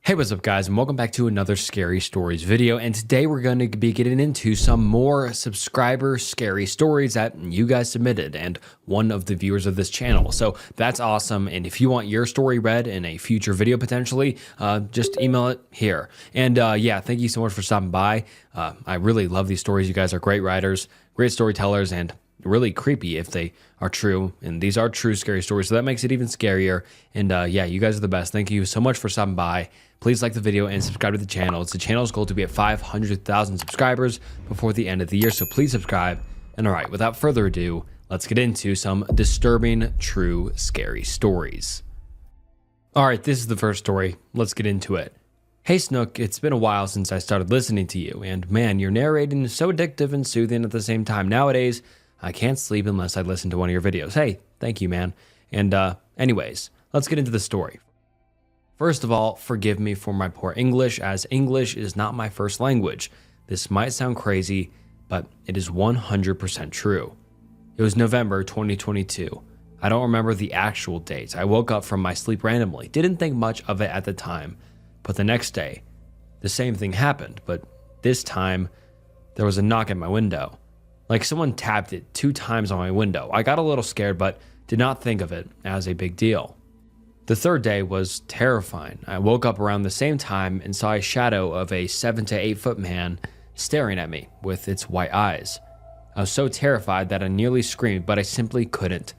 Hey, what's up guys, and welcome back to another Scary Stories video. And today we're going to be getting into some more subscriber scary stories that you guys submitted and one of the viewers of this channel. So that's awesome. And if you want your story read in a future video potentially, just email it here. And yeah, thank you so much for stopping by. I really love these stories. You guys are great writers, great storytellers, and really creepy if they are true. And these are true scary stories, so that makes it even scarier. And yeah, you guys are the best. Thank you so much for stopping by. Please like the video and subscribe to the channel. It's the channel's goal to be at 500,000 subscribers before the end of the year, so please subscribe. And all right, without further ado, let's get into some disturbing, true, scary stories. All right, this is the first story. Let's get into it. Hey Snook, it's been a while since I started listening to you, and man, your narrating is so addictive and soothing at the same time. Nowadays, I can't sleep unless I listen to one of your videos. Hey, thank you, man. And anyways, let's get into the story. First of all, forgive me for my poor English, as English is not my first language. This might sound crazy, but it is 100% true. It was November 2022. I don't remember the actual date. I woke up from my sleep randomly. Didn't think much of it at the time, but the next day, the same thing happened, but this time, there was a knock at my window. Like someone tapped it 2 times on my window. I got a little scared, but did not think of it as a big deal. The third day was terrifying. I woke up around the same time and saw a shadow of a 7 to 8 foot man staring at me with its white eyes. I was so terrified that I nearly screamed, but I simply couldn't.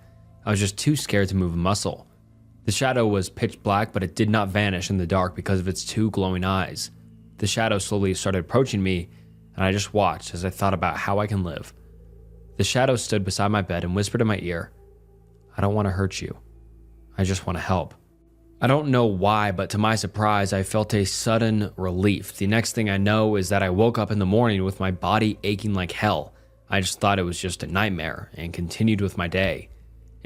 I was just too scared to move a muscle. The shadow was pitch black, but it did not vanish in the dark because of its 2 glowing eyes. The shadow slowly started approaching me, and I just watched as I thought about how I can live. The shadow stood beside my bed and whispered in my ear, "I don't want to hurt you. I just want to help." I don't know why, but to my surprise, I felt a sudden relief. The next thing I know is that I woke up in the morning with my body aching like hell. I just thought it was just a nightmare and continued with my day.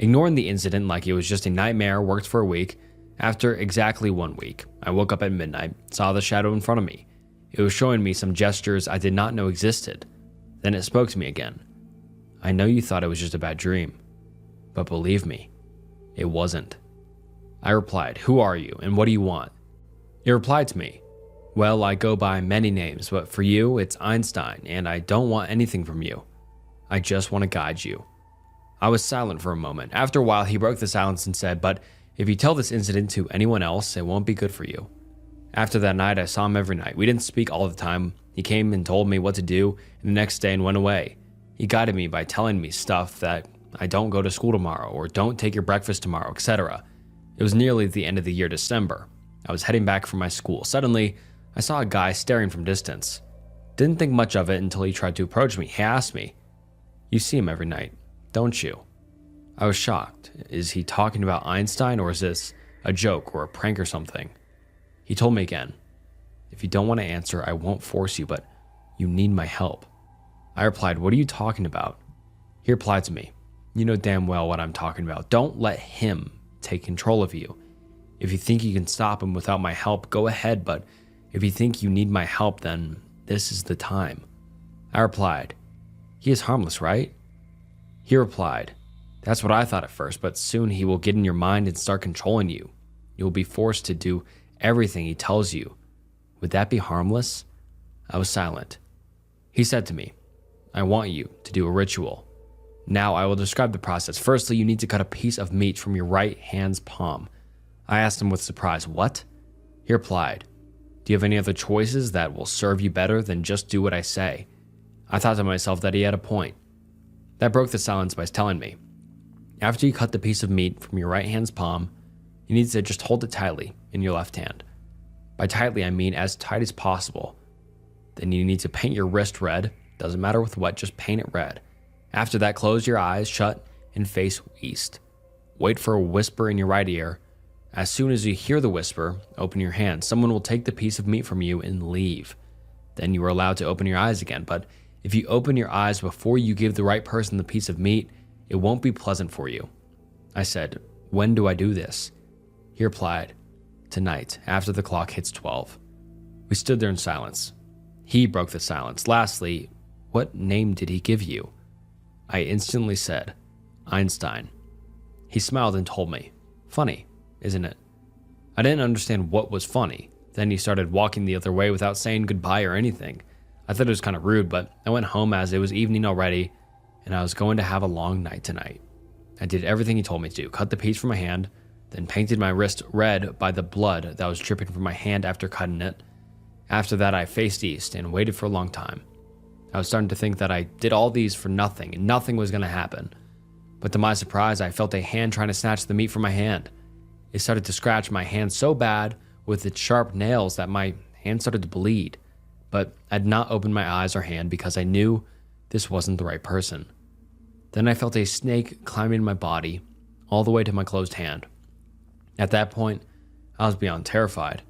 Ignoring the incident like it was just a nightmare worked for a week. After exactly 1 week, I woke up at midnight, saw the shadow in front of me. It was showing me some gestures I did not know existed. Then it spoke to me again. "I know you thought it was just a bad dream, but believe me, it wasn't." I replied, "Who are you and what do you want?" It replied to me, "Well, I go by many names, but for you, it's Einstein, and I don't want anything from you. I just want to guide you." I was silent for a moment. After a while, he broke the silence and said, "But if you tell this incident to anyone else, it won't be good for you." After that night, I saw him every night. We didn't speak all the time. He came and told me what to do the next day and went away. He guided me by telling me stuff that I don't go to school tomorrow or don't take your breakfast tomorrow, etc. It was nearly the end of the year, December. I was heading back from my school. Suddenly, I saw a guy staring from distance. Didn't think much of it until he tried to approach me. He asked me, "You see him every night, don't you?" I was shocked. Is he talking about Einstein, or is this a joke or a prank or something? He told me again, "If you don't want to answer, I won't force you, but you need my help." I replied, "What are you talking about?" He replied to me, "You know damn well what I'm talking about. Don't let him take control of you. If you think you can stop him without my help, go ahead, but if you think you need my help, then this is the time." I replied, "He is harmless, right?" He replied, "That's what I thought at first, but soon he will get in your mind and start controlling you. You will be forced to do everything he tells you. Would that be harmless?" I was silent. He said to me, "I want you to do a ritual. Now I will describe the process. Firstly, you need to cut a piece of meat from your right hand's palm." I asked him with surprise, "What?" He replied, "Do you have any other choices that will serve you better than just do what I say?" I thought to myself that he had a point. That broke the silence by telling me, "After you cut the piece of meat from your right hand's palm, you need to just hold it tightly in your left hand. By tightly, I mean as tight as possible. Then you need to paint your wrist red. Doesn't matter with what, just paint it red. After that, close your eyes shut and face east. Wait for a whisper in your right ear. As soon as you hear the whisper, open your hand. Someone will take the piece of meat from you and leave. Then you are allowed to open your eyes again. But if you open your eyes before you give the right person the piece of meat, it won't be pleasant for you." I said, "When do I do this?" He replied, "Tonight, after the clock hits 12. We stood there in silence. He broke the silence. Lastly, "What name did he give you?" I instantly said, "Einstein." He smiled and told me, "Funny, isn't it?" I didn't understand what was funny. Then he started walking the other way without saying goodbye or anything. I thought it was kind of rude, but I went home as it was evening already, and I was going to have a long night tonight. I did everything he told me to do, cut the piece from my hand, then painted my wrist red by the blood that was dripping from my hand after cutting it. After that, I faced east and waited for a long time. I was starting to think that I did all these for nothing, and nothing was going to happen. But to my surprise, I felt a hand trying to snatch the meat from my hand. It started to scratch my hand so bad with its sharp nails that my hand started to bleed. But I did not open my eyes or hand because I knew this wasn't the right person. Then I felt a snake climbing my body all the way to my closed hand. At that point, I was beyond terrified.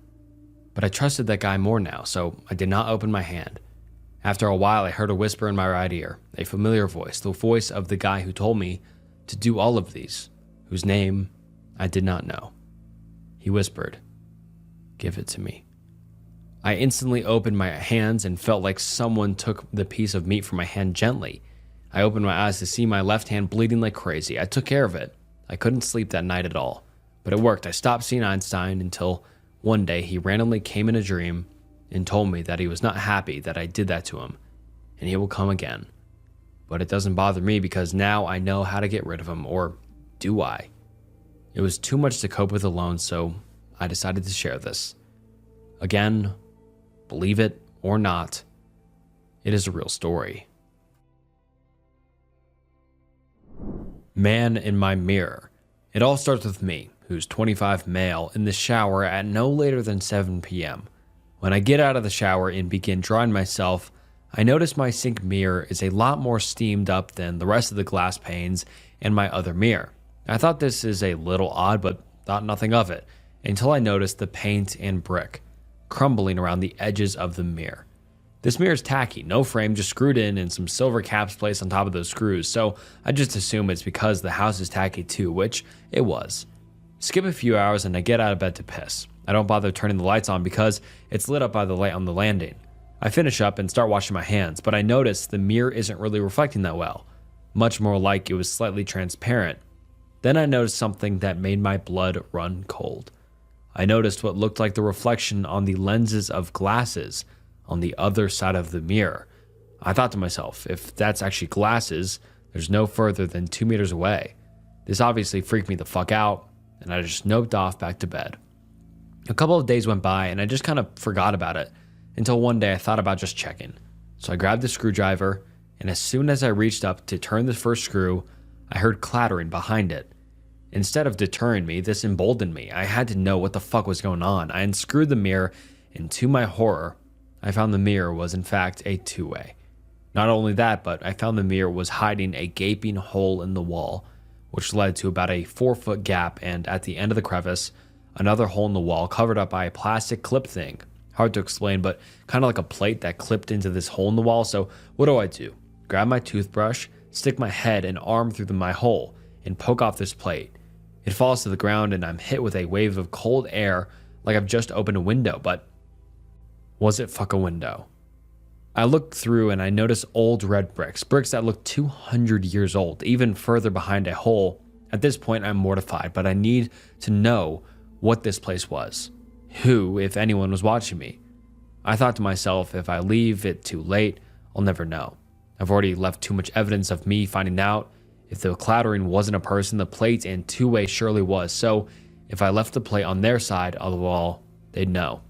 But I trusted that guy more now, so I did not open my hand. After a while, I heard a whisper in my right ear, a familiar voice, the voice of the guy who told me to do all of these, whose name I did not know. He whispered, "Give it to me." I instantly opened my hands and felt like someone took the piece of meat from my hand gently. I opened my eyes to see my left hand bleeding like crazy. I took care of it. I couldn't sleep that night at all, but it worked. I stopped seeing Einstein until one day he randomly came in a dream and told me that he was not happy that I did that to him, and he will come again. But it doesn't bother me because now I know how to get rid of him, or do I? It was too much to cope with alone, so I decided to share this. Again, believe it or not, it is a real story. Man in my mirror. It all starts with me, who's 25 male, in the shower at no later than 7 p.m. When I get out of the shower and begin drying myself, I notice my sink mirror is a lot more steamed up than the rest of the glass panes in my other mirror. I thought this is a little odd, but thought nothing of it, until I noticed the paint and brick crumbling around the edges of the mirror. This mirror is tacky, no frame, just screwed in and some silver caps placed on top of those screws, so I just assume it's because the house is tacky too, which it was. Skip a few hours and I get out of bed to piss. I don't bother turning the lights on because it's lit up by the light on the landing. I finish up and start washing my hands, but I notice the mirror isn't really reflecting that well, much more like it was slightly transparent. Then I noticed something that made my blood run cold. I noticed what looked like the reflection on the lenses of glasses on the other side of the mirror. I thought to myself, if that's actually glasses, there's no further than 2 meters away. This obviously freaked me the fuck out, and I just noped off back to bed. A couple of days went by and I just kind of forgot about it until one day I thought about just checking. So I grabbed the screwdriver, and as soon as I reached up to turn the first screw, I heard clattering behind it. Instead of deterring me, this emboldened me. I had to know what the fuck was going on. I unscrewed the mirror, and to my horror, I found the mirror was in fact a two-way. Not only that, but I found the mirror was hiding a gaping hole in the wall, which led to about a 4-foot gap, and at the end of the crevice, another hole in the wall covered up by a plastic clip thing. Hard to explain, but kind of like a plate that clipped into this hole in the wall. So what do? Grab my toothbrush, stick my head and arm through my hole, and poke off this plate. It falls to the ground and I'm hit with a wave of cold air like I've just opened a window, but was it fuck a window? I looked through and I noticed old red bricks that looked 200 years old, even further behind a hole. At this point, I'm mortified, but I need to know what this place was. Who, if anyone, was watching me? I thought to myself, if I leave it too late, I'll never know. I've already left too much evidence of me finding out. If the clattering wasn't a person, the plate and two-way surely was. So if I left the plate on their side of the wall, they'd know.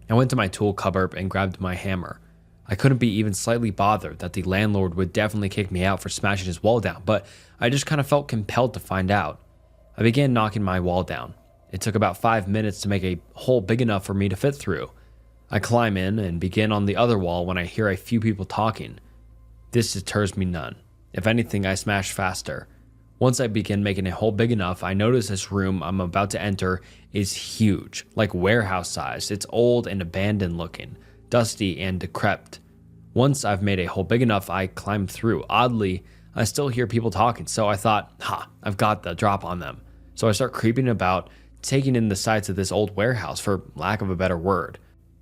I went to my tool cupboard and grabbed my hammer. I couldn't be even slightly bothered that the landlord would definitely kick me out for smashing his wall down, but I just kind of felt compelled to find out. I began knocking my wall down. It took about 5 minutes to make a hole big enough for me to fit through. I climb in and begin on the other wall when I hear a few people talking. This deters me none. If anything, I smash faster. Once I begin making a hole big enough, I notice this room I'm about to enter is huge, like warehouse sized. It's old and abandoned looking, dusty and decrepit. Once I've made a hole big enough, I climb through. Oddly, I still hear people talking, so I thought, I've got the drop on them. So I start creeping about, taking in the sights of this old warehouse, for lack of a better word.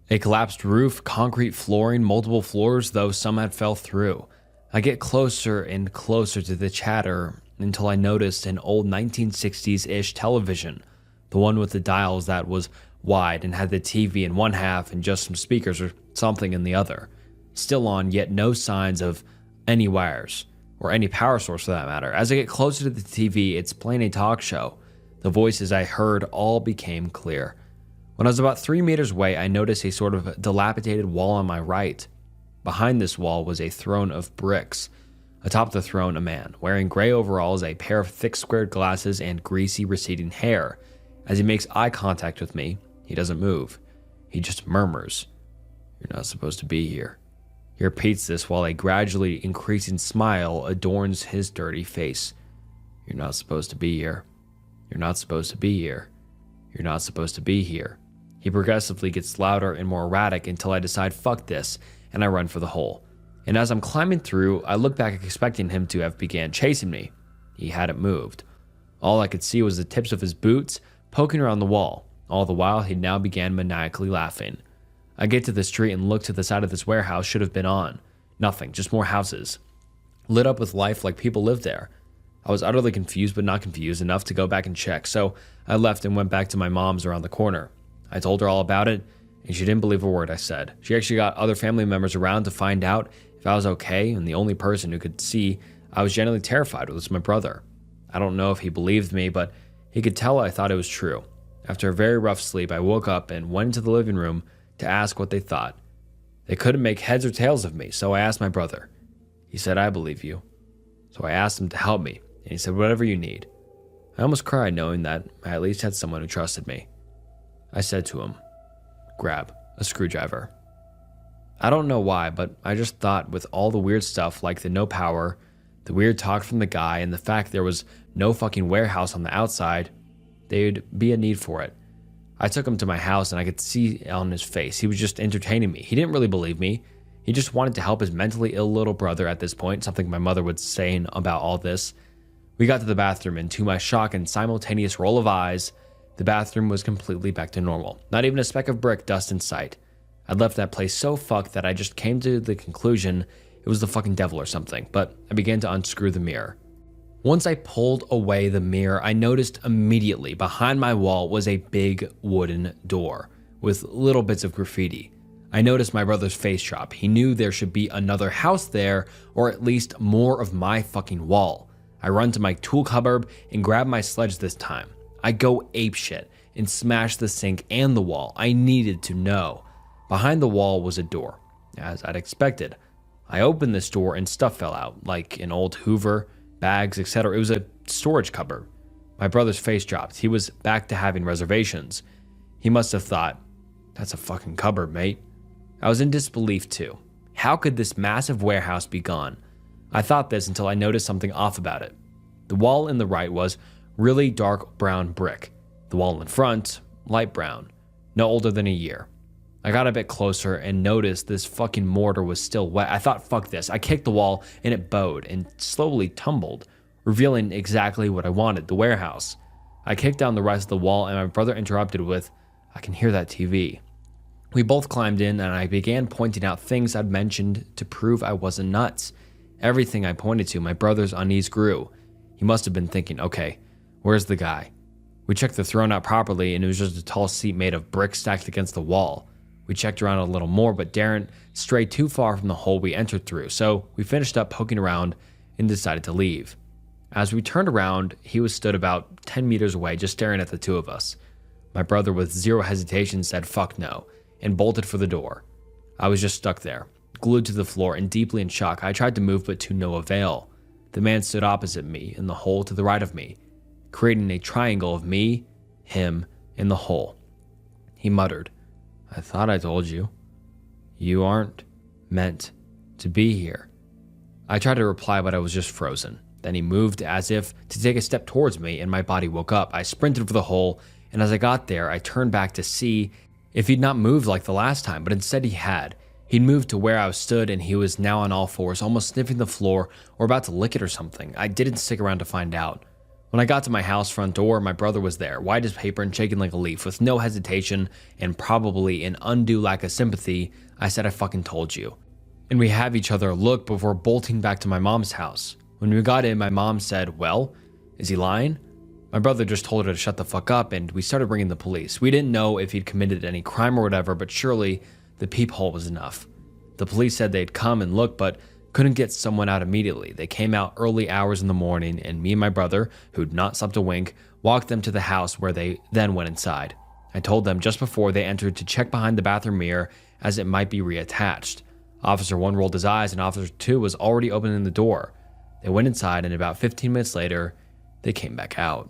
A collapsed roof, concrete flooring, multiple floors, though some had fell through. I get closer and closer to the chatter until I noticed an old 1960s-ish television, the one with the dials that was wide and had the TV in one half and just some speakers or something in the other. Still on, yet no signs of any wires, or any power source for that matter. As I get closer to the TV, it's playing a talk show. The voices I heard all became clear. When I was about 3 meters away, I noticed a sort of dilapidated wall on my right. Behind this wall was a throne of bricks. Atop the throne, a man, wearing gray overalls, a pair of thick squared glasses, and greasy receding hair. As he makes eye contact with me, he doesn't move. He just murmurs, "You're not supposed to be here." He repeats this while a gradually increasing smile adorns his dirty face. "You're not supposed to be here. You're not supposed to be here. You're not supposed to be here." He progressively gets louder and more erratic until I decide fuck this, and I run for the hole. And as I'm climbing through, I look back expecting him to have began chasing me. He hadn't moved. All I could see was the tips of his boots poking around the wall. All the while, he now began maniacally laughing. I get to the street and look to the side of this warehouse should have been on. Nothing, just more houses. Lit up with life like people lived there. I was utterly confused, but not confused enough to go back and check, so I left and went back to my mom's around the corner. I told her all about it, and she didn't believe a word I said. She actually got other family members around to find out if I was okay, and the only person who could see I was genuinely terrified was my brother. I don't know if he believed me, but he could tell I thought it was true. After a very rough sleep, I woke up and went into the living room to ask what they thought. They couldn't make heads or tails of me, so I asked my brother. He said, "I believe you." So I asked him to help me, and he said, "Whatever you need." I almost cried knowing that I at least had someone who trusted me. I said to him, "Grab a screwdriver." I don't know why, but I just thought with all the weird stuff like the no power, the weird talk from the guy, and the fact there was no fucking warehouse on the outside, there'd be a need for it. I took him to my house and I could see on his face he was just entertaining me. He didn't really believe me. He just wanted to help his mentally ill little brother at this point, something my mother was saying about all this. We got to the bathroom, and to my shock and simultaneous roll of eyes, the bathroom was completely back to normal. Not even a speck of brick dust in sight. I'd left that place so fucked that I just came to the conclusion it was the fucking devil or something, but I began to unscrew the mirror. Once I pulled away the mirror, I noticed immediately behind my wall was a big wooden door with little bits of graffiti. I noticed my brother's face drop. He knew there should be another house there, or at least more of my fucking wall. I run to my tool cupboard and grab my sledge this time. I go apeshit and smash the sink and the wall. I needed to know. Behind the wall was a door, as I'd expected. I opened this door and stuff fell out, like an old Hoover, bags, etc. It was a storage cupboard. My brother's face dropped. He was back to having reservations. He must have thought, "That's a fucking cupboard, mate." I was in disbelief too. How could this massive warehouse be gone? I thought this until I noticed something off about it. The wall in the right was really dark brown brick. The wall in front, light brown, no older than a year. I got a bit closer and noticed this fucking mortar was still wet. I thought, fuck this. I kicked the wall and it bowed and slowly tumbled, revealing exactly what I wanted, the warehouse. I kicked down the rest of the wall and my brother interrupted with, "I can hear that TV." We both climbed in and I began pointing out things I'd mentioned to prove I wasn't nuts. Everything I pointed to, my brother's unease grew. He must have been thinking, okay, where's the guy? We checked the throne out properly and it was just a tall seat made of bricks stacked against the wall. We checked around a little more, but Darren strayed too far from the hole we entered through, so we finished up poking around and decided to leave. As we turned around, he was stood about 10 meters away, just staring at the two of us. My brother, with zero hesitation, said fuck no, and bolted for the door. I was just stuck there, glued to the floor and deeply in shock. I tried to move, but to no avail. The man stood opposite me in the hole to the right of me, creating a triangle of me, him, and the hole. He muttered, "I thought I told you. You aren't meant to be here." I tried to reply, but I was just frozen. Then he moved as if to take a step towards me, and my body woke up. I sprinted for the hole, and as I got there, I turned back to see if he'd not moved like the last time, but instead he had. He'd moved to where I stood, and he was now on all fours, almost sniffing the floor or about to lick it or something. I didn't stick around to find out. When I got to my house front door, my brother was there, white as paper and shaking like a leaf. With no hesitation and probably an undue lack of sympathy, I said, "I fucking told you." And we have each other look before bolting back to my mom's house. When we got in, my mom said, "Well, is he lying?" My brother just told her to shut the fuck up, and we started ringing the police. We didn't know if he'd committed any crime or whatever, but surely the peephole was enough. The police said they'd come and look, but couldn't get someone out immediately. They came out early hours in the morning, and me and my brother, who'd not slept a wink, walked them to the house where they then went inside. I told them just before they entered to check behind the bathroom mirror as it might be reattached. Officer 1 rolled his eyes, and Officer 2 was already opening the door. They went inside, and about 15 minutes later, they came back out.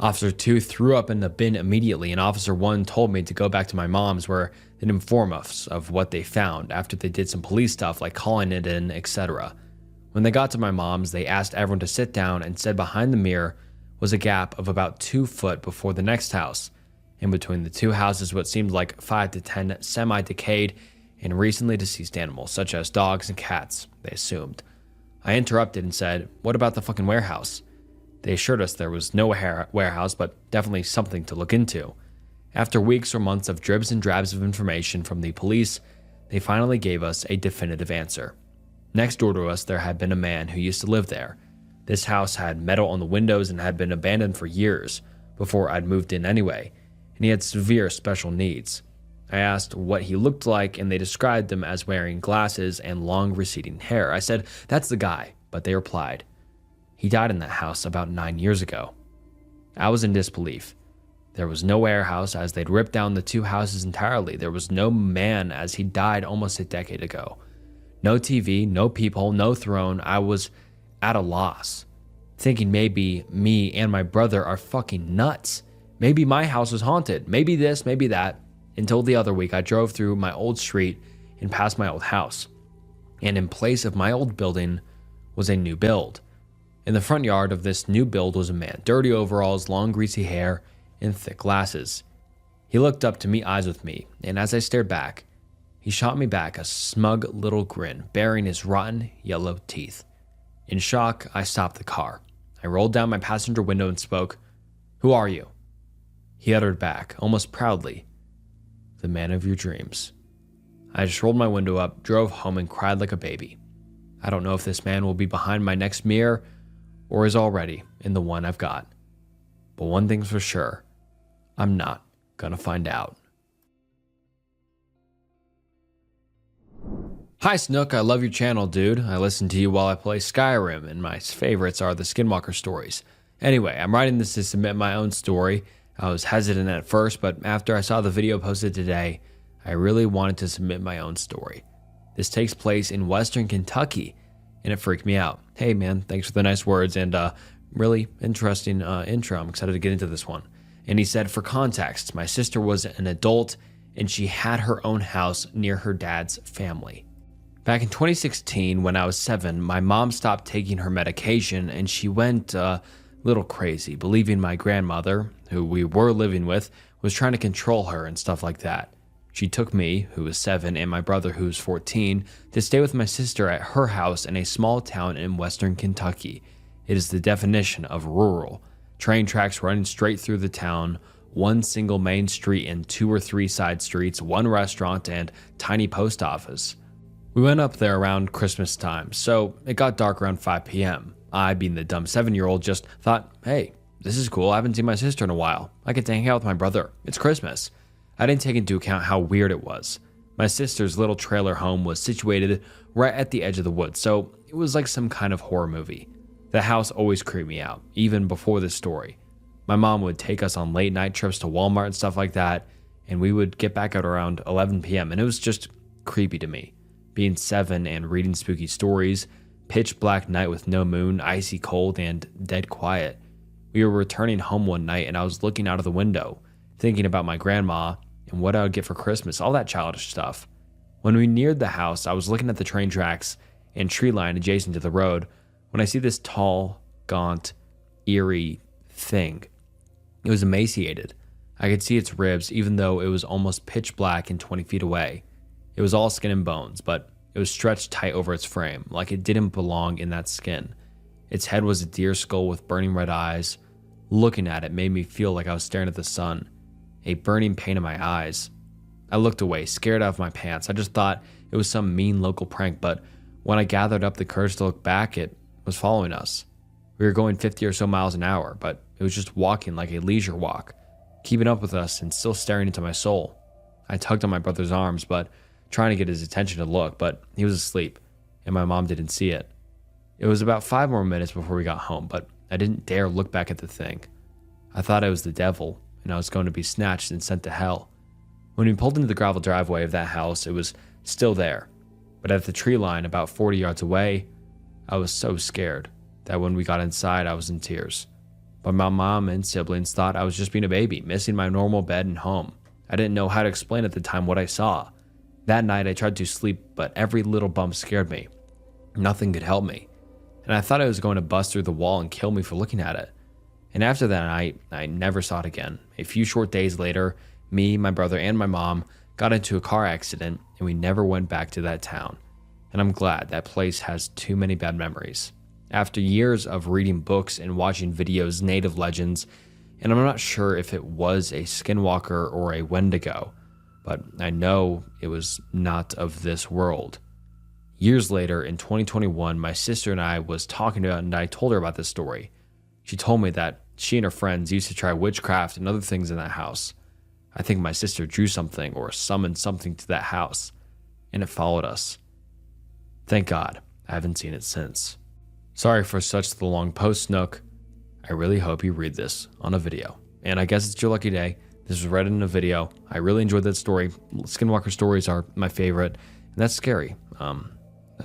Officer 2 threw up in the bin immediately, and Officer 1 told me to go back to my mom's where they'd inform us of what they found after they did some police stuff like calling it in, etc. When they got to my mom's, they asked everyone to sit down and said behind the mirror was a gap of about 2 foot before the next house. In between the two houses, what seemed like 5 to 10 semi-decayed and recently deceased animals, such as dogs and cats, they assumed. I interrupted and said, "What about the fucking warehouse?" They assured us there was no warehouse, but definitely something to look into. After weeks or months of dribs and drabs of information from the police, they finally gave us a definitive answer. Next door to us, there had been a man who used to live there. This house had metal on the windows and had been abandoned for years before I'd moved in anyway, and he had severe special needs. I asked what he looked like, and they described him as wearing glasses and long receding hair. I said, "That's the guy," but they replied, "He died in that house about 9 years ago." I was in disbelief. There was no warehouse as they'd ripped down the two houses entirely. There was no man as he died almost a decade ago. No TV, no peephole, no throne. I was at a loss, thinking maybe me and my brother are fucking nuts. Maybe my house was haunted. Maybe this, maybe that. Until the other week, I drove through my old street and past my old house. And in place of my old building was a new build. In the front yard of this new build was a man, dirty overalls, long greasy hair, and thick glasses. He looked up to meet eyes with me, and as I stared back, he shot me back a smug little grin, baring his rotten yellow teeth. In shock, I stopped the car. I rolled down my passenger window and spoke, "Who are you?" He uttered back, almost proudly, "The man of your dreams." I just rolled my window up, drove home, and cried like a baby. I don't know if this man will be behind my next mirror or is already in the one I've got. But one thing's for sure, I'm not gonna find out. Hi Snook, I love your channel, dude. I listen to you while I play Skyrim, and my favorites are the Skinwalker stories. Anyway, I'm writing this to submit my own story. I was hesitant at first, but after I saw the video posted today, I really wanted to submit my own story. This takes place in Western Kentucky, and it freaked me out. Hey man, thanks for the nice words and really interesting intro. I'm excited to get into this one. And he said, for context, my sister was an adult and she had her own house near her dad's family. Back in 2016, when I was 7, my mom stopped taking her medication and she went a little crazy, believing my grandmother, who we were living with, was trying to control her and stuff like that. She took me, who was 7, and my brother, who was 14, to stay with my sister at her house in a small town in Western Kentucky. It is the definition of rural. Train tracks running straight through the town, one single main street and 2 or 3 side streets, one restaurant, and tiny post office. We went up there around Christmas time, so it got dark around 5 p.m. I, being the dumb 7-year-old, just thought, hey, this is cool. I haven't seen my sister in a while. I get to hang out with my brother. It's Christmas. I didn't take into account how weird it was. My sister's little trailer home was situated right at the edge of the woods, so it was like some kind of horror movie. The house always creeped me out, even before this story. My mom would take us on late night trips to Walmart and stuff like that, and we would get back at around 11 p.m., and it was just creepy to me. Being 7 and reading spooky stories, pitch black night with no moon, icy cold, and dead quiet. We were returning home one night, and I was looking out of the window, thinking about my grandma and what I would get for Christmas, all that childish stuff. When we neared the house, I was looking at the train tracks and tree line adjacent to the road when I see this tall, gaunt, eerie thing. It was emaciated. I could see its ribs even though it was almost pitch black and 20 feet away. It was all skin and bones, but it was stretched tight over its frame, like it didn't belong in that skin. Its head was a deer skull with burning red eyes. Looking at it made me feel like I was staring at the sun, a burning pain in my eyes. I looked away, scared out of my pants. I just thought it was some mean local prank, but when I gathered up the courage to look back, it was following us. We were going 50 or so miles an hour, but it was just walking like a leisure walk, keeping up with us and still staring into my soul. I tugged on my brother's arms, but trying to get his attention to look, but he was asleep, and my mom didn't see it. It was about 5 more minutes before we got home, but I didn't dare look back at the thing. I thought it was the devil, and I was going to be snatched and sent to hell. When we pulled into the gravel driveway of that house, it was still there, but at the tree line about 40 yards away, I was so scared that when we got inside, I was in tears. But my mom and siblings thought I was just being a baby, missing my normal bed and home. I didn't know how to explain at the time what I saw. That night, I tried to sleep, but every little bump scared me. Nothing could help me, and I thought it was going to bust through the wall and kill me for looking at it. And after that night, I never saw it again. A few short days later, me, my brother, and my mom got into a car accident, and we never went back to that town. And I'm glad. That place has too many bad memories. After years of reading books and watching videos, native legends, and I'm not sure if it was a skinwalker or a wendigo, but I know it was not of this world. Years later, in 2021, my sister and I was talking about it, and I told her about this story. She told me that she and her friends used to try witchcraft and other things in that house. I think my sister drew something or summoned something to that house, and it followed us. Thank God, I haven't seen it since. Sorry for such the long post, Snook. I really hope you read this on a video. And I guess it's your lucky day. This was read in a video. I really enjoyed that story. Skinwalker stories are my favorite, and that's scary.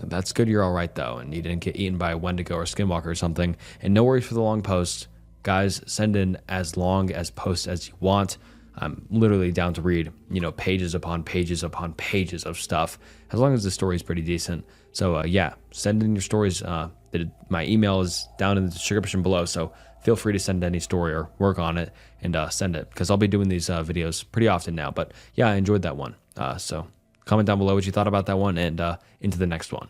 That's good you're all right, though, and you didn't get eaten by a wendigo or skinwalker or something. And no worries for the long post. Guys, send in as long as posts as you want. I'm literally down to read, pages upon pages upon pages of stuff, as long as the story is pretty decent. So yeah, send in your stories. My email is down in the description below, so feel free to send any story or work on it and send it, because I'll be doing these videos pretty often now. But yeah, I enjoyed that one. So comment down below what you thought about that one, and into the next one.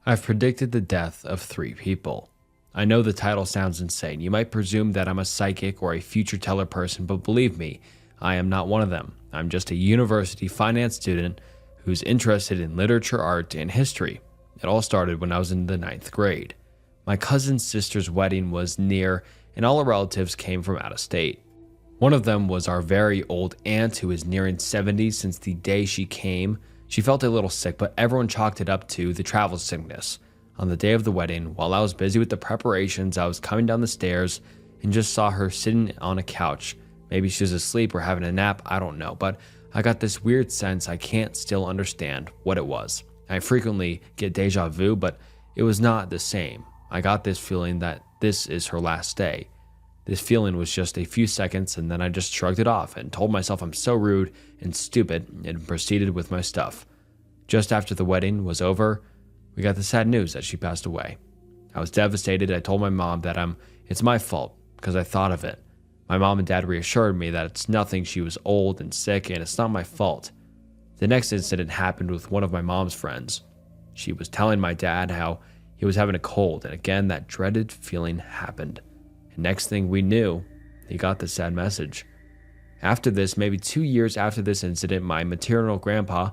I've predicted the death of 3 people. I know the title sounds insane. You might presume that I'm a psychic or a future teller person, but believe me, I am not one of them. I'm just a university finance student who's interested in literature, art, and history. It all started when I was in the 9th grade. My cousin's sister's wedding was near, and all our relatives came from out of state. One of them was our very old aunt, who is nearing 70 since the day she came. She felt a little sick, but everyone chalked it up to the travel sickness. On the day of the wedding, while I was busy with the preparations, I was coming down the stairs and just saw her sitting on a couch. Maybe she was asleep or having a nap, I don't know, but I got this weird sense I can't still understand what it was. I frequently get deja vu, but it was not the same. I got this feeling that this is her last day. This feeling was just a few seconds, and then I just shrugged it off and told myself I'm so rude and stupid, and proceeded with my stuff. Just after the wedding was over, we got the sad news that she passed away. I was devastated. I told my mom that it's my fault because I thought of it. My mom and dad reassured me that it's nothing. She was old and sick, and it's not my fault. The next incident happened with one of my mom's friends. She was telling my dad how he was having a cold, and again that dreaded feeling happened. And next thing we knew, he got the sad message. After this, maybe 2 years after this incident, my maternal grandpa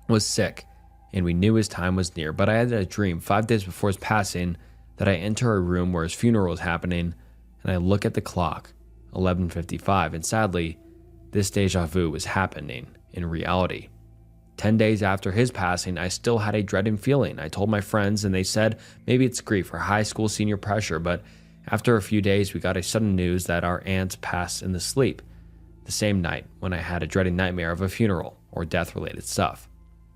was sick, and we knew his time was near. But I had a dream 5 days before his passing that I enter a room where his funeral was happening, and I look at the clock, 11:55, and sadly, this deja vu was happening in reality. 10 days after his passing, I still had a dreading feeling. I told my friends, and they said maybe it's grief or high school senior pressure, but after a few days, we got a sudden news that our aunt passed in the sleep, the same night when I had a dreading nightmare of a funeral or death-related stuff.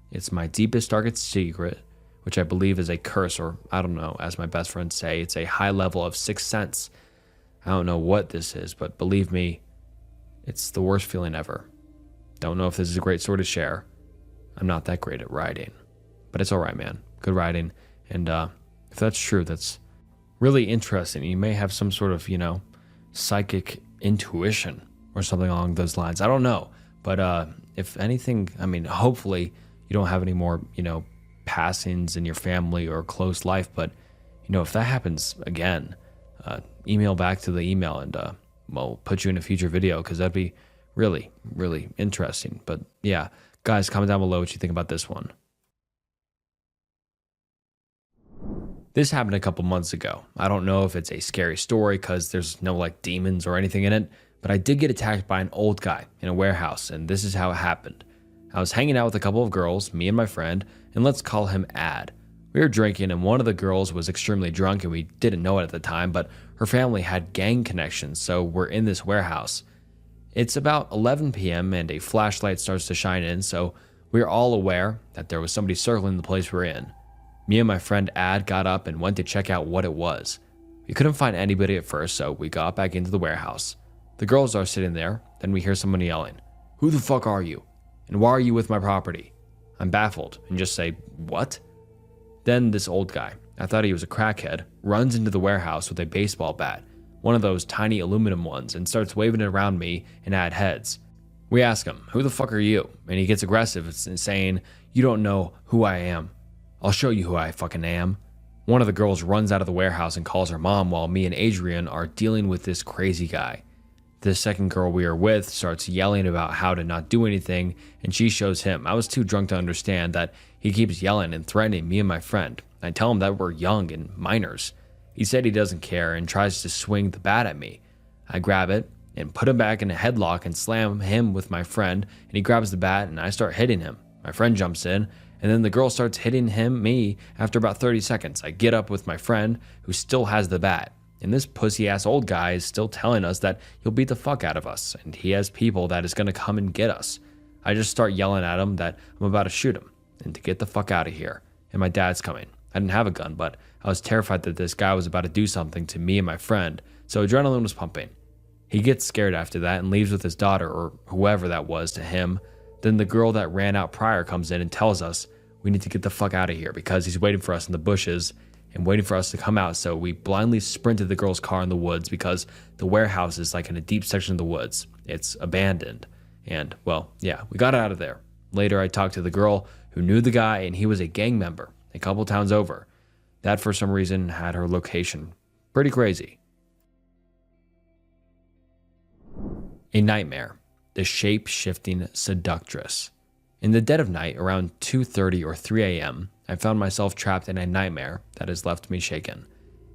It's my deepest, darkest secret, which I believe is a curse, or I don't know, as my best friends say, it's a high level of sixth sense. I don't know what this is, but believe me, it's the worst feeling ever. Don't know if this is a great story to share. I'm not that great at writing, but it's all right, man. Good writing. And if that's true, that's really interesting. You may have some sort of, psychic intuition or something along those lines. I don't know. But if anything, hopefully you don't have any more, passings in your family or close life. But, if that happens again, email back to the email, and we'll put you in a future video, because that'd be really, really interesting. But yeah, guys, comment down below what you think about this one. This happened a couple months ago. I don't know if it's a scary story because there's no like demons or anything in it, but I did get attacked by an old guy in a warehouse, and this is how it happened. I was hanging out with a couple of girls, me and my friend, and let's call him Ad. We were drinking, and one of the girls was extremely drunk, and we didn't know it at the time, but her family had gang connections, so we're in this warehouse. It's about 11 p.m., and a flashlight starts to shine in, so we're all aware that there was somebody circling the place we're in. Me and my friend Ad got up and went to check out what it was. We couldn't find anybody at first, so we got back into the warehouse. The girls are sitting there, then we hear someone yelling, "Who the fuck are you? And why are you with my property?" I'm baffled and just say, "What?" Then this old guy, I thought he was a crackhead, runs into the warehouse with a baseball bat, one of those tiny aluminum ones, and starts waving it around me and Ad heads. We ask him, "Who the fuck are you?" And he gets aggressive and saying, "You don't know who I am. I'll show you who I fucking am." One of the girls runs out of the warehouse and calls her mom while me and Adrian are dealing with this crazy guy. The second girl we are with starts yelling about how to not do anything, and she shows him. I was too drunk to understand that he keeps yelling and threatening me and my friend. I tell him that we're young and minors. He said he doesn't care and tries to swing the bat at me. I grab it and put him back in a headlock and slam him with my friend, and he grabs the bat and I start hitting him. My friend jumps in, and then the girl starts hitting me after about 30 seconds. I get up with my friend who still has the bat. And this pussy-ass old guy is still telling us that he'll beat the fuck out of us, and he has people that is going to come and get us. I just start yelling at him that I'm about to shoot him, and to get the fuck out of here. And my dad's coming. I didn't have a gun, but I was terrified that this guy was about to do something to me and my friend, so adrenaline was pumping. He gets scared after that and leaves with his daughter, or whoever that was to him. Then the girl that ran out prior comes in and tells us we need to get the fuck out of here because he's waiting for us in the bushes and waiting for us to come out, so we blindly sprinted the girl's car in the woods because the warehouse is like in a deep section of the woods. It's abandoned. And, well, yeah, we got out of there. Later, I talked to the girl who knew the guy, and he was a gang member a couple towns over. That, for some reason, had her location. Pretty crazy. A nightmare. The shape-shifting seductress. In the dead of night, around 2:30 or 3 a.m., I found myself trapped in a nightmare that has left me shaken.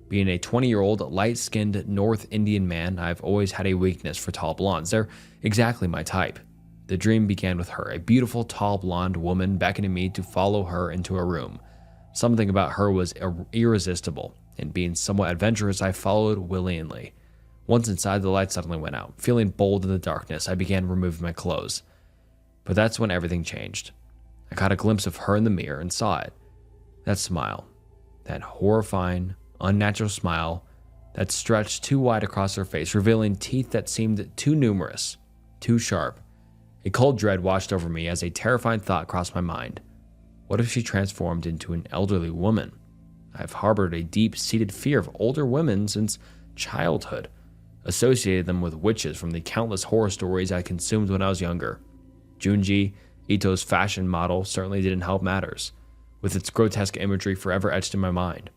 Being a 20-year-old, light-skinned North Indian man, I've always had a weakness for tall blondes. They're exactly my type. The dream began with her, a beautiful, tall, blonde woman beckoning me to follow her into a room. Something about her was irresistible, and being somewhat adventurous, I followed willingly. Once inside, the light suddenly went out. Feeling bold in the darkness, I began removing my clothes. But that's when everything changed. I caught a glimpse of her in the mirror and saw it. That smile, that horrifying, unnatural smile that stretched too wide across her face, revealing teeth that seemed too numerous, too sharp. A cold dread washed over me as a terrifying thought crossed my mind. What if she transformed into an elderly woman? I've harbored a deep-seated fear of older women since childhood, associated them with witches from the countless horror stories I consumed when I was younger. Junji Ito's fashion model certainly didn't help matters, with its grotesque imagery forever etched in my mind.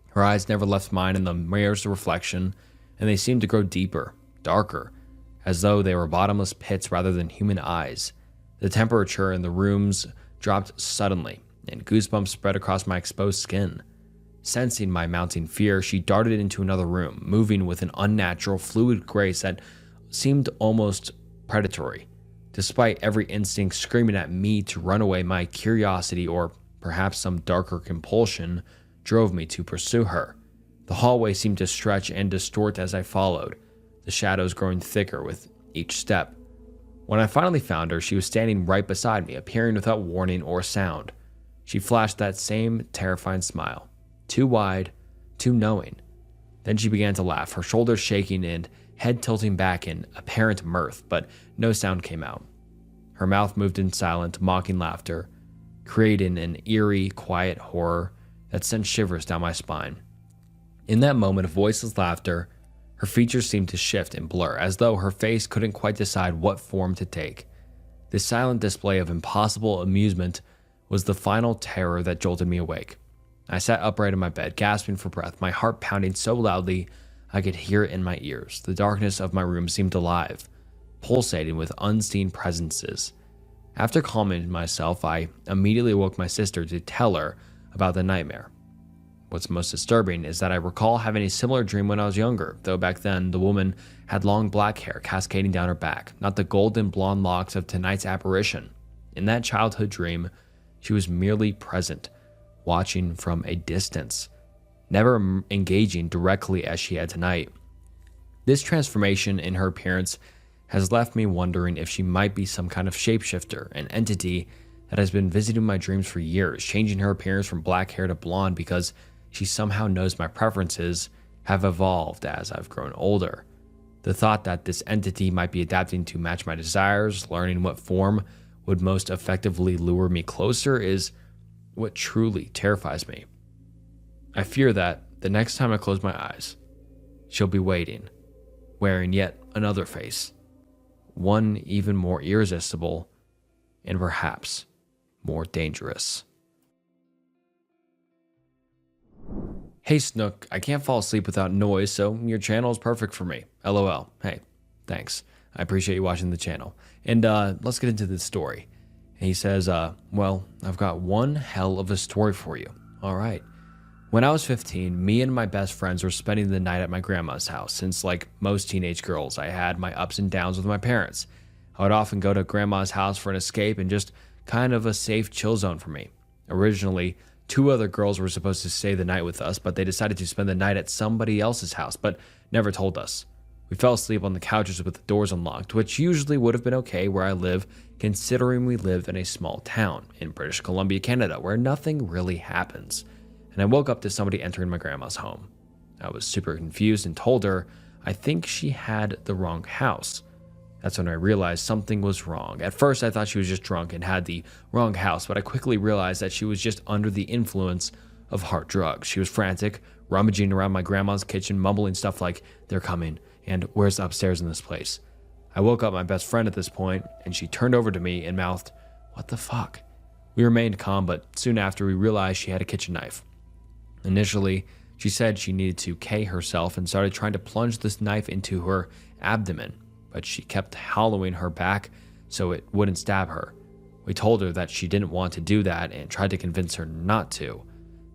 Her eyes never left mine in the mirror's reflection, and they seemed to grow deeper, darker, as though they were bottomless pits rather than human eyes. The temperature in the rooms dropped suddenly, and goosebumps spread across my exposed skin. Sensing my mounting fear, she darted into another room, moving with an unnatural, fluid grace that seemed almost predatory. Despite every instinct screaming at me to run away, my curiosity, or perhaps some darker compulsion, drove me to pursue her. The hallway seemed to stretch and distort as I followed, the shadows growing thicker with each step. When I finally found her, she was standing right beside me, appearing without warning or sound. She flashed that same terrifying smile, too wide, too knowing. Then she began to laugh, her shoulders shaking and head tilting back in apparent mirth, but no sound came out. Her mouth moved in silent, mocking laughter, creating an eerie, quiet horror that sent shivers down my spine. In that moment of voiceless laughter, her features seemed to shift and blur, as though her face couldn't quite decide what form to take. This silent display of impossible amusement was the final terror that jolted me awake. I sat upright in my bed, gasping for breath, my heart pounding so loudly I could hear it in my ears. The darkness of my room seemed alive, pulsating with unseen presences. After calming myself, I immediately woke my sister to tell her about the nightmare. What's most disturbing is that I recall having a similar dream when I was younger, though back then the woman had long black hair cascading down her back, not the golden blonde locks of tonight's apparition. In that childhood dream, she was merely present, watching from a distance, never engaging directly as she had tonight. This transformation in her appearance has left me wondering if she might be some kind of shapeshifter, an entity that has been visiting my dreams for years, changing her appearance from black hair to blonde because she somehow knows my preferences have evolved as I've grown older. The thought that this entity might be adapting to match my desires, learning what form would most effectively lure me closer, is what truly terrifies me. I fear that the next time I close my eyes, she'll be waiting, wearing yet another face, one even more irresistible and perhaps more dangerous. Hey Snook, I can't fall asleep without noise, so your channel is perfect for me. LOL. Hey, thanks. I appreciate you watching the channel. And let's get into this story. And he says, well, I've got one hell of a story for you. All right. When I was 15, me and my best friends were spending the night at my grandma's house. Since like most teenage girls, I had my ups and downs with my parents. I would often go to grandma's house for an escape and just kind of a safe chill zone for me. Originally, 2 other girls were supposed to stay the night with us, but they decided to spend the night at somebody else's house, but never told us. We fell asleep on the couches with the doors unlocked, which usually would have been okay where I live, considering we live in a small town in British Columbia, Canada, where nothing really happens. And I woke up to somebody entering my grandma's home. I was super confused and told her I think she had the wrong house. That's when I realized something was wrong. At first, I thought she was just drunk and had the wrong house, but I quickly realized that she was just under the influence of hard drugs. She was frantic, rummaging around my grandma's kitchen, mumbling stuff like, "They're coming," and "Where's the upstairs in this place?" I woke up my best friend at this point, and she turned over to me and mouthed, "What the fuck?" We remained calm, but soon after we realized she had a kitchen knife. Initially, she said she needed to K herself and started trying to plunge this knife into her abdomen, but she kept hollowing her back so it wouldn't stab her. We told her that she didn't want to do that and tried to convince her not to.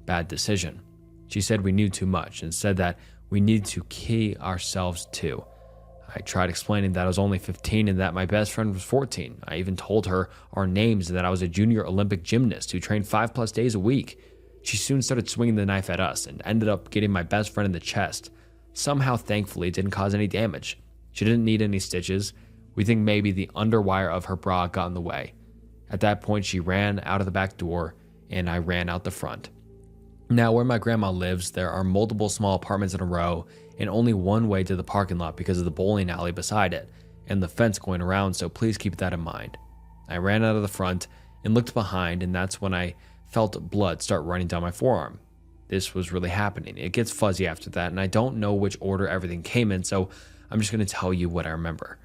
Bad decision. She said we knew too much and said that we needed to key ourselves too. I tried explaining that I was only 15 and that my best friend was 14. I even told her our names and that I was a junior Olympic gymnast who trained 5+ days a week. She soon started swinging the knife at us and ended up getting my best friend in the chest. Somehow, thankfully, it didn't cause any damage. She didn't need any stitches. We think maybe the underwire of her bra got in the way. At that point, she ran out of the back door and I ran out the front. Now, where my grandma lives, there are multiple small apartments in a row and only one way to the parking lot because of the bowling alley beside it and the fence going around, so please keep that in mind. I ran out of the front and looked behind, and that's when I felt blood start running down my forearm. This was really happening. It gets fuzzy after that, and I don't know which order everything came in, so I'm just going to tell you what I remember.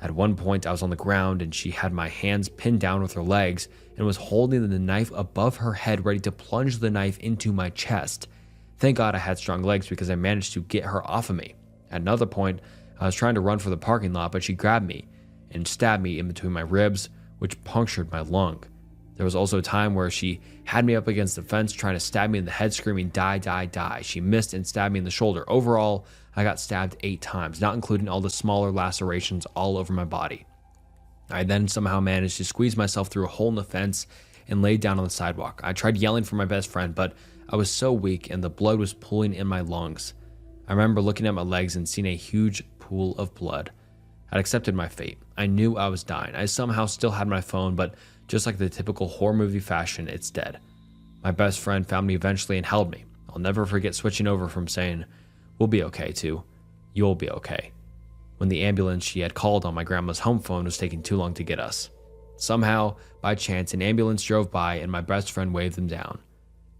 At one point, I was on the ground, and she had my hands pinned down with her legs and was holding the knife above her head, ready to plunge the knife into my chest. Thank God I had strong legs because I managed to get her off of me. At another point, I was trying to run for the parking lot, but she grabbed me and stabbed me in between my ribs, which punctured my lung. There was also a time where she had me up against the fence trying to stab me in the head, screaming, "Die, die, die." She missed and stabbed me in the shoulder. Overall, I got stabbed 8 times, not including all the smaller lacerations all over my body. I then somehow managed to squeeze myself through a hole in the fence and laid down on the sidewalk. I tried yelling for my best friend, but I was so weak and the blood was pooling in my lungs. I remember looking at my legs and seeing a huge pool of blood. I'd accepted my fate. I knew I was dying. I somehow still had my phone, but just like the typical horror movie fashion, it's dead. My best friend found me eventually and held me. I'll never forget switching over from saying, "We'll be okay," to "You'll be okay," when the ambulance she had called on my grandma's home phone was taking too long to get us. Somehow, by chance, an ambulance drove by and my best friend waved them down.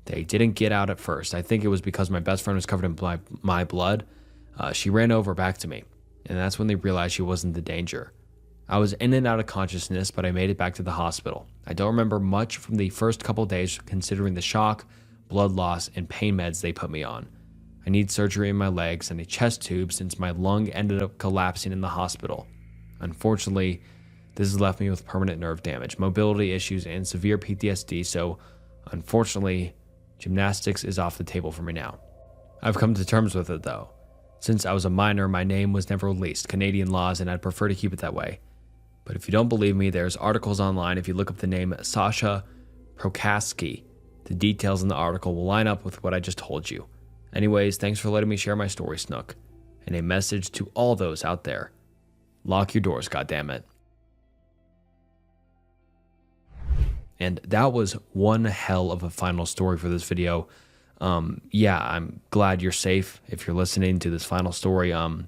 They didn't get out at first. I think it was because my best friend was covered in my blood. She ran over back to me, and that's when they realized she wasn't the danger. I was in and out of consciousness, but I made it back to the hospital. I don't remember much from the first couple days considering the shock, blood loss, and pain meds they put me on. I need surgery in my legs and a chest tube since my lung ended up collapsing in the hospital. Unfortunately, this has left me with permanent nerve damage, mobility issues, and severe PTSD, so unfortunately, Gymnastics is off the table for me now. I've come to terms with it though. Since I was a minor, my name was never released, Canadian laws, and I'd prefer to keep it that way. But if you don't believe me, there's articles online. If you look up the name Sasha Prokaski, the details in the article will line up with what I just told you. Anyways, thanks for letting me share my story, Snook. And a message to all those out there. Lock your doors, goddammit. And that was one hell of a final story for this video. Yeah, I'm glad you're safe if you're listening to this final story. And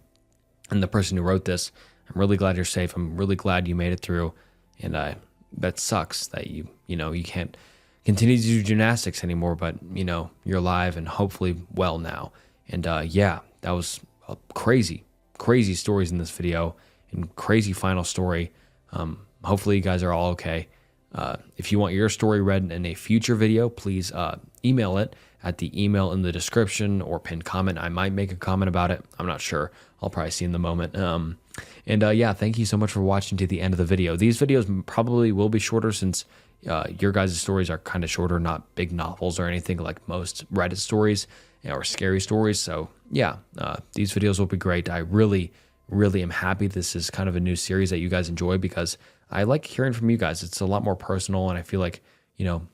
the person who wrote this, I'm really glad you're safe. I'm really glad you made it through. And that sucks that you can't continue to do gymnastics anymore, but you're alive and hopefully well now. And yeah, that was crazy stories in this video and crazy final story. Hopefully you guys are all okay. If you want your story read in a future video, please email it at the email in the description or pinned comment. I might make a comment about it. I'm not sure. I'll probably see in the moment. Yeah, thank you so much for watching to the end of the video. These videos probably will be shorter since your guys' stories are kind of shorter, not big novels or anything like most Reddit stories or scary stories. So yeah, these videos will be great. I really am happy this is kind of a new series that you guys enjoy because I like hearing from you guys. It's a lot more personal, and I feel like,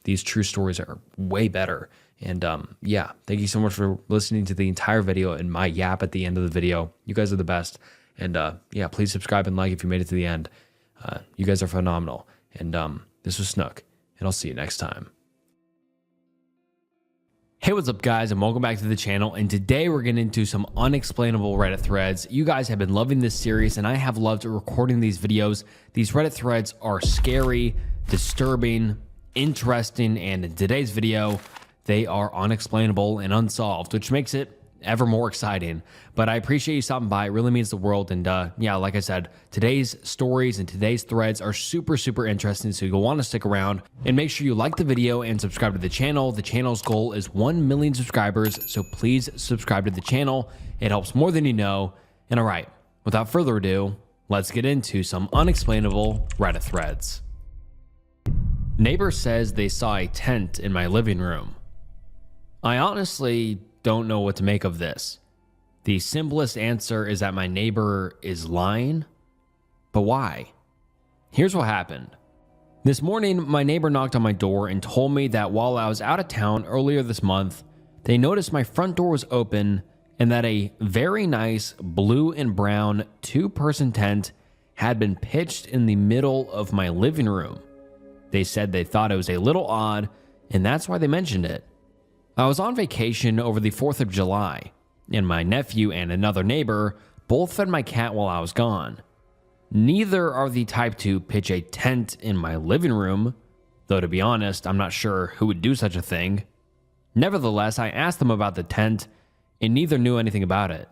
these true stories are way better. And yeah, thank you so much for listening to the entire video and my yap at the end of the video. You guys are the best. And yeah, please subscribe and like if you made it to the end. You guys are phenomenal. And this was Snook, and I'll see you next time. Hey, what's up guys, and welcome back to the channel. And today we're getting into some unexplainable Reddit threads. You guys have been loving this series, and I have loved recording these videos. These Reddit threads are scary, disturbing, interesting, and in today's video, they are unexplainable and unsolved, which makes it ever more exciting. But I appreciate you stopping by. It really means the world. And yeah, like I said, today's stories and today's threads are super interesting, so you'll want to stick around and make sure you like the video and subscribe to the channel. The channel's goal is 1 million subscribers, so please subscribe to the channel. It helps more than you know. And all right, without further ado, let's get into some unexplainable Reddit threads. Neighbor says they saw a tent in my living room. I honestly don't know what to make of this. The simplest answer is that my neighbor is lying, but why? Here's what happened. This morning, my neighbor knocked on my door and told me that while I was out of town earlier this month, they noticed my front door was open and that a very nice blue and brown 2-person tent had been pitched in the middle of my living room. They said they thought it was a little odd, and that's why they mentioned it. I was on vacation over the 4th of July, and my nephew and another neighbor both fed my cat while I was gone. Neither are the type to pitch a tent in my living room, though to be honest, I'm not sure who would do such a thing. Nevertheless, I asked them about the tent, and neither knew anything about it.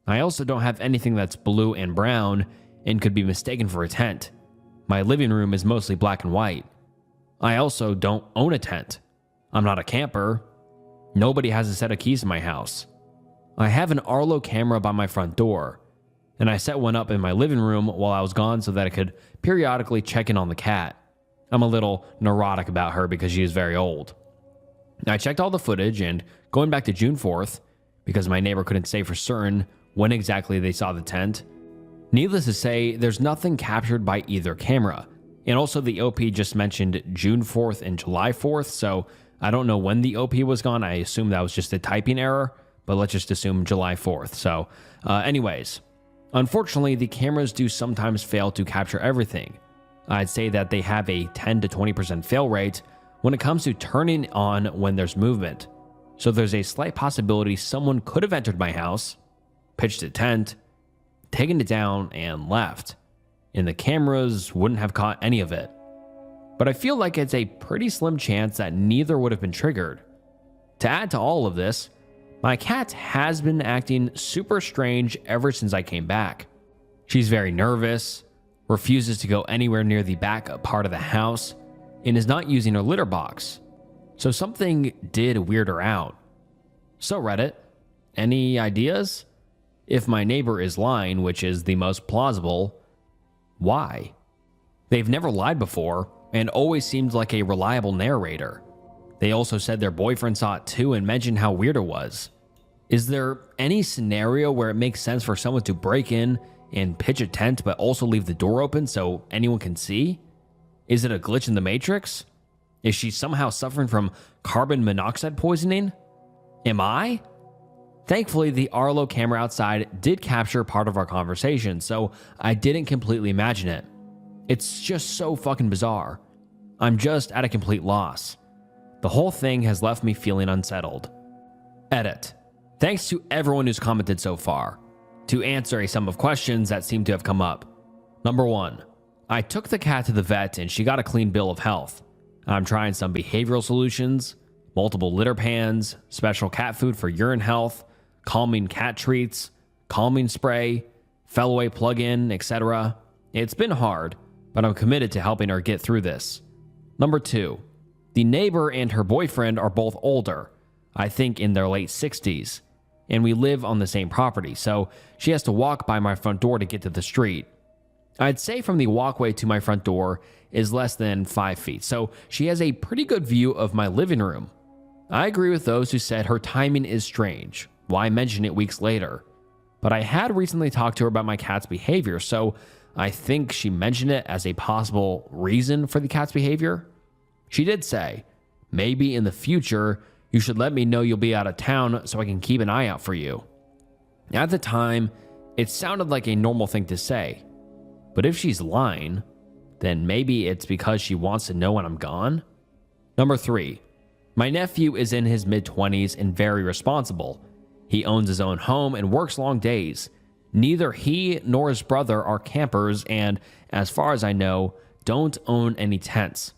I also don't have anything that's blue and brown and could be mistaken for a tent. My living room is mostly black and white. I also don't own a tent. I'm not a camper. Nobody has a set of keys in my house. I have an Arlo camera by my front door, and I set one up in my living room while I was gone so that I could periodically check in on the cat. I'm a little neurotic about her because she is very old. I checked all the footage, and going back to June 4th, because my neighbor couldn't say for certain when exactly they saw the tent, needless to say, there's nothing captured by either camera. And also the OP just mentioned June 4th and July 4th, so I don't know when the OP was gone. I assume that was just a typing error, but let's just assume July 4th. So anyways, unfortunately, the cameras do sometimes fail to capture everything. I'd say that they have a 10 to 20% fail rate when it comes to turning on when there's movement. So there's a slight possibility someone could have entered my house, pitched a tent, taken it down, and left, and the cameras wouldn't have caught any of it. But I feel like it's a pretty slim chance that neither would have been triggered. To add to all of this, my cat has been acting super strange ever since I came back. She's very nervous, refuses to go anywhere near the back part of the house, and is not using her litter box. So something did weird her out. So Reddit, any ideas? If my neighbor is lying, which is the most plausible, why? They've never lied before and always seemed like a reliable narrator. They also said their boyfriend saw it too and mentioned how weird it was. Is there any scenario where it makes sense for someone to break in and pitch a tent but also leave the door open so anyone can see? Is it a glitch in the Matrix? Is she somehow suffering from carbon monoxide poisoning? Am I? Thankfully, the Arlo camera outside did capture part of our conversation, so I didn't completely imagine it. It's just so fucking bizarre. I'm just at a complete loss. The whole thing has left me feeling unsettled. Edit. Thanks to everyone who's commented so far. To answer a sum of questions that seem to have come up. Number 1. I took the cat to the vet and she got a clean bill of health. I'm trying some behavioral solutions, multiple litter pans, special cat food for urine health, calming cat treats, calming spray, Fellaway plug-in, etc. It's been hard, but I'm committed to helping her get through this. Number 2. The neighbor and her boyfriend are both older, I think in their late 60s, and we live on the same property, so she has to walk by my front door to get to the street. I'd say from the walkway to my front door is less than 5 feet, so she has a pretty good view of my living room. I agree with those who said her timing is strange. Why mention it weeks later? But I had recently talked to her about my cat's behavior, so I think she mentioned it as a possible reason for the cat's behavior. She did say, maybe in the future, you should let me know you'll be out of town so I can keep an eye out for you. At the time, it sounded like a normal thing to say. But if she's lying, then maybe it's because she wants to know when I'm gone? Number 3. My nephew is in his mid-20s and very responsible. He owns his own home and works long days. Neither he nor his brother are campers and, as far as I know, don't own any tents.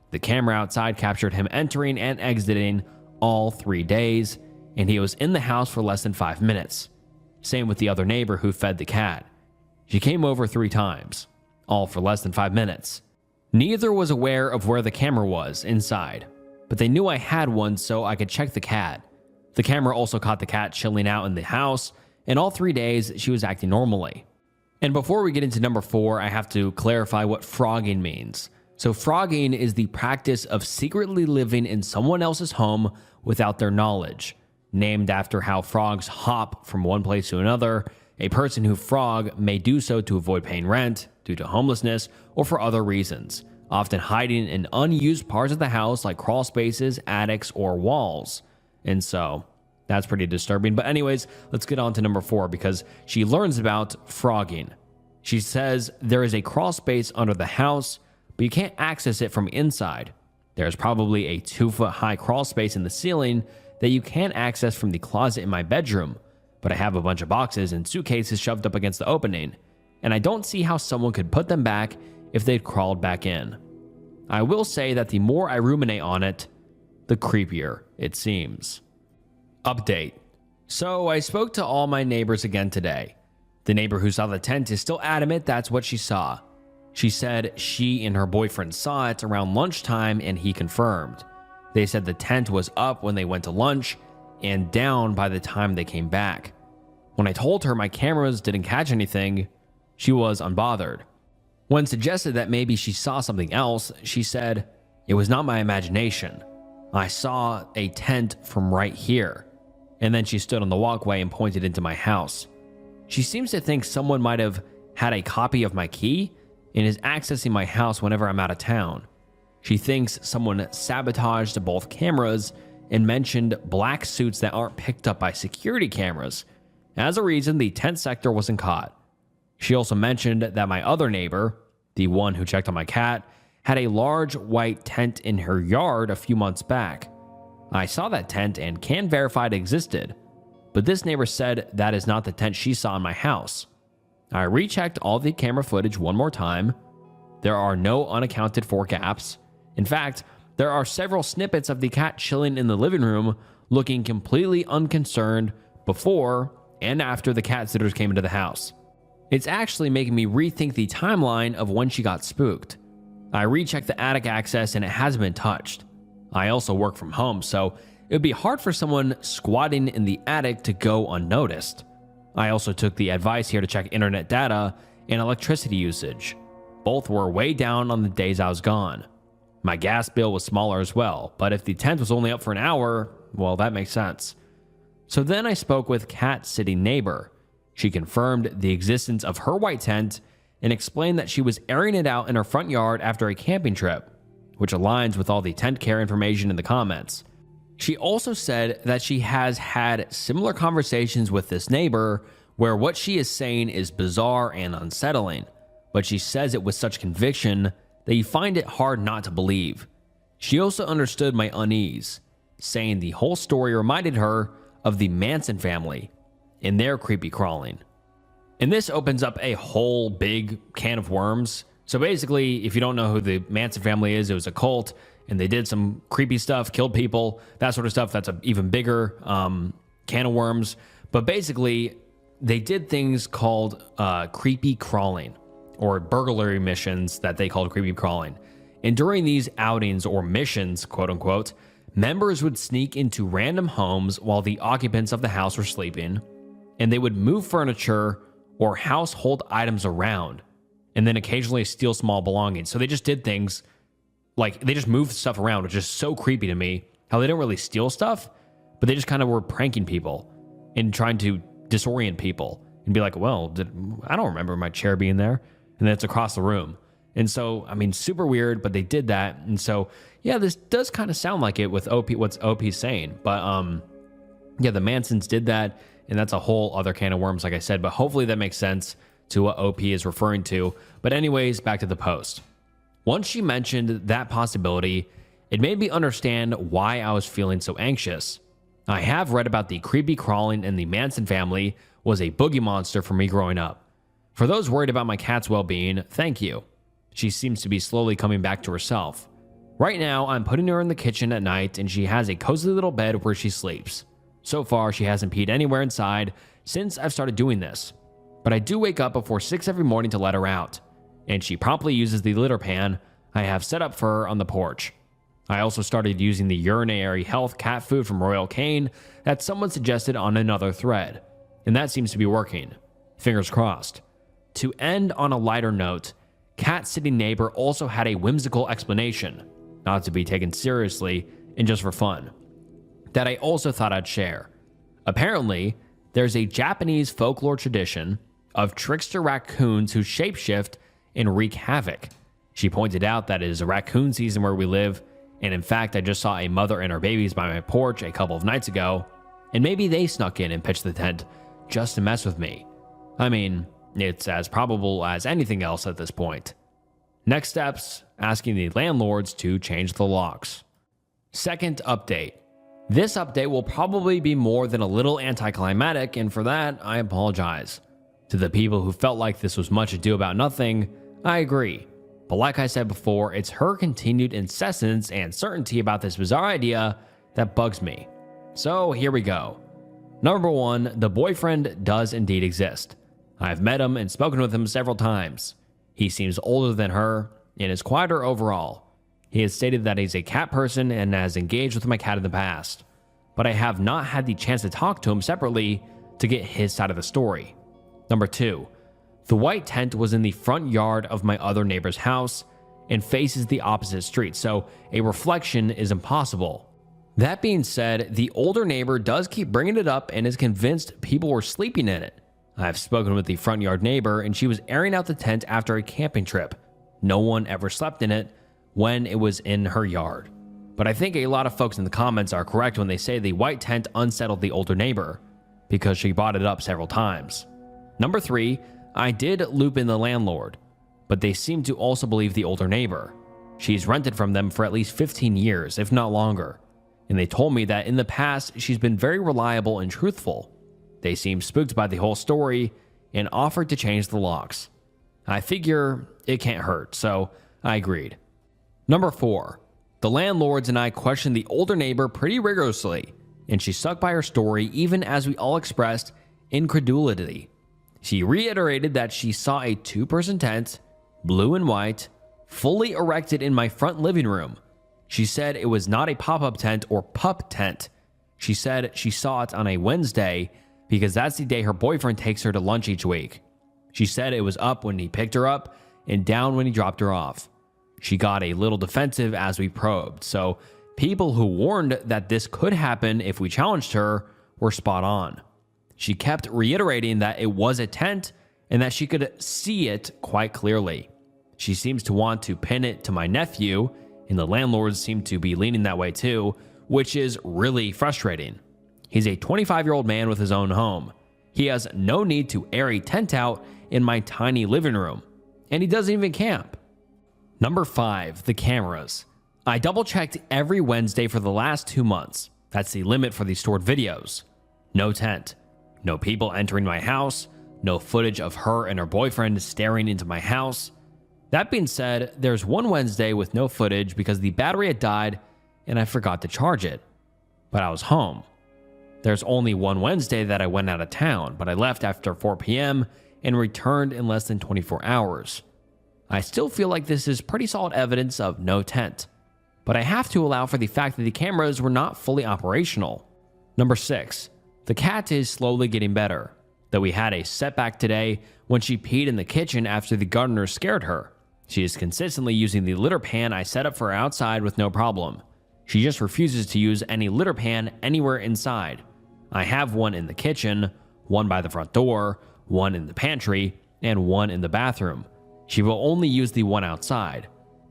The camera outside captured him entering and exiting all 3 days, and he was in the house for less than 5 minutes. Same with the other neighbor who fed the cat. She came over 3 times, all for less than 5 minutes. Neither was aware of where the camera was inside, but they knew I had one so I could check the cat. The camera also caught the cat chilling out in the house, and all 3 days she was acting normally. And before we get into number 4, I have to clarify what frogging means. So frogging is the practice of secretly living in someone else's home without their knowledge. Named after how frogs hop from one place to another, a person who frog may do so to avoid paying rent, due to homelessness, or for other reasons, often hiding in unused parts of the house like crawl spaces, attics, or walls. And so, that's pretty disturbing. But anyways, let's get on to number 4 because she learns about frogging. She says there is a crawl space under the house, but you can't access it from inside. There's probably a 2-foot high crawl space in the ceiling that you can't access from the closet in my bedroom, but I have a bunch of boxes and suitcases shoved up against the opening, and I don't see how someone could put them back if they'd crawled back in. I will say that the more I ruminate on it, the creepier it seems. Update. So I spoke to all my neighbors again today. The neighbor who saw the tent is still adamant that's what she saw. She said she and her boyfriend saw it around lunchtime and he confirmed. They said the tent was up when they went to lunch and down by the time they came back. When I told her my cameras didn't catch anything, she was unbothered. When suggested that maybe she saw something else, she said, "It was not my imagination. I saw a tent from right here." And then she stood on the walkway and pointed into my house. She seems to think someone might have had a copy of my key and is accessing my house whenever I'm out of town. She thinks someone sabotaged both cameras and mentioned black suits that aren't picked up by security cameras. As a reason, the tent sector wasn't caught. She also mentioned that my other neighbor, the one who checked on my cat, had a large white tent in her yard a few months back. I saw that tent and can verify it existed, but this neighbor said that is not the tent she saw in my house. I rechecked all the camera footage one more time. There are no unaccounted for gaps. In fact, there are several snippets of the cat chilling in the living room, looking completely unconcerned before and after the cat sitters came into the house. It's actually making me rethink the timeline of when she got spooked. I rechecked the attic access and it hasn't been touched. I also work from home, so it would be hard for someone squatting in the attic to go unnoticed. I also took the advice here to check internet data and electricity usage. Both were way down on the days I was gone. My gas bill was smaller as well, but if the tent was only up for an hour, well, that makes sense. So then I spoke with Kat's sitting neighbor. She confirmed the existence of her white tent and explained that she was airing it out in her front yard after a camping trip, which aligns with all the tent care information in the comments. She also said that she has had similar conversations with this neighbor where what she is saying is bizarre and unsettling, but she says it with such conviction that you find it hard not to believe. She also understood my unease, saying the whole story reminded her of the Manson family and their creepy crawling. And this opens up a whole big can of worms. So basically, if you don't know who the Manson family is, it was a cult and they did some creepy stuff, killed people, that sort of stuff. That's an even bigger can of worms. But basically, they did things called creepy crawling, or burglary missions that they called creepy crawling. And during these outings or missions, quote unquote, members would sneak into random homes while the occupants of the house were sleeping, and they would move furniture or household items around, and then occasionally steal small belongings. So they just did things like they just moved stuff around, which is so creepy to me. How they didn't really steal stuff, but they just kind of were pranking people and trying to disorient people and be like, well, I don't remember my chair being there. And then it's across the room. And so, I mean, super weird, but they did that. And so, yeah, this does kind of sound like it with OP, what's OP's saying. But yeah, the Mansons did that. And that's a whole other can of worms, like I said. But hopefully that makes sense to what OP is referring to. But anyways, back to the post. Once she mentioned that possibility, it made me understand why I was feeling so anxious. I have read about the creepy crawling, and the Manson family was a boogie monster for me growing up. For those worried about my cat's well-being, thank you. She seems to be slowly coming back to herself. Right now, I'm putting her in the kitchen at night, and she has a cozy little bed where she sleeps. So far, she hasn't peed anywhere inside since I've started doing this. But I do wake up before 6 every morning to let her out, and she promptly uses the litter pan I have set up for her on the porch. I also started using the urinary health cat food from Royal Canin that someone suggested on another thread, and that seems to be working. Fingers crossed. To end on a lighter note, Cat's sitting neighbor also had a whimsical explanation, not to be taken seriously and just for fun, that I also thought I'd share. Apparently, there's a Japanese folklore tradition of trickster raccoons who shapeshift and wreak havoc. She pointed out that it is a raccoon season where we live, and in fact, I just saw a mother and her babies by my porch a couple of nights ago, and maybe they snuck in and pitched the tent just to mess with me. I mean, it's as probable as anything else at this point. Next steps, asking the landlords to change the locks. Second update. This update will probably be more than a little anticlimactic, and for that, I apologize. To the people who felt like this was much ado about nothing, I agree. But like I said before, it's her continued insistence and certainty about this bizarre idea that bugs me. So here we go. Number 1, the boyfriend does indeed exist. I've met him and spoken with him several times. He seems older than her and is quieter overall. He has stated that he's a cat person and has engaged with my cat in the past, but I have not had the chance to talk to him separately to get his side of the story. Number 2, the white tent was in the front yard of my other neighbor's house and faces the opposite street, so a reflection is impossible. That being said, the older neighbor does keep bringing it up and is convinced people were sleeping in it. I've spoken with the front yard neighbor, and she was airing out the tent after a camping trip. No one ever slept in it when it was in her yard. But I think a lot of folks in the comments are correct when they say the white tent unsettled the older neighbor, because she brought it up several times. Number 3, I did loop in the landlord, but they seem to also believe the older neighbor. She's rented from them for at least 15 years, if not longer, and they told me that in the past she's been very reliable and truthful. They seemed spooked by the whole story and offered to change the locks. I figure it can't hurt, so I agreed. Number 4, the landlords and I questioned the older neighbor pretty rigorously, and she stuck by her story even as we all expressed incredulity. She reiterated that she saw a 2-person tent, blue and white, fully erected in my front living room. She said it was not a pop-up tent or pup tent. She said she saw it on a Wednesday because that's the day her boyfriend takes her to lunch each week. She said it was up when he picked her up and down when he dropped her off. She got a little defensive as we probed, so people who warned that this could happen if we challenged her were spot on. She kept reiterating that it was a tent and that she could see it quite clearly. She seems to want to pin it to my nephew, and the landlords seem to be leaning that way too, which is really frustrating. He's a 25-year-old man with his own home. He has no need to air a tent out in my tiny living room, and he doesn't even camp. Number 5, the cameras. I double-checked every Wednesday for the last 2 months. That's the limit for these stored videos. No tent. No people entering my house. No footage of her and her boyfriend staring into my house. That being said, there's one Wednesday with no footage because the battery had died and I forgot to charge it. But I was home. There's only one Wednesday that I went out of town, but I left after 4 p.m. and returned in less than 24 hours. I still feel like this is pretty solid evidence of no tent, but I have to allow for the fact that the cameras were not fully operational. Number 6, the cat is slowly getting better, though we had a setback today when she peed in the kitchen after the gardener scared her. She is consistently using the litter pan I set up for her outside with no problem. She just refuses to use any litter pan anywhere inside. I have one in the kitchen, one by the front door, one in the pantry, and one in the bathroom. She will only use the one outside.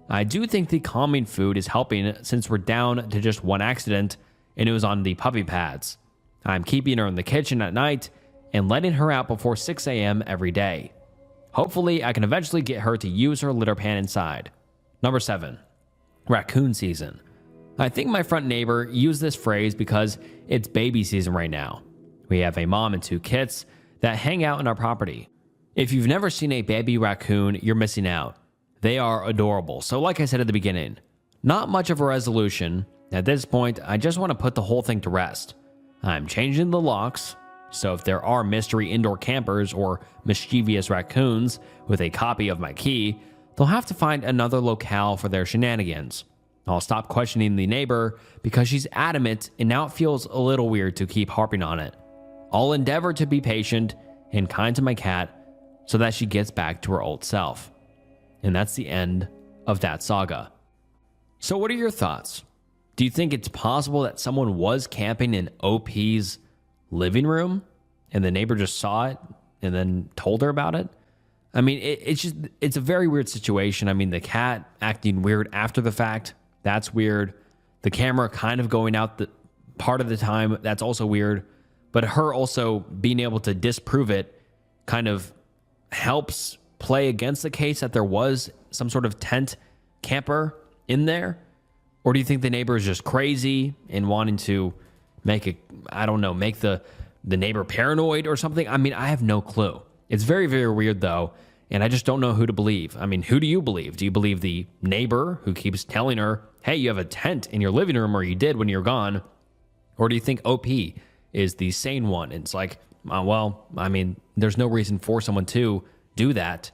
I do think the calming food is helping since we're down to just one accident and it was on the puppy pads. I'm keeping her in the kitchen at night and letting her out before 6 a.m. every day. Hopefully, I can eventually get her to use her litter pan inside. Number 7, raccoon season. I think my front neighbor used this phrase because it's baby season right now. We have a mom and 2 kits that hang out in our property. If you've never seen a baby raccoon, you're missing out. They are adorable. So like I said at the beginning, not much of a resolution. At this point, I just want to put the whole thing to rest. I'm changing the locks, so if there are mystery indoor campers or mischievous raccoons with a copy of my key, they'll have to find another locale for their shenanigans. I'll stop questioning the neighbor because she's adamant and now it feels a little weird to keep harping on it. I'll endeavor to be patient and kind to my cat so that she gets back to her old self. And that's the end of that saga. So what are your thoughts? Do you think it's possible that someone was camping in OP's living room and the neighbor just saw it and then told her about it? I mean, it's a very weird situation. I mean, the cat acting weird after the fact, that's weird. The camera kind of going out the part of the time, that's also weird. But her also being able to disprove it kind of helps play against the case that there was some sort of tent camper in there. Or do you think the neighbor is just crazy and wanting to make the neighbor paranoid or something? I mean, I have no clue. It's very, very weird though. And I just don't know who to believe. I mean, who do you believe? Do you believe the neighbor who keeps telling her, hey, you have a tent in your living room, or you did when you're gone? Or do you think OP is the sane one? And it's like, well, I mean, there's no reason for someone to do that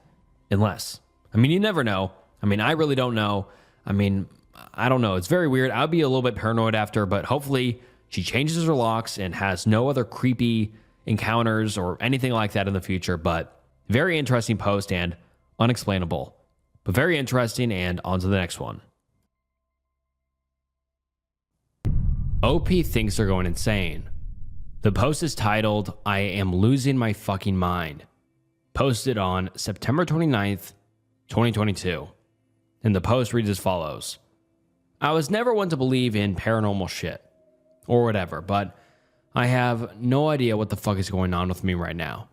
unless, I mean, you never know. I mean, I really don't know. I mean, I don't know. It's very weird. I'd be a little bit paranoid after, but hopefully she changes her locks and has no other creepy encounters or anything like that in the future. But very interesting post and unexplainable, but very interesting. And on to the next one. OP thinks they're going insane. The post is titled, I am losing my fucking mind. Posted on September 29th, 2022. And the post reads as follows. I was never one to believe in paranormal shit or whatever, but I have no idea what the fuck is going on with me right now.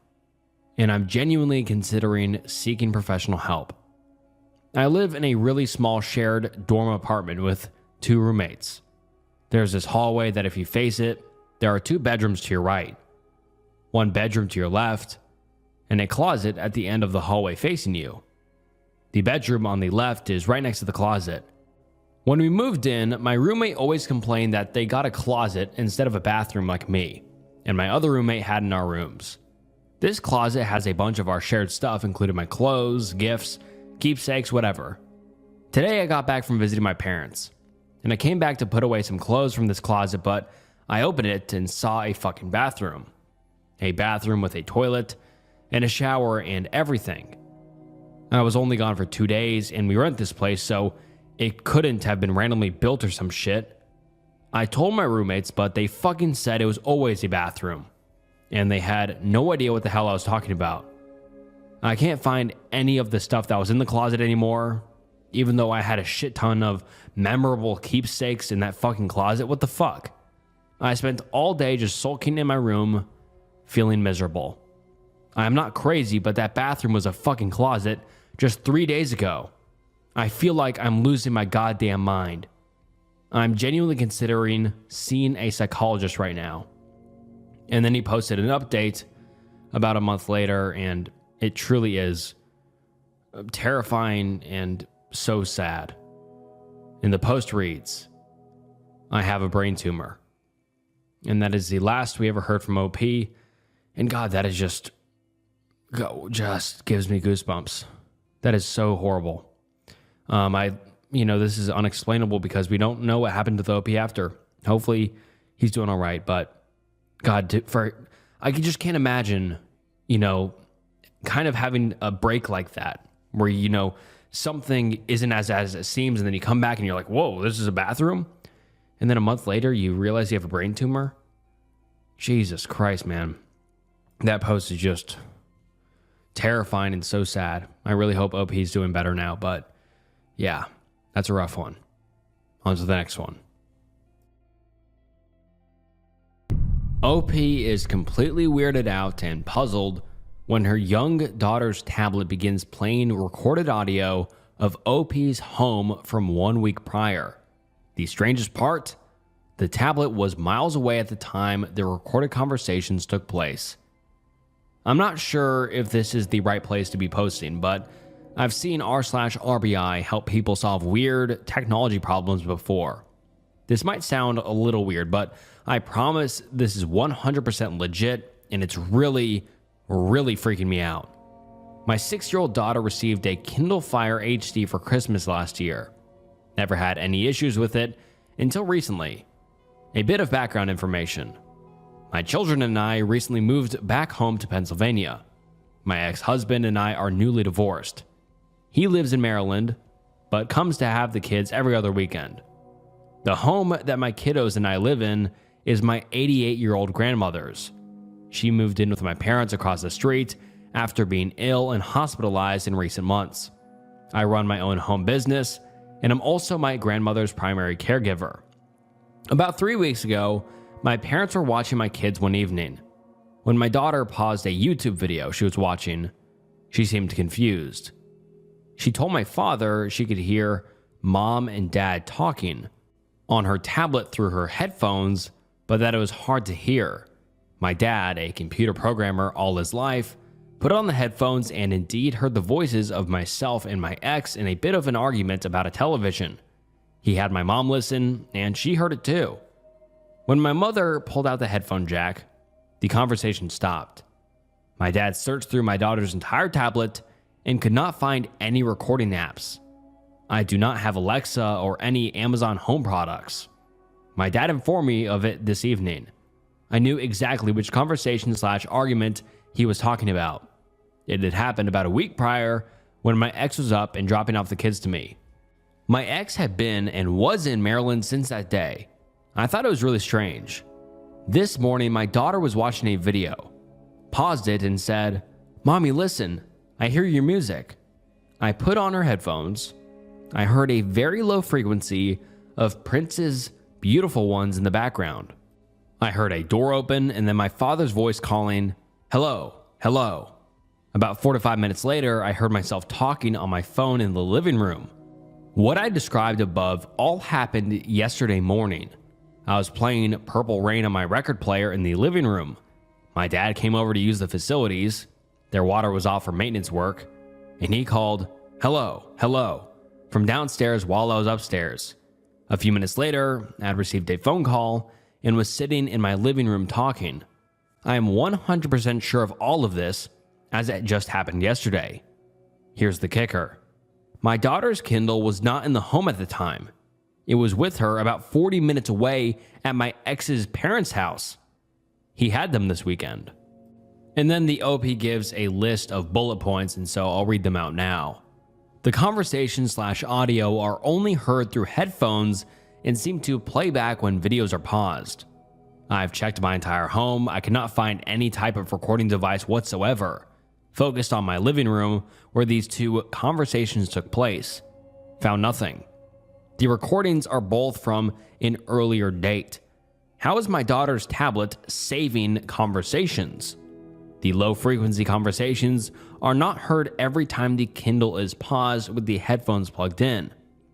And I'm genuinely considering seeking professional help. I live in a really small shared dorm apartment with 2 roommates. There's this hallway that if you face it, there are 2 bedrooms to your right, 1 bedroom to your left, and a closet at the end of the hallway facing you. The bedroom on the left is right next to the closet. When we moved in, my roommate always complained that they got a closet instead of a bathroom like me, and my other roommate had in our rooms. This closet has a bunch of our shared stuff, including my clothes, gifts, keepsakes, whatever. Today I got back from visiting my parents, and I came back to put away some clothes from this closet, but I opened it and saw a fucking bathroom. A bathroom with a toilet and a shower and everything. I was only gone for 2 days and we rent this place, so it couldn't have been randomly built or some shit. I told my roommates, but they fucking said it was always a bathroom. And they had no idea what the hell I was talking about. I can't find any of the stuff that was in the closet anymore, even though I had a shit ton of memorable keepsakes in that fucking closet. What the fuck? I spent all day just sulking in my room, feeling miserable. I'm not crazy, but that bathroom was a fucking closet just 3 days ago. I feel like I'm losing my goddamn mind. I'm genuinely considering seeing a psychologist right now. And then he posted an update about a month later, and it truly is terrifying and so sad. And the post reads, "I have a brain tumor." And that is the last we ever heard from OP. And God, that is just gives me goosebumps. That is so horrible. This is unexplainable because we don't know what happened to the OP after. Hopefully he's doing all right, but God, I just can't imagine, kind of having a break like that where, something isn't as it seems, and then you come back and you're like, whoa, this is a bathroom? And then a month later, you realize you have a brain tumor? Jesus Christ, man. That post is just terrifying and so sad. I really hope OP's doing better now, but yeah, that's a rough one. On to the next one. OP is completely weirded out and puzzled when her young daughter's tablet begins playing recorded audio of OP's home from 1 week prior. The strangest part? The tablet was miles away at the time the recorded conversations took place. I'm not sure if this is the right place to be posting, but I've seen r/RBI help people solve weird technology problems before. This might sound a little weird, but I promise this is 100% legit, and it's really, really freaking me out. My 6-year-old daughter received a Kindle Fire HD for Christmas last year. Never had any issues with it until recently. A bit of background information. My children and I recently moved back home to Pennsylvania. My ex-husband and I are newly divorced. He lives in Maryland, but comes to have the kids every other weekend. The home that my kiddos and I live in is my 88-year-old grandmother's. She moved in with my parents across the street after being ill and hospitalized in recent months. I run my own home business, and I'm also my grandmother's primary caregiver. About 3 weeks ago, my parents were watching my kids one evening. When my daughter paused a YouTube video she was watching, she seemed confused. She told my father she could hear mom and dad talking on her tablet through her headphones, but that it was hard to hear. My dad, a computer programmer all his life, put on the headphones and indeed heard the voices of myself and my ex in a bit of an argument about a television. He had my mom listen, and she heard it too. When my mother pulled out the headphone jack, the conversation stopped. My dad searched through my daughter's entire tablet and could not find any recording apps. I do not have Alexa or any Amazon Home products. My dad informed me of it this evening. I knew exactly which conversation/argument he was talking about. It had happened about a week prior when my ex was up and dropping off the kids to me. My ex had been and was in Maryland since that day. I thought it was really strange. This morning, my daughter was watching a video, paused it and said, "Mommy, listen, I hear your music." I put on her headphones. I heard a very low frequency of Prince's Beautiful Ones in the background. I heard a door open and then my father's voice calling, "Hello, hello." About 4 to 5 minutes later, I heard myself talking on my phone in the living room. What I described above all happened yesterday morning. I was playing Purple Rain on my record player in the living room. My dad came over to use the facilities. Their water was off for maintenance work, and he called, "Hello, hello," from downstairs while I was upstairs. A few minutes later, I had received a phone call and was sitting in my living room talking. I am 100% sure of all of this, as it just happened yesterday. Here's the kicker. My daughter's Kindle was not in the home at the time. It was with her about 40 minutes away at my ex's parents' house. He had them this weekend. And then the OP gives a list of bullet points, and so I'll read them out now. The conversation/audio are only heard through headphones and seem to play back when videos are paused. I've checked my entire home. I cannot find any type of recording device whatsoever. Focused on my living room where these two conversations took place. Found nothing. The recordings are both from an earlier date. How is my daughter's tablet saving conversations? The low-frequency conversations are not heard every time the Kindle is paused with the headphones plugged in.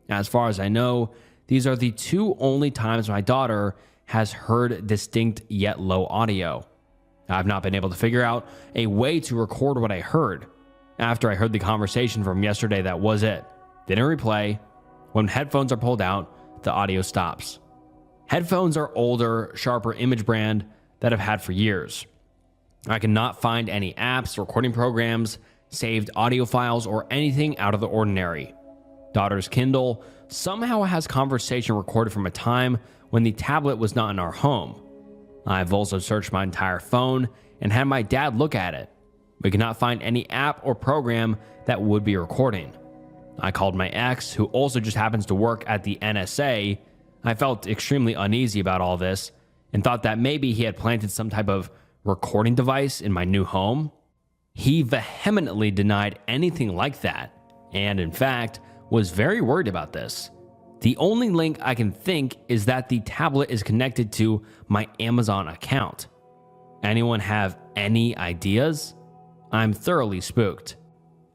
As far as I know, these are the two only times my daughter has heard distinct yet low audio. I've not been able to figure out a way to record what I heard. After I heard the conversation from yesterday, that was it. Didn't replay. When headphones are pulled out, the audio stops. Headphones are older, sharper image brand that I've had for years. I cannot find any apps, recording programs, saved audio files, or anything out of the ordinary. Daughter's Kindle somehow has conversation recorded from a time when the tablet was not in our home. I've also searched my entire phone and had my dad look at it. We cannot find any app or program that would be recording. I called my ex, who also just happens to work at the NSA. I felt extremely uneasy about all this and thought that maybe he had planted some type of recording device in my new home. He vehemently denied anything like that, and in fact, was very worried about this. The only link I can think is that the tablet is connected to my Amazon account. Anyone have any ideas? I'm thoroughly spooked.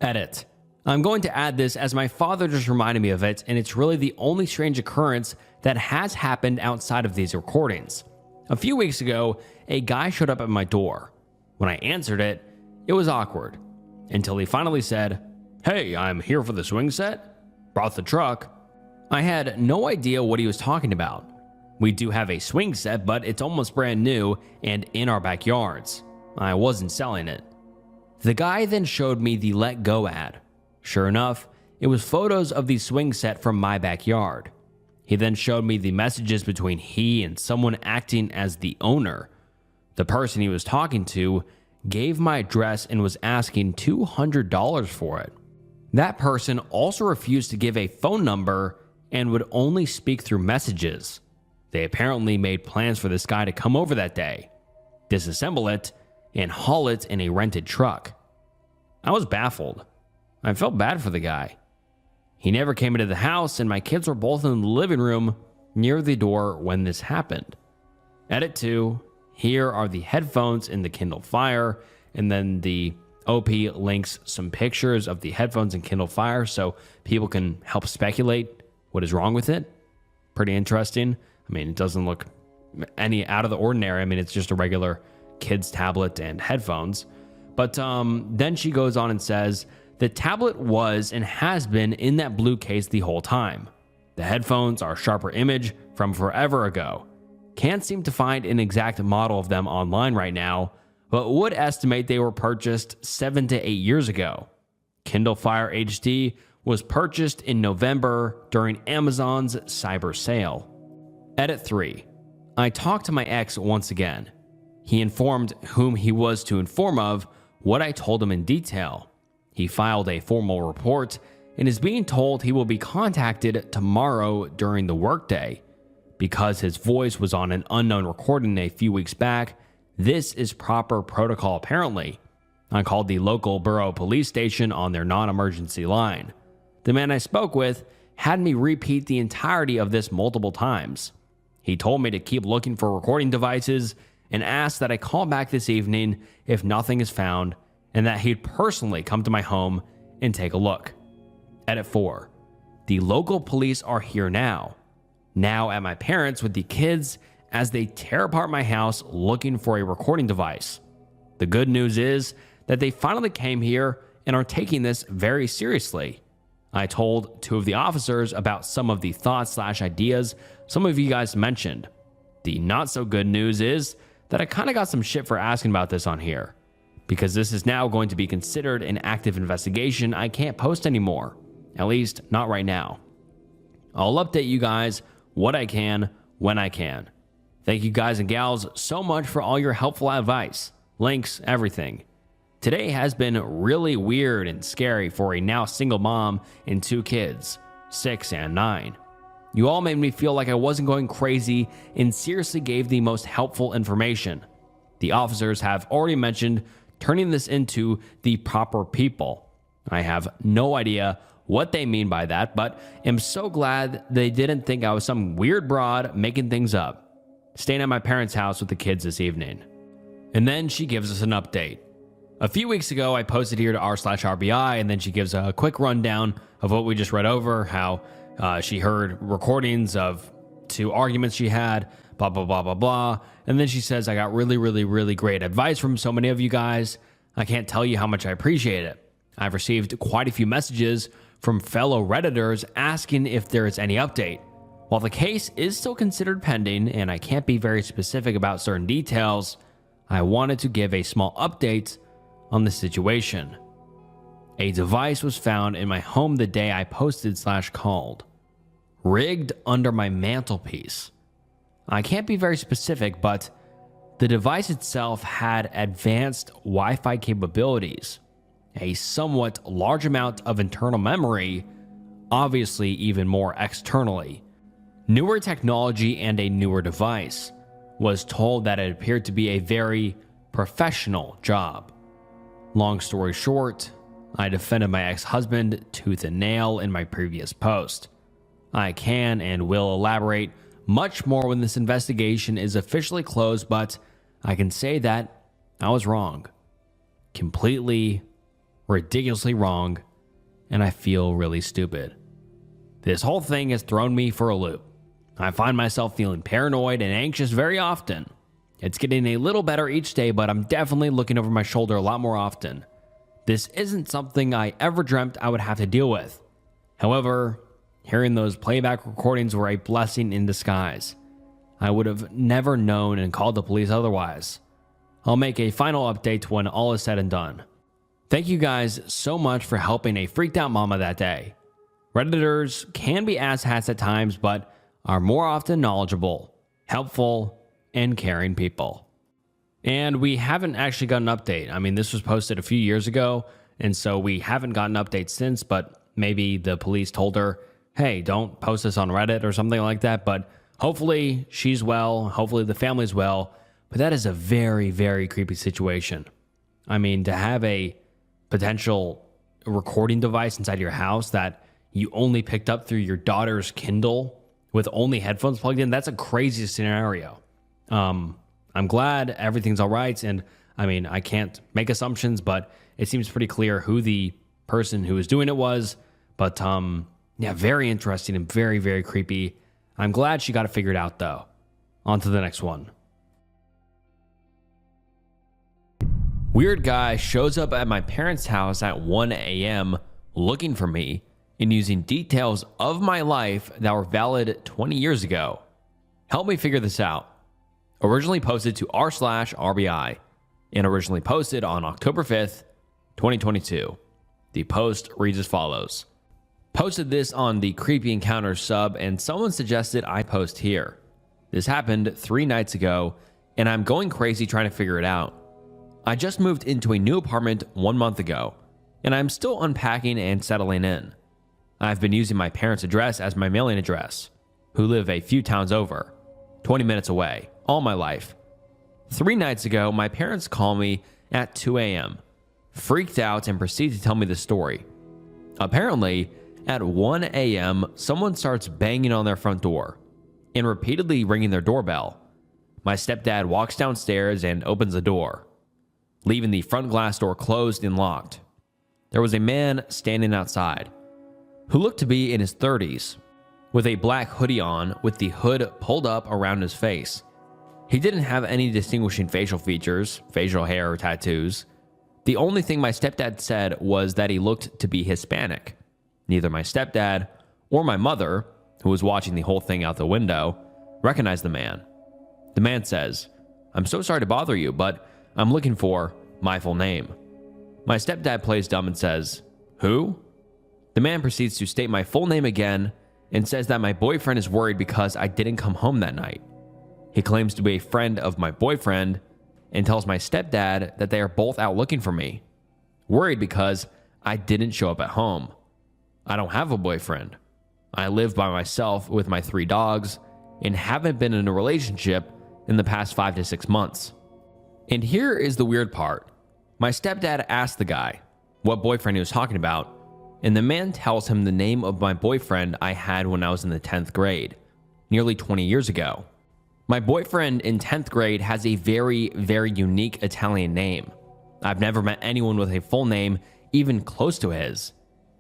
Edit. I'm going to add this as my father just reminded me of it, and it's really the only strange occurrence that has happened outside of these recordings. A few weeks ago, a guy showed up at my door. When I answered it, it was awkward, until he finally said, "Hey, I'm here for the swing set. Brought the truck." I had no idea what he was talking about. We do have a swing set, but it's almost brand new and in our backyards. I wasn't selling it. The guy then showed me the Let Go ad. Sure enough, it was photos of the swing set from my backyard. He then showed me the messages between he and someone acting as the owner. The person he was talking to gave my address and was asking $200 for it. That person also refused to give a phone number and would only speak through messages. They apparently made plans for this guy to come over that day, disassemble it, and haul it in a rented truck. I was baffled. I felt bad for the guy. He never came into the house, and my kids were both in the living room near the door when this happened. Edit 2. Here are the headphones in the Kindle Fire, and then the OP links some pictures of the headphones in Kindle Fire so people can help speculate what is wrong with it. Pretty interesting. I mean, it doesn't look any out of the ordinary. I mean, it's just a regular kid's tablet and headphones. But then she goes on and says, the tablet was and has been in that blue case the whole time. The headphones are sharper image from forever ago. Can't seem to find an exact model of them online right now, but would estimate they were purchased 7 to 8 years ago. Kindle Fire HD was purchased in November during Amazon's cyber sale. Edit 3. I talked to my ex once again. He informed whom he was to inform of what I told him in detail. He filed a formal report and is being told he will be contacted tomorrow during the workday. Because his voice was on an unknown recording a few weeks back, this is proper protocol apparently. I called the local borough police station on their non-emergency line. The man I spoke with had me repeat the entirety of this multiple times. He told me to keep looking for recording devices and asked that I call back this evening if nothing is found, and that he'd personally come to my home and take a look. Edit 4. The local police are here now at my parents' with the kids as they tear apart my house looking for a recording device. The good news is that they finally came here and are taking this very seriously. I told 2 of the officers about some of the thoughts/ideas some of you guys mentioned. The not so good news is that I kind of got some shit for asking about this on here. Because this is now going to be considered an active investigation, I can't post anymore. At least, not right now. I'll update you guys what I can, when I can. Thank you guys and gals so much for all your helpful advice. links, everything. Today has been really weird and scary for a now single mom and 2 kids, 6 and 9. You all made me feel like I wasn't going crazy and seriously gave the most helpful information. The officers have already mentioned turning this into the proper people. I have no idea what they mean by that, but am so glad they didn't think I was some weird broad making things up. Staying at my parents' house with the kids this evening. And then she gives us an update. A few weeks ago, I posted here to r/RBI, and then she gives a quick rundown of what we just read over, how she heard recordings of 2 arguments she had, blah, blah, blah, blah, blah. And then she says, I got really great advice from so many of you guys. I can't tell you how much I appreciate it. I've received quite a few messages from fellow Redditors asking if there is any update. While the case is still considered pending, and I can't be very specific about certain details, I wanted to give a small update on the situation. A device was found in my home the day I posted/called, rigged under my mantelpiece. I can't be very specific, but the device itself had advanced Wi-Fi capabilities, a somewhat large amount of internal memory, obviously even more externally. Newer technology and a newer device. Was told that it appeared to be a very professional job. Long story short, I defended my ex-husband tooth and nail in my previous post. I can and will elaborate much more when this investigation is officially closed, but I can say that I was wrong. Completely, ridiculously wrong, and I feel really stupid. This whole thing has thrown me for a loop. I find myself feeling paranoid and anxious very often. It's getting a little better each day, but I'm definitely looking over my shoulder a lot more often. This isn't something I ever dreamt I would have to deal with. However, hearing those playback recordings were a blessing in disguise. I would have never known and called the police otherwise. I'll make a final update when all is said and done. Thank you guys so much for helping a freaked out mama that day. Redditors can be asshats at times, but are more often knowledgeable, helpful, and caring people. And we haven't actually got an update. I mean, this was posted a few years ago, and so we haven't gotten an update since, but maybe the police told her, hey, don't post this on Reddit or something like that. But hopefully she's well, hopefully the family's well. But that is a very creepy situation. I mean, to have a potential recording device inside your house that you only picked up through your daughter's Kindle with only headphones plugged in, that's a crazy scenario. I'm glad everything's all right. And I mean, I can't make assumptions, but it seems pretty clear who the person who was doing it was. But yeah, very interesting and very creepy. I'm glad she got it figured out though. On to the next one. Weird guy shows up at my parents' house at 1 a.m. looking for me and using details of my life that were valid 20 years ago. Help me figure this out. Originally posted to r/RBI and originally posted on October 5th, 2022. The post reads as follows. Posted this on the Creepy Encounters sub and someone suggested I post here. This happened 3 nights ago and I'm going crazy trying to figure it out. I just moved into a new apartment 1 month ago and I'm still unpacking and settling in. I've been using my parents' address as my mailing address, who live a few towns over, 20 minutes away, all my life. 3 nights ago, my parents call me at 2 a.m., freaked out and proceed to tell me the story. Apparently, at 1 a.m., someone starts banging on their front door and repeatedly ringing their doorbell. My stepdad walks downstairs and opens the door, leaving the front glass door closed and locked. There was a man standing outside, who looked to be in his 30s, with a black hoodie on with the hood pulled up around his face. He didn't have any distinguishing facial features, facial hair, or tattoos. The only thing my stepdad said was that he looked to be Hispanic. Neither my stepdad or my mother, who was watching the whole thing out the window, recognized the man. The man says, "I'm so sorry to bother you, but I'm looking for my full name." My stepdad plays dumb and says, "Who?" The man proceeds to state my full name again and says that my boyfriend is worried because I didn't come home that night. He claims to be a friend of my boyfriend and tells my stepdad that they are both out looking for me. Worried because I didn't show up at home. I don't have a boyfriend. I live by myself with my 3 dogs and haven't been in a relationship in the past 5 to 6 months. And here is the weird part. My stepdad asked the guy what boyfriend he was talking about, and the man tells him the name of my boyfriend I had when I was in the 10th grade, nearly 20 years ago. My boyfriend in 10th grade has a very, very unique Italian name. I've never met anyone with a full name even close to his.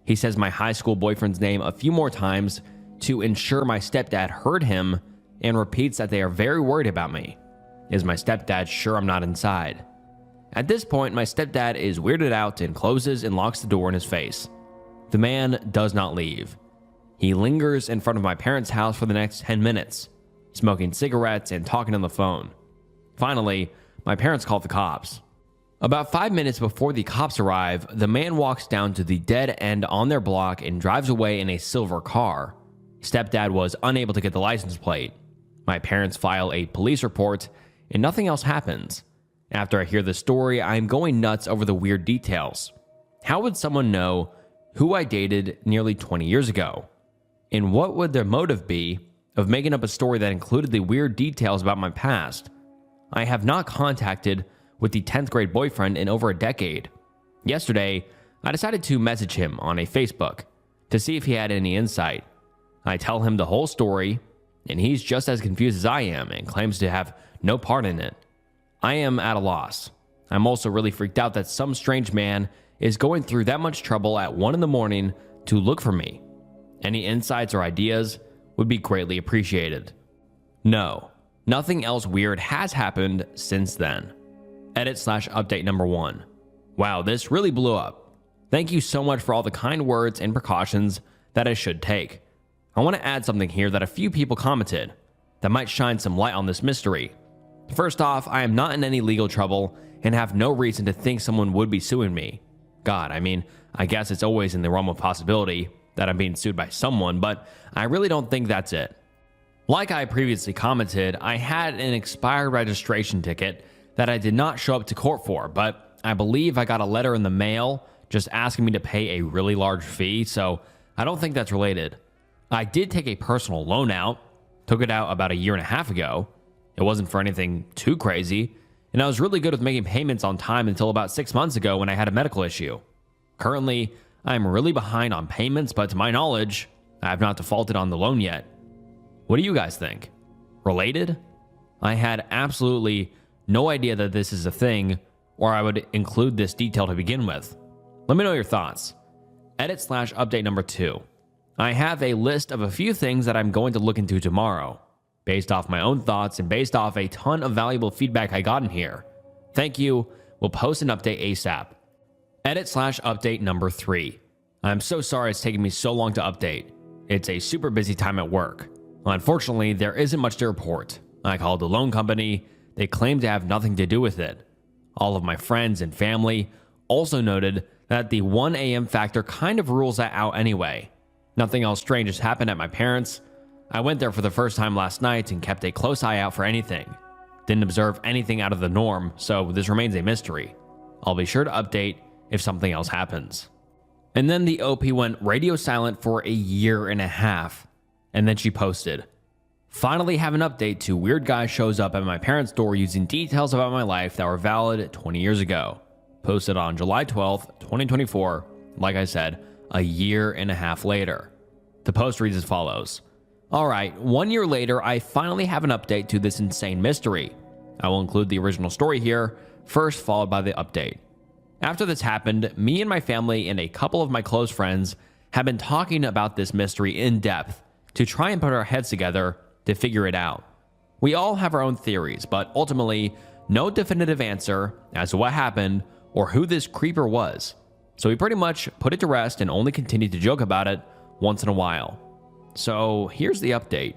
He says my high school boyfriend's name a few more times to ensure my stepdad heard him, and repeats that they are very worried about me. Is my stepdad sure I'm not inside? At this point, my stepdad is weirded out and closes and locks the door in his face. The man does not leave. He lingers in front of my parents' house for the next 10 minutes, smoking cigarettes and talking on the phone. Finally, my parents call the cops. About 5 minutes before the cops arrive, the man walks down to the dead end on their block and drives away in a silver car. Stepdad was unable to get the license plate. My parents file a police report, and nothing else happens. After I hear the story, I am going nuts over the weird details. How would someone know who I dated nearly 20 years ago? And what would their motive be of making up a story that included the weird details about my past? I have not contacted with the 10th grade boyfriend in over a decade. Yesterday, I decided to message him on a Facebook to see if he had any insight. I tell him the whole story, and he's just as confused as I am and claims to have no part in it. I am at a loss. I'm also really freaked out that some strange man is going through that much trouble at 1 in the morning to look for me. Any insights or ideas would be greatly appreciated. No, nothing else weird has happened since then. Edit/update number 1. Wow, this really blew up. Thank you so much for all the kind words and precautions that I should take. I want to add something here that a few people commented that might shine some light on this mystery. First off, I am not in any legal trouble and have no reason to think someone would be suing me. God, I guess it's always in the realm of possibility that I'm being sued by someone, but I really don't think that's it. Like I previously commented, I had an expired registration ticket that I did not show up to court for, but I believe I got a letter in the mail just asking me to pay a really large fee, so I don't think that's related. I did take a personal loan out, took it out about 1.5 years ago. It wasn't for anything too crazy, and I was really good with making payments on time until about 6 months ago when I had a medical issue. Currently, I am really behind on payments, but to my knowledge, I have not defaulted on the loan yet. What do you guys think? Related? I had absolutely no idea that this is a thing, or I would include this detail to begin with. Let me know your thoughts. Edit/update number 2. I have a list of a few things that I'm going to look into tomorrow, based off my own thoughts and based off a ton of valuable feedback I got in here. Thank you. We'll post an update ASAP. Edit/update number 3. I'm so sorry it's taking me so long to update. It's a super busy time at work. Unfortunately, there isn't much to report. I called the loan company. They claim to have nothing to do with it. All of my friends and family also noted that the 1 a.m. factor kind of rules that out anyway. Nothing else strange has happened at my parents'. I went there for the first time last night and kept a close eye out for anything. Didn't observe anything out of the norm, so this remains a mystery. I'll be sure to update if something else happens. And then the OP went radio silent for 1.5 years, and then she posted, "Finally have an update to weird guy shows up at my parents' door using details about my life that were valid 20 years ago." Posted on July 12th, 2024, like I said, 1.5 years later. The post reads as follows. Alright, 1 year later, I finally have an update to this insane mystery. I will include the original story here, first followed by the update. After this happened, me and my family and a couple of my close friends have been talking about this mystery in depth to try and put our heads together to figure it out. We all have our own theories, but ultimately, no definitive answer as to what happened or who this creeper was. So we pretty much put it to rest and only continue to joke about it once in a while. So here's the update.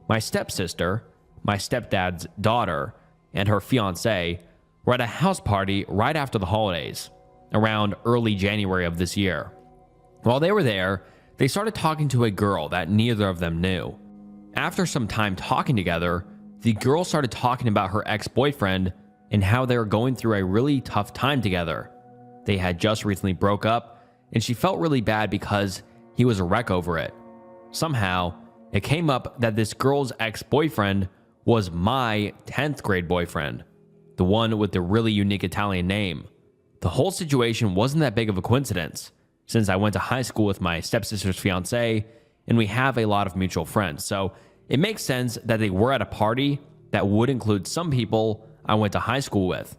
My stepsister, my stepdad's daughter, and her fiancé were at a house party right after the holidays, around early January of this year. While they were there, they started talking to a girl that neither of them knew. After some time talking together, the girl started talking about her ex-boyfriend and how they were going through a really tough time together. They had just recently broke up, and she felt really bad because he was a wreck over it. Somehow, it came up that this girl's ex-boyfriend was my 10th grade boyfriend, the one with the really unique Italian name. The whole situation wasn't that big of a coincidence, since I went to high school with my stepsister's fiance, and we have a lot of mutual friends, so it makes sense that they were at a party that would include some people I went to high school with.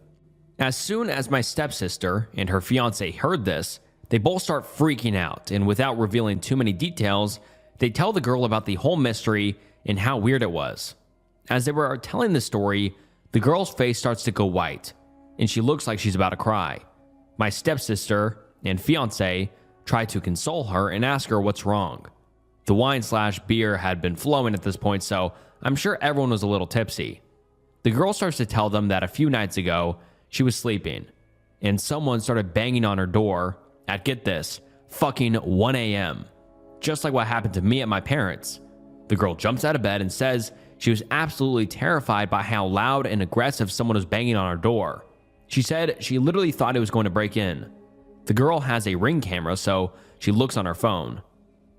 As soon as my stepsister and her fiance heard this, they both start freaking out, and without revealing too many details, they tell the girl about the whole mystery and how weird it was. As they were telling the story, the girl's face starts to go white, and she looks like she's about to cry. My stepsister and fiance try to console her and ask her what's wrong. The wine/beer had been flowing at this point, so I'm sure everyone was a little tipsy. The girl starts to tell them that a few nights ago, she was sleeping, and someone started banging on her door at, get this, fucking 1 a.m., just like what happened to me at my parents'. The girl jumps out of bed and says she was absolutely terrified by how loud and aggressive someone was banging on her door. She said she literally thought it was going to break in. The girl has a Ring camera, so she looks on her phone.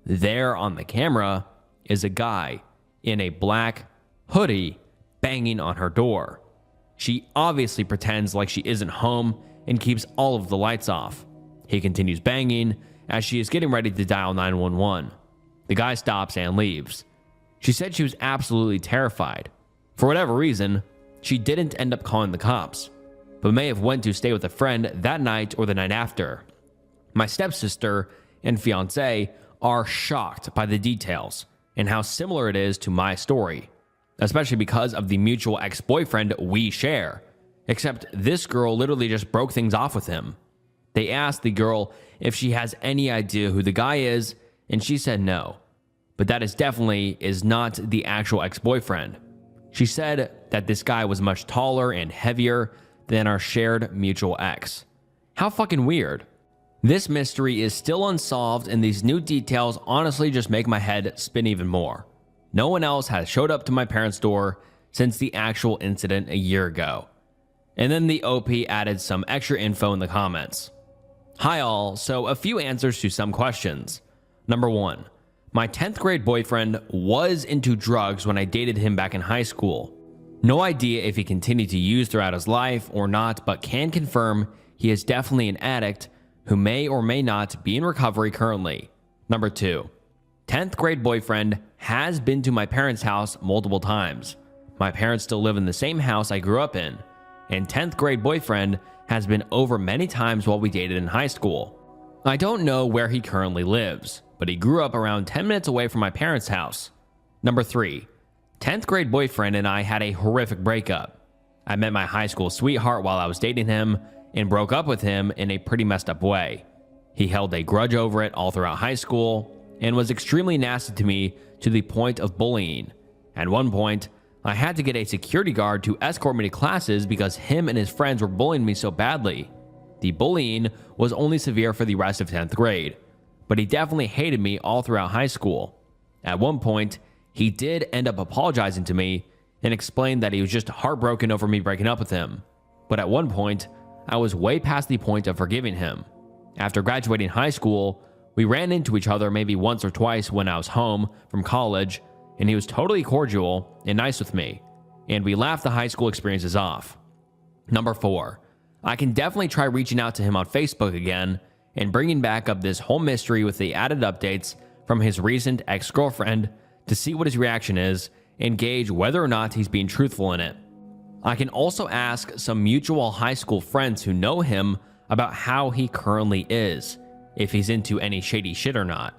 There on the camera is a guy in a black hoodie banging on her door. She obviously pretends like she isn't home and keeps all of the lights off. He continues banging as she is getting ready to dial 911. The guy stops and leaves. She said she was absolutely terrified. For whatever reason, she didn't end up calling the cops, but may have went to stay with a friend that night or the night after. My stepsister and fiance are shocked by the details and how similar it is to my story, especially because of the mutual ex-boyfriend we share, except this girl literally just broke things off with him. They asked the girl if she has any idea who the guy is, and she said no, but that is not the actual ex-boyfriend. She said that this guy was much taller and heavier than our shared mutual ex. How fucking weird. This mystery is still unsolved, and these new details honestly just make my head spin even more. No one else has showed up to my parents' door since the actual incident a year ago. And then the OP added some extra info in the comments. Hi all, so a few answers to some questions. Number 1, my 10th grade boyfriend was into drugs when I dated him back in high school. No idea if he continued to use throughout his life or not, but can confirm he is definitely an addict who may or may not be in recovery currently. Number 2, 10th grade boyfriend has been to my parents' house multiple times. My parents still live in the same house I grew up in, and 10th grade boyfriend has been over many times while we dated in high school. I don't know where he currently lives, but he grew up around 10 minutes away from my parents' house. Number 3, 10th grade boyfriend and I had a horrific breakup. I met my high school sweetheart while I was dating him and broke up with him in a pretty messed up way. He held a grudge over it all throughout high school and was extremely nasty to me to the point of bullying. At one point, I had to get a security guard to escort me to classes because him and his friends were bullying me so badly. The bullying was only severe for the rest of 10th grade, but he definitely hated me all throughout high school. At one point, he did end up apologizing to me and explained that he was just heartbroken over me breaking up with him. But at one point, I was way past the point of forgiving him. After graduating high school, we ran into each other maybe once or twice when I was home from college, and he was totally cordial and nice with me, and we laughed the high school experiences off. Number 4, I can definitely try reaching out to him on Facebook again and bringing back up this whole mystery with the added updates from his recent ex-girlfriend to see what his reaction is and gauge whether or not he's being truthful in it. I can also ask some mutual high school friends who know him about how he currently is, if he's into any shady shit or not.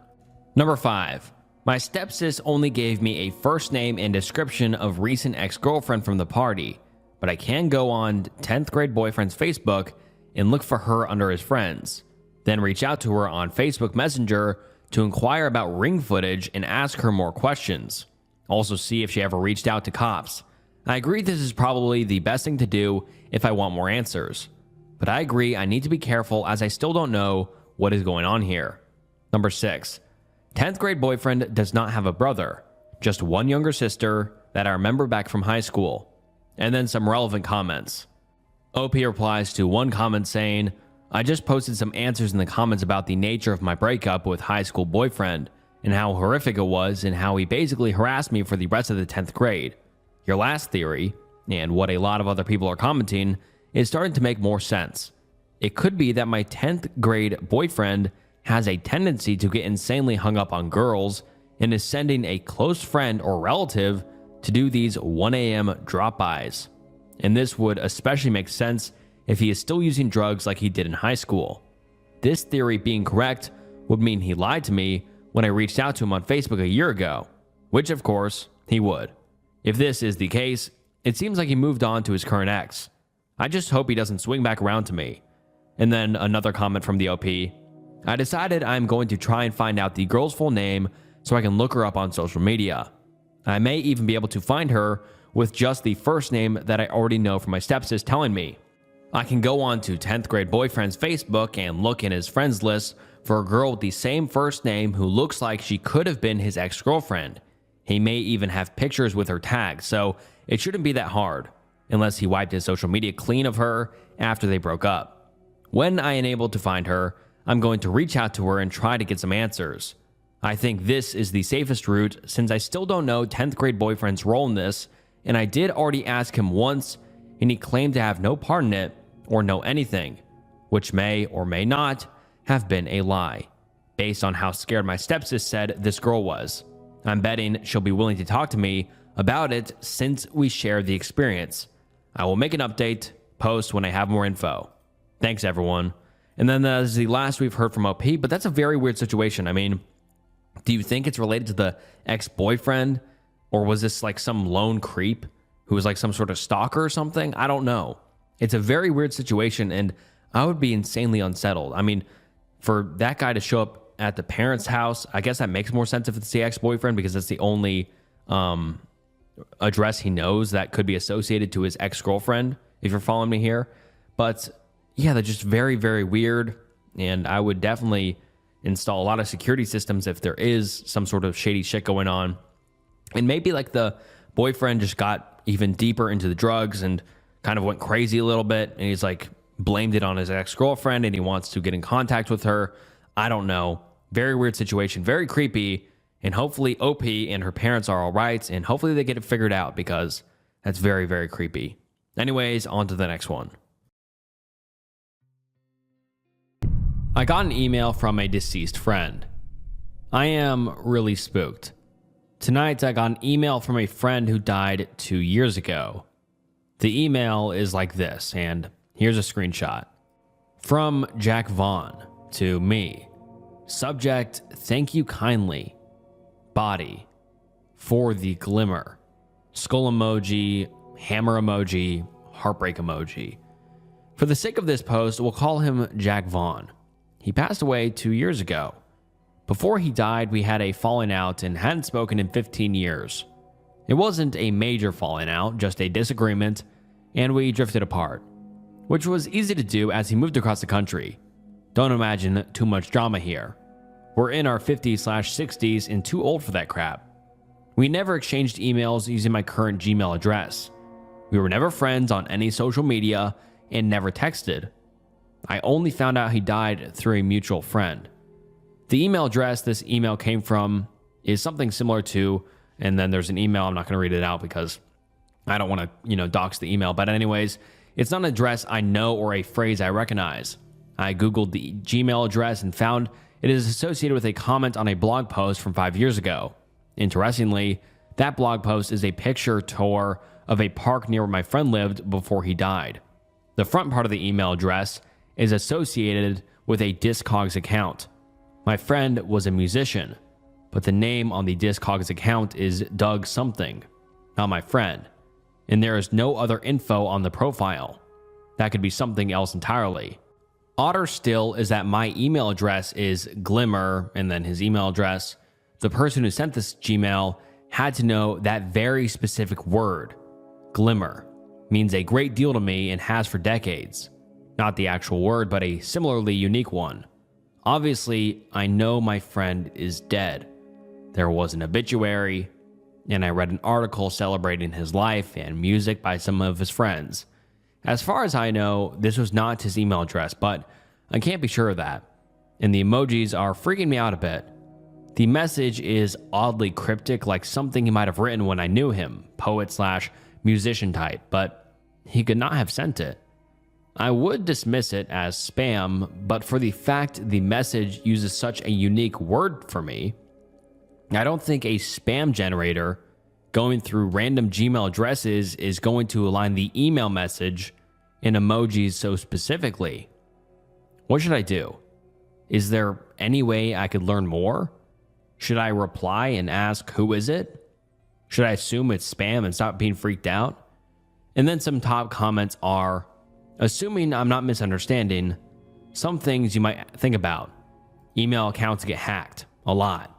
Number 5, my stepsis only gave me a first name and description of recent ex-girlfriend from the party, but I can go on 10th grade boyfriend's Facebook and look for her under his friends, then reach out to her on Facebook Messenger to inquire about ring footage and ask her more questions. Also see if she ever reached out to cops. I agree this is probably the best thing to do if I want more answers, but I agree I need to be careful as I still don't know what is going on here. Number 6, 10th grade boyfriend does not have a brother, just one younger sister that I remember back from high school. And then some relevant comments. OP replies to one comment saying, I just posted some answers in the comments about the nature of my breakup with high school boyfriend and how horrific it was and how he basically harassed me for the rest of the 10th grade. Your last theory, and what a lot of other people are commenting, is starting to make more sense. It could be that my 10th grade boyfriend has a tendency to get insanely hung up on girls and is sending a close friend or relative to do these 1 a.m. drop-bys. And this would especially make sense if he is still using drugs like he did in high school. This theory being correct would mean he lied to me when I reached out to him on Facebook a year ago, which of course he would. If this is the case, it seems like he moved on to his current ex. I just hope he doesn't swing back around to me. And then another comment from the OP. I decided I'm going to try and find out the girl's full name so I can look her up on social media. I may even be able to find her with just the first name that I already know from my stepsis telling me. I can go on to 10th grade boyfriend's Facebook and look in his friends list for a girl with the same first name who looks like she could have been his ex-girlfriend. He may even have pictures with her tagged, so it shouldn't be that hard, unless he wiped his social media clean of her after they broke up. When I am able to find her, I'm going to reach out to her and try to get some answers. I think this is the safest route since I still don't know 10th grade boyfriend's role in this, and I did already ask him once, and he claimed to have no part in it or know anything, which may or may not have been a lie, based on how scared my stepsis said this girl was. I'm betting she'll be willing to talk to me about it since we share the experience. I will make an update post when I have more info. Thanks, everyone. And then that is the last we've heard from OP, but that's a very weird situation. I mean, do you think it's related to the ex-boyfriend, or was this like some lone creep who was like some sort of stalker or something? I don't know. It's a very weird situation, and I would be insanely unsettled. I mean, for that guy to show up at the parents' house, I guess that makes more sense if it's the ex-boyfriend because it's the only address he knows that could be associated to his ex-girlfriend, if you're following me here. But yeah, they're just very, very weird, and I would definitely install a lot of security systems if there is some sort of shady shit going on. And maybe like the boyfriend just got even deeper into the drugs and kind of went crazy a little bit, and he's like blamed it on his ex-girlfriend and he wants to get in contact with her. I don't know. Very weird situation, very creepy, and hopefully OP and her parents are all right, and hopefully they get it figured out because that's very, very creepy. Anyways, on to the next one. I got an email from a deceased friend. I am really spooked. Tonight, I got an email from a friend who died 2 years ago. The email is like this, and here's a screenshot. From Jack Vaughn to me. Subject, thank you kindly. Body, for the glimmer. Skull emoji, hammer emoji, heartbreak emoji. For the sake of this post, we'll call him Jack Vaughn. He passed away 2 years ago. Before he died, we had a falling out and hadn't spoken in 15 years. It wasn't a major falling out, just a disagreement, and we drifted apart, which was easy to do as he moved across the country. Don't imagine too much drama here. We're in our 50s/60s and too old for that crap. We never exchanged emails using my current Gmail address. We were never friends on any social media and never texted. I only found out he died through a mutual friend. The email address this email came from is something similar to, and then there's an email, I'm not going to read it out because I don't want to, dox the email. But anyways, it's not an address I know or a phrase I recognize. I Googled the Gmail address and found it is associated with a comment on a blog post from 5 years ago. Interestingly, that blog post is a picture tour of a park near where my friend lived before he died. The front part of the email address is associated with a Discogs account. My friend was a musician, but the name on the Discogs account is Doug something, not my friend, and there is no other info on the profile. That could be something else entirely. Odder still is that my email address is Glimmer, and then his email address. The person who sent this Gmail had to know that very specific word. Glimmer means a great deal to me and has for decades. Not the actual word, but a similarly unique one. Obviously, I know my friend is dead. There was an obituary, and I read an article celebrating his life and music by some of his friends. As far as I know, this was not his email address, but I can't be sure of that. And the emojis are freaking me out a bit. The message is oddly cryptic, like something he might have written when I knew him, poet/musician type, but he could not have sent it. I would dismiss it as spam, but for the fact the message uses such a unique word for me, I don't think a spam generator going through random Gmail addresses is going to align the email message in emojis so specifically. What should I do? Is there any way I could learn more? Should I reply and ask, who is it? Should I assume it's spam and stop being freaked out? And then some top comments are, assuming I'm not misunderstanding, some things you might think about. Email accounts get hacked a lot.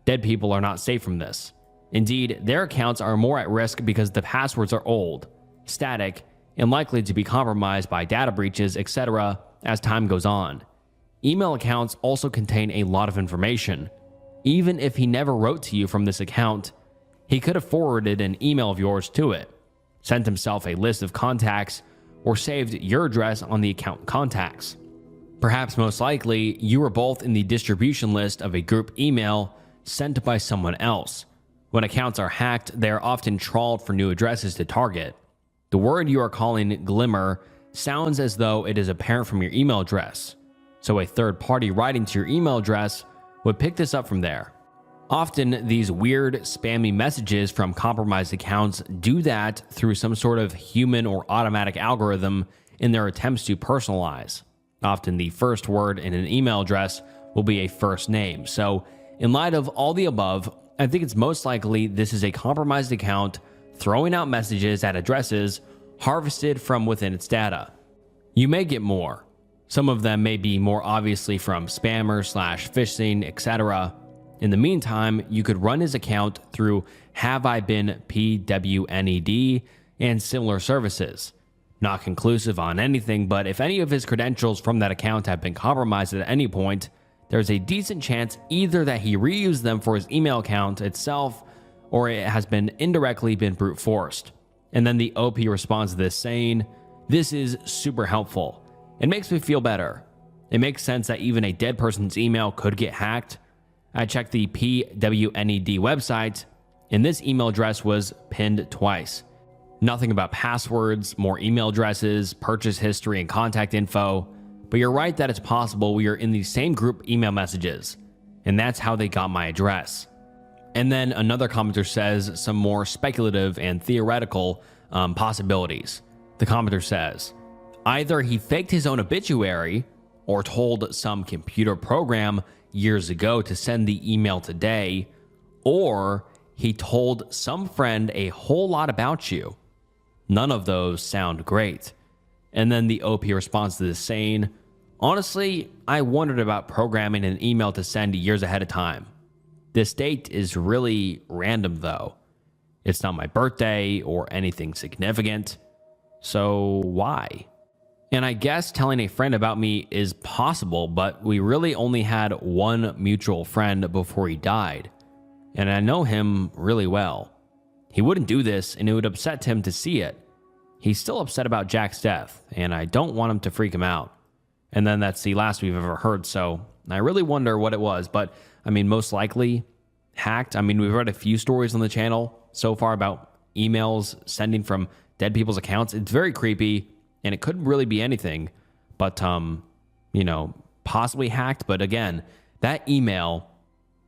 Dead people are not safe from this. Indeed, their accounts are more at risk because the passwords are old, static, and likely to be compromised by data breaches, etc. as time goes on. Email accounts also contain a lot of information. Even if he never wrote to you from this account, he could have forwarded an email of yours to it, sent himself a list of contacts, or saved your address on the account contacts. Perhaps most likely, you were both in the distribution list of a group email sent by someone else. When accounts are hacked, they are often trawled for new addresses to target. The word you are calling glimmer sounds as though it is apparent from your email address, so a third party writing to your email address would pick this up from there. Often, these weird, spammy messages from compromised accounts do that through some sort of human or automatic algorithm in their attempts to personalize. Often, the first word in an email address will be a first name. So, in light of all the above, I think it's most likely this is a compromised account throwing out messages at addresses harvested from within its data. You may get more. Some of them may be more obviously from spammers/phishing, etc. In the meantime, you could run his account through Have I Been PWNED and similar services. Not conclusive on anything, but if any of his credentials from that account have been compromised at any point, there's a decent chance either that he reused them for his email account itself, or it has been indirectly been brute forced. And then the OP responds to this saying, "This is super helpful. It makes me feel better. It makes sense that even a dead person's email could get hacked. I checked the PWNED website, and this email address was pinned twice. Nothing about passwords, more email addresses, purchase history, and contact info. But you're right that it's possible we are in the same group email messages, and that's how they got my address." And then another commenter says some more speculative and theoretical possibilities. The commenter says, either he faked his own obituary or told some computer program years ago to send the email today, or he told some friend a whole lot about you. None of those sound great. And then the OP responds to this saying, honestly, I wondered about programming an email to send years ahead of time. This date is really random though. It's not my birthday or anything significant. So why? And I guess telling a friend about me is possible, but we really only had one mutual friend before he died. And I know him really well. He wouldn't do this, and it would upset him to see it. He's still upset about Jack's death, and I don't want him to freak him out. And then that's the last we've ever heard, so I really wonder what it was. But, I mean, most likely hacked. I mean, we've read a few stories on the channel so far about emails sending from dead people's accounts. It's very creepy, and it couldn't really be anything but, possibly hacked. But again, that email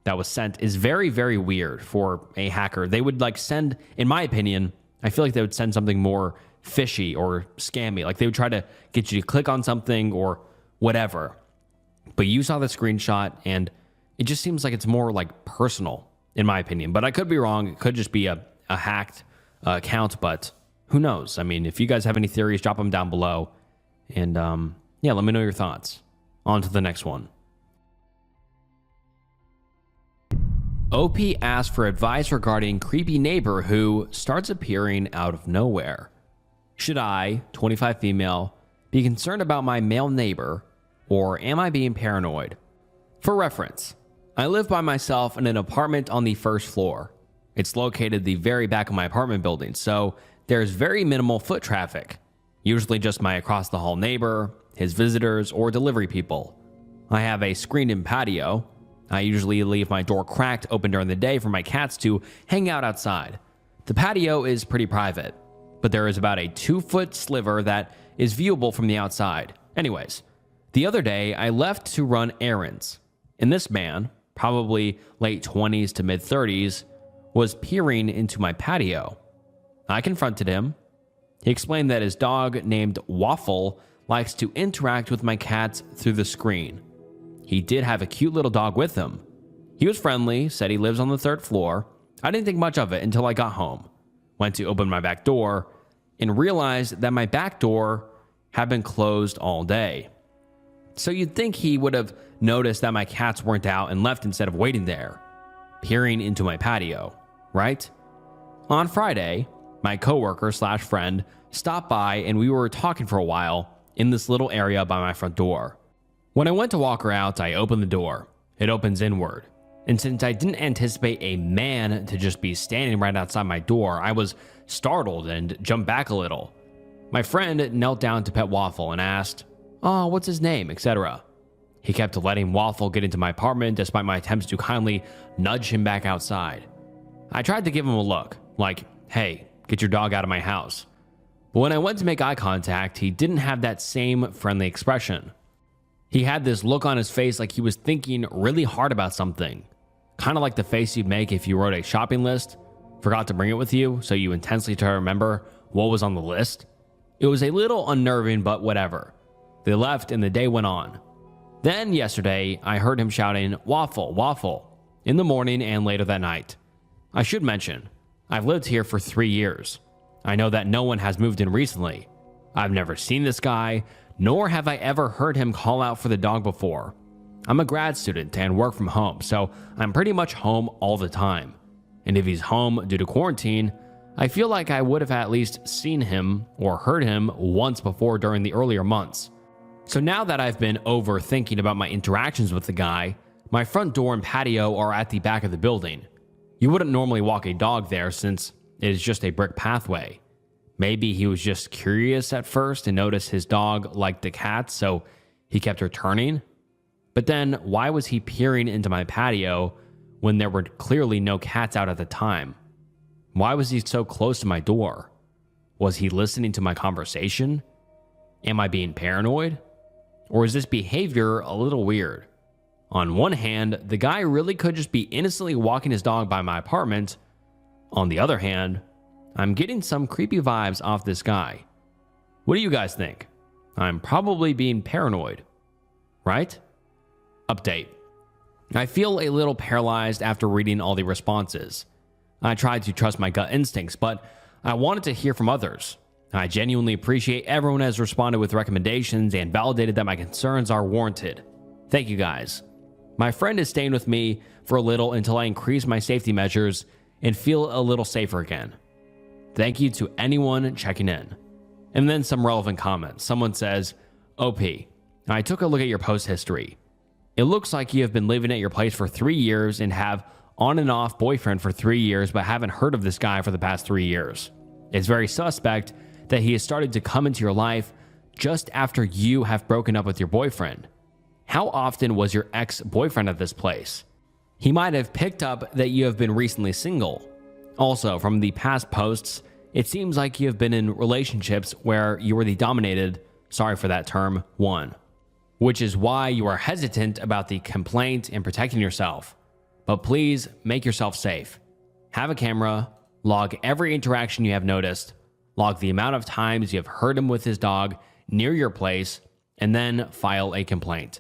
that was sent is very, very weird for a hacker. They would send, in my opinion, I feel like they would send something more fishy or scammy. Like they would try to get you to click on something or whatever. But you saw the screenshot and it just seems like it's more personal, in my opinion. But I could be wrong. It could just be a hacked account, but who knows? I mean, if you guys have any theories, drop them down below. And let me know your thoughts. On to the next one. OP asked for advice regarding creepy neighbor who starts appearing out of nowhere. Should I, 25 female, be concerned about my male neighbor, or am I being paranoid? For reference, I live by myself in an apartment on the first floor. It's located the very back of my apartment building, so there's very minimal foot traffic. Usually just my across the hall neighbor, his visitors, or delivery people. I have a screened-in patio. I usually leave my door cracked open during the day for my cats to hang out outside. The patio is pretty private, but there is about a 2-foot sliver that is viewable from the outside. Anyways, the other day I left to run errands, and this man, probably late 20s to mid 30s, was peering into my patio. I confronted him. He explained that his dog named Waffle likes to interact with my cats through the screen. He did have a cute little dog with him. He was friendly, said he lives on the 3rd floor. I didn't think much of it until I got home. Went to open my back door and realized that my back door had been closed all day. So you'd think he would have noticed that my cats weren't out and left instead of waiting there, peering into my patio, right? On Friday, my coworker/friend stopped by and we were talking for a while in this little area by my front door. When I went to walk her out, I opened the door. It opens inward. And since I didn't anticipate a man to just be standing right outside my door, I was startled and jumped back a little. My friend knelt down to pet Waffle and asked, "Oh, what's his name?" etc. He kept letting Waffle get into my apartment despite my attempts to kindly nudge him back outside. I tried to give him a look, like, "Hey, get your dog out of my house." But when I went to make eye contact, he didn't have that same friendly expression. He had this look on his face like he was thinking really hard about something. Kind of like the face you'd make if you wrote a shopping list, forgot to bring it with you, so you intensely try to remember what was on the list. It was a little unnerving, but whatever. They left and the day went on. Then yesterday, I heard him shouting, "Waffle, Waffle," in the morning and later that night. I should mention, I've lived here for 3 years. I know that no one has moved in recently. I've never seen this guy, nor have I ever heard him call out for the dog before. I'm a grad student and work from home, so I'm pretty much home all the time. And if he's home due to quarantine, I feel like I would have at least seen him or heard him once before during the earlier months. So now that I've been overthinking about my interactions with the guy, my front door and patio are at the back of the building. You wouldn't normally walk a dog there since it is just a brick pathway. Maybe he was just curious at first and noticed his dog liked the cats, so he kept returning. But then why was he peering into my patio when there were clearly no cats out at the time? Why was he so close to my door? Was he listening to my conversation? Am I being paranoid? Or is this behavior a little weird? On one hand, the guy really could just be innocently walking his dog by my apartment. On the other hand, I'm getting some creepy vibes off this guy. What do you guys think? I'm probably being paranoid, right? Update. I feel a little paralyzed after reading all the responses. I tried to trust my gut instincts, but I wanted to hear from others. I genuinely appreciate everyone has responded with recommendations and validated that my concerns are warranted. Thank you guys. My friend is staying with me for a little until I increase my safety measures and feel a little safer again. Thank you to anyone checking in. And then some relevant comments. Someone says, "OP, I took a look at your post history. It looks like you have been living at your place for 3 years and have on and off boyfriend for 3 years, but haven't heard of this guy for the past 3 years. It's very suspect that he has started to come into your life just after you have broken up with your boyfriend. How often was your ex-boyfriend at this place? He might have picked up that you have been recently single. Also, from the past posts, it seems like you have been in relationships where you were the dominated, sorry for that term, one, which is why you are hesitant about the complaint and protecting yourself. But please make yourself safe. Have a camera, log every interaction you have noticed, log the amount of times you have heard him with his dog near your place, and then file a complaint.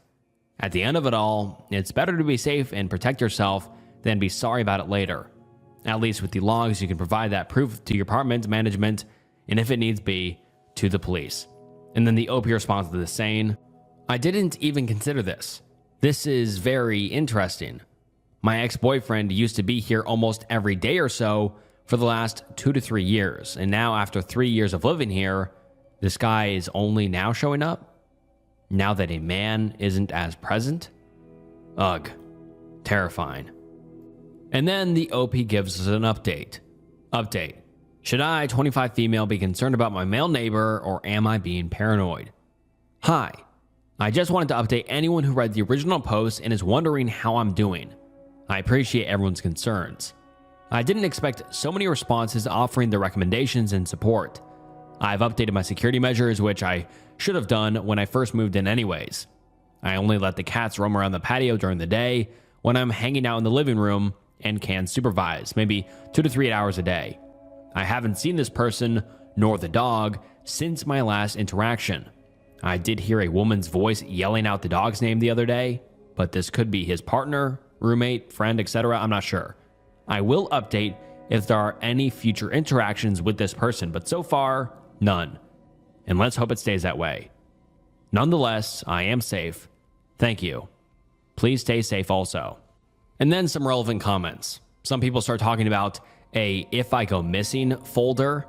At the end of it all, it's better to be safe and protect yourself than be sorry about it later. At least with the logs, you can provide that proof to your apartment management, and if it needs be, to the police." And then the OP responds to this saying, "I didn't even consider this. This is very interesting. My ex-boyfriend used to be here almost every day or so for the last 2 to 3 years, and now after 3 years of living here, this guy is only now showing up? Now that a man isn't as present? Ugh, terrifying." And then the OP gives us an update. Update. Should I, 25 female, be concerned about my male neighbor, or am I being paranoid? Hi. I just wanted to update anyone who read the original post and is wondering how I'm doing. I appreciate everyone's concerns. I didn't expect so many responses offering their recommendations and support. I've updated my security measures, which I should have done when I first moved in anyways. I only let the cats roam around the patio during the day when I'm hanging out in the living room and can supervise, maybe 2 to 3 hours a day. I haven't seen this person, nor the dog, since my last interaction. I did hear a woman's voice yelling out the dog's name the other day, but this could be his partner, roommate, friend, etc. I'm not sure. I will update if there are any future interactions with this person, but so far, none. And let's hope it stays that way. Nonetheless, I am safe. Thank you. Please stay safe also. And then some relevant comments. Some people start talking about a "if I go missing" folder,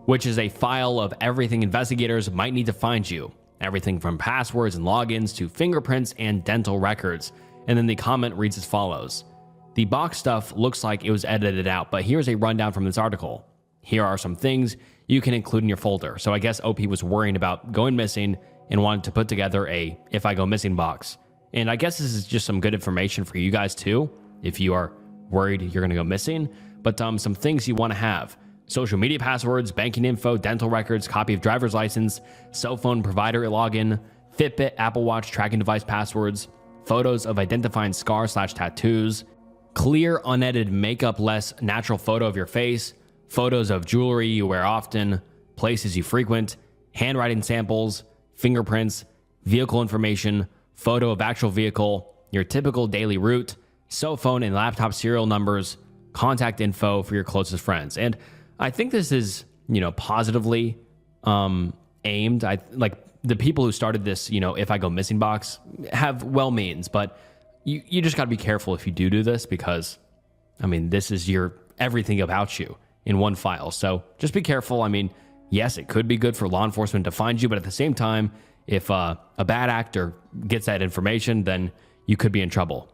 which is a file of everything investigators might need to find you. Everything from passwords and logins to fingerprints and dental records. And then the comment reads as follows. The box stuff looks like it was edited out, but here's a rundown from this article. Here are some things you can include in your folder. So I guess OP was worrying about going missing and wanted to put together a "if I go missing" box. And I guess this is just some good information for you guys too, if you are worried you're going to go missing. But some things you want to have. Social media passwords, banking info, dental records, copy of driver's license, cell phone provider login, Fitbit, Apple Watch tracking device passwords, photos of identifying scars/tattoos, clear, unedited makeup-less natural photo of your face, photos of jewelry you wear often, places you frequent, handwriting samples, fingerprints, vehicle information, photo of actual vehicle, your typical daily route, cell phone and laptop serial numbers, contact info for your closest friends. And I think this is, positively aimed. Like the people who started this, "if I go missing" box have well means, but you just got to be careful if you do this because, this is your everything about you in one file. So just be careful. Yes, it could be good for law enforcement to find you, but at the same time, if a bad actor gets that information, then you could be in trouble.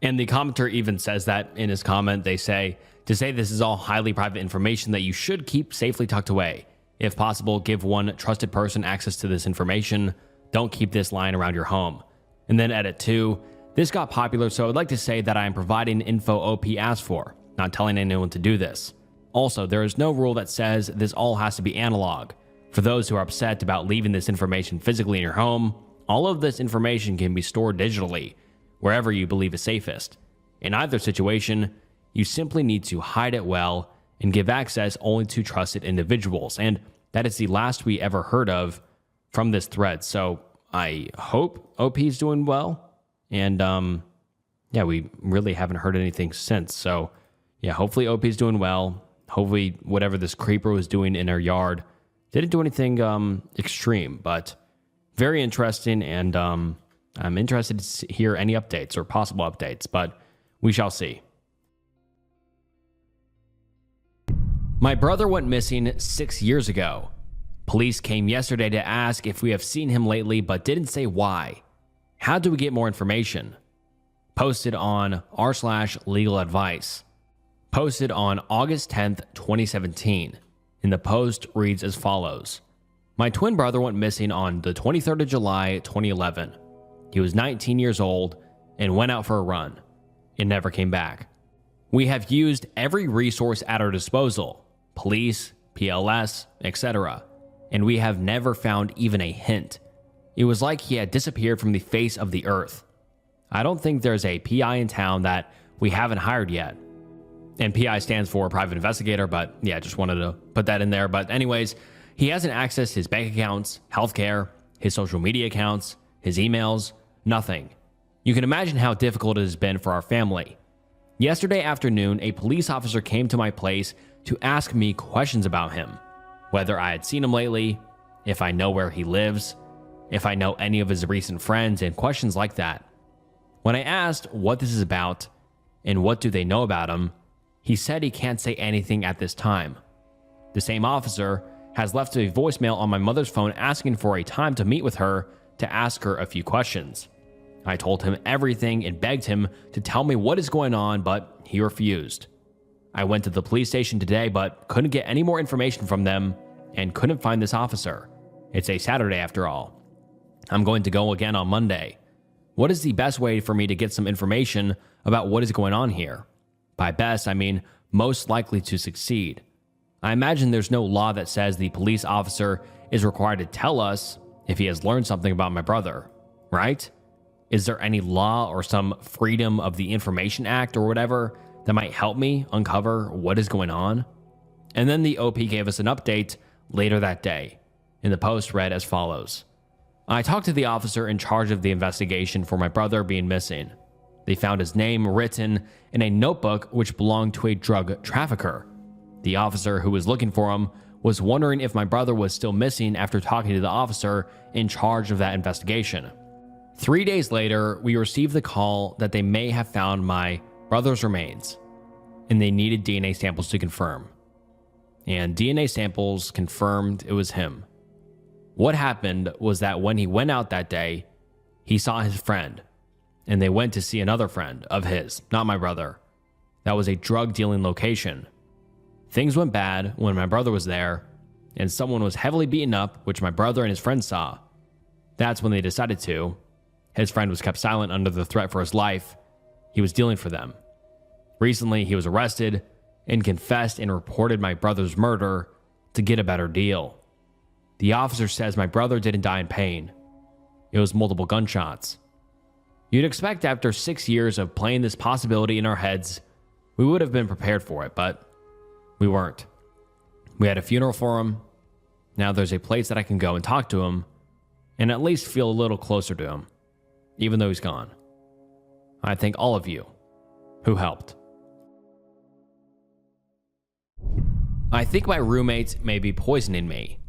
And the commenter even says that in his comment. They say, to say this is all highly private information that you should keep safely tucked away. If possible, give one trusted person access to this information. Don't keep this lying around your home. And then edit 2. This got popular, so I'd like to say that I am providing info OP asked for, not telling anyone to do this. Also, there is no rule that says this all has to be analog. For those who are upset about leaving this information physically in your home, all of this information can be stored digitally, wherever you believe is safest. In either situation, you simply need to hide it well and give access only to trusted individuals. And that is the last we ever heard of from this thread. So I hope OP is doing well. And we really haven't heard anything since. So yeah, hopefully OP is doing well. Hopefully whatever this creeper was doing in her yard didn't do anything extreme, but very interesting. And I'm interested to hear any updates or possible updates, but we shall see. My brother went missing 6 years ago. Police came yesterday to ask if we have seen him lately, but didn't say why. How do we get more information? Posted on r/legal advice. Posted on August 10th, 2017. And the post reads as follows. My twin brother went missing on the 23rd of July, 2011. He was 19 years old and went out for a run and never came back. We have used every resource at our disposal, police, PLS, etc., and we have never found even a hint. It was like he had disappeared from the face of the earth. I don't think there's a PI in town that we haven't hired yet. And PI stands for private investigator, but yeah, just wanted to put that in there. But anyways, he hasn't accessed his bank accounts, healthcare, his social media accounts, his emails, nothing. You can imagine how difficult it has been for our family. Yesterday afternoon, a police officer came to my place to ask me questions about him, whether I had seen him lately, if I know where he lives, if I know any of his recent friends, and questions like that. When I asked what this is about and what do they know about him, he said he can't say anything at this time. The same officer has left a voicemail on my mother's phone asking for a time to meet with her to ask her a few questions. I told him everything and begged him to tell me what is going on, but he refused. I went to the police station today, but couldn't get any more information from them and couldn't find this officer. It's a Saturday after all. I'm going to go again on Monday. What is the best way for me to get some information about what is going on here? By best, I mean most likely to succeed. I imagine there's no law that says the police officer is required to tell us if he has learned something about my brother, right? Is there any law or some Freedom of the Information Act or whatever that might help me uncover what is going on? And then the OP gave us an update later that day. And the post read as follows. I talked to the officer in charge of the investigation for my brother being missing. They found his name written in a notebook which belonged to a drug trafficker. The officer who was looking for him was wondering if my brother was still missing after talking to the officer in charge of that investigation. 3 days later, we received the call that they may have found my brother's remains, and they needed DNA samples to confirm. And DNA samples confirmed it was him. What happened was that when he went out that day, he saw his friend, and they went to see another friend of his, not my brother. That was a drug dealing location. Things went bad when my brother was there, and someone was heavily beaten up, which my brother and his friend saw. That's when they decided to. His friend was kept silent under the threat for his life. He was dealing for them. Recently, he was arrested and confessed and reported my brother's murder to get a better deal. The officer says my brother didn't die in pain. It was multiple gunshots. You'd expect after 6 years of playing this possibility in our heads, we would have been prepared for it, but we weren't. We had a funeral for him. Now there's a place that I can go and talk to him and at least feel a little closer to him, even though he's gone. I thank all of you who helped. I think my roommates may be poisoning me.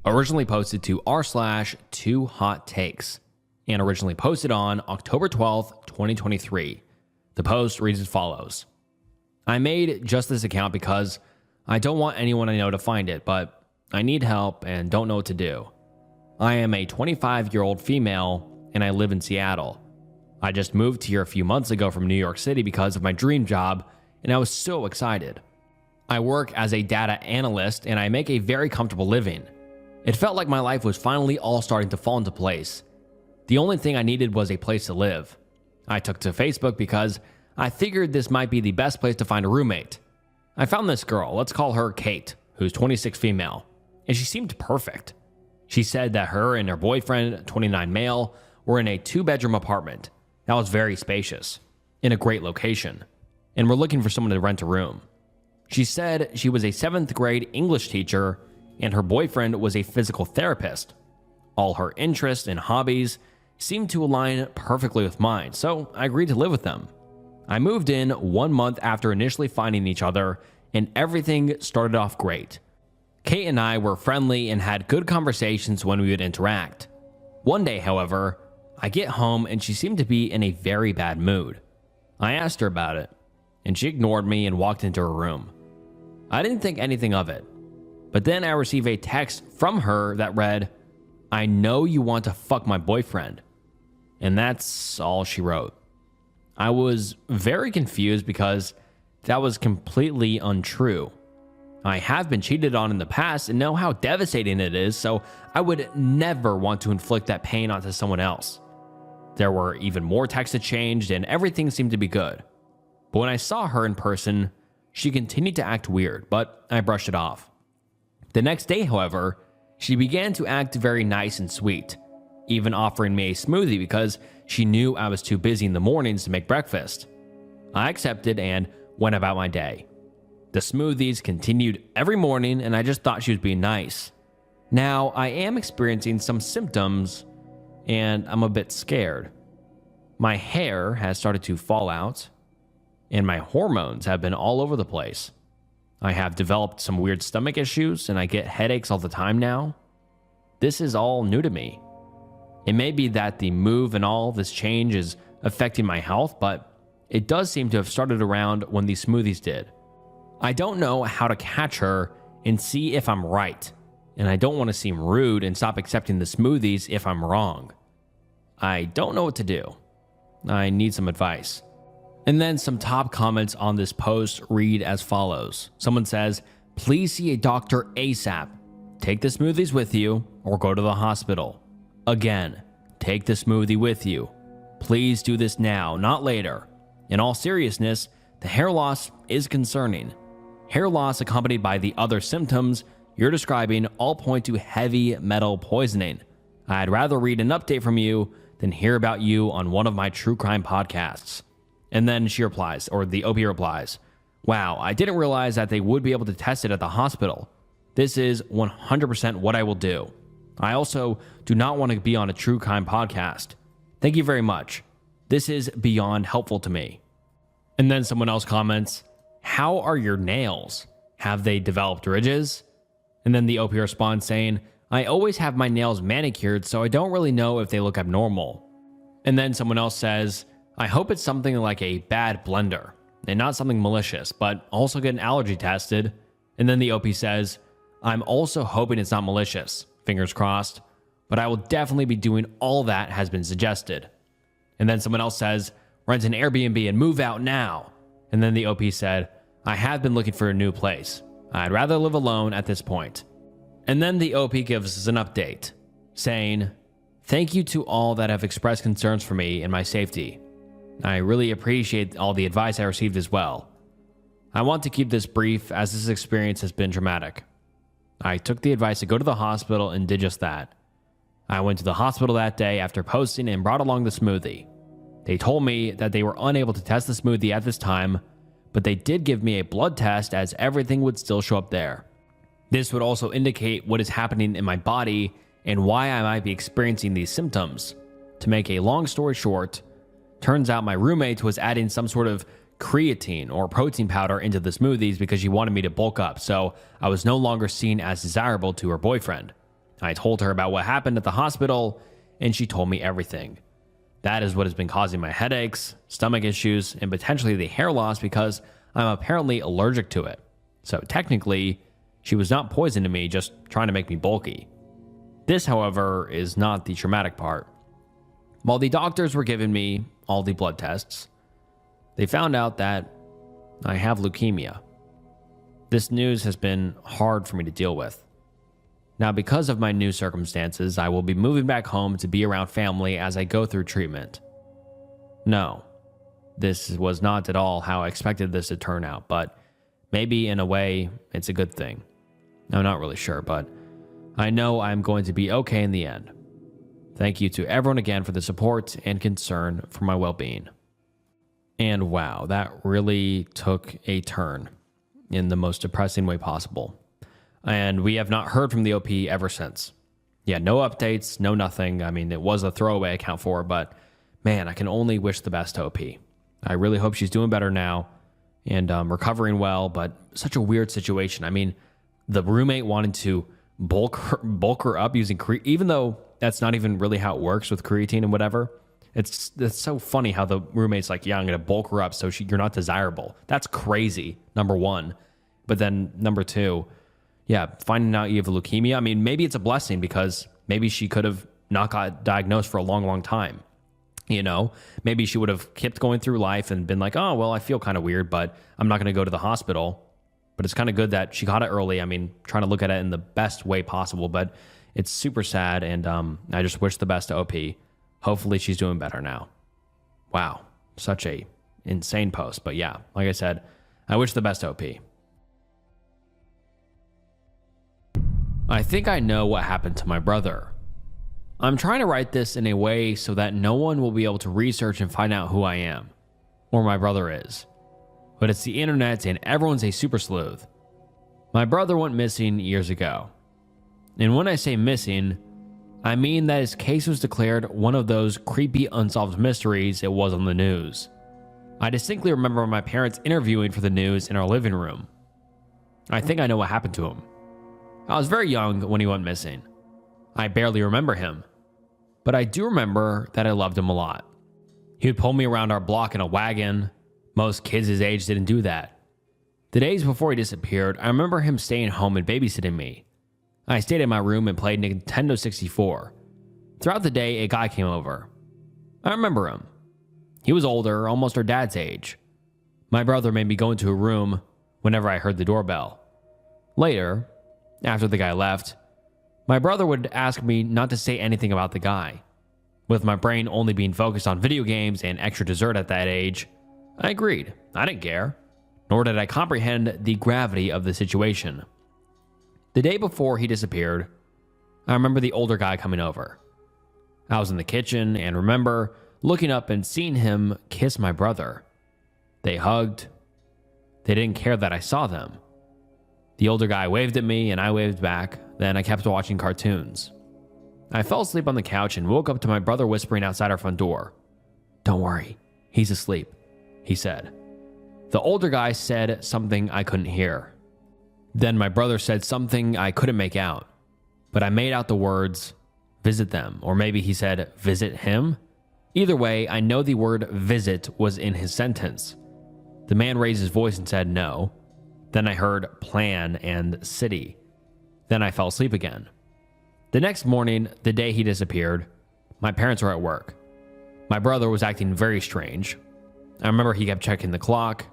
Originally posted to r/2hottakes and originally posted on October 12th, 2023. The post reads as follows. I made just this account because I don't want anyone I know to find it, but I need help and don't know what to do. I am a 25-year-old female and I live in Seattle. I just moved here a few months ago from New York City because of my dream job, and I was so excited. I work as a data analyst and I make a very comfortable living. It felt like my life was finally all starting to fall into place. The only thing I needed was a place to live. I took to Facebook because I figured this might be the best place to find a roommate. I found this girl, let's call her Kate, who's 26 female, and she seemed perfect. She said that her and her boyfriend, 29 male, were in a 2-bedroom apartment that was very spacious, in a great location, and were looking for someone to rent a room. She said she was a 7th grade English teacher and her boyfriend was a physical therapist. All her interests and hobbies seemed to align perfectly with mine, so I agreed to live with them. I moved in 1 month after initially finding each other, and everything started off great. Kate and I were friendly and had good conversations when we would interact. One day, however, I get home and she seemed to be in a very bad mood. I asked her about it, and she ignored me and walked into her room. I didn't think anything of it, but then I received a text from her that read, I know you want to fuck my boyfriend. And that's all she wrote. I was very confused because that was completely untrue. I have been cheated on in the past and know how devastating it is, so I would never want to inflict that pain onto someone else. There were even more texts exchanged and everything seemed to be good. But when I saw her in person, she continued to act weird, but I brushed it off. The next day, however, she began to act very nice and sweet, even offering me a smoothie because she knew I was too busy in the mornings to make breakfast. I accepted and went about my day. The smoothies continued every morning and I just thought she was being nice. Now, I am experiencing some symptoms and I'm a bit scared. My hair has started to fall out and my hormones have been all over the place. I have developed some weird stomach issues and I get headaches all the time now. This is all new to me. It may be that the move and all this change is affecting my health, but it does seem to have started around when these smoothies did. I don't know how to catch her and see if I'm right, and I don't want to seem rude and stop accepting the smoothies if I'm wrong. I don't know what to do. I need some advice. And then some top comments on this post read as follows. Someone says, "Please see a doctor ASAP. Take the smoothies with you or go to the hospital. Again, take the smoothie with you. Please do this now, not later. In all seriousness, the hair loss is concerning. Hair loss accompanied by the other symptoms you're describing all point to heavy metal poisoning. I'd rather read an update from you than hear about you on one of my true crime podcasts." And then she replies, or the OP replies, "Wow, I didn't realize that they would be able to test it at the hospital. This is 100% what I will do. I also do not want to be on a true crime podcast. Thank you very much. This is beyond helpful to me." And then someone else comments, "How are your nails? Have they developed ridges?" And then the OP responds saying, "I always have my nails manicured, so I don't really know if they look abnormal." And then someone else says, "I hope it's something like a bad blender and not something malicious, but also get an allergy tested." And then the OP says, "I'm also hoping it's not malicious, fingers crossed, but I will definitely be doing all that has been suggested." And then someone else says, "Rent an Airbnb and move out now." And then the OP said, "I have been looking for a new place. I'd rather live alone at this point." And then the OP gives us an update saying, "Thank you to all that have expressed concerns for me and my safety. I really appreciate all the advice I received as well. I want to keep this brief as this experience has been traumatic. I took the advice to go to the hospital and did just that. I went to the hospital that day after posting and brought along the smoothie. They told me that they were unable to test the smoothie at this time, but they did give me a blood test as everything would still show up there. This would also indicate what is happening in my body and why I might be experiencing these symptoms. To make a long story short, turns out my roommate was adding some sort of creatine or protein powder into the smoothies because she wanted me to bulk up, so I was no longer seen as desirable to her boyfriend. I told her about what happened at the hospital, and she told me everything. That is what has been causing my headaches, stomach issues, and potentially the hair loss because I'm apparently allergic to it. So technically, she was not poisoning me, just trying to make me bulky. This, however, is not the traumatic part. While the doctors were giving me all the blood tests, they found out that I have leukemia. This news has been hard for me to deal with. Now, because of my new circumstances, I will be moving back home to be around family as I go through treatment. No, this was not at all how I expected this to turn out, but maybe in a way, it's a good thing. I'm not really sure, but I know I'm going to be okay in the end. Thank you to everyone again for the support and concern for my well-being." And wow, that really took a turn in the most depressing way possible. And we have not heard from the OP ever since. Yeah, no updates, no nothing. I mean, it was a throwaway account for her, but man, I can only wish the best to OP. I really hope she's doing better now and recovering well, but such a weird situation. I mean, the roommate wanted to bulk her up using creatine, even though that's not even really how it works with creatine and whatever. It's so funny how the roommate's like, "Yeah, I'm going to bulk her up so you're not desirable." That's crazy, number one. But then number two, yeah, finding out you have leukemia. I mean, maybe it's a blessing because maybe she could have not got diagnosed for a long, long time. You know, maybe she would have kept going through life and been like, "Oh, well, I feel kind of weird, but I'm not going to go to the hospital." But it's kind of good that she got it early. I mean, trying to look at it in the best way possible, but it's super sad. And I just wish the best to OP. Hopefully she's doing better now. Wow, such a insane post. But yeah, like I said, I wish the best to OP. I think I know what happened to my brother. I'm trying to write this in a way so that no one will be able to research and find out who I am or my brother is. But it's the internet and everyone's a super sleuth. My brother went missing years ago. And when I say missing, I mean that his case was declared one of those creepy unsolved mysteries it was on the news. I distinctly remember my parents interviewing for the news in our living room. I think I know what happened to him. I was very young when he went missing. I barely remember him, but I do remember that I loved him a lot. He would pull me around our block in a wagon. Most kids his age didn't do that. The days before he disappeared, I remember him staying home and babysitting me. I stayed in my room and played Nintendo 64. Throughout the day, a guy came over. I remember him. He was older, almost our dad's age. My brother made me go into a room whenever I heard the doorbell. Later, after the guy left, my brother would ask me not to say anything about the guy. With my brain only being focused on video games and extra dessert at that age, I agreed. I didn't care, nor did I comprehend the gravity of the situation. The day before he disappeared, I remember the older guy coming over. I was in the kitchen and remember looking up and seeing him kiss my brother. They hugged. They didn't care that I saw them. The older guy waved at me and I waved back. Then I kept watching cartoons. I fell asleep on the couch and woke up to my brother whispering outside our front door. "Don't worry, he's asleep," he said. The older guy said something I couldn't hear. Then my brother said something I couldn't make out, but I made out the words, "visit them," or maybe he said, "visit him?" Either way, I know the word visit was in his sentence. The man raised his voice and said no. Then I heard plan and city. Then I fell asleep again. The next morning, the day he disappeared, my parents were at work. My brother was acting very strange. I remember he kept checking the clock.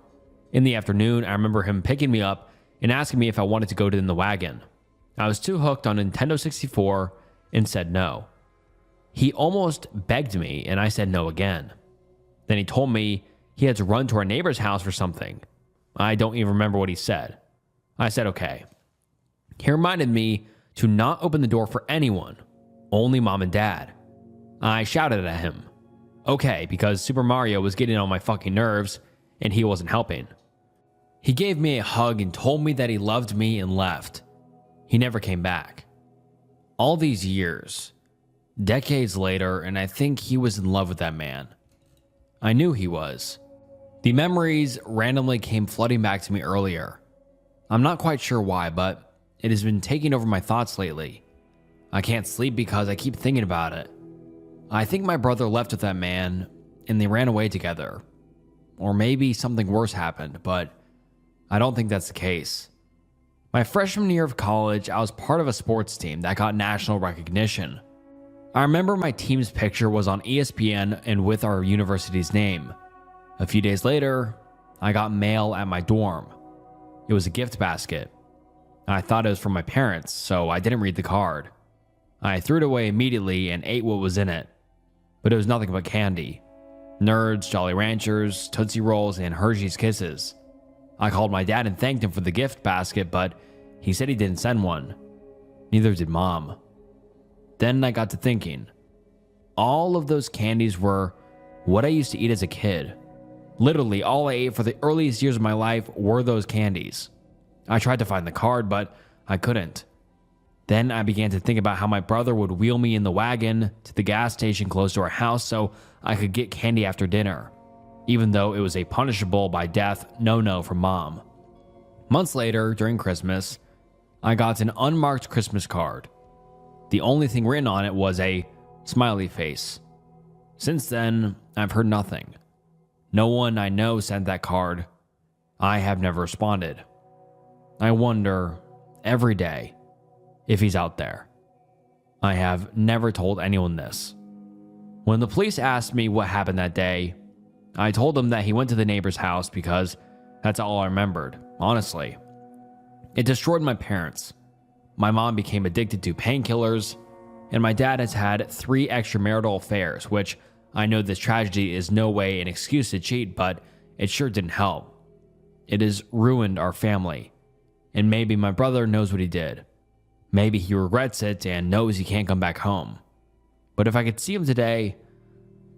In the afternoon, I remember him picking me up and asking me if I wanted to go in the wagon. I was too hooked on Nintendo 64 and said no. He almost begged me and I said no again. Then he told me he had to run to our neighbor's house for something. I don't even remember what he said. I said okay. He reminded me to not open the door for anyone, only mom and dad. I shouted at him, okay, because Super Mario was getting on my fucking nerves and he wasn't helping. He gave me a hug and told me that he loved me and left. He never came back. All these years, decades later, and I think he was in love with that man. I knew he was. The memories randomly came flooding back to me earlier. I'm not quite sure why, but it has been taking over my thoughts lately. I can't sleep because I keep thinking about it. I think my brother left with that man and they ran away together. Or maybe something worse happened, but I don't think that's the case. My freshman year of college, I was part of a sports team that got national recognition. I remember my team's picture was on ESPN and with our university's name. A few days later, I got mail at my dorm. It was a gift basket. I thought it was from my parents, so I didn't read the card. I threw it away immediately and ate what was in it. But it was nothing but candy. Nerds, Jolly Ranchers, Tootsie Rolls, and Hershey's Kisses. I called my dad and thanked him for the gift basket, but he said he didn't send one. Neither did mom. Then I got to thinking. All of those candies were what I used to eat as a kid. Literally, all I ate for the earliest years of my life were those candies. I tried to find the card, but I couldn't. Then I began to think about how my brother would wheel me in the wagon to the gas station close to our house so I could get candy after dinner, even though it was a punishable by death no-no from mom. Months later, during Christmas, I got an unmarked Christmas card. The only thing written on it was a smiley face. Since then, I've heard nothing. No one I know sent that card. I have never responded. I wonder, every day, if he's out there. I have never told anyone this. When the police asked me what happened that day, I told them that he went to the neighbor's house because that's all I remembered, honestly. It destroyed my parents. My mom became addicted to painkillers, and my dad has had 3 extramarital affairs, which I know this tragedy is no way an excuse to cheat, but it sure didn't help. It has ruined our family, and maybe my brother knows what he did. Maybe he regrets it and knows he can't come back home. But if I could see him today,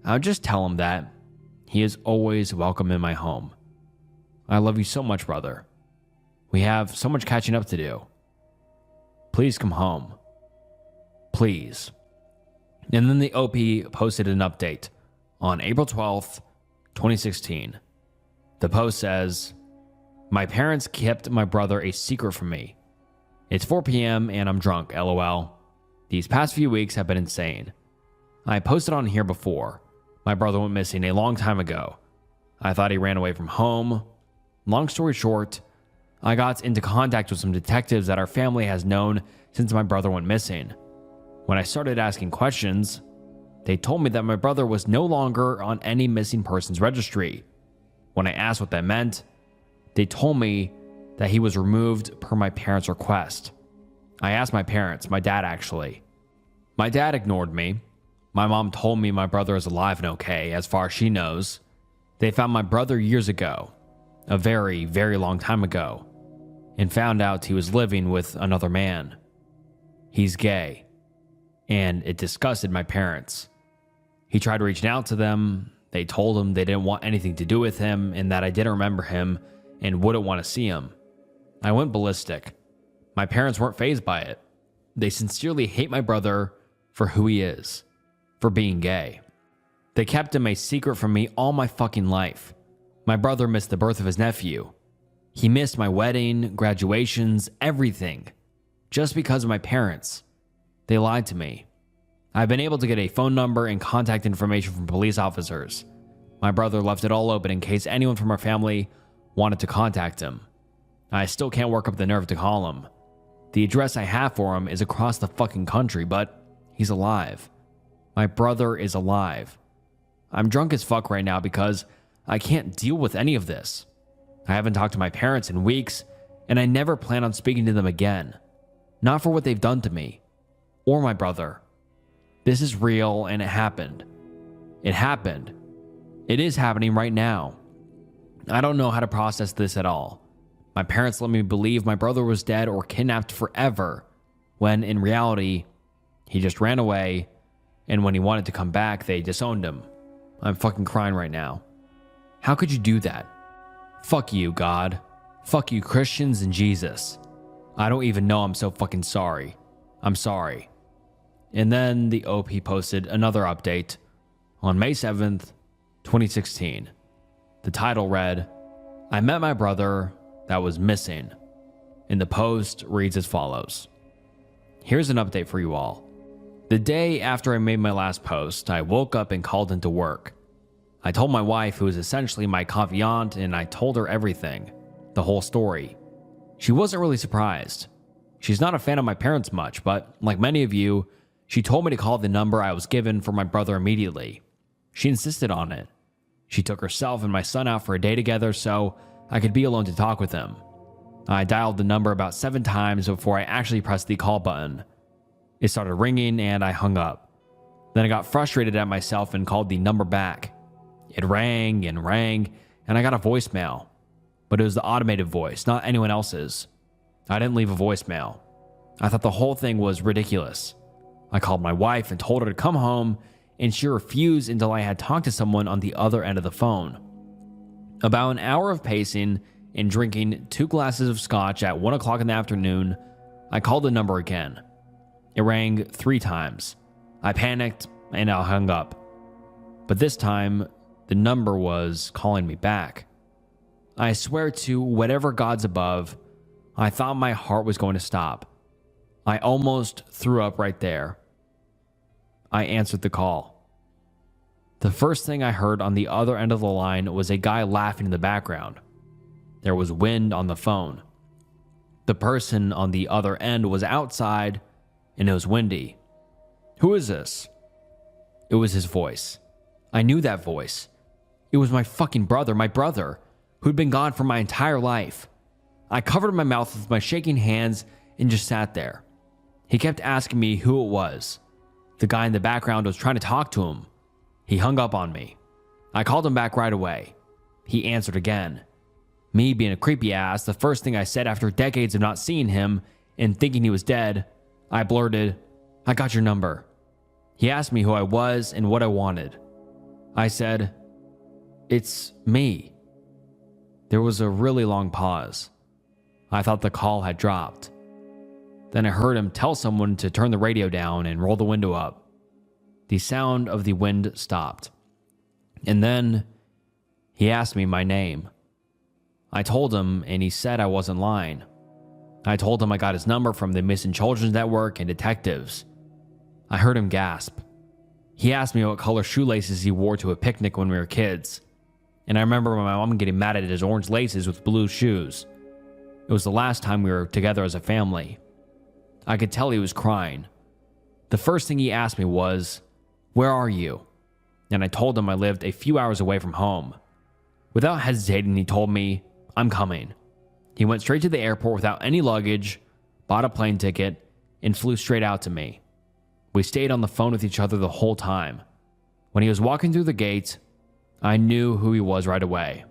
I would just tell him that he is always welcome in my home. I love you so much, brother. We have so much catching up to do. Please come home. Please. And then the OP posted an update on April 12th, 2016. The post says, "My parents kept my brother a secret from me. It's 4 p.m. and I'm drunk, lol. These past few weeks have been insane. I posted on here before. My brother went missing a long time ago. I thought he ran away from home. Long story short, I got into contact with some detectives that our family has known since my brother went missing. When I started asking questions, They told me that my brother was no longer on any missing persons registry. When I asked what that meant, they told me that he was removed per my parents' request. I asked my parents, my dad actually. My dad ignored me. My mom told me my brother is alive and okay, as far as she knows. They found my brother years ago, a very, very long time ago, and found out he was living with another man. He's gay, and it disgusted my parents. He tried reaching out to them. They told him they didn't want anything to do with him and that I didn't remember him and wouldn't want to see him. I went ballistic. My parents weren't fazed by it. They sincerely hate my brother for who he is, for being gay. They kept him a secret from me all my fucking life. My brother missed the birth of his nephew. He missed my wedding, graduations, everything. Just because of my parents. They lied to me. I've been able to get a phone number and contact information from police officers. My brother left it all open in case anyone from our family wanted to contact him. I still can't work up the nerve to call him. The address I have for him is across the fucking country, but he's alive. My brother is alive. I'm drunk as fuck right now because I can't deal with any of this. I haven't talked to my parents in weeks, and I never plan on speaking to them again. Not for what they've done to me, or my brother. This is real, and it happened. It happened. It is happening right now. I don't know how to process this at all. My parents let me believe my brother was dead or kidnapped forever, when in reality, he just ran away, and when he wanted to come back, they disowned him. I'm fucking crying right now. How could you do that? Fuck you, God. Fuck you, Christians and Jesus. I don't even know I'm so fucking sorry. I'm sorry. And then the OP posted another update on May 7th, 2016. The title read, I met my brother that was missing. And the post reads as follows. Here's an update for you all. The day after I made my last post, I woke up and called into work. I told my wife, who is essentially my confidant, and I told her everything, the whole story. She wasn't really surprised. She's not a fan of my parents much, but like many of you, she told me to call the number I was given for my brother immediately. She insisted on it. She took herself and my son out for a day together so I could be alone to talk with him. I dialed the number about 7 times before I actually pressed the call button. It started ringing and I hung up. Then I got frustrated at myself and called the number back. It rang and rang, and I got a voicemail. But it was the automated voice, not anyone else's. I didn't leave a voicemail. I thought the whole thing was ridiculous. I called my wife and told her to come home, and she refused until I had talked to someone on the other end of the phone. About an hour of pacing and drinking 2 glasses of scotch at 1 o'clock in the afternoon, I called the number again. It rang 3 times. I panicked and I hung up. But this time, the number was calling me back. I swear to whatever God's above, I thought my heart was going to stop. I almost threw up right there. I answered the call. The first thing I heard on the other end of the line was a guy laughing in the background. There was wind on the phone. The person on the other end was outside, and it was windy. Who is this? It was his voice. I knew that voice. It was my fucking brother, who'd been gone for my entire life. I covered my mouth with my shaking hands and just sat there. He kept asking me who it was. The guy in the background was trying to talk to him. He hung up on me. I called him back right away. He answered again. Me being a creepy ass, the first thing I said after decades of not seeing him and thinking he was dead, I blurted, I got your number. He asked me who I was and what I wanted. I said, it's me. There was a really long pause. I thought the call had dropped. Then I heard him tell someone to turn the radio down and roll the window up. The sound of the wind stopped. And then he asked me my name. I told him, and he said I wasn't lying. I told him I got his number from the Missing Children's Network and detectives. I heard him gasp. He asked me what color shoelaces he wore to a picnic when we were kids. And I remember my mom getting mad at his orange laces with blue shoes. It was the last time we were together as a family. I could tell he was crying. The first thing he asked me was, "Where are you?" And I told him I lived a few hours away from home. Without hesitating, he told me, "I'm coming." He went straight to the airport without any luggage, bought a plane ticket, and flew straight out to me. We stayed on the phone with each other the whole time. When he was walking through the gate, I knew who he was right away.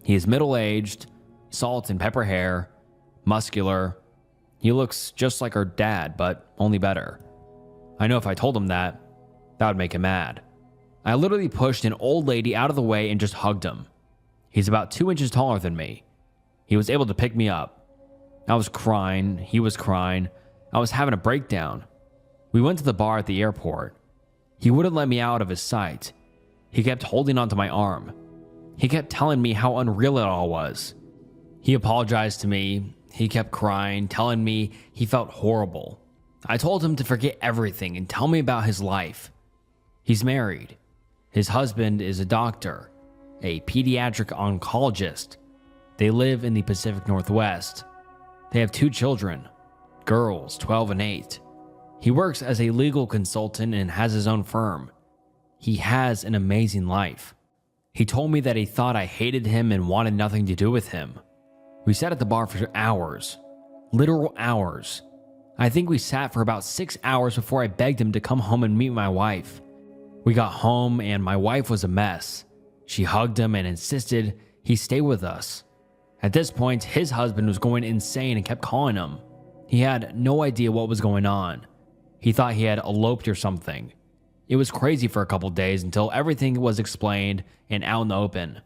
He is middle-aged, salt and pepper hair, muscular. He looks just like our dad, but only better. I know if I told him that would make him mad. I literally pushed an old lady out of the way and just hugged him. He's about 2 inches taller than me. He was able to pick me up. I was crying. He was crying. I was having a breakdown. We went to the bar at the airport. He wouldn't let me out of his sight. He kept holding onto my arm. He kept telling me how unreal it all was. He apologized to me. He kept crying, telling me he felt horrible. I told him to forget everything and tell me about his life. He's married. His husband is a doctor, a pediatric oncologist. They live in the Pacific Northwest. They have 2 children, girls, 12 and 8. He works as a legal consultant and has his own firm. He has an amazing life. He told me that he thought I hated him and wanted nothing to do with him. We sat at the bar for hours, literal hours. I think we sat for about 6 hours before I begged him to come home and meet my wife. We got home and my wife was a mess. She hugged him and insisted he stay with us. At this point, his husband was going insane and kept calling him. He had no idea what was going on. He thought he had eloped or something. It was crazy for a couple days until everything was explained and out in the open.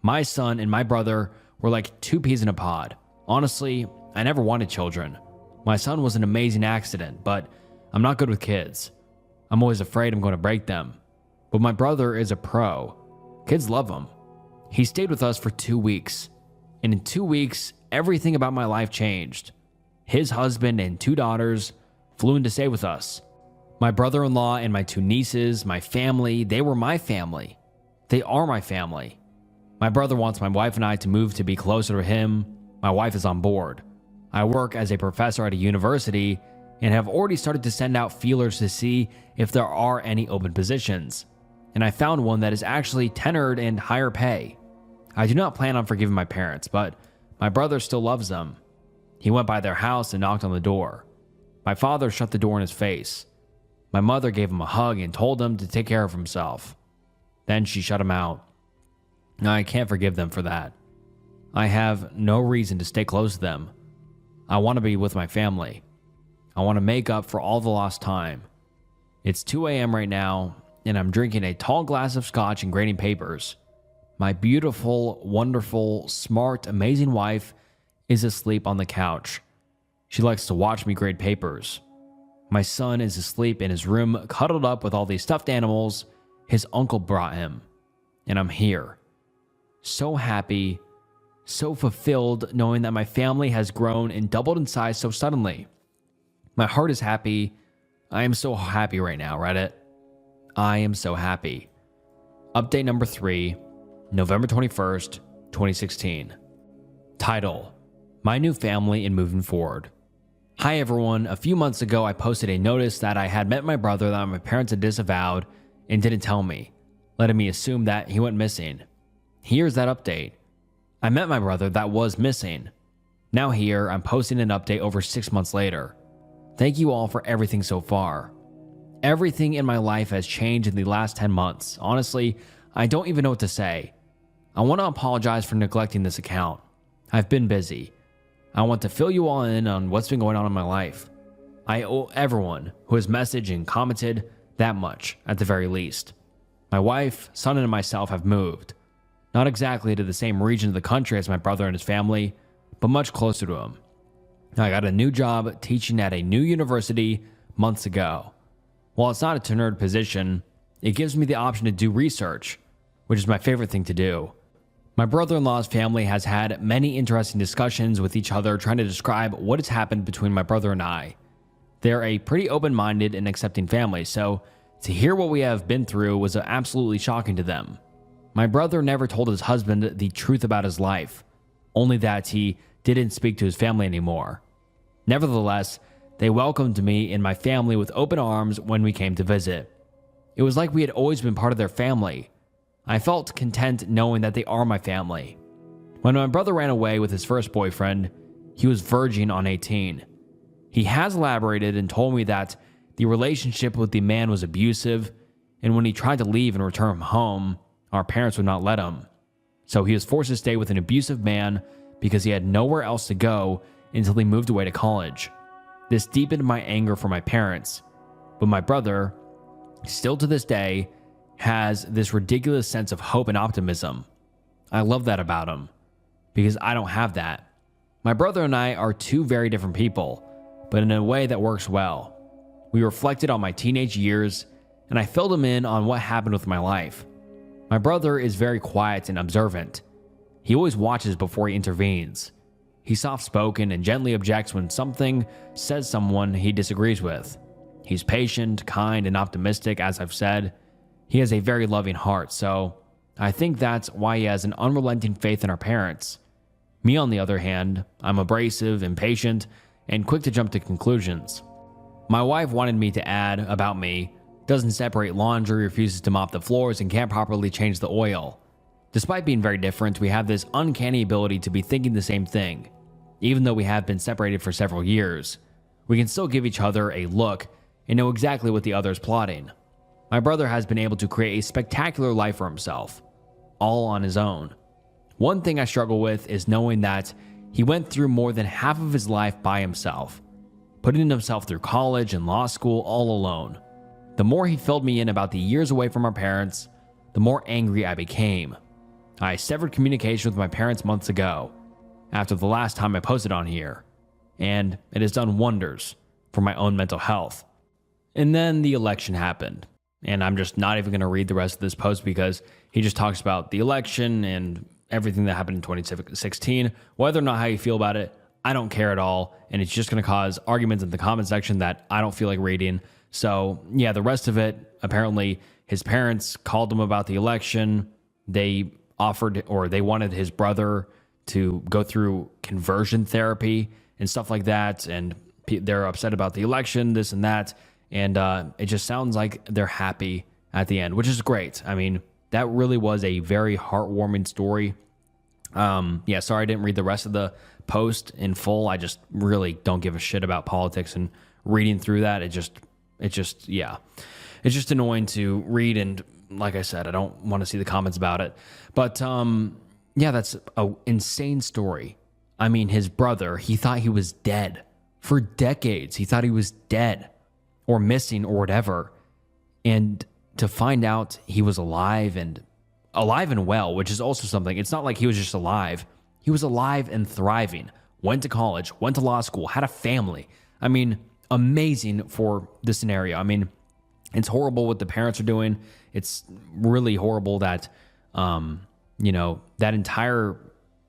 My son and my brother were like 2 peas in a pod. Honestly, I never wanted children. My son was an amazing accident, but I'm not good with kids. I'm always afraid I'm going to break them. But my brother is a pro. Kids love him. He stayed with us for 2 weeks. And in 2 weeks, everything about my life changed. His husband and 2 daughters flew in to stay with us. My brother-in-law and my 2 nieces, my family, they were my family. They are my family. My brother wants my wife and I to move to be closer to him. My wife is on board. I work as a professor at a university and have already started to send out feelers to see if there are any open positions. And I found one that is actually tenured and higher pay. I do not plan on forgiving my parents, but my brother still loves them. He went by their house and knocked on the door. My father shut the door in his face. My mother gave him a hug and told him to take care of himself. Then she shut him out. I can't forgive them for that. I have no reason to stay close to them. I want to be with my family. I want to make up for all the lost time. It's 2 a.m. right now, and I'm drinking a tall glass of scotch and grading papers. My beautiful, wonderful, smart, amazing wife is asleep on the couch. She likes to watch me grade papers. My son is asleep in his room, cuddled up with all these stuffed animals his uncle brought him. And I'm here. So happy, so fulfilled, knowing that my family has grown and doubled in size so suddenly. My heart is happy. I am so happy right now, Reddit. I am so happy. Update number 3, November 21st, 2016. Title: My new family and moving forward. Hi everyone, a few months ago I posted a notice that I had met my brother that my parents had disavowed and didn't tell me, letting me assume that he went missing. Here's that update. I met my brother that was missing. Now here, I'm posting an update over 6 months later. Thank you all for everything so far. Everything in my life has changed in the last 10 months. Honestly, I don't even know what to say. I want to apologize for neglecting this account. I've been busy. I want to fill you all in on what's been going on in my life. I owe everyone who has messaged and commented that much, at the very least. My wife, son, and myself have moved. Not exactly to the same region of the country as my brother and his family, but much closer to him. I got a new job teaching at a new university months ago. While it's not a tenured position, it gives me the option to do research, which is my favorite thing to do. My brother-in-law's family has had many interesting discussions with each other trying to describe what has happened between my brother and I. They're a pretty open-minded and accepting family, so to hear what we have been through was absolutely shocking to them. My brother never told his husband the truth about his life, only that he didn't speak to his family anymore. Nevertheless, they welcomed me and my family with open arms when we came to visit. It was like we had always been part of their family. I felt content knowing that they are my family. When my brother ran away with his first boyfriend, he was verging on 18. He has elaborated and told me that the relationship with the man was abusive, and when he tried to leave and return home, our parents would not let him. So he was forced to stay with an abusive man because he had nowhere else to go until he moved away to college. This deepened my anger for my parents, but my brother, still to this day, has this ridiculous sense of hope and optimism. I love that about him, because I don't have that. My brother and I are two very different people, but in a way that works well. We reflected on my teenage years, and I filled him in on what happened with my life. My brother is very quiet and observant. He always watches before he intervenes. He's soft-spoken and gently objects when something says someone he disagrees with. He's patient, kind, and optimistic, as I've said. He has a very loving heart, so I think that's why he has an unrelenting faith in our parents. Me, on the other hand, I'm abrasive, impatient, and quick to jump to conclusions. My wife wanted me to add about me, doesn't separate laundry, refuses to mop the floors, and can't properly change the oil. Despite being very different, we have this uncanny ability to be thinking the same thing. Even though we have been separated for several years, we can still give each other a look and know exactly what the other is plotting. My brother has been able to create a spectacular life for himself, all on his own. One thing I struggle with is knowing that he went through more than half of his life by himself, putting himself through college and law school all alone. The more he filled me in about the years away from our parents, the more angry I became. I severed communication with my parents months ago, after the last time I posted on here, and it has done wonders for my own mental health. And then the election happened, and I'm just not even going to read the rest of this post because he just talks about the election and everything that happened in 2016. Whether or not how you feel about it, I don't care at all, and it's just going to cause arguments in the comment section that I don't feel like reading. So yeah, the rest of it, apparently his parents called him about the election. They offered, or they wanted his brother to go through conversion therapy and stuff like that, and they're upset about the election, this and that, and it just sounds like they're happy at the end, which is great. I mean, that really was a very heartwarming story. Yeah, sorry I didn't read the rest of the post in full. I just really don't give a shit about politics, and reading through that, it's just annoying to read, and like I said, I don't want to see the comments about it. But yeah, that's an insane story. I mean, his brother, he thought he was dead. For decades, he thought he was dead or missing or whatever. And to find out he was alive and well, which is also something. It's not like he was just alive. He was alive and thriving. Went to college, went to law school, had a family. I mean, amazing for the scenario. I mean, it's horrible what the parents are doing. It's really horrible that, that entire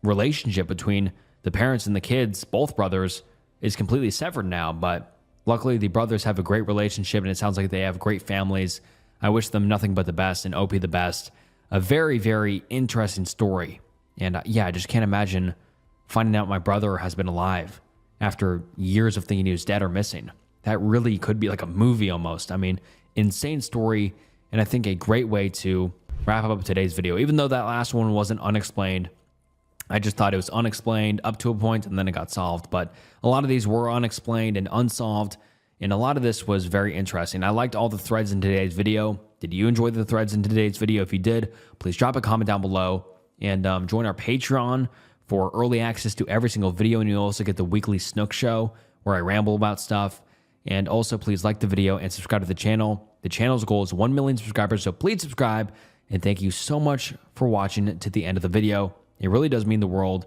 relationship between the parents and the kids, both brothers, is completely severed now. But luckily, the brothers have a great relationship, and it sounds like they have great families. I wish them nothing but the best, and OP the best. A very, very interesting story. And yeah, I just can't imagine finding out my brother has been alive after years of thinking he was dead or missing. That really could be like a movie almost. I mean, insane story, and I think a great way to wrap up today's video. Even though that last one wasn't unexplained, I just thought it was unexplained up to a point, and then it got solved. But a lot of these were unexplained and unsolved, and a lot of this was very interesting. I liked all the threads in today's video. Did you enjoy the threads in today's video? If you did, please drop a comment down below, and join our Patreon for early access to every single video, and you'll also get the weekly Snook Show where I ramble about stuff. And also, please like the video and subscribe to the channel. The channel's goal is 1 million subscribers, so please subscribe. And thank you so much for watching to the end of the video. It really does mean the world.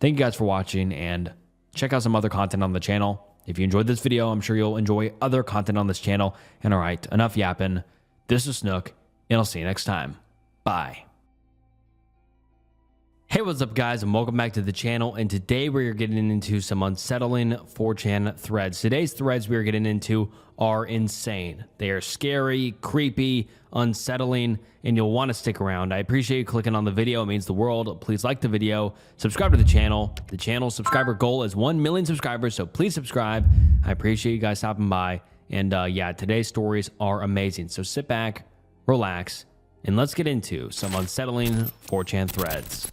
Thank you guys for watching, and check out some other content on the channel. If you enjoyed this video, I'm sure you'll enjoy other content on this channel. And all right, enough yapping. This is Snook, and I'll see you next time. Bye. Hey, what's up, guys, and welcome back to the channel. And today we're getting into some unsettling 4chan threads. Today's threads we're getting into are insane. They are scary, creepy, unsettling, and you'll want to stick around. I appreciate you clicking on the video. It means the world. Please like the video, subscribe to the channel. The channel's subscriber goal is 1 million subscribers, so please subscribe. I appreciate you guys stopping by. And yeah, today's stories are amazing. So sit back, relax, and let's get into some unsettling 4chan threads.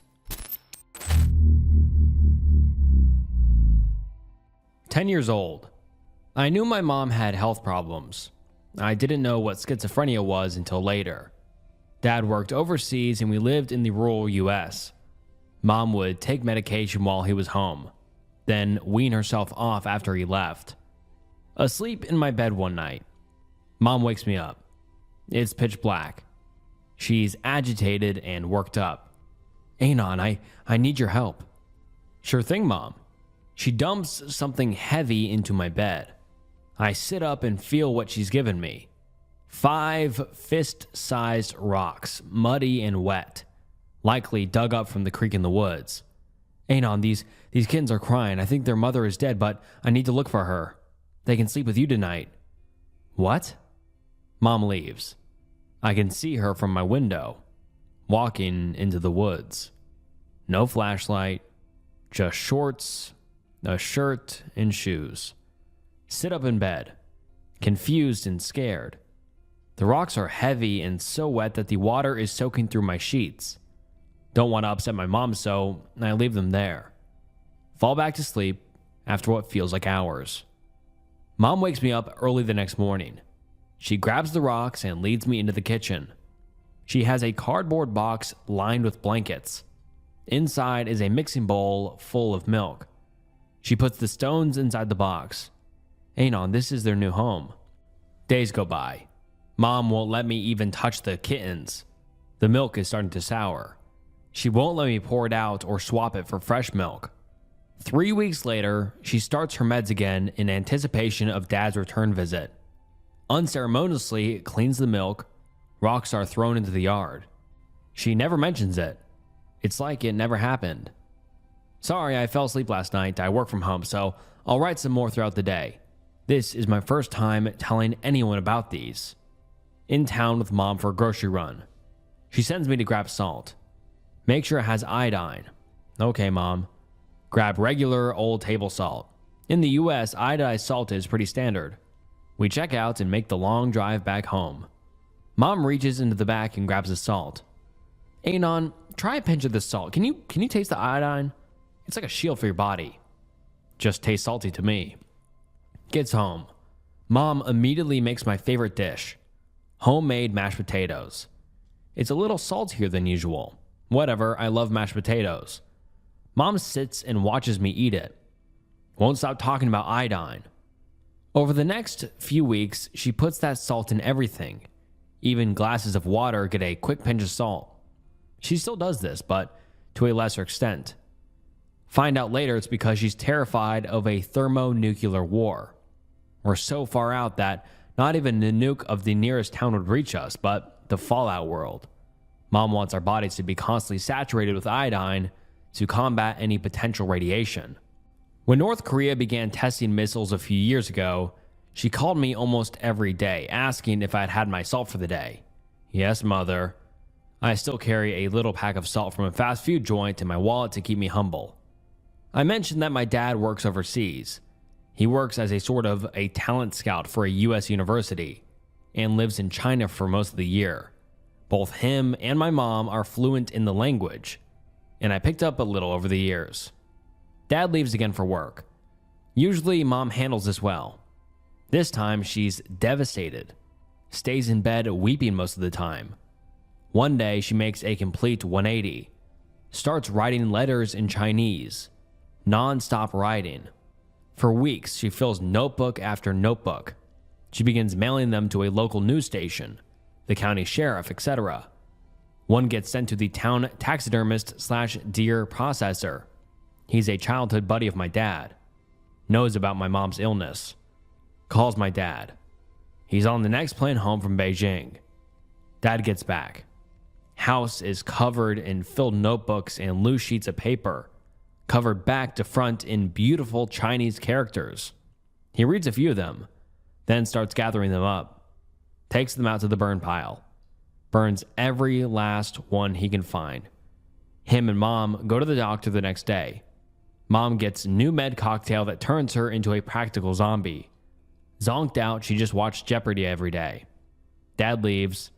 10 years old. I knew my mom had health problems. I didn't know what schizophrenia was until later. Dad worked overseas and we lived in the rural US. Mom would take medication while he was home, then wean herself off after he left. Asleep in my bed one night, Mom wakes me up. It's pitch black. She's agitated and worked up. "Anon, I need your help." "Sure thing, Mom." She dumps something heavy into my bed. I sit up and feel what she's given me. 5 fist-sized rocks, muddy and wet, likely dug up from the creek in the woods. "Anon, these kittens are crying. I think their mother is dead, but I need to look for her. They can sleep with you tonight." "What?" Mom leaves. I can see her from my window, walking into the woods. No flashlight, just shorts, a shirt, and shoes. Sit up in bed, confused and scared. The rocks are heavy and so wet that the water is soaking through my sheets. Don't want to upset my mom, so I leave them there. Fall back to sleep after what feels like hours. Mom wakes me up early the next morning. She grabs the rocks and leads me into the kitchen. She has a cardboard box lined with blankets. Inside is a mixing bowl full of milk. She puts the stones inside the box. "Anon, this is their new home." Days go by. Mom won't let me even touch the kittens. The milk is starting to sour. She won't let me pour it out or swap it for fresh milk. 3 weeks later, she starts her meds again in anticipation of Dad's return visit. Unceremoniously cleans the milk. Rocks are thrown into the yard. She never mentions it. It's like it never happened. "Sorry, I fell asleep last night. I work from home, so I'll write some more throughout the day. This is my first time telling anyone about these." In town with Mom for a grocery run. She sends me to grab salt. Make sure it has iodine. "Okay, Mom." Grab regular old table salt. In the US, iodized salt is pretty standard. We check out and make the long drive back home. Mom reaches into the back and grabs the salt. "Anon, try a pinch of this salt. Can you taste the iodine? It's like a shield for your body." "Just tastes salty to me." Gets home. Mom immediately makes my favorite dish. Homemade mashed potatoes. It's a little saltier than usual. Whatever, I love mashed potatoes. Mom sits and watches me eat it. Won't stop talking about iodine. Over the next few weeks, she puts that salt in everything. Even glasses of water get a quick pinch of salt. She still does this, but to a lesser extent. Find out later it's because she's terrified of a thermonuclear war. We're so far out that not even the nuke of the nearest town would reach us, but the fallout world. Mom wants our bodies to be constantly saturated with iodine to combat any potential radiation. When North Korea began testing missiles a few years ago, she called me almost every day, asking if I'd had my salt for the day. "Yes, Mother." I still carry a little pack of salt from a fast food joint in my wallet to keep me humble. I mentioned that my dad works overseas. He works as a sort of a talent scout for a US university and lives in China for most of the year. Both him and my mom are fluent in the language, and I picked up a little over the years. Dad leaves again for work. Usually, Mom handles this well. This time, she's devastated. Stays in bed weeping most of the time. One day, she makes a complete 180. Starts writing letters in Chinese. Non-stop writing. For weeks, she fills notebook after notebook. She begins mailing them to a local news station, the county sheriff, etc. One gets sent to the town taxidermist/deer processor. He's a childhood buddy of my dad. Knows about my mom's illness. Calls my dad. He's on the next plane home from Beijing. Dad gets back. House is covered in filled notebooks and loose sheets of paper, covered back to front in beautiful Chinese characters. He reads a few of them, then starts gathering them up, takes them out to the burn pile, burns every last one he can find. Him and Mom go to the doctor the next day. Mom gets new med cocktail that turns her into a practical zombie. Zonked out, she just watched Jeopardy every day. Dad leaves.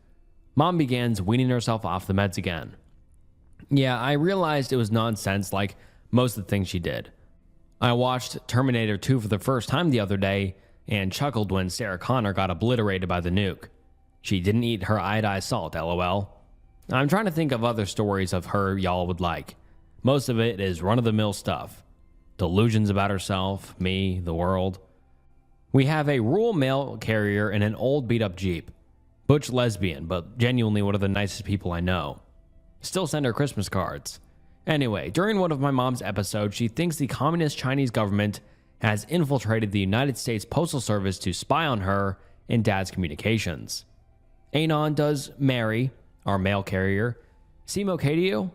Mom begins weaning herself off the meds again. Yeah, I realized it was nonsense like most of the things she did. I watched Terminator 2 for the first time the other day and chuckled when Sarah Connor got obliterated by the nuke. She didn't eat her iodized salt, lol. I'm trying to think of other stories of her y'all would like. Most of it is run-of-the-mill stuff. Delusions about herself, me, the world. We have a rural mail carrier and an old beat-up Jeep. Butch lesbian, but genuinely one of the nicest people I know. Still send her Christmas cards. Anyway, during one of my mom's episodes, she thinks the communist Chinese government has infiltrated the United States Postal Service to spy on her and Dad's communications. Anon, does Mary, our mail carrier, seem okay to you?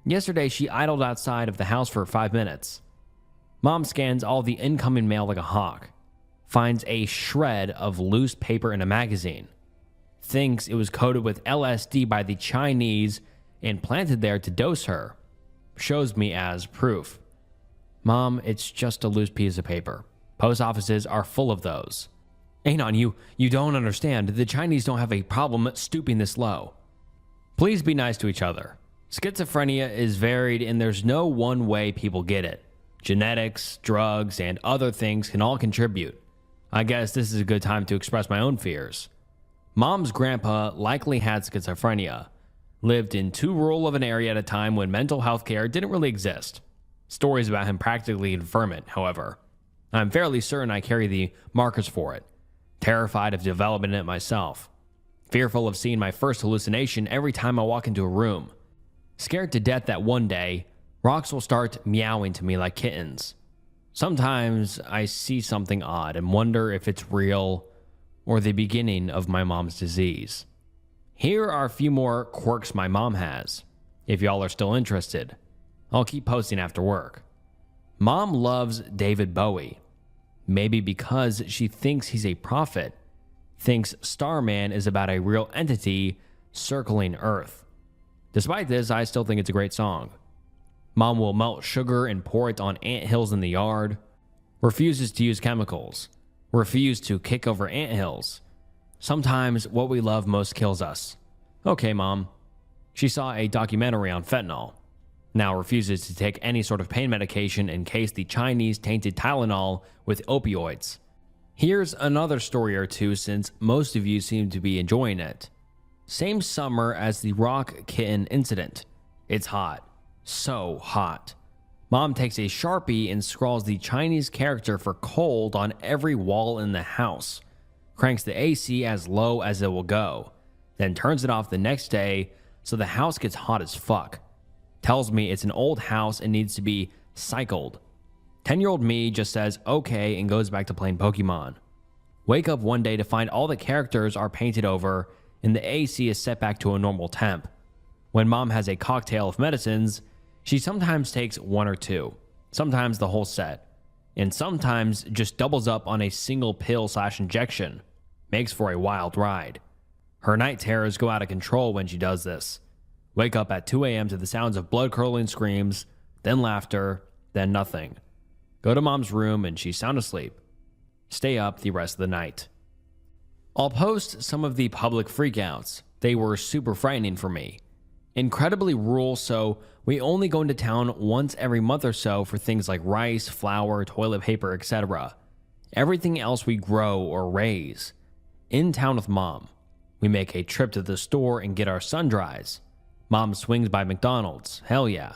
Yesterday, she idled outside of the house for 5 minutes. Mom scans all the incoming mail like a hawk, finds a shred of loose paper in a magazine, thinks it was coated with LSD by the Chinese and planted there to dose her, shows me as proof. Mom, it's just a loose piece of paper. Post offices are full of those. Anon, you don't understand. The Chinese don't have a problem stooping this low. Please be nice to each other. Schizophrenia is varied and there's no one way people get it. Genetics, drugs, and other things can all contribute. I guess this is a good time to express my own fears. Mom's grandpa likely had schizophrenia. Lived in too rural of an area at a time when mental health care didn't really exist. Stories about him practically confirm it, however. I'm fairly certain I carry the markers for it. Terrified of developing it myself. Fearful of seeing my first hallucination every time I walk into a room. Scared to death that one day, rocks will start meowing to me like kittens. Sometimes I see something odd and wonder if it's real or the beginning of my mom's disease. Here are a few more quirks my mom has, if y'all are still interested. I'll keep posting after work. Mom loves David Bowie. Maybe because she thinks he's a prophet, thinks Starman is about a real entity circling Earth. Despite this, I still think it's a great song. Mom will melt sugar and pour it on anthills in the yard. Refuses to use chemicals. Refuse to kick over anthills. Sometimes what we love most kills us. Okay, Mom. She saw a documentary on fentanyl. Now refuses to take any sort of pain medication in case the Chinese tainted Tylenol with opioids. Here's another story or two since most of you seem to be enjoying it. Same summer as the rock kitten incident. It's hot. So hot. Mom takes a Sharpie and scrawls the Chinese character for cold on every wall in the house. Cranks the AC as low as it will go. Then turns it off the next day so the house gets hot as fuck. Tells me it's an old house and needs to be cycled. 10-year-old me just says okay and goes back to playing Pokemon. Wake up one day to find all the characters are painted over and the AC is set back to a normal temp. When Mom has a cocktail of medicines, she sometimes takes one or two, sometimes the whole set, and sometimes just doubles up on a single pill/injection. Makes for a wild ride. Her night terrors go out of control when she does this. Wake up at 2 a.m. to the sounds of blood-curdling screams, then laughter, then nothing. Go to Mom's room and she's sound asleep. Stay up the rest of the night. I'll post some of the public freakouts. They were super frightening for me. Incredibly rural, so we only go into town once every month or so for things like rice, flour, toilet paper, etc. Everything else we grow or raise. In town with Mom. We make a trip to the store and get our sundries. Mom swings by McDonald's. Hell yeah.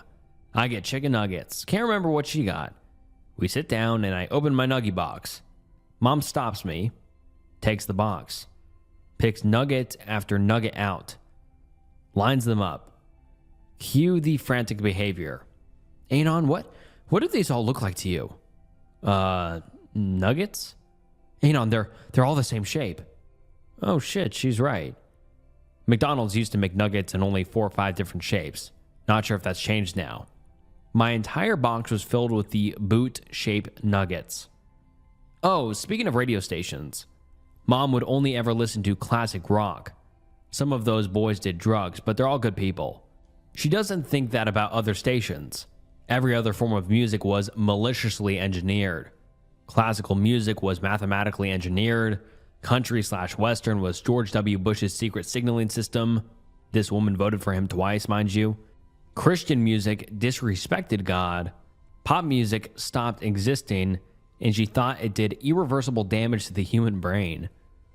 I get chicken nuggets. Can't remember what she got. We sit down and I open my nugget box. Mom stops me, takes the box, picks nugget after nugget out, lines them up. Cue the frantic behavior. Anon, what do these all look like to you? Nuggets? Anon, they're all the same shape. Oh shit, she's right. McDonald's used to make nuggets in only 4 or 5 different shapes. Not sure if that's changed now. My entire box was filled with the boot-shaped nuggets. Oh, speaking of radio stations, Mom would only ever listen to classic rock. Some of those boys did drugs, but they're all good people. She doesn't think that about other stations. Every other form of music was maliciously engineered. Classical music was mathematically engineered. Country/Western was George W. Bush's secret signaling system. This woman voted for him twice, mind you. Christian music disrespected God. Pop music stopped existing, and she thought it did irreversible damage to the human brain.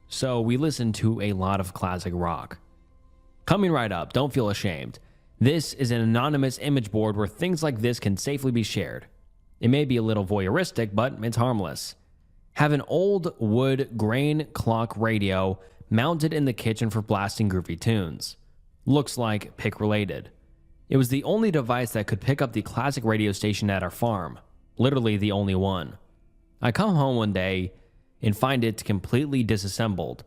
So we listened to a lot of classic rock. Coming right up, don't feel ashamed. This is an anonymous image board where things like this can safely be shared. It may be a little voyeuristic, but it's harmless. Have an old wood grain clock radio mounted in the kitchen for blasting groovy tunes. Looks like pick related. It was the only device that could pick up the classic radio station at our farm. Literally the only one. I come home one day and find it completely disassembled.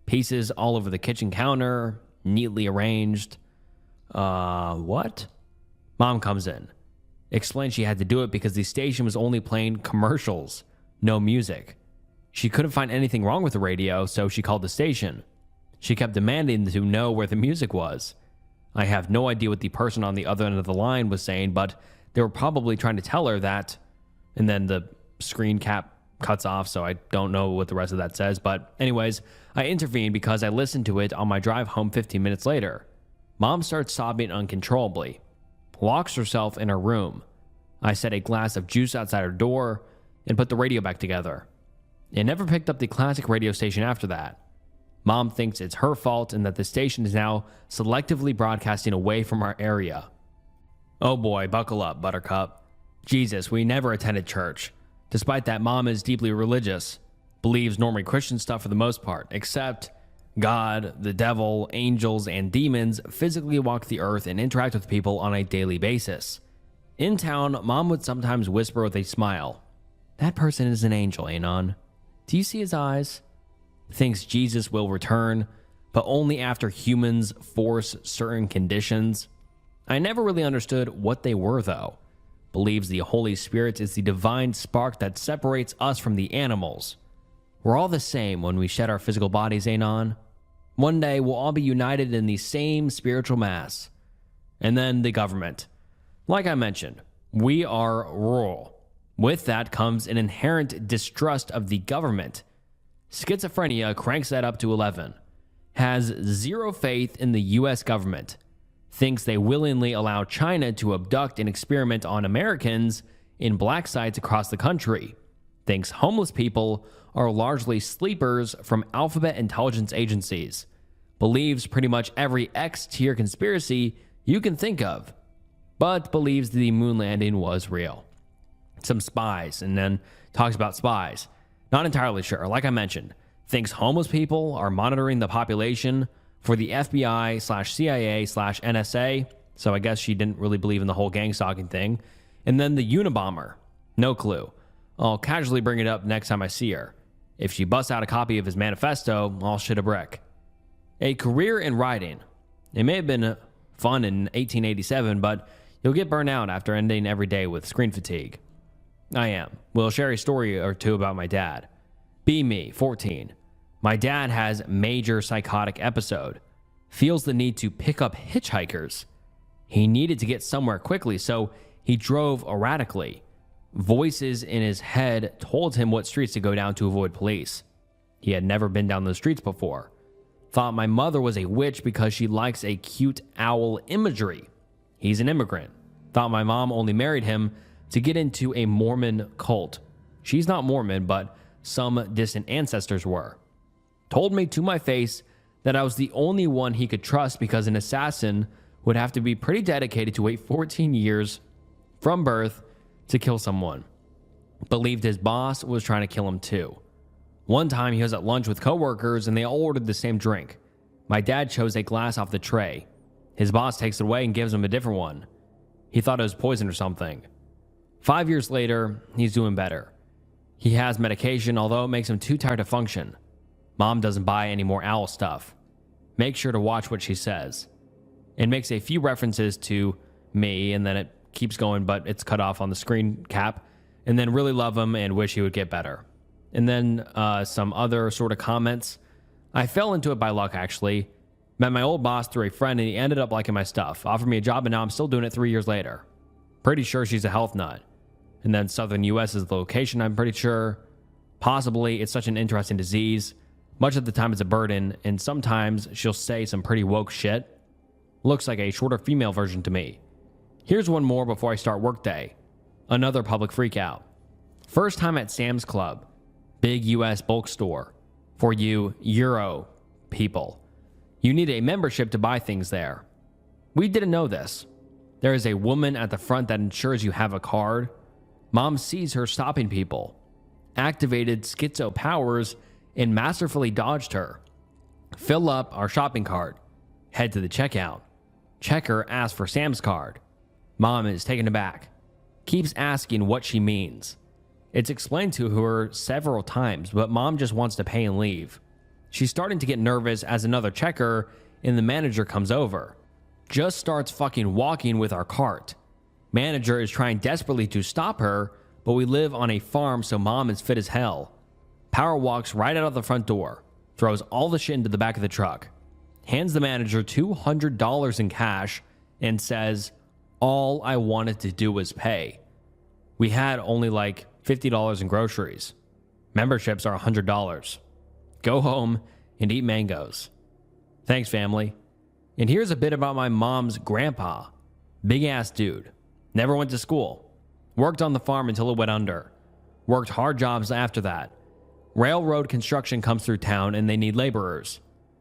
Pieces all over the kitchen counter, neatly arranged. What? Mom comes in. Explained she had to do it because the station was only playing commercials, no music. She couldn't find anything wrong with the radio, so she called the station. She kept demanding to know where the music was. I have no idea what the person on the other end of the line was saying, but they were probably trying to tell her that, and then the screen cap cuts off, so I don't know what the rest of that says. But anyways, I intervened because I listened to it on my drive home 15 minutes later. Mom starts sobbing uncontrollably, locks herself in her room. I set a glass of juice outside her door and put the radio back together. It never picked up the classic radio station after that. Mom thinks it's her fault and that the station is now selectively broadcasting away from our area. Oh boy, buckle up, Buttercup. Jesus, we never attended church. Despite that, Mom is deeply religious, believes normally Christian stuff for the most part, except God, the devil, angels, and demons physically walk the earth and interact with people on a daily basis. In town, Mom would sometimes whisper with a smile, "That person is an angel, Anon. Do you see his eyes?" Thinks Jesus will return, but only after humans force certain conditions. I never really understood what they were, though. Believes the Holy Spirit is the divine spark that separates us from the animals. We're all the same when we shed our physical bodies, Anon. One day, we'll all be united in the same spiritual mass. And then the government. Like I mentioned, we are rural. With that comes an inherent distrust of the government. Schizophrenia cranks that up to 11. Has zero faith in the U.S. government. Thinks they willingly allow China to abduct and experiment on Americans in black sites across the country. Thinks homeless people are largely sleepers from alphabet intelligence agencies. Believes pretty much every X-tier conspiracy you can think of. But believes the moon landing was real. Some spies, and then talks about spies. Not entirely sure. Like I mentioned, thinks homeless people are monitoring the population for the FBI/CIA/NSA. So I guess she didn't really believe in the whole gang stalking thing. And then the Unabomber. No clue. I'll casually bring it up next time I see her. If she busts out a copy of his manifesto, I'll shit a brick. A career in writing. It may have been fun in 1887, but you'll get burnt out after ending every day with screen fatigue. I am. We'll share a story or two about my dad. Be me, 14. My dad has major psychotic episode. Feels the need to pick up hitchhikers. He needed to get somewhere quickly, so he drove erratically. Voices in his head told him what streets to go down to avoid police. He had never been down those streets before. Thought my mother was a witch because she likes a cute owl imagery. He's an immigrant. Thought my mom only married him to get into a Mormon cult. She's not Mormon, but some distant ancestors were. Told me to my face that I was the only one he could trust because an assassin would have to be pretty dedicated to wait 14 years from birth to kill someone. Believed his boss was trying to kill him too. One time he was at lunch with coworkers and they all ordered the same drink. My dad chose a glass off the tray. His boss takes it away and gives him a different one. He thought it was poison or something. 5 years later, he's doing better. He has medication, although it makes him too tired to function. Mom doesn't buy any more owl stuff. Make sure to watch what she says. It makes a few references to me, and then it keeps going, but it's cut off on the screen cap. And then really love him and wish he would get better. And then some other sort of comments. I fell into it by luck, actually. Met my old boss through a friend, and he ended up liking my stuff. Offered me a job, and now I'm still doing it 3 years later. Pretty sure she's a health nut. And then southern U.S. is the location, I'm pretty sure. Possibly, it's such an interesting disease. Much of the time it's a burden, and sometimes she'll say some pretty woke shit. Looks like a shorter female version to me. Here's one more before I start workday. Another public freakout. First time at Sam's Club, big US bulk store. For you Euro people, you need a membership to buy things there. We didn't know this. There is a woman at the front that ensures you have a card. Mom sees her stopping people, activated schizo powers, and masterfully dodged her. Fill up our shopping cart. Head to the checkout. Checker asks for Sam's card. Mom is taken aback. Keeps asking what she means. It's explained to her several times, but mom just wants to pay and leave. She's starting to get nervous as another checker and the manager comes over. Just starts fucking walking with our cart. Manager is trying desperately to stop her, but we live on a farm, so mom is fit as hell. Power walks right out of the front door, throws all the shit into the back of the truck, hands the manager $200 in cash, and says, all I wanted to do was pay. We had only like $50 in groceries. Memberships are $100. Go home and eat mangoes. Thanks, family. And here's a bit about my mom's grandpa. Big ass dude. Never went to school. Worked on the farm until it went under. Worked hard jobs after that. Railroad construction comes through town and they need laborers.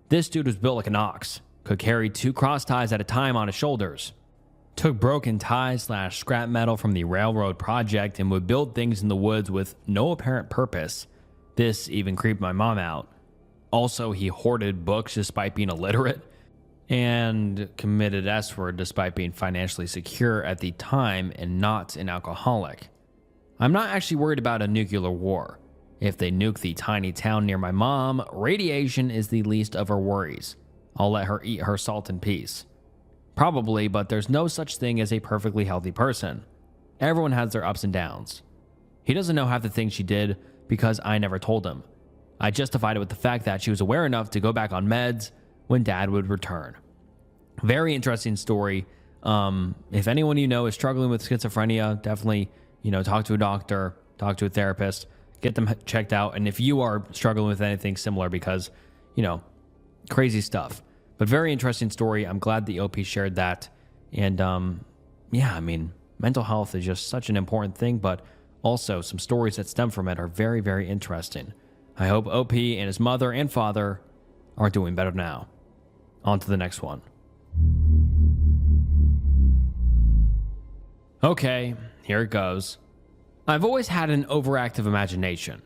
This dude was built like an ox. Could carry 2 cross ties at a time on his shoulders. Took broken ties / scrap metal from the railroad project and would build things in the woods with no apparent purpose. This even creeped my mom out. Also, he hoarded books despite being illiterate and committed S-word despite being financially secure at the time and not an alcoholic. I'm not actually worried about a nuclear war. If they nuke the tiny town near my mom, radiation is the least of her worries. I'll let her eat her salt in peace. Probably, but there's no such thing as a perfectly healthy person. Everyone has their ups and downs. He doesn't know half the things she did because I never told him. I justified it with the fact that she was aware enough to go back on meds when dad would return. Very interesting story. If anyone you know is struggling with schizophrenia, definitely, talk to a doctor, talk to a therapist, get them checked out. And if you are struggling with anything similar, because, crazy stuff. But very interesting story. I'm glad the OP shared that. And mental health is just such an important thing, but also some stories that stem from it are very, very interesting. I hope OP and his mother and father are doing better now. On to the next one. Okay, here it goes. I've always had an overactive imagination.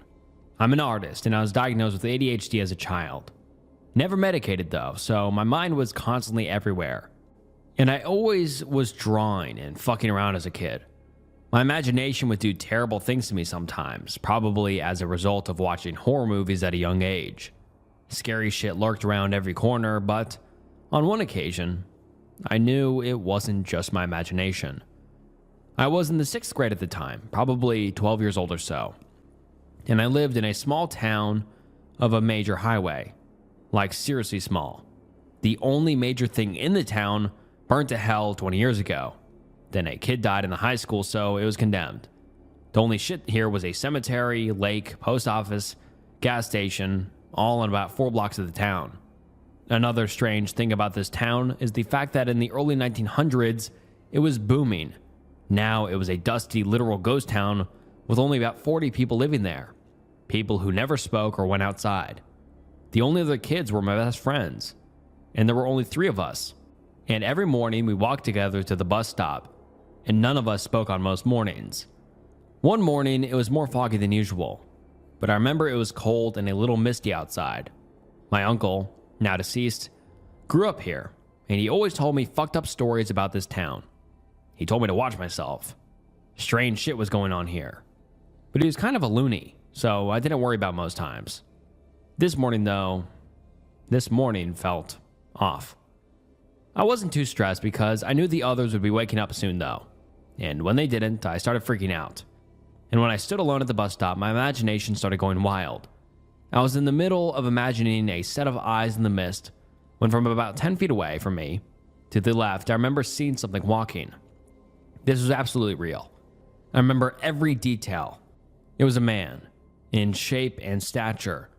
I'm an artist, and I was diagnosed with ADHD as a child. Never medicated though, so my mind was constantly everywhere. And I always was drawing and fucking around as a kid. My imagination would do terrible things to me sometimes, probably as a result of watching horror movies at a young age. Scary shit lurked around every corner, but on one occasion, I knew it wasn't just my imagination. I was in the 6th grade at the time, probably 12 years old or so. And I lived in a small town of a major highway. Like seriously small. The only major thing in the town burnt to hell 20 years ago. Then a kid died in the high school, so it was condemned. The only shit here was a cemetery, lake, post office, gas station, all in about 4 blocks of the town. Another strange thing about this town is the fact that in the early 1900s, it was booming. Now it was a dusty, literal ghost town with only about 40 people living there. People who never spoke or went outside. The only other kids were my best friends, and there were only 3 of us. And every morning we walked together to the bus stop, and none of us spoke on most mornings. One morning it was more foggy than usual, but I remember it was cold and a little misty outside. My uncle, now deceased, grew up here, and he always told me fucked up stories about this town. He told me to watch myself. Strange shit was going on here. But he was kind of a loony, so I didn't worry about most times. This morning felt off. I wasn't too stressed because I knew the others would be waking up soon though. And when they didn't, I started freaking out. And when I stood alone at the bus stop, my imagination started going wild. I was in the middle of imagining a set of eyes in the mist when from about 10 feet away from me, to the left, I remember seeing something walking. This was absolutely real. I remember every detail. It was a man, in shape and stature.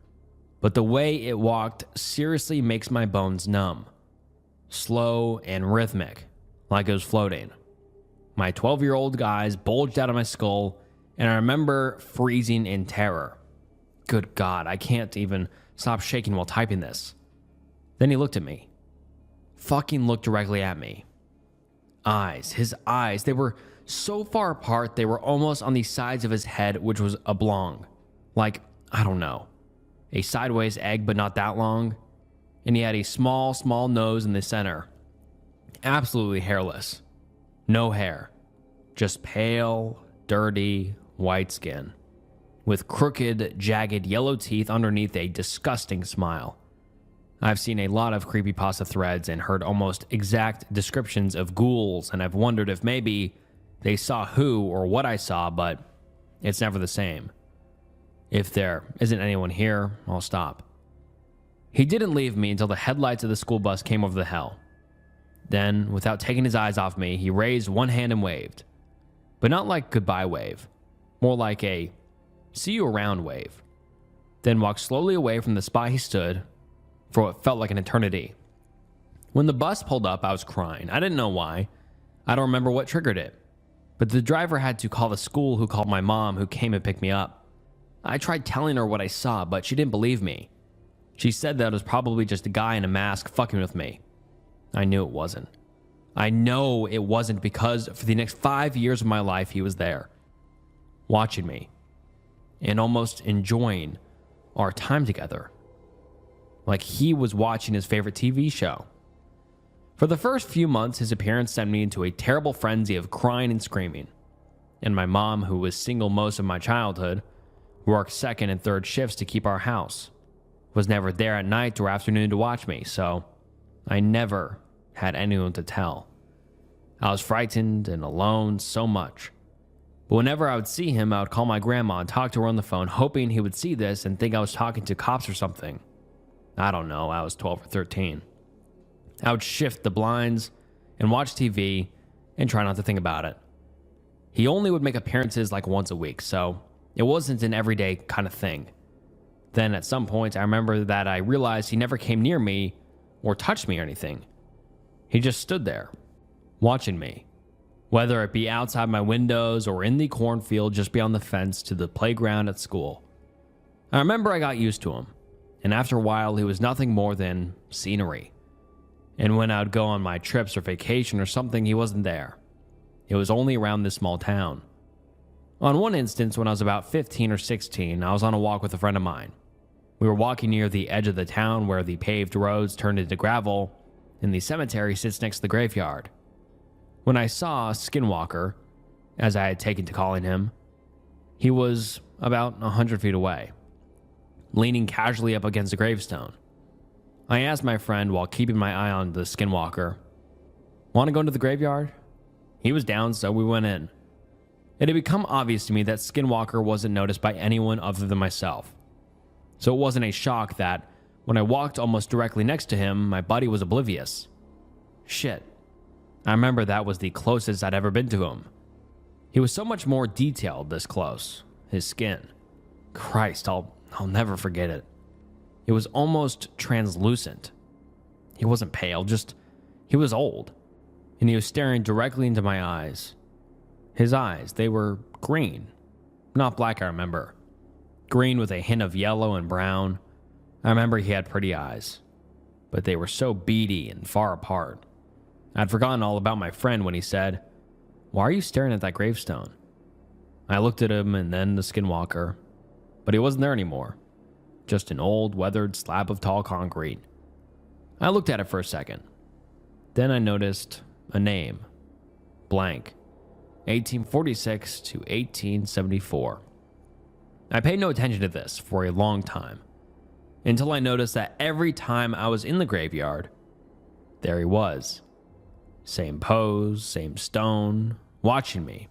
but the way it walked seriously makes my bones numb. Slow and rhythmic, like it was floating. My 12-year-old eyes bulged out of my skull, and I remember freezing in terror. Good God, I can't even stop shaking while typing this. Then he looked at me. Fucking looked directly at me. His eyes, they were so far apart they were almost on the sides of his head, which was oblong. Like, I don't know, a sideways egg, but not that long. And he had a small nose in the center. Absolutely hairless. No hair. Just pale, dirty, white skin. With crooked, jagged yellow teeth underneath a disgusting smile. I've seen a lot of creepypasta threads and heard almost exact descriptions of ghouls, and I've wondered if maybe they saw who or what I saw, but it's never the same. If there isn't anyone here, I'll stop. He didn't leave me until the headlights of the school bus came over the hill. Then, without taking his eyes off me, he raised one hand and waved. But not like goodbye wave, more like a see you around wave. Then walked slowly away from the spot he stood for what felt like an eternity. When the bus pulled up, I was crying. I didn't know why. I don't remember what triggered it. But the driver had to call the school, who called my mom, who came and picked me up. I tried telling her what I saw, but she didn't believe me. She said that it was probably just a guy in a mask fucking with me. I knew it wasn't. I know it wasn't, because for the next 5 years of my life, he was there, watching me, and almost enjoying our time together. Like he was watching his favorite TV show. For the first few months, his appearance sent me into a terrible frenzy of crying and screaming. And my mom, who was single most of my childhood, worked second and third shifts to keep our house, was never there at night or afternoon to watch me, so I never had anyone to tell. I was frightened and alone so much. But whenever I would see him, I would call my grandma and talk to her on the phone, hoping he would see this and think I was talking to cops or something. I don't know, I was 12 or 13. I would shift the blinds and watch TV and try not to think about it. He only would make appearances like once a week, so it wasn't an everyday kind of thing. Then at some point, I remember that I realized he never came near me or touched me or anything. He just stood there, watching me, whether it be outside my windows or in the cornfield just beyond the fence to the playground at school. I remember I got used to him, and after a while, he was nothing more than scenery. And when I would go on my trips or vacation or something, he wasn't there. It was only around this small town. On one instance, when I was about 15 or 16, I was on a walk with a friend of mine. We were walking near the edge of the town where the paved roads turned into gravel, and the cemetery sits next to the graveyard. When I saw Skinwalker, as I had taken to calling him, he was about 100 feet away, leaning casually up against a gravestone. I asked my friend while keeping my eye on the Skinwalker, "Want to go into the graveyard?" He was down, so we went in. It had become obvious to me that Skinwalker wasn't noticed by anyone other than myself. So it wasn't a shock that, when I walked almost directly next to him, my buddy was oblivious. Shit. I remember that was the closest I'd ever been to him. He was so much more detailed this close. His skin. Christ, I'll never forget it. It was almost translucent. He wasn't pale, he was old. And he was staring directly into my eyes. His eyes, they were green. Not black, I remember. Green with a hint of yellow and brown. I remember he had pretty eyes, but they were so beady and far apart. I'd forgotten all about my friend when he said, "Why are you staring at that gravestone?" I looked at him and then the Skinwalker, but he wasn't there anymore. Just an old, weathered slab of tall concrete. I looked at it for a second. Then I noticed a name. Blank. 1846 to 1874. I paid no attention to this for a long time, until I noticed that every time I was in the graveyard, there he was. Same pose, same stone, watching me.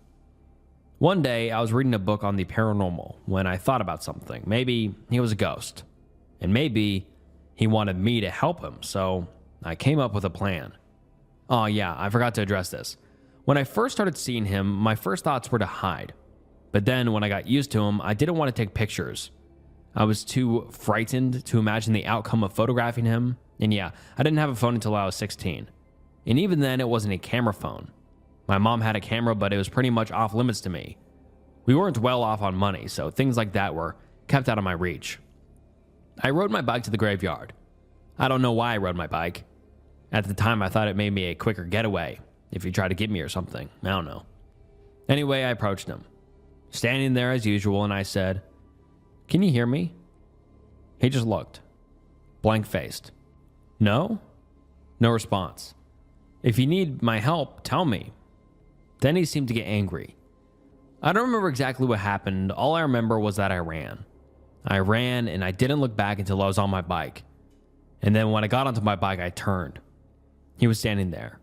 One day, I was reading a book on the paranormal when I thought about something. Maybe he was a ghost, and maybe he wanted me to help him, so I came up with a plan. Oh yeah, I forgot to address this. When I first started seeing him, my first thoughts were to hide. But then when I got used to him, I didn't want to take pictures. I was too frightened to imagine the outcome of photographing him. And yeah, I didn't have a phone until I was 16. And even then, it wasn't a camera phone. My mom had a camera, but it was pretty much off limits to me. We weren't well off on money, so things like that were kept out of my reach. I rode my bike to the graveyard. I don't know why I rode my bike. At the time, I thought it made me a quicker getaway if he tried to get me or something. I don't know. Anyway, I approached him, standing there as usual, and I said, "Can you hear me?" He just looked, blank-faced. No? No response. "If you need my help, tell me." Then he seemed to get angry. I don't remember exactly what happened. All I remember was that I ran. I ran and I didn't look back until I was on my bike. And then when I got onto my bike, I turned. He was standing there,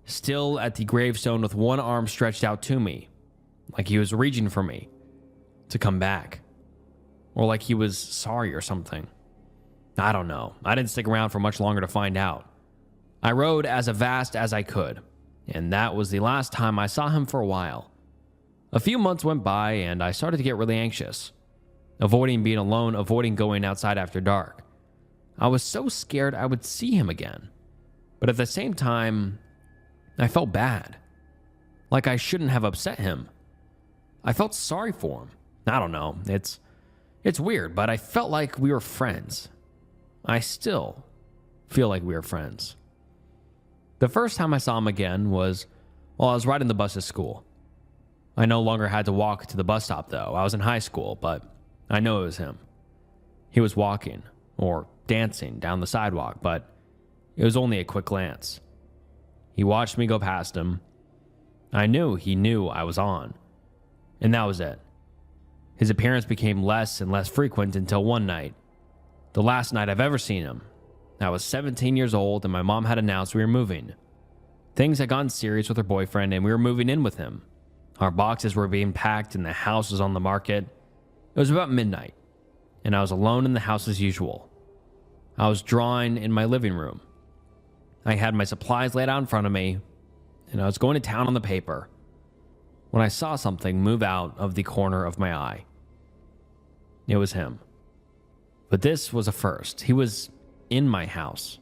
still at the gravestone with one arm stretched out to me, like he was reaching for me to come back, or like he was sorry or something. I don't know. I didn't stick around for much longer to find out. I rode as fast as I could, and that was the last time I saw him for a while. A few months went by, and I started to get really anxious, avoiding being alone, avoiding going outside after dark. I was so scared I would see him again, but at the same time, I felt bad, like I shouldn't have upset him. I felt sorry for him. I don't know. It's weird, but I felt like we were friends. I still feel like we were friends. The first time I saw him again was while I was riding the bus to school. I no longer had to walk to the bus stop, though. I was in high school, but I know it was him. He was walking, or dancing, down the sidewalk, but it was only a quick glance. He watched me go past him. I knew he knew I was on, and that was it. His appearance became less and less frequent until one night, the last night I've ever seen him. I was 17 years old, and my mom had announced we were moving. Things had gotten serious with her boyfriend, and we were moving in with him. Our boxes were being packed, and the house was on the market. It was about midnight, and I was alone in the house as usual. I was drawing in my living room. I had my supplies laid out in front of me, and I was going to town on the paper when I saw something move out of the corner of my eye. It was him. But this was a first. He was in my house.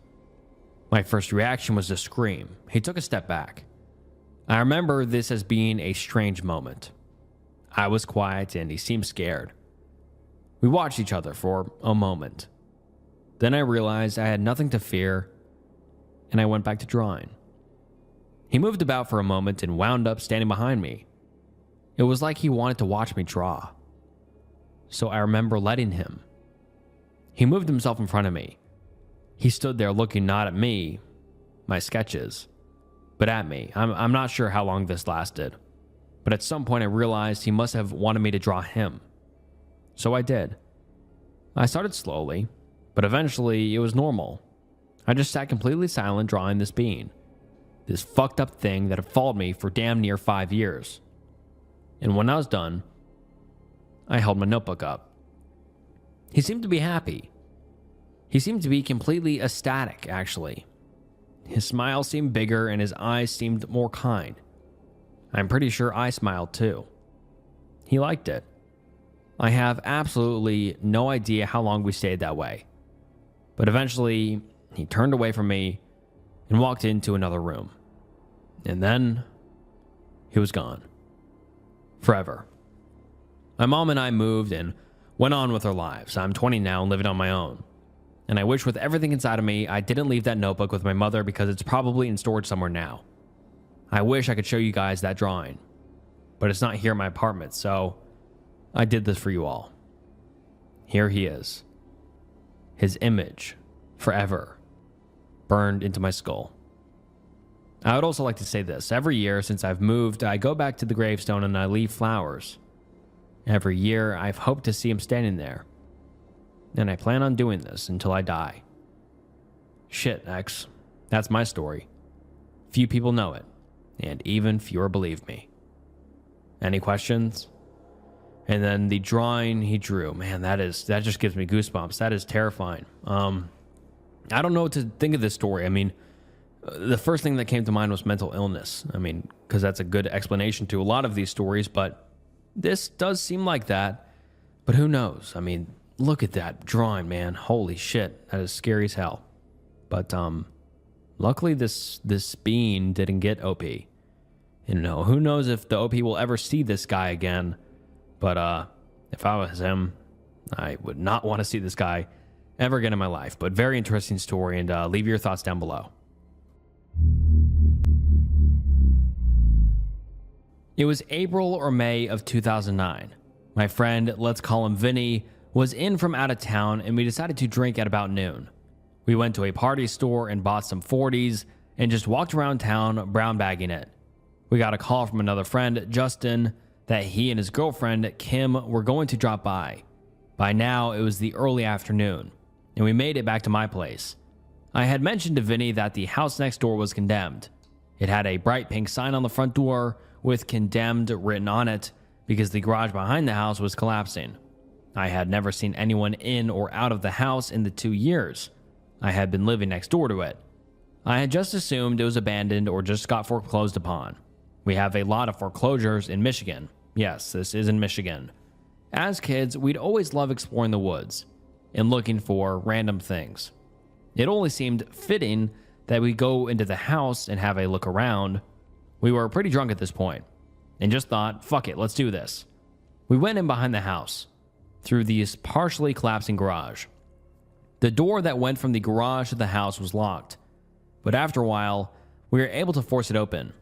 My first reaction was to scream. He took a step back. I remember this as being a strange moment. I was quiet and he seemed scared. We watched each other for a moment. Then I realized I had nothing to fear, and I went back to drawing. He moved about for a moment and wound up standing behind me. It was like he wanted to watch me draw. So I remember letting him. He moved himself in front of me. He stood there looking not at me, my sketches, but at me. I'm not sure how long this lasted, but at some point I realized he must have wanted me to draw him. So I did. I started slowly, but eventually it was normal. I just sat completely silent drawing this being, this fucked up thing that had followed me for damn near 5 years. And when I was done, I held my notebook up. He seemed to be happy. He seemed to be completely ecstatic, actually. His smile seemed bigger and his eyes seemed more kind. I'm pretty sure I smiled too. He liked it. I have absolutely no idea how long we stayed that way. But eventually, he turned away from me and walked into another room. And then, he was gone. Forever. My mom and I moved and went on with our lives. I'm 20 now and living on my own. And I wish with everything inside of me, I didn't leave that notebook with my mother because it's probably in storage somewhere now. I wish I could show you guys that drawing, but it's not here in my apartment, so I did this for you all. Here he is. His image, forever, burned into my skull. I would also like to say this. Every year since I've moved, I go back to the gravestone and I leave flowers. Every year, I've hoped to see him standing there. And I plan on doing this until I die. Shit, X. That's my story. Few people know it, and even fewer believe me. Any questions? And then the drawing he drew, man, that just gives me goosebumps. That is terrifying. I don't know what to think of this story. I mean, the first thing that came to mind was mental illness. I mean, because that's a good explanation to a lot of these stories, but this does seem like that. But who knows? I mean, look at that drawing, man. Holy shit, that is scary as hell. But luckily this being didn't get OP. Who knows if the OP will ever see this guy again. But if I was him, I would not want to see this guy ever again in my life. But very interesting story, and leave your thoughts down below. It was April or May of 2009. My friend, let's call him Vinny, was in from out of town, and we decided to drink at about noon. We went to a party store and bought some 40s and just walked around town brown bagging it. We got a call from another friend, Justin, that he and his girlfriend, Kim, were going to drop by. By now, it was the early afternoon, and we made it back to my place. I had mentioned to Vinny that the house next door was condemned. It had a bright pink sign on the front door with condemned written on it because the garage behind the house was collapsing. I had never seen anyone in or out of the house in the 2 years I had been living next door to it. I had just assumed it was abandoned or just got foreclosed upon. We have a lot of foreclosures in Michigan. Yes, this is in Michigan. As kids, we'd always love exploring the woods and looking for random things. It only seemed fitting that we go into the house and have a look around. We were pretty drunk at this point and just thought, fuck it, let's do this. We went in behind the house through the partially collapsing garage. The door that went from the garage to the house was locked, but after a while, we were able to force it open.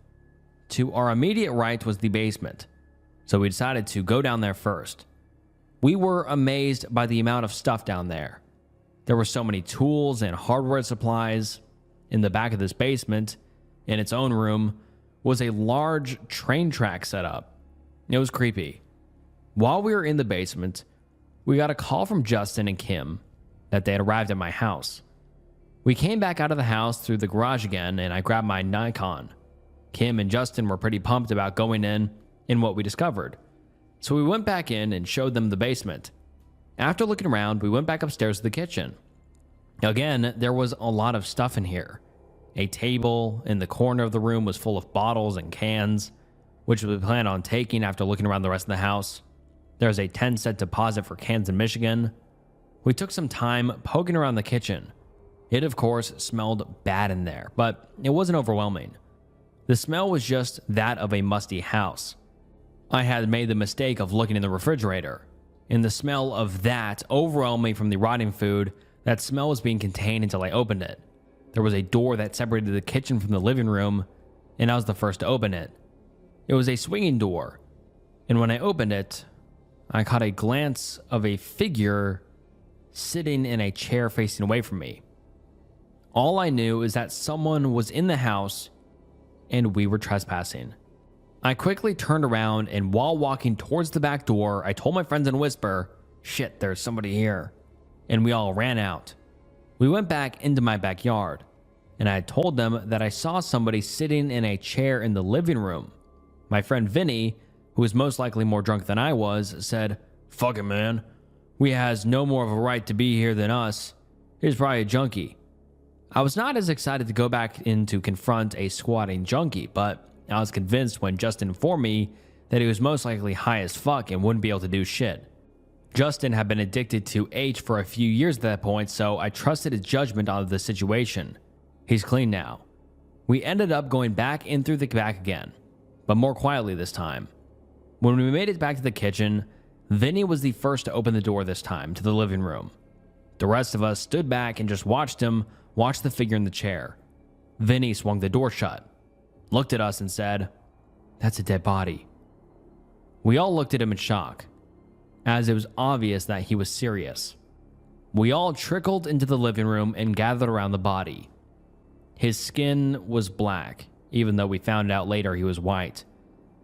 To our immediate right was the basement, so we decided to go down there first. We were amazed by the amount of stuff down there. There were so many tools and hardware supplies. In the back of this basement, in its own room, was a large train track set up. It was creepy. While we were in the basement, we got a call from Justin and Kim that they had arrived at my house. We came back out of the house through the garage again, and I grabbed my Nikon. Kim and Justin were pretty pumped about going in and what we discovered. So we went back in and showed them the basement. After looking around, we went back upstairs to the kitchen. Again, there was a lot of stuff in here. A table in the corner of the room was full of bottles and cans, which we planned on taking after looking around the rest of the house. There was a 10-cent deposit for cans in Michigan. We took some time poking around the kitchen. It, of course, smelled bad in there, but it wasn't overwhelming. The smell was just that of a musty house. I had made the mistake of looking in the refrigerator, and the smell of that overwhelmed me from the rotting food. That smell was being contained until I opened it. There was a door that separated the kitchen from the living room, and I was the first to open it. It was a swinging door, and when I opened it, I caught a glance of a figure sitting in a chair facing away from me. All I knew is that someone was in the house and we were trespassing. I quickly turned around, and while walking towards the back door, I told my friends in a whisper, "Shit, there's somebody here." And we all ran out. We went back into my backyard, and I told them that I saw somebody sitting in a chair in the living room. My friend Vinny, who was most likely more drunk than I was, said, "Fuck it, man. We has no more of a right to be here than us. He's probably a junkie." I was not as excited to go back in to confront a squatting junkie, but I was convinced when Justin informed me that he was most likely high as fuck and wouldn't be able to do shit. Justin had been addicted to H for a few years at that point, so I trusted his judgment on the situation. He's clean now. We ended up going back in through the back again, but more quietly this time. When we made it back to the kitchen, Vinny was the first to open the door this time to the living room. The rest of us stood back and just watched him watch the figure in the chair. Vinny swung the door shut, looked at us and said, "That's a dead body." We all looked at him in shock, as it was obvious that he was serious. We all trickled into the living room and gathered around the body. His skin was black, even though we found out later he was white,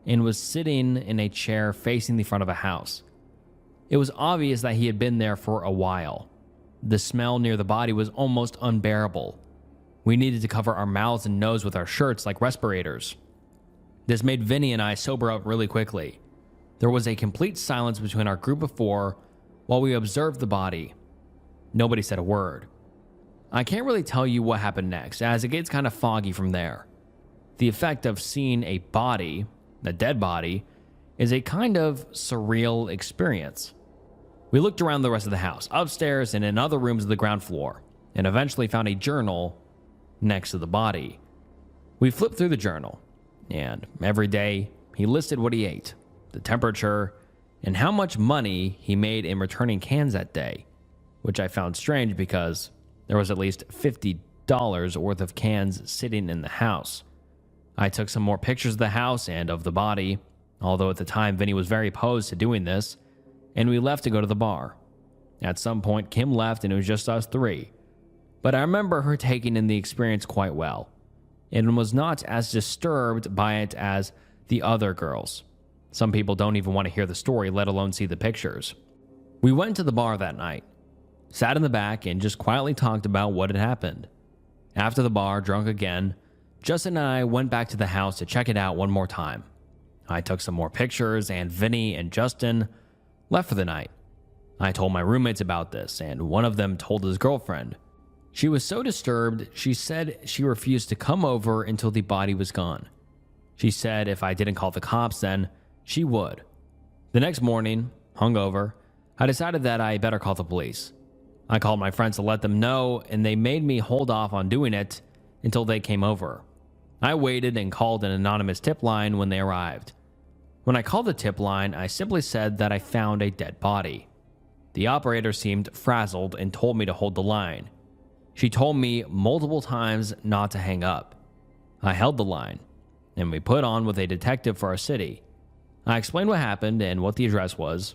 and was sitting in a chair facing the front of a house. It was obvious that he had been there for a while. The smell near the body was almost unbearable. We needed to cover our mouths and nose with our shirts like respirators. This made Vinny and I sober up really quickly. There was a complete silence between our group of four while we observed the body. Nobody said a word. I can't really tell you what happened next, as it gets kind of foggy from there. The effect of seeing a body, a dead body, is a kind of surreal experience. We looked around the rest of the house, upstairs and in other rooms of the ground floor, and eventually found a journal next to the body. We flipped through the journal, and every day he listed what he ate, the temperature, and how much money he made in returning cans that day, which I found strange because there was at least $50 worth of cans sitting in the house. I took some more pictures of the house and of the body, although at the time Vinny was very opposed to doing this, and we left to go to the bar. At some point, Kim left and it was just us three, but I remember her taking in the experience quite well, and was not as disturbed by it as the other girls. Some people don't even want to hear the story, let alone see the pictures. We went to the bar that night, sat in the back, and just quietly talked about what had happened. After the bar, drunk again, Justin and I went back to the house to check it out one more time. I took some more pictures, and Vinny and Justin left for the night. I told my roommates about this, and one of them told his girlfriend. She was so disturbed, she said she refused to come over until the body was gone. She said if I didn't call the cops, then she would. The next morning, hungover, I decided that I better call the police. I called my friends to let them know, and they made me hold off on doing it until they came over. I waited and called an anonymous tip line when they arrived. When I called the tip line, I simply said that I found a dead body. The operator seemed frazzled and told me to hold the line. She told me multiple times not to hang up. I held the line, and we put on with a detective for our city. I explained what happened and what the address was.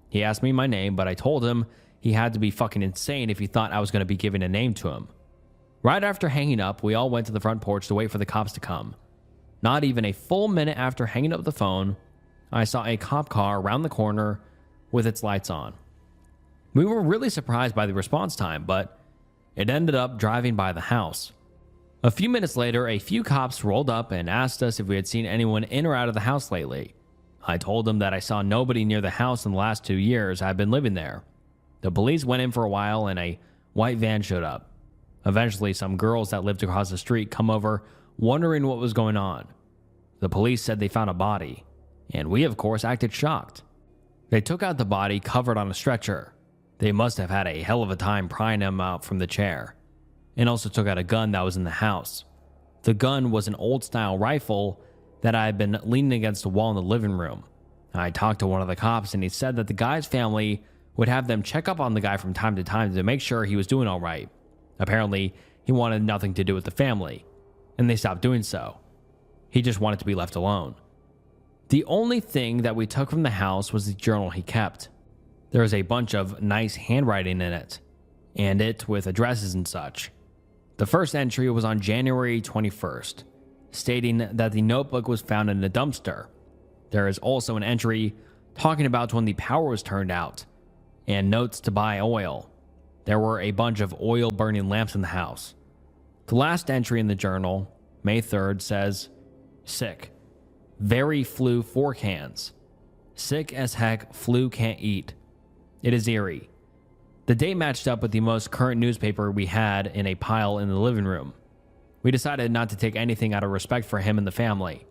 He asked me my name, but I told him he had to be fucking insane if he thought I was going to be giving a name to him. Right after hanging up, we all went to the front porch to wait for the cops to come. Not even a full minute after hanging up the phone, I saw a cop car around the corner with its lights on. We were really surprised by the response time, but it ended up driving by the house. A few minutes later, a few cops rolled up and asked us if we had seen anyone in or out of the house lately. I told them that I saw nobody near the house in the last 2 years I've been living there. The police went in for a while and a white van showed up. Eventually, some girls that lived across the street come over wondering what was going on. The police said they found a body, and we of course acted shocked. They took out the body covered on a stretcher. They must have had a hell of a time prying him out from the chair, and also took out a gun that was in the house. The gun was an old-style rifle that I had been leaning against a wall in the living room. I talked to one of the cops, and he said that the guy's family would have them check up on the guy from time to time to make sure he was doing all right. Apparently, he wanted nothing to do with the family, and they stopped doing so. He just wanted to be left alone. The only thing that we took from the house was the journal he kept. There was a bunch of nice handwriting in it, and it with addresses and such. The first entry was on January 21st, stating that the notebook was found in a dumpster. There is also an entry talking about when the power was turned out, and notes to buy oil. There were a bunch of oil burning lamps in the house. The last entry in the journal, May 3rd, says, "Sick. Very flu 4 cans. Sick as heck, flu can't eat. It is eerie." The date matched up with the most current newspaper we had in a pile in the living room. We decided not to take anything out of respect for him and the family.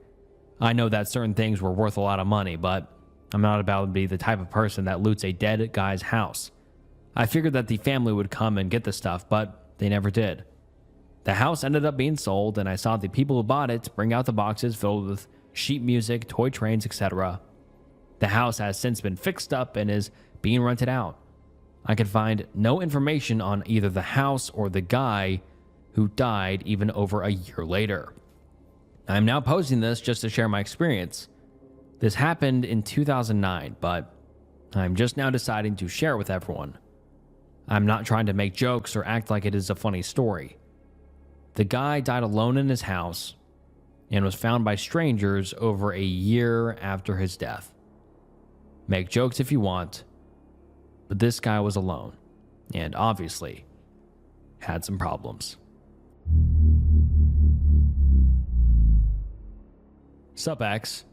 I know that certain things were worth a lot of money, but I'm not about to be the type of person that loots a dead guy's house. I figured that the family would come and get the stuff, but they never did. The house ended up being sold, and I saw the people who bought it bring out the boxes filled with sheet music, toy trains, etc. The house has since been fixed up and is being rented out. I could find no information on either the house or the guy who died even over a year later. I'm now posting this just to share my experience. This happened in 2009, but I'm just now deciding to share it with everyone. I'm not trying to make jokes or act like it is a funny story. The guy died alone in his house and was found by strangers over a year after his death. Make jokes if you want, but this guy was alone and obviously had some problems. Sup, X?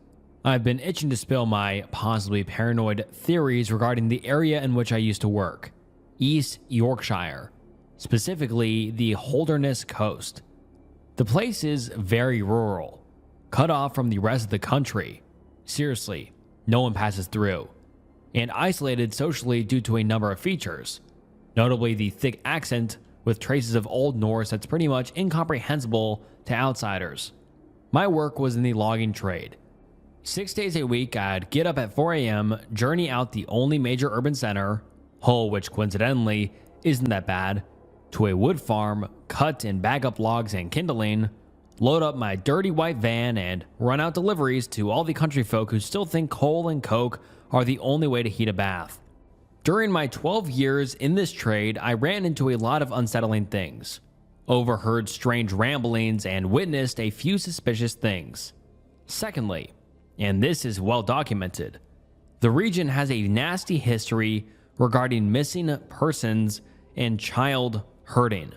I've been itching to spill my possibly paranoid theories regarding the area in which I used to work, East Yorkshire, specifically the Holderness Coast. The place is very rural, cut off from the rest of the country. Seriously, no one passes through. and isolated socially due to a number of features, notably the thick accent with traces of Old Norse that's pretty much incomprehensible to outsiders. My work was in the logging trade. 6 days a week, I'd get up at 4 a.m., journey out the only major urban center, Hull, which coincidentally isn't that bad, to a wood farm, cut and bag up logs and kindling, load up my dirty white van, and run out deliveries to all the country folk who still think coal and coke are the only way to heat a bath. During my 12 years in this trade, I ran into a lot of unsettling things, overheard strange ramblings, and witnessed a few suspicious things. Secondly, and this is well documented, the region has a nasty history regarding missing persons and child hurting.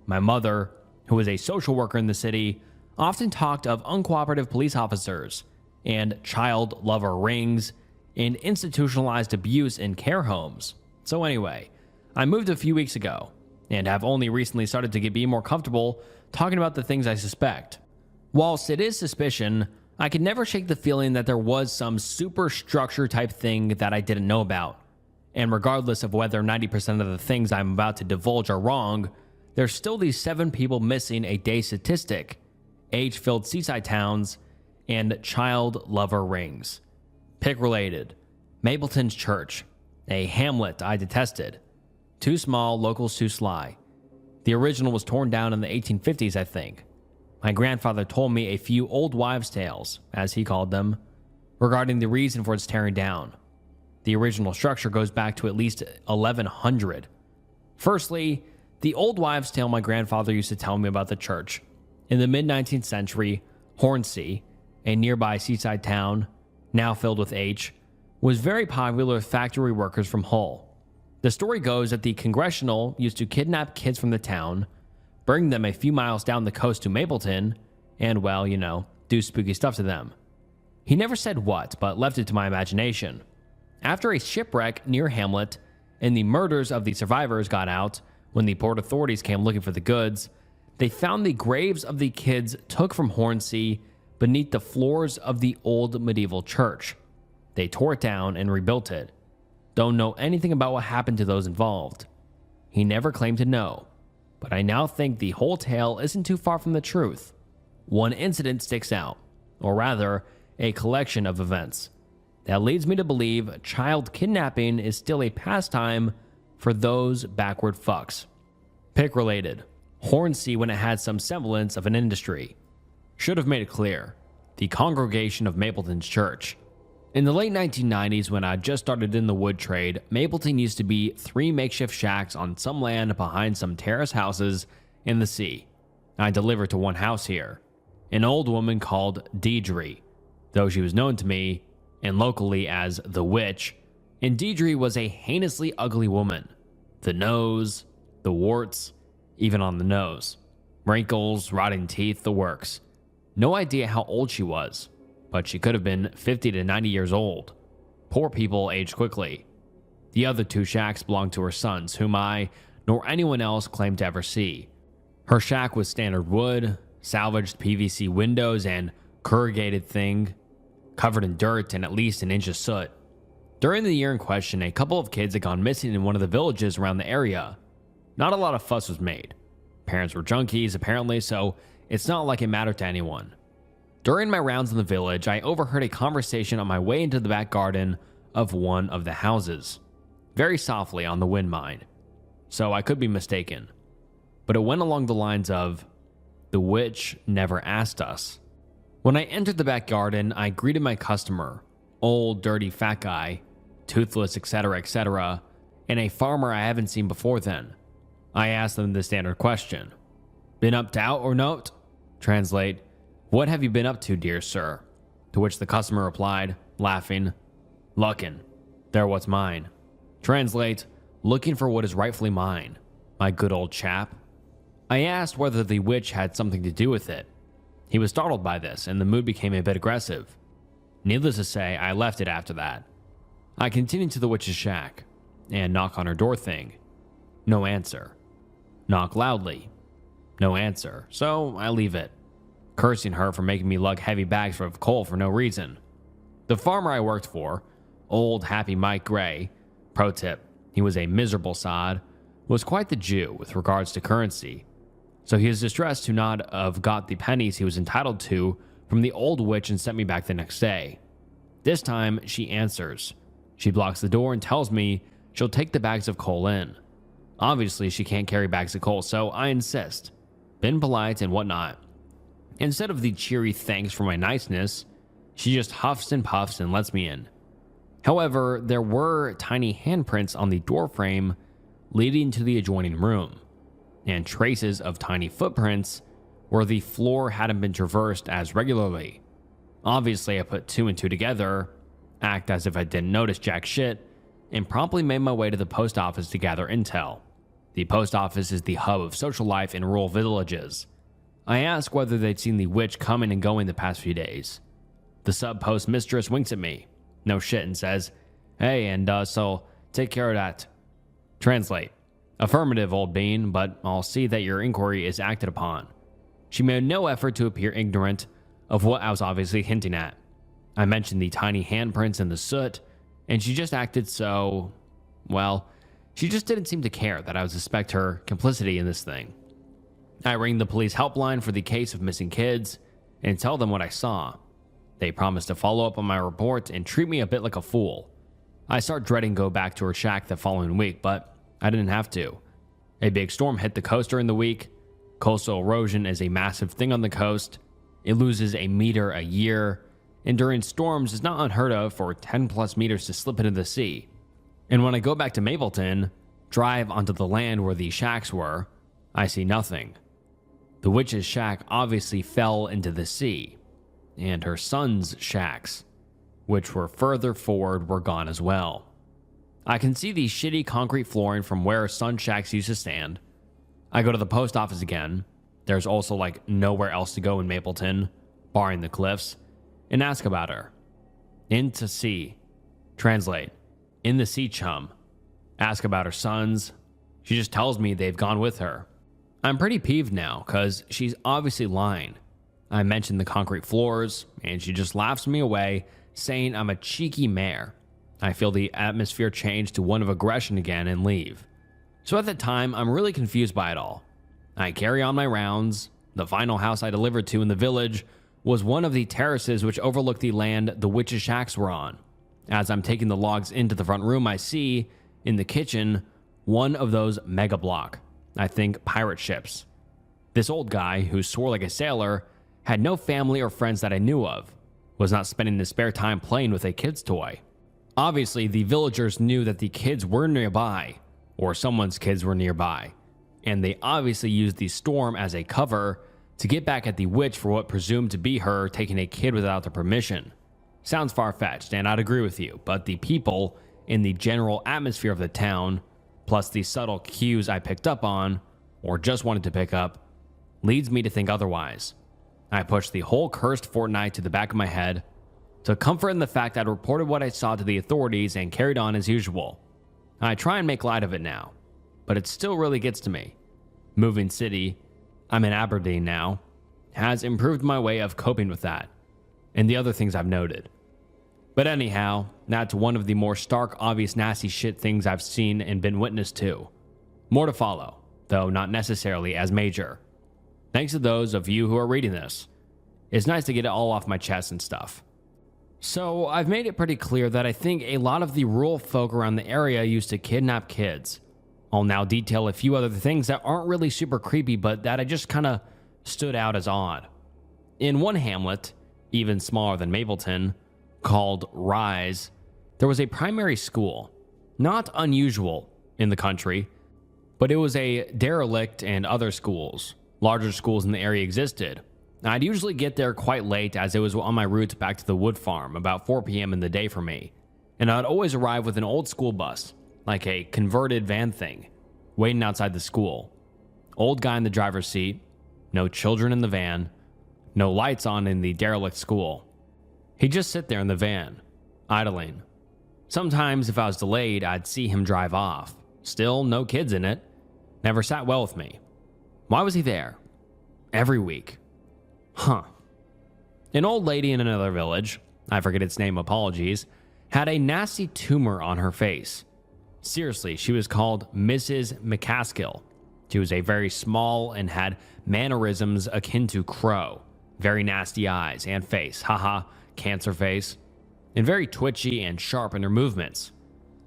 My mother, who was a social worker in the city, often talked of uncooperative police officers and child lover rings and institutionalized abuse in care homes. So anyway, I moved a few weeks ago and have only recently started to be more comfortable talking about the things I suspect. Whilst it is suspicion, I could never shake the feeling that there was some superstructure type thing that I didn't know about. And regardless of whether 90% of the things I'm about to divulge are wrong, there's still these 7 people missing a day statistic, age-filled seaside towns, and child lover rings. Pick related, Mapleton's Church, a hamlet I detested. Too small, locals too sly. The original was torn down in the 1850s, I think. My grandfather told me a few old wives' tales, as he called them, regarding the reason for its tearing down. The original structure goes back to at least 1100. Firstly, the old wives' tale my grandfather used to tell me about the church. In the mid-19th century, Hornsey, a nearby seaside town, now filled with H, was very popular with factory workers from Hull. The story goes that the Congressional used to kidnap kids from the town, bring them a few miles down the coast to Mapleton, and, well, do spooky stuff to them. He never said what, but left it to my imagination. After a shipwreck near Hamlet, and the murders of the survivors got out, when the port authorities came looking for the goods, they found the graves of the kids took from Hornsey beneath the floors of the old medieval church. They tore it down and rebuilt it. Don't know anything about what happened to those involved. He never claimed to know, but I now think the whole tale isn't too far from the truth. One incident sticks out, or rather, a collection of events, that leads me to believe child kidnapping is still a pastime for those backward fucks. Pick related, Hornsey when it had some semblance of an industry. Should have made it clear, the congregation of Mapleton's Church. In the late 1990s, when I just started in the wood trade, Mapleton used to be 3 makeshift shacks on some land behind some terrace houses in the sea. I delivered to one house here, an old woman called Deidre, though she was known to me and locally as the Witch, and Deidre was a heinously ugly woman. The nose, the warts, even on the nose, wrinkles, rotting teeth, the works. No idea how old she was, but she could have been 50 to 90 years old. Poor people age quickly. The other 2 shacks belonged to her sons, whom I, nor anyone else, claimed to ever see. Her shack was standard wood, salvaged PVC windows, and corrugated thing, covered in dirt and at least an inch of soot. During the year in question, a couple of kids had gone missing in one of the villages around the area. Not a lot of fuss was made. Parents were junkies, apparently, so it's not like it mattered to anyone. During my rounds in the village, I overheard a conversation on my way into the back garden of one of the houses, very softly on the wind mine, so I could be mistaken. But it went along the lines of, "The witch never asked us." When I entered the back garden, I greeted my customer, old, dirty, fat guy, toothless, etc., and a farmer I haven't seen before then. I asked them the standard question. "Been up to out or not?" Translate, "What have you been up to, dear sir?" To which the customer replied, laughing, "Luckin'. They're what's mine." Translate, "Looking for what is rightfully mine, my good old chap." I asked whether the witch had something to do with it. He was startled by this, and the mood became a bit aggressive. Needless to say, I left it after that. I continued to the witch's shack, and knock on her door thing. No answer. Knock loudly. No answer, so I leave it, cursing her for making me lug heavy bags of coal for no reason. The farmer I worked for, Old happy Mike Gray, pro tip, he was a miserable sod, was quite the Jew with regards to currency. So he was distressed to not have got the pennies he was entitled to from the old witch and sent me back the next day. This time, she answers. She blocks the door and tells me she'll take the bags of coal in. Obviously, she can't carry bags of coal, so I insist. Been polite and whatnot. Instead of the cheery thanks for my niceness, she just huffs and puffs and lets me in. However, there were tiny handprints on the doorframe leading to the adjoining room, and traces of tiny footprints where the floor hadn't been traversed as regularly. Obviously, I put two and two together, act as if I didn't notice jack shit, and promptly made my way to the post office to gather intel. The post office is the hub of social life in rural villages. I ask whether they'd seen the witch coming and going the past few days. The sub-post mistress winks at me, no shit, and says, "Hey, and so take care of that." Translate. Affirmative, old bean, but I'll see that your inquiry is acted upon. She made no effort to appear ignorant of what I was obviously hinting at. I mentioned the tiny handprints in the soot, and she just acted so, well, she just didn't seem to care that I would suspect her complicity in this thing. I ring the police helpline for the case of missing kids and tell them what I saw. They promise to follow up on my report and treat me a bit like a fool. I start dreading go back to her shack the following week, but I didn't have to. A big storm hit the coast during the week. Coastal erosion is a massive thing on the coast. It loses a meter a year, and during storms it's not unheard of for 10 plus meters to slip into the sea. And when I go back to Mapleton, drive onto the land where the shacks were, I see nothing. The witch's shack obviously fell into the sea, and her son's shacks, which were further forward, were gone as well. I can see the shitty concrete flooring from where her son's shacks used to stand. I go to the post office again. There's also like nowhere else to go in Mapleton, barring the cliffs, and ask about her. In to sea. Translate. In the sea, chum. Ask about her sons. She just tells me they've gone with her. I'm pretty peeved now, cause she's obviously lying. I mention the concrete floors, and she just laughs me away, saying I'm a cheeky mare. I feel the atmosphere change to one of aggression again and leave. So at the time, I'm really confused by it all. I carry on my rounds. The final house I delivered to in the village was one of the terraces which overlooked the land the witch's shacks were on. As I'm taking the logs into the front room, I see, in the kitchen, one of those mega block, I think, pirate ships. This old guy, who swore like a sailor, had no family or friends that I knew of, was not spending his spare time playing with a kid's toy. Obviously, the villagers knew that the kids were nearby, or someone's kids were nearby, and they obviously used the storm as a cover to get back at the witch for what presumed to be her taking a kid without their permission. Sounds far-fetched, and I'd agree with you, but the people in the general atmosphere of the town, plus the subtle cues I picked up on, or just wanted to pick up, leads me to think otherwise. I pushed the whole cursed fortnight to the back of my head, took comfort in the fact I'd reported what I saw to the authorities and carried on as usual. I try and make light of it now, but it still really gets to me. Moving city, I'm in Aberdeen now, has improved my way of coping with that, and the other things I've noted. But anyhow, that's one of the more stark, obvious, nasty shit things I've seen and been witness to. More to follow, though not necessarily as major. Thanks to those of you who are reading this. It's nice to get it all off my chest and stuff. So I've made it pretty clear that I think a lot of the rural folk around the area used to kidnap kids. I'll now detail a few other things that aren't really super creepy, but that I just kind of stood out as odd. In one hamlet, even smaller than Mapleton, called Rise, there was a primary school. Not unusual in the country, but it was a derelict, and other schools, larger schools in the area, existed. I'd usually get there quite late, as it was on my route back to the wood farm, about 4 p.m. in the day for me, and I'd always arrive with an old school bus, like a converted van thing, waiting outside the school. Old guy in the driver's seat, no children in the van, no lights on in the derelict school. He'd just sit there in the van, idling. Sometimes if I was delayed, I'd see him drive off. Still, no kids in it. Never sat well with me. Why was he there? Every week. Huh. An old lady in another village, I forget its name, apologies, had a nasty tumor on her face. Seriously, she was called Mrs. McCaskill. She was a very small and had mannerisms akin to Crow. Very nasty eyes and face, haha, cancer face, and very twitchy and sharp in her movements.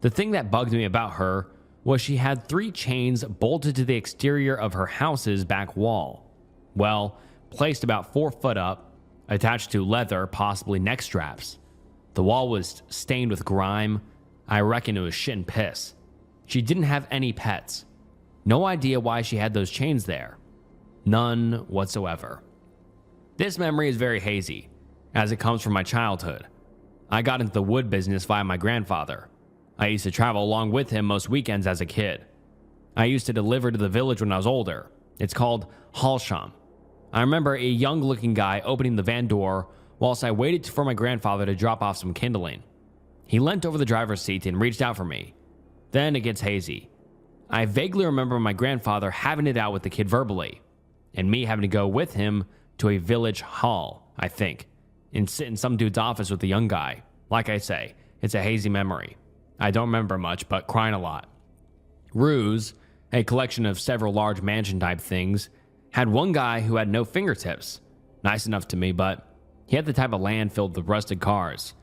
The thing that bugged me about her was she had 3 chains bolted to the exterior of her house's back wall. Well, placed about 4 foot up, attached to leather, possibly neck straps. The wall was stained with grime. I reckon it was shit and piss. She didn't have any pets. No idea why she had those chains there. None whatsoever. This memory is very hazy, as it comes from my childhood. I got into the wood business via my grandfather. I used to travel along with him most weekends as a kid. I used to deliver to the village when I was older. It's called Halsham. I remember a young-looking guy opening the van door whilst I waited for my grandfather to drop off some kindling. He leant over the driver's seat and reached out for me. Then it gets hazy. I vaguely remember my grandfather having it out with the kid verbally, and me having to go with him to a village hall, I think, and sit in some dude's office with the young guy. Like I say, it's a hazy memory. I don't remember much, but crying a lot. Ruse, a collection of several large mansion-type things, had one guy who had no fingertips. Nice enough to me, but he had the type of land filled with rusted cars,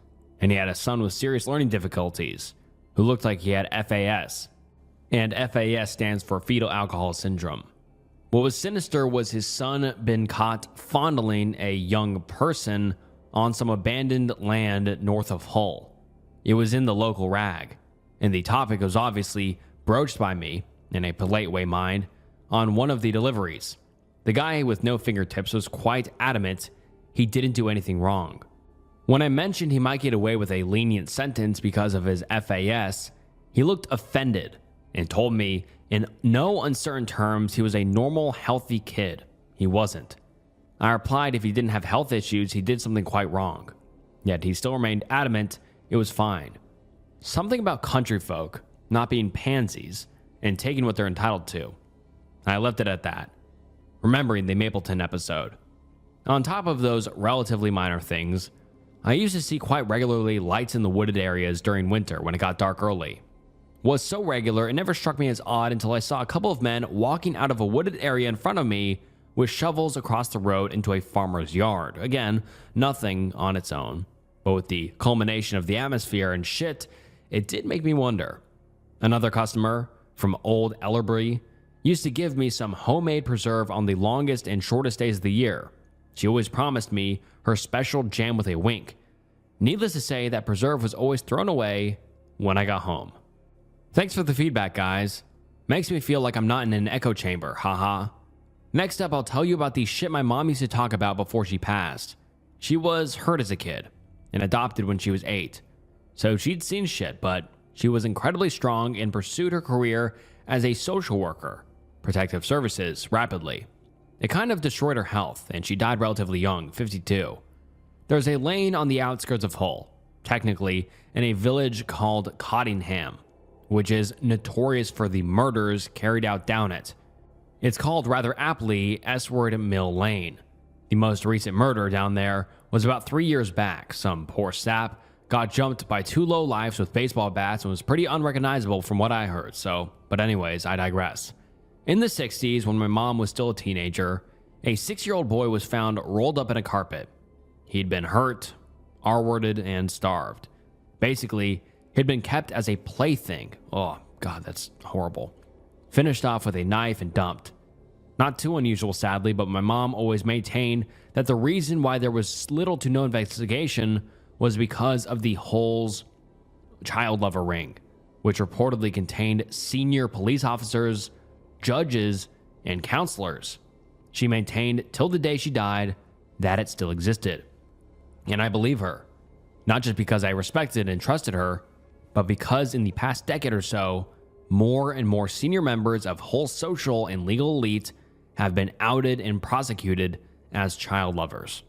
and he had a son with serious learning difficulties who looked like he had FAS. And FAS stands for fetal alcohol syndrome. What was sinister was his son been caught fondling a young person on some abandoned land north of Hull. It was in the local rag, and the topic was obviously broached by me, in a polite way mind, on one of the deliveries. The guy with no fingertips was quite adamant he didn't do anything wrong. When I mentioned he might get away with a lenient sentence because of his FAS, he looked offended and told me in no uncertain terms he was a normal, healthy kid. He wasn't. I replied if he didn't have health issues, he did something quite wrong. Yet he still remained adamant it was fine. Something about country folk not being pansies and taking what they're entitled to. I left it at that, remembering the Mapleton episode. On top of those relatively minor things, I used to see quite regularly lights in the wooded areas during winter when it got dark early. Was so regular it never struck me as odd until I saw a couple of men walking out of a wooded area in front of me with shovels across the road into a farmer's yard. Again, nothing on its own, but with the culmination of the atmosphere and shit, it did make me wonder. Another customer from Old Ellerbury used to give me some homemade preserve on the longest and shortest days of the year. She always promised me her special jam with a wink. Needless to say, that preserve was always thrown away when I got home. Thanks for the feedback, guys. Makes me feel like I'm not in an echo chamber, haha. Next up, I'll tell you about the shit my mom used to talk about before she passed. She was hurt as a kid and adopted when she was 8. So she'd seen shit, but she was incredibly strong and pursued her career as a social worker, protective services, rapidly. It kind of destroyed her health, and she died relatively young, 52. There's a lane on the outskirts of Hull, technically in a village called Cottingham, which is notorious for the murders carried out down it. It's called rather aptly S-word Mill Lane. The most recent murder down there was about 3 years back. Some poor sap got jumped by 2 lowlifes with baseball bats and was pretty unrecognizable from what I heard, but anyways, I digress. In the 60s, when my mom was still a teenager, a 6-year-old boy was found rolled up in a carpet. He'd been hurt, R-worded, and starved. Basically, he'd been kept as a plaything. Oh, God, that's horrible. Finished off with a knife and dumped. Not too unusual, sadly, but my mom always maintained that the reason why there was little to no investigation was because of the Hull's child lover ring, which reportedly contained senior police officers, judges, and counselors. She maintained till the day she died that it still existed. And I believe her. Not just because I respected and trusted her, but because in the past decade or so, more and more senior members of Hull's social and legal elite have been outed and prosecuted as child lovers.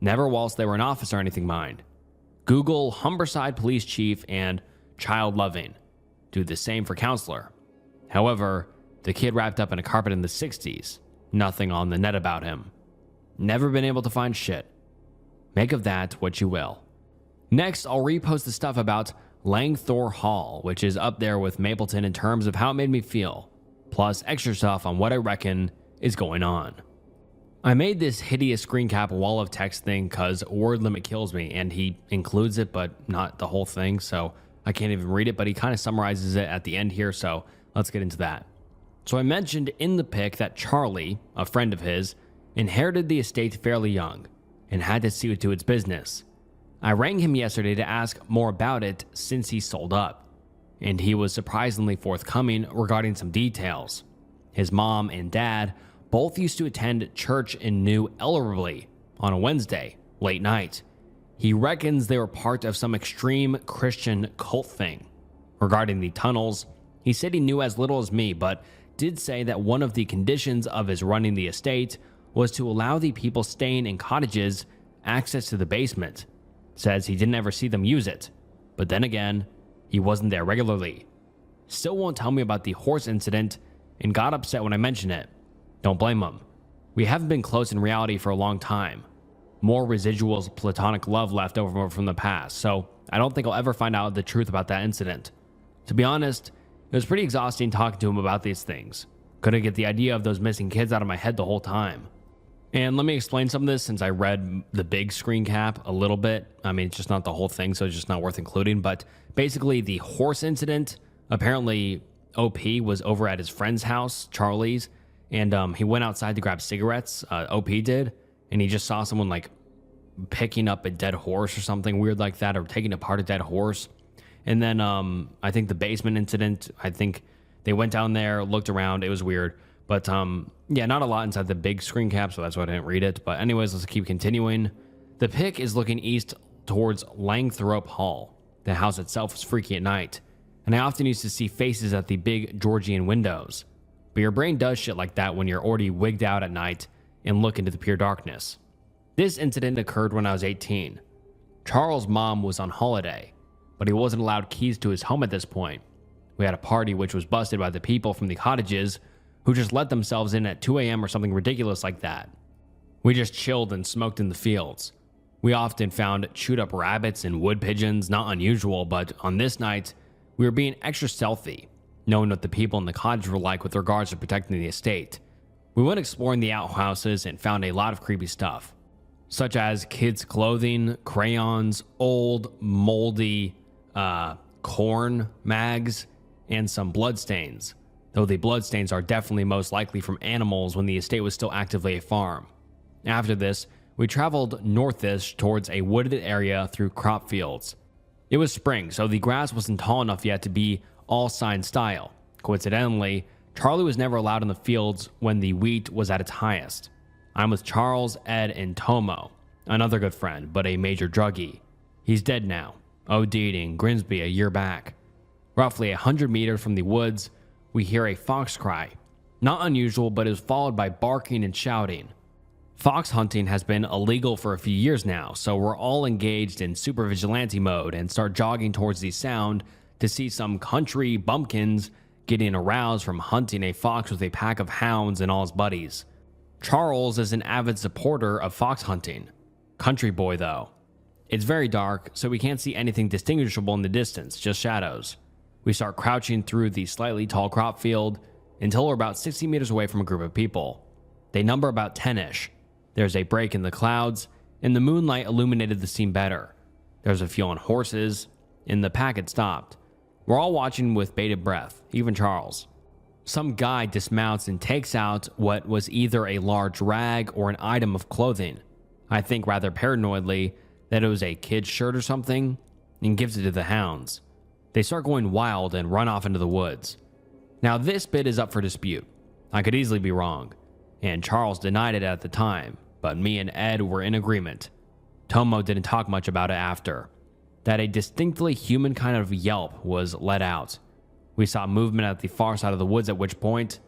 Never whilst they were in office or anything, mind. Google Humberside Police Chief and child loving. Do the same for counselor. However, the kid wrapped up in a carpet in the 60s. Nothing on the net about him. Never been able to find shit. Make of that what you will. Next, I'll repost the stuff about Langthor Hall, which is up there with Mapleton in terms of how it made me feel, plus extra stuff on what I reckon is going on. I made this hideous screen cap wall of text thing because word limit kills me, and he includes it but not the whole thing, so I can't even read it, but he kind of summarizes it at the end here, so let's get into that. So I mentioned in the pic that Charlie, a friend of his, inherited the estate fairly young and had to see to its business. I rang him yesterday to ask more about it since he sold up, and he was surprisingly forthcoming regarding some details. His mom and dad both used to attend church in New Ellerby on a Wednesday, late night. He reckons they were part of some extreme Christian cult thing. Regarding the tunnels, he said he knew as little as me, but did say that one of the conditions of his running the estate was to allow the people staying in cottages access to the basement. Says he didn't ever see them use it, but then again, he wasn't there regularly. Still won't tell me about the horse incident and got upset when I mentioned it. Don't blame him. We haven't been close in reality for a long time. More residual platonic love left over from the past, so I don't think I'll ever find out the truth about that incident. To be honest, it was pretty exhausting talking to him about these things. Couldn't get the idea of those missing kids out of my head the whole time. And let me explain some of this since I read the big screen cap a little bit. I mean, it's just not the whole thing, so it's just not worth including. But basically, the horse incident, apparently OP was over at his friend's house, Charlie's, and he went outside to grab cigarettes, OP did, and he just saw someone like picking up a dead horse or something weird like that, or taking apart a dead horse. And then I think the basement incident, I think they went down there, looked around, it was weird. But yeah, not a lot inside the big screen cap, so that's why I didn't read it. But anyways, let's keep continuing. The pic is looking east towards Langthorpe Hall. The house itself is freaky at night, and I often used to see faces at the big Georgian windows. But your brain does shit like that when you're already wigged out at night and look into the pure darkness. This incident occurred when I was 18. Charles' mom was on holiday, but he wasn't allowed keys to his home at this point. We had a party which was busted by the people from the cottages who just let themselves in at 2 a.m. or something ridiculous like that. We just chilled and smoked in the fields. We often found chewed up rabbits and wood pigeons, not unusual, but on this night, we were being extra stealthy, knowing what the people in the cottage were like with regards to protecting the estate. We went exploring the outhouses and found a lot of creepy stuff, such as kids' clothing, crayons, old, moldy corn mags, and some bloodstains. Though the bloodstains are definitely most likely from animals when the estate was still actively a farm. After this, we traveled northish towards a wooded area through crop fields. It was spring, so the grass wasn't tall enough yet to be all sign style. Coincidentally, Charlie was never allowed in the fields when the wheat was at its highest. I'm with Charles, Ed, and Tomo, another good friend, but a major druggie. He's dead now, OD'd in Grimsby a year back. Roughly 100 meters from the woods, we hear a fox cry. Not unusual, but is followed by barking and shouting. Fox hunting has been illegal for a few years now, so we're all engaged in super vigilante mode and start jogging towards the sound to see some country bumpkins getting aroused from hunting a fox with a pack of hounds and all his buddies. Charles is an avid supporter of fox hunting. Country boy though. It's very dark, so we can't see anything distinguishable in the distance, just shadows. We start crouching through the slightly tall crop field until we're about 60 meters away from a group of people. They number about 10-ish. There's a break in the clouds, and the moonlight illuminated the scene better. There's a few on horses, and the pack had stopped. We're all watching with bated breath, even Charles. Some guy dismounts and takes out what was either a large rag or an item of clothing. I think rather paranoidly that it was a kid's shirt or something, and gives it to the hounds. They start going wild and run off into the woods. Now this bit is up for dispute. I could easily be wrong, and Charles denied it at the time, but me and Ed were in agreement. Tomo didn't talk much about it after. That a distinctly human kind of yelp was let out. We saw movement at the far side of the woods, at which point,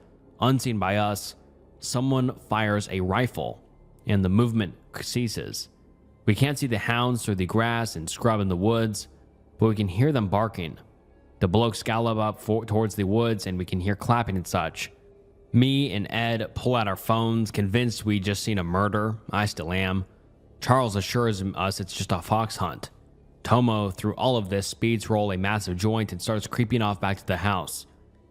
unseen by us, someone fires a rifle, and the movement ceases. We can't see the hounds through the grass and scrub in the woods, but we can hear them barking. The blokes gallop up towards the woods, and we can hear clapping and such. Me and Ed pull out our phones, convinced we'd just seen a murder. I still am. Charles assures us it's just a fox hunt. Tomo, through all of this, speeds roll a massive joint and starts creeping off back to the house.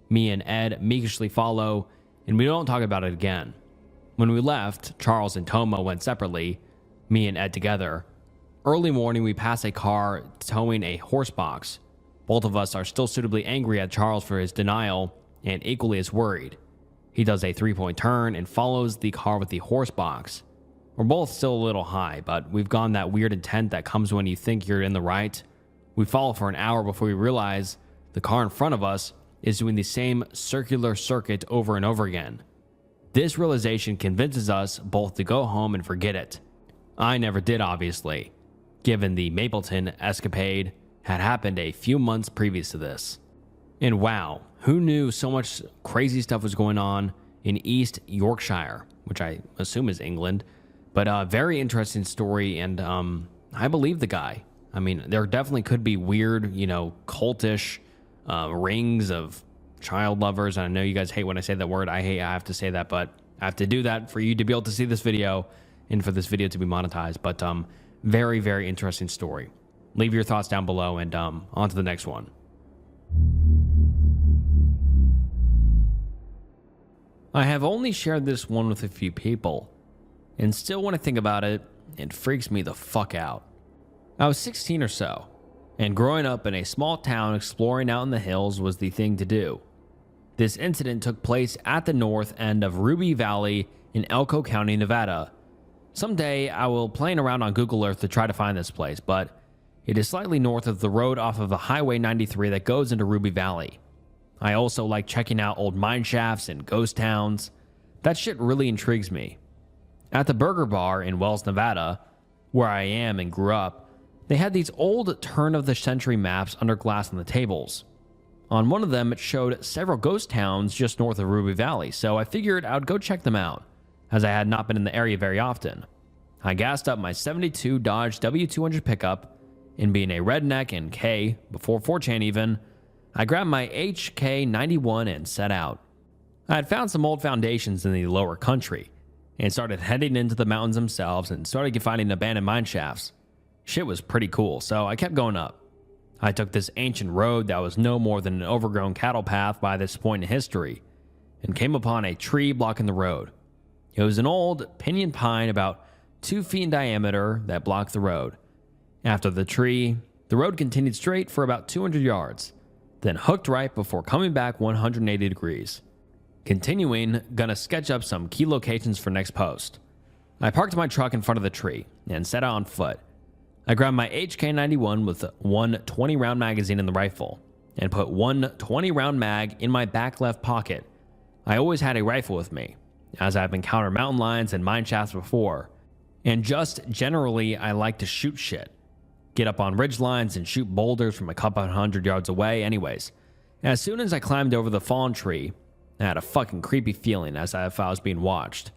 Me and Ed meekishly follow, and we don't talk about it again. When we left, Charles and Tomo went separately, me and Ed together. Early morning, we pass a car towing a horse box. Both of us are still suitably angry at Charles for his denial and equally as worried. He does a 3-point turn and follows the car with the horse box. We're both still a little high, but we've gone that weird intent that comes when you think you're in the right. We follow for an hour before we realize the car in front of us is doing the same circular circuit over and over again. This realization convinces us both to go home and forget it. I never did, obviously, given the Mapleton escapade had happened a few months previous to this. And wow, who knew so much crazy stuff was going on in East Yorkshire, which I assume is England. But a very interesting story, and I believe the guy. I mean, there definitely could be weird, cultish rings of child lovers. And I know you guys hate when I say that word. I have to say that, but I have to do that for you to be able to see this video and for this video to be monetized. But very, very interesting story. Leave your thoughts down below, and on to the next one. I have only shared this one with a few people, and still when I think about it, it freaks me the fuck out. I was 16 or so, and growing up in a small town exploring out in the hills was the thing to do. This incident took place at the north end of Ruby Valley in Elko County, Nevada. Someday I will playing around on Google Earth to try to find this place, but it is slightly north of the road off of the Highway 93 that goes into Ruby Valley. I also like checking out old mine shafts and ghost towns. That shit really intrigues me. At the Burger Bar in Wells, Nevada, where I am and grew up, they had these old turn-of-the-century maps under glass on the tables. On one of them, it showed several ghost towns just north of Ruby Valley, so I figured I would go check them out, as I had not been in the area very often. I gassed up my '72 Dodge W200 pickup, and being a redneck and K, before 4chan even, I grabbed my HK91 and set out. I had found some old foundations in the lower country, and started heading into the mountains themselves and started finding abandoned mine shafts. Shit was pretty cool, so I kept going up. I took this ancient road that was no more than an overgrown cattle path by this point in history, and came upon a tree blocking the road. It was an old pinyon pine about 2 feet in diameter that blocked the road. After the tree, the road continued straight for about 200 yards, then hooked right before coming back 180 degrees. Continuing, gonna sketch up some key locations for next post. I parked my truck in front of the tree and set out on foot. I grabbed my HK91 with one 20-round magazine in the rifle and put one 20-round mag in my back left pocket. I always had a rifle with me, as I've encountered mountain lions and mine shafts before, and just generally I like to shoot shit. Get up on ridge lines and shoot boulders from a couple hundred yards away anyways. As soon as I climbed over the fallen tree, I had a fucking creepy feeling as if I was being watched.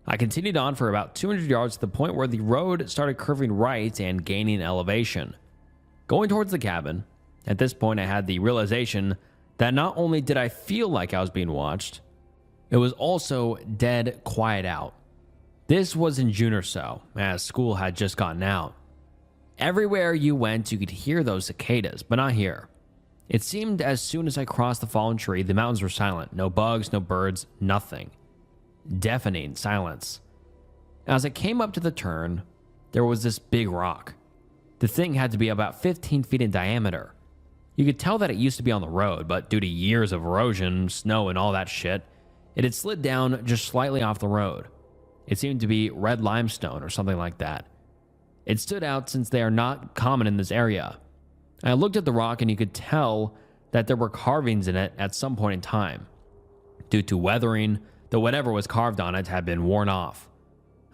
I continued on for about 200 yards to the point where the road started curving right and gaining elevation. Going towards the cabin, at this point I had the realization that not only did I feel like I was being watched, it was also dead quiet out. This was in June or so, as school had just gotten out. Everywhere you went, you could hear those cicadas, but not here. It seemed as soon as I crossed the fallen tree, the mountains were silent. No bugs, no birds, nothing. Deafening silence. As I came up to the turn, there was this big rock. The thing had to be about 15 feet in diameter. You could tell that it used to be on the road, but due to years of erosion, snow, and all that shit, it had slid down just slightly off the road. It seemed to be red limestone or something like that. It stood out since they are not common in this area. I looked at the rock and you could tell that there were carvings in it at some point in time. Due to weathering, though whatever was carved on it had been worn off.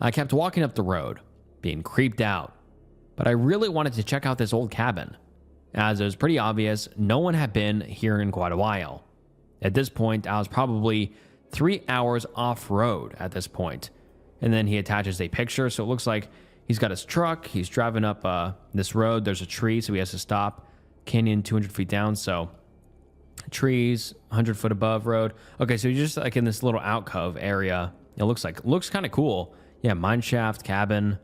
I kept walking up the road, being creeped out, but I really wanted to check out this old cabin, as it was pretty obvious no one had been here in quite a while. At this point, I was probably 3 hours off-road at this point, and then he attaches a picture, so it looks like he's got his truck, he's driving up this road, there's a tree, so he has to stop, canyon 200 feet down, so trees, 100 foot above road. Okay, so you're just like in this little alcove area. It looks kind of cool. Yeah, mine shaft, cabin,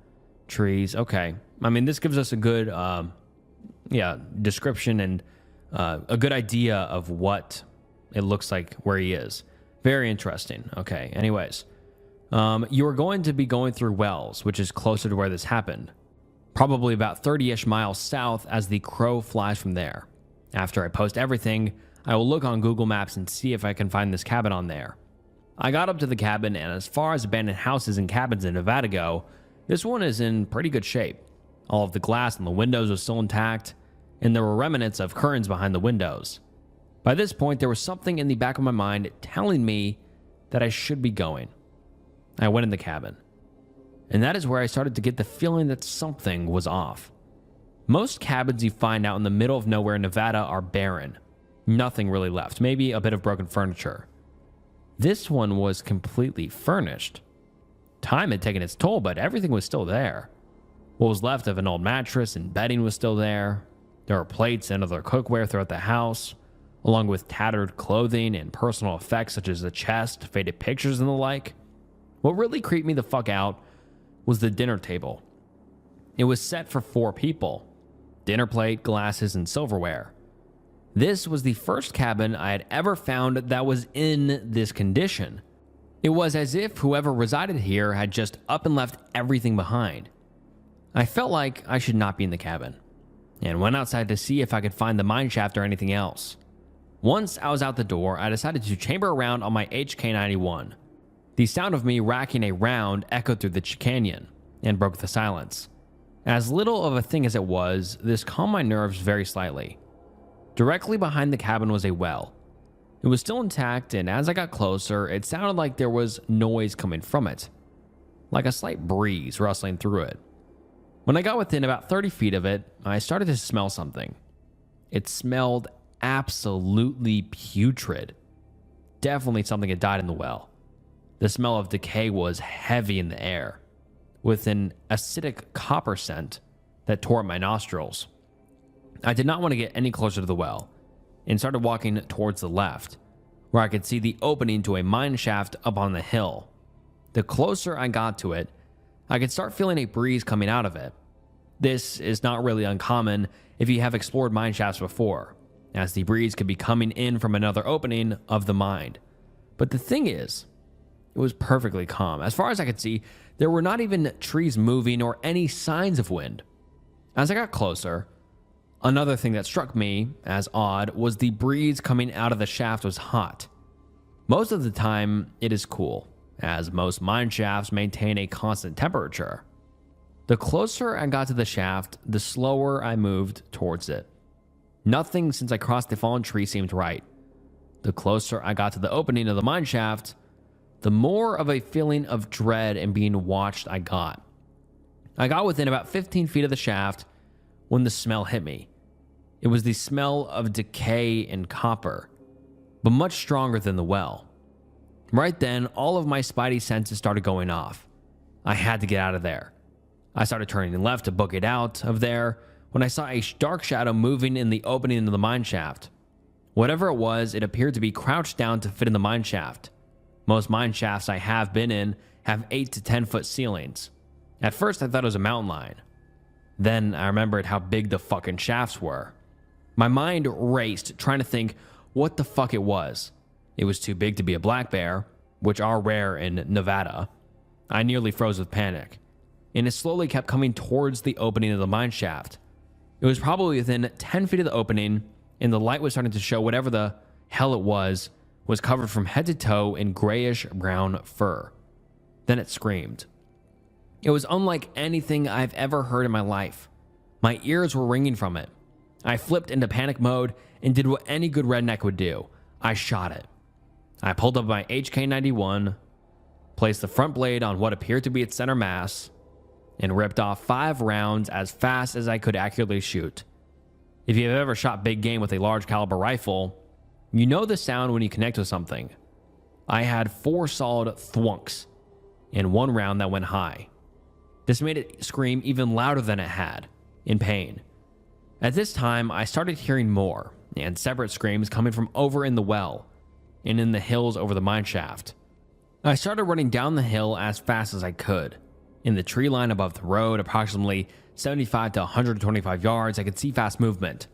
trees. Okay. I mean, this gives us a good description and a good idea of what it looks like where he is. Very interesting. Okay, anyways. You are going to be going through Wells, which is closer to where this happened. Probably about 30-ish miles south as the crow flies from there. After I post everything, I will look on Google Maps and see if I can find this cabin on there. I got up to the cabin, and as far as abandoned houses and cabins in Nevada go, this one is in pretty good shape. All of the glass in the windows was still intact, and there were remnants of curtains behind the windows. By this point, there was something in the back of my mind telling me that I should be going. I went in the cabin, and that is where I started to get the feeling that something was off. Most cabins you find out in the middle of nowhere in Nevada are barren. Nothing really left, maybe a bit of broken furniture. This one was completely furnished. Time had taken its toll, but everything was still there. What was left of an old mattress and bedding was still there. There were plates and other cookware throughout the house, along with tattered clothing and personal effects such as a chest, faded pictures, and the like. What really creeped me the fuck out was the dinner table. It was set for 4 people. Dinner plate, glasses, and silverware. This was the first cabin I had ever found that was in this condition. It was as if whoever resided here had just up and left everything behind. I felt like I should not be in the cabin, and went outside to see if I could find the mine shaft or anything else. Once I was out the door, I decided to chamber around on my HK91. The sound of me racking a round echoed through the canyon and broke the silence. As little of a thing as it was, this calmed my nerves very slightly. Directly behind the cabin was a well. It was still intact, and as I got closer, it sounded like there was noise coming from it, like a slight breeze rustling through it. When I got within about 30 feet of it, I started to smell something. It smelled absolutely putrid. Definitely something had died in the well. The smell of decay was heavy in the air, with an acidic copper scent that tore at my nostrils. I did not want to get any closer to the well, and started walking towards the left, where I could see the opening to a mine shaft up on the hill. The closer I got to it, I could start feeling a breeze coming out of it. This is not really uncommon if you have explored mine shafts before, as the breeze could be coming in from another opening of the mine. But the thing is, it was perfectly calm. As far as I could see, there were not even trees moving or any signs of wind. As I got closer, another thing that struck me as odd was the breeze coming out of the shaft was hot. Most of the time, it is cool, as most mine shafts maintain a constant temperature. The closer I got to the shaft, the slower I moved towards it. Nothing since I crossed the fallen tree seemed right. The closer I got to the opening of the mine shaft, the more of a feeling of dread and being watched I got. I got within about 15 feet of the shaft when the smell hit me. It was the smell of decay and copper, but much stronger than the well. Right then, all of my spidey senses started going off. I had to get out of there. I started turning left to book it out of there when I saw a dark shadow moving in the opening of the mine shaft. Whatever it was, it appeared to be crouched down to fit in the mine shaft. Most mine shafts I have been in have 8 to 10 foot ceilings. At first I thought it was a mountain lion. Then I remembered how big the fucking shafts were. My mind raced, trying to think what the fuck it was. It was too big to be a black bear, which are rare in Nevada. I nearly froze with panic, and it slowly kept coming towards the opening of the mine shaft. It was probably within 10 feet of the opening, and the light was starting to show whatever the hell it was covered from head to toe in grayish brown fur. Then it screamed. It was unlike anything I've ever heard in my life. My ears were ringing from it. I flipped into panic mode and did what any good redneck would do. I shot it. I pulled up my HK91, placed the front blade on what appeared to be its center mass, and ripped off 5 rounds as fast as I could accurately shoot. If you have ever shot big game with a large caliber rifle, you know the sound when you connect with something. I had 4 solid thwunks and 1 round that went high. This made it scream even louder than it had, in pain. At this time, I started hearing more, and separate screams coming from over in the well, and in the hills over the mine shaft. I started running down the hill as fast as I could. In the tree line above the road, approximately 75 to 125 yards, I could see fast movement.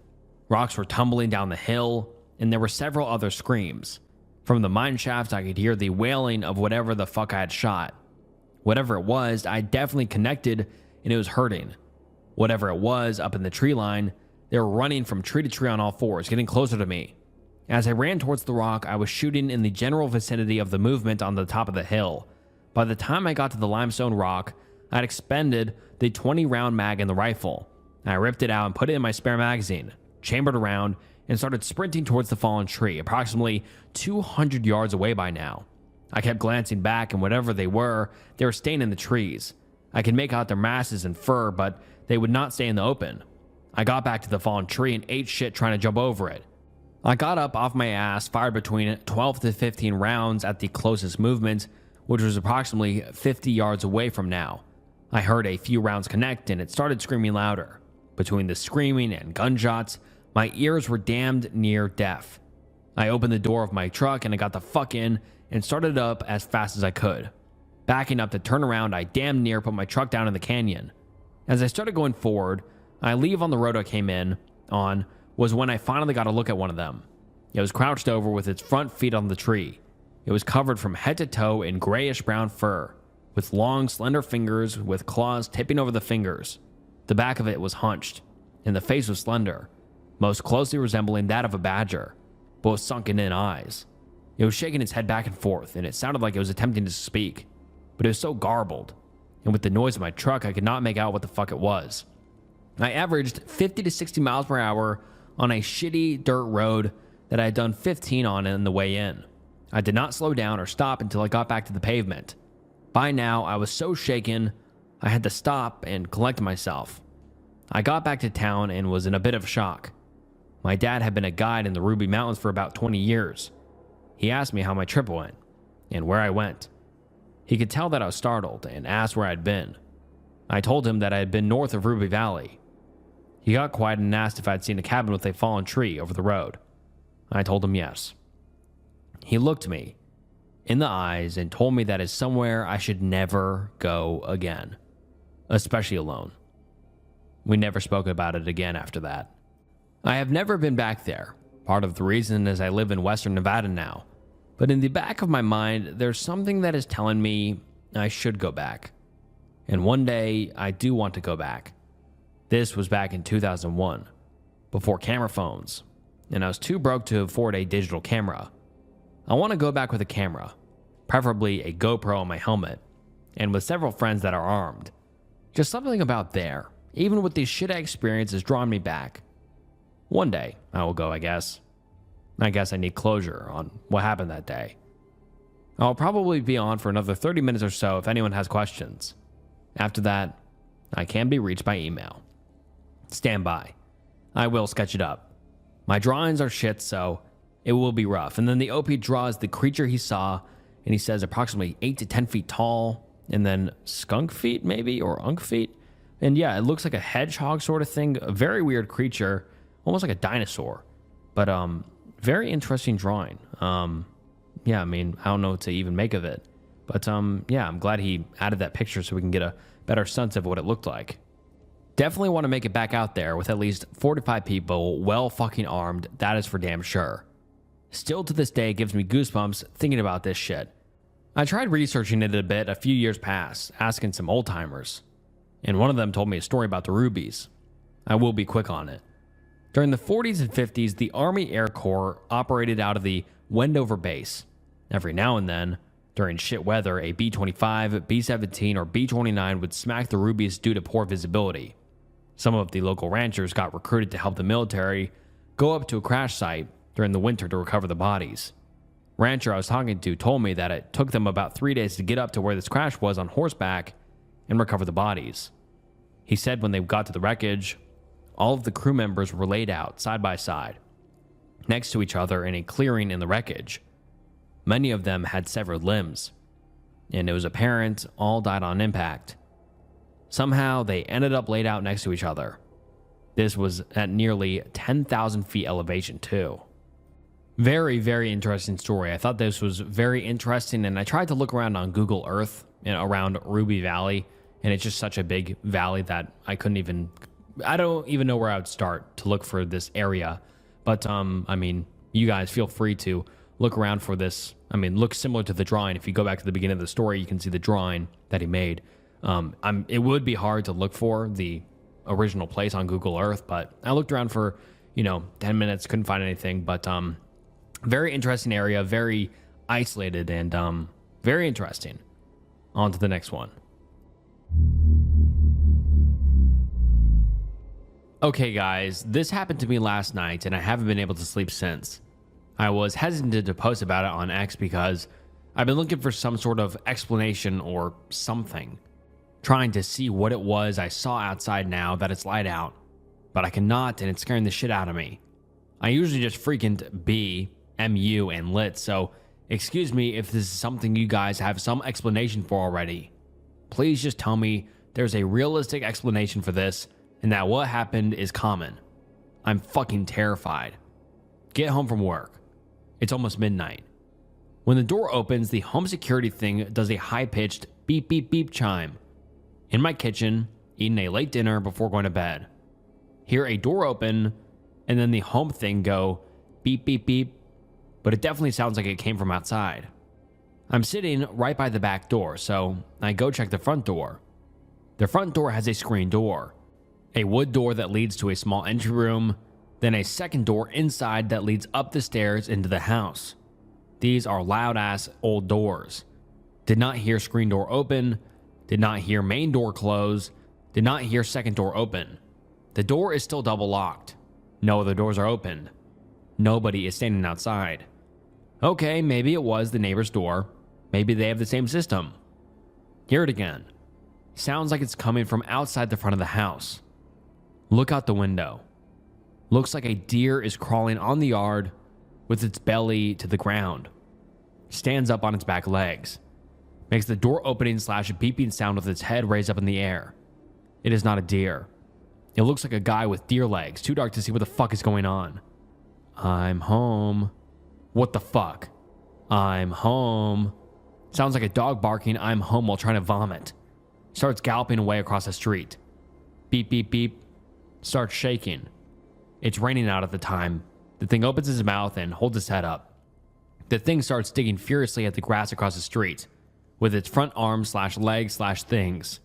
Rocks were tumbling down the hill, and there were several other screams. From the mine shaft, I could hear the wailing of whatever the fuck I had shot. Whatever it was, I definitely connected, and it was hurting. Whatever it was up in the tree line, they were running from tree to tree on all fours, getting closer to me. As I ran towards the rock, I was shooting in the general vicinity of the movement on the top of the hill. By the time I got to the limestone rock, I had expended the 20-round mag in the rifle. I ripped it out and put it in my spare magazine, chambered around, and started sprinting towards the fallen tree, approximately 200 yards away by now. I kept glancing back, and whatever they were staying in the trees. I could make out their masses and fur, but they would not stay in the open. I got back to the fallen tree and ate shit trying to jump over it. I got up off my ass, fired between 12 to 15 rounds at the closest movement, which was approximately 50 yards away from now. I heard a few rounds connect, and it started screaming louder. Between the screaming and gunshots, my ears were damned near deaf. I opened the door of my truck and I got the fuck in and started up as fast as I could. Backing up to turn around, I damn near put my truck down in the canyon. As I started going forward, I leave on the road I came in on was when I finally got a look at one of them. It was crouched over with its front feet on the tree. It was covered from head to toe in grayish brown fur, with long, slender fingers with claws tipping over the fingers. The back of it was hunched, and the face was slender, most closely resembling that of a badger, but with sunken-in eyes. It was shaking its head back and forth, and it sounded like it was attempting to speak, but it was so garbled, and with the noise of my truck, I could not make out what the fuck it was. I averaged 50 to 60 miles per hour on a shitty dirt road that I had done 15 on the way in. I did not slow down or stop until I got back to the pavement. By now, I was so shaken, I had to stop and collect myself. I got back to town and was in a bit of shock. My dad had been a guide in the Ruby Mountains for about 20 years. He asked me how my trip went and where I went. He could tell that I was startled and asked where I'd been. I told him that I had been north of Ruby Valley. He got quiet and asked if I'd seen a cabin with a fallen tree over the road. I told him yes. He looked me in the eyes and told me that is somewhere I should never go again, especially alone. We never spoke about it again after that. I have never been back there. Part of the reason is I live in Western Nevada now. But in the back of my mind, there's something that is telling me I should go back. And one day, I do want to go back. This was back in 2001, before camera phones, and I was too broke to afford a digital camera. I want to go back with a camera, preferably a GoPro on my helmet, and with several friends that are armed. Just something about there, even with these shitty experiences, drawing me back. One day, I will go, I guess. I guess I need closure on what happened that day. I'll probably be on for another 30 minutes or so if anyone has questions. After that, I can be reached by email. Stand by. I will sketch it up. My drawings are shit, so it will be rough. And then the OP draws the creature he saw, and he says approximately 8 to 10 feet tall, and then skunk feet maybe, or unk feet. And yeah, it looks like a hedgehog sort of thing, a very weird creature, almost like a dinosaur. But very interesting drawing. Yeah, I mean, I don't know what to even make of it. But yeah, I'm glad he added that picture so we can get a better sense of what it looked like. Definitely want to make it back out there with at least 45 people, well fucking armed, that is for damn sure. Still to this day, it gives me goosebumps thinking about this shit. I tried researching it a bit a few years past, asking some old timers, and one of them told me a story about the rubies. I will be quick on it. During the 40s and 50s, the Army Air Corps operated out of the Wendover base. Every now and then, during shit weather, a B-25, B-17, or B-29 would smack the rubies due to poor visibility. Some of the local ranchers got recruited to help the military go up to a crash site during the winter to recover the bodies. Rancher I was talking to told me that it took them about 3 days to get up to where this crash was on horseback and recover the bodies. He said when they got to the wreckage, all of the crew members were laid out side by side, next to each other in a clearing in the wreckage. Many of them had severed limbs, and it was apparent all died on impact. Somehow, they ended up laid out next to each other. This was at nearly 10,000 feet elevation, too. Very, very interesting story. I thought this was very interesting, and I tried to look around on Google Earth around Ruby Valley, and it's just such a big valley that I don't even know where I would start to look for this area. But I mean, you guys feel free to look around for this. I mean, looks similar to the drawing. If you go back to the beginning of the story, you can see the drawing that he made. It would be hard to look for the original place on Google Earth, but I looked around for 10 minutes, couldn't find anything. But very interesting area, very isolated, and very interesting. On to the next one. Okay guys, this happened to me last night and I haven't been able to sleep since. I was hesitant to post about it on X because I've been looking for some sort of explanation or something, trying to see what it was I saw outside now that it's light out, but I cannot, and it's scaring the shit out of me. I usually just freaking B, MU, and lit, so excuse me if this is something you guys have some explanation for already. Please just tell me there's a realistic explanation for this and that what happened is common. I'm fucking terrified. Get home from work. It's almost midnight. When the door opens, the home security thing does a high-pitched beep beep beep chime. In my kitchen, eating a late dinner before going to bed. Hear a door open and then the home thing go beep beep beep, but it definitely sounds like it came from outside. I'm sitting right by the back door, so I go check the front door. The front door has a screen door, a wood door that leads to a small entry room, then a second door inside that leads up the stairs into the house. These are loud-ass old doors. Did not hear screen door open, did not hear main door close, did not hear second door open. The door is still double locked. No other doors are opened. Nobody is standing outside. Okay, maybe it was the neighbor's door. Maybe they have the same system. Hear it again. Sounds like it's coming from outside the front of the house. Look out the window. Looks like a deer is crawling on the yard with its belly to the ground. Stands up on its back legs. Makes the door opening / beeping sound with its head raised up in the air. It is not a deer. It looks like a guy with deer legs. Too dark to see what the fuck is going on. I'm home. What the fuck? I'm home. Sounds like a dog barking I'm home while trying to vomit. Starts galloping away across the street. Beep, beep, beep. Starts shaking. It's raining out at the time. The thing opens its mouth and holds its head up. The thing starts digging furiously at the grass across the street with its front arms / legs / things.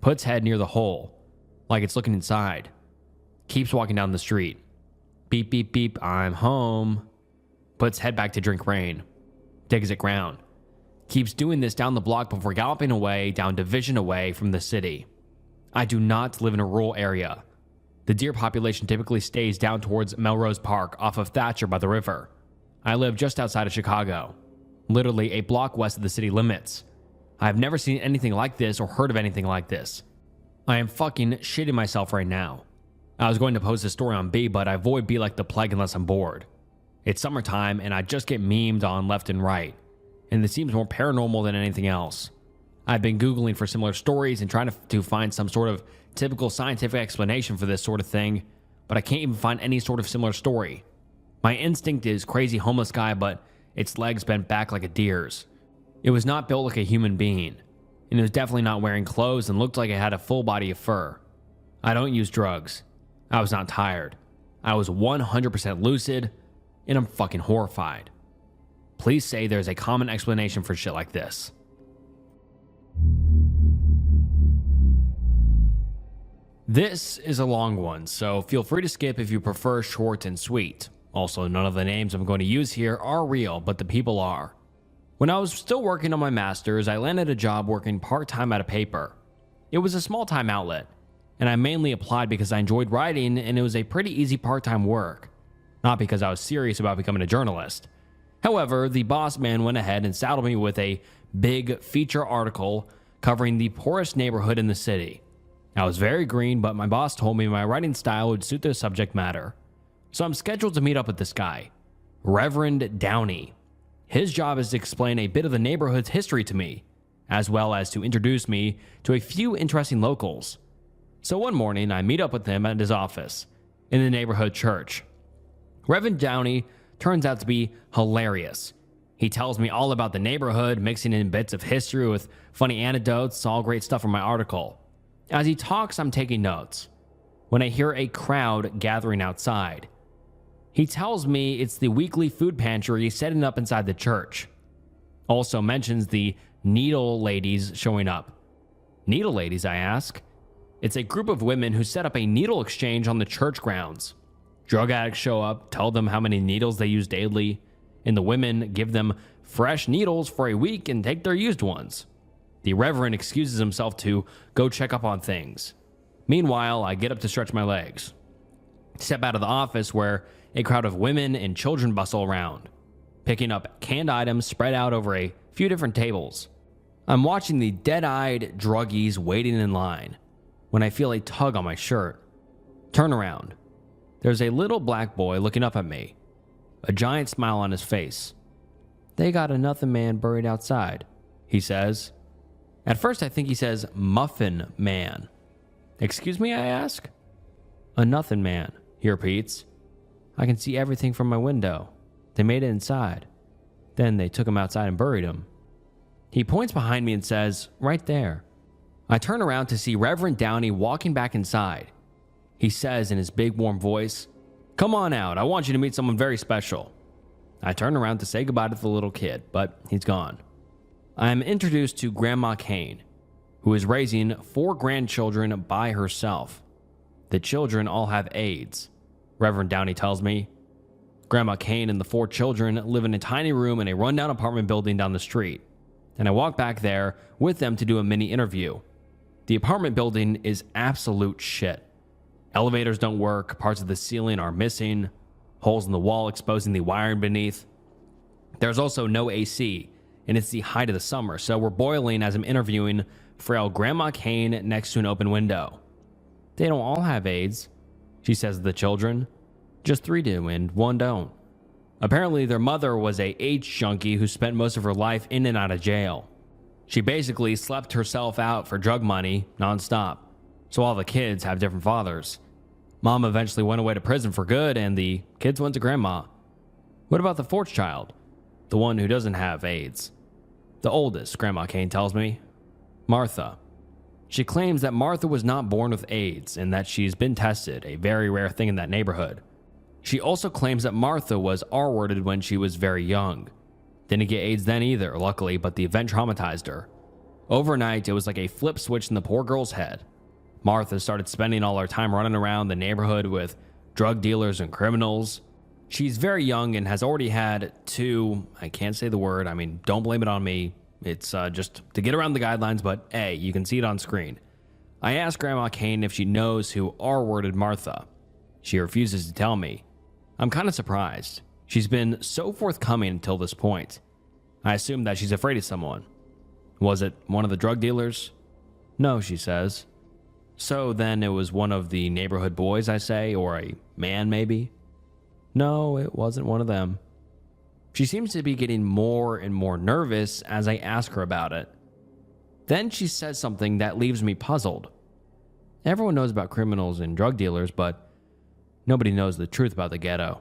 Puts head near the hole, like it's looking inside. Keeps walking down the street. Beep, beep, beep, I'm home. Puts head back to drink rain. Digs at ground. Keeps doing this down the block before galloping away down Division away from the city. I do not live in a rural area. The deer population typically stays down towards Melrose Park off of Thatcher by the river. I live just outside of Chicago, literally a block west of the city limits. I have never seen anything like this or heard of anything like this. I am fucking shitting myself right now. I was going to post a story on B, but I avoid B like the plague unless I'm bored. It's summertime and I just get memed on left and right, and it seems more paranormal than anything else. I've been Googling for similar stories and trying to find some sort of typical scientific explanation for this sort of thing, but I can't even find any sort of similar story. My instinct is crazy homeless guy, but its legs bent back like a deer's. It was not built like a human being, and it was definitely not wearing clothes and looked like it had a full body of fur. I don't use drugs. I was not tired. I was 100% lucid, and I'm fucking horrified. Please say there's a common explanation for shit like this. This is a long one, so feel free to skip if you prefer short and sweet. Also, none of the names I'm going to use here are real, but the people are. When I was still working on my master's, I landed a job working part-time at a paper. It was a small-time outlet, and I mainly applied because I enjoyed writing and it was a pretty easy part-time work, not because I was serious about becoming a journalist. However, the boss man went ahead and saddled me with a big feature article covering the poorest neighborhood in the city. I was very green, but my boss told me my writing style would suit the subject matter. So I'm scheduled to meet up with this guy, Reverend Downey. His job is to explain a bit of the neighborhood's history to me, as well as to introduce me to a few interesting locals. So one morning, I meet up with him at his office, in the neighborhood church. Reverend Downey turns out to be hilarious. He tells me all about the neighborhood, mixing in bits of history with funny anecdotes, all great stuff from my article. As he talks, I'm taking notes. When I hear a crowd gathering outside, he tells me it's the weekly food pantry setting up inside the church. Also mentions the needle ladies showing up. Needle ladies, I ask? It's a group of women who set up a needle exchange on the church grounds. Drug addicts show up, tell them how many needles they use daily, and the women give them fresh needles for a week and take their used ones. The reverend excuses himself to go check up on things. Meanwhile, I get up to stretch my legs. Step out of the office where a crowd of women and children bustle around, picking up canned items spread out over a few different tables. I'm watching the dead-eyed druggies waiting in line when I feel a tug on my shirt. Turn around. There's a little black boy looking up at me, a giant smile on his face. "They got a nothing man buried outside," he says. At first I think he says muffin man. "Excuse me," I ask. "A nothing man," he repeats. "I can see everything from my window. They made it inside. Then they took him outside and buried him." He points behind me and says, "Right there." I turn around to see Reverend Downey walking back inside. He says in his big warm voice, "Come on out, I want you to meet someone very special." I turn around to say goodbye to the little kid, but he's gone. I am introduced to Grandma Kane, who is raising 4 grandchildren by herself. The children all have AIDS, Reverend Downey tells me. Grandma Kane and the 4 children live in a tiny room in a rundown apartment building down the street, and I walk back there with them to do a mini interview. The apartment building is absolute shit. Elevators don't work, parts of the ceiling are missing, holes in the wall exposing the wiring beneath. There's also no AC, and it's the height of the summer, so we're boiling as I'm interviewing frail Grandma Kane next to an open window. "They don't all have AIDS," she says to the children. "Just 3 do, and 1 don't. Apparently their mother was a AIDS junkie who spent most of her life in and out of jail. She basically slept herself out for drug money nonstop, so all the kids have different fathers. Mom eventually went away to prison for good, and the kids went to grandma." "What about the 4th child? The one who doesn't have AIDS?" "The oldest," Grandma Kane tells me. "Martha. She claims that Martha was not born with AIDS and that she's been tested, a very rare thing in that neighborhood. She also claims that Martha was R-worded when she was very young. Didn't get AIDS then either, luckily, but the event traumatized her. Overnight, it was like a flip switch in the poor girl's head. Martha started spending all her time running around the neighborhood with drug dealers and criminals. She's very young and has already had 2, I can't say the word, don't blame it on me. It's just to get around the guidelines, but hey, you can see it on screen. I asked Grandma Kane if she knows who R-worded Martha. She refuses to tell me. I'm kind of surprised. She's been so forthcoming until this point. I assume that she's afraid of someone. Was it one of the drug dealers? "No," she says. "So then it was one of the neighborhood boys," I say, "or a man maybe?" "No, it wasn't one of them." She seems to be getting more and more nervous as I ask her about it. Then she says something that leaves me puzzled. Everyone knows about criminals and drug dealers, but nobody knows the truth about the ghetto.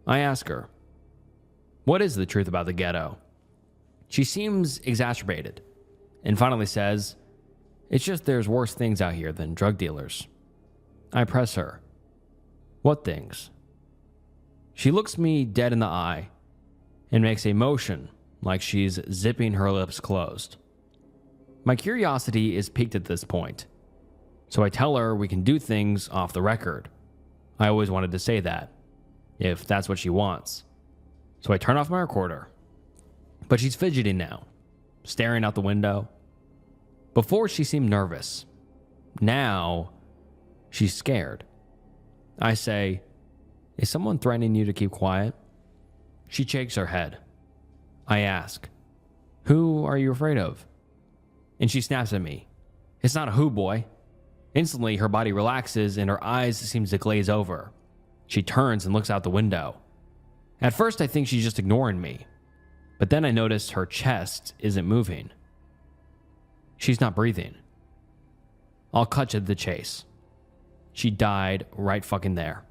I ask her, "What is the truth about the ghetto?" She seems exacerbated and finally says, "It's just there's worse things out here than drug dealers." I press her, "What things?" She looks me dead in the eye and makes a motion like she's zipping her lips closed. My curiosity is piqued at this point, so I tell her we can do things off the record. I always wanted to say that, if that's what she wants. So I turn off my recorder. But she's fidgeting now, staring out the window. Before she seemed nervous. Now she's scared. I say, "Is someone threatening you to keep quiet?" She shakes her head. I ask, "Who are you afraid of?" And she snaps at me. "It's not a who, boy." Instantly, her body relaxes and her eyes seem to glaze over. She turns and looks out the window. At first, I think she's just ignoring me. But then I notice her chest isn't moving. She's not breathing. I'll cut to the chase. She died right fucking there.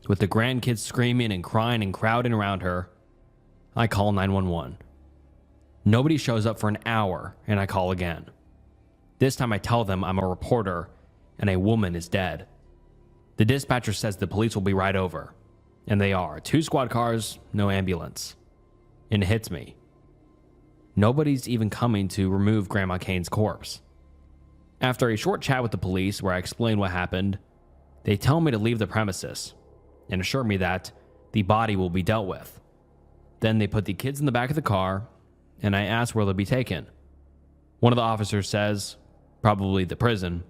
With the grandkids screaming and crying and crowding around her, I call 911. Nobody shows up for an hour, and I call again. This time I tell them I'm a reporter and a woman is dead. The dispatcher says the police will be right over. And they are. 2 squad cars, no ambulance. And it hits me. Nobody's even coming to remove Grandma Kane's corpse. After a short chat with the police where I explain what happened, they tell me to leave the premises and assure me that the body will be dealt with. Then they put the kids in the back of the car, and I ask where they'll be taken. One of the officers says, probably the prison,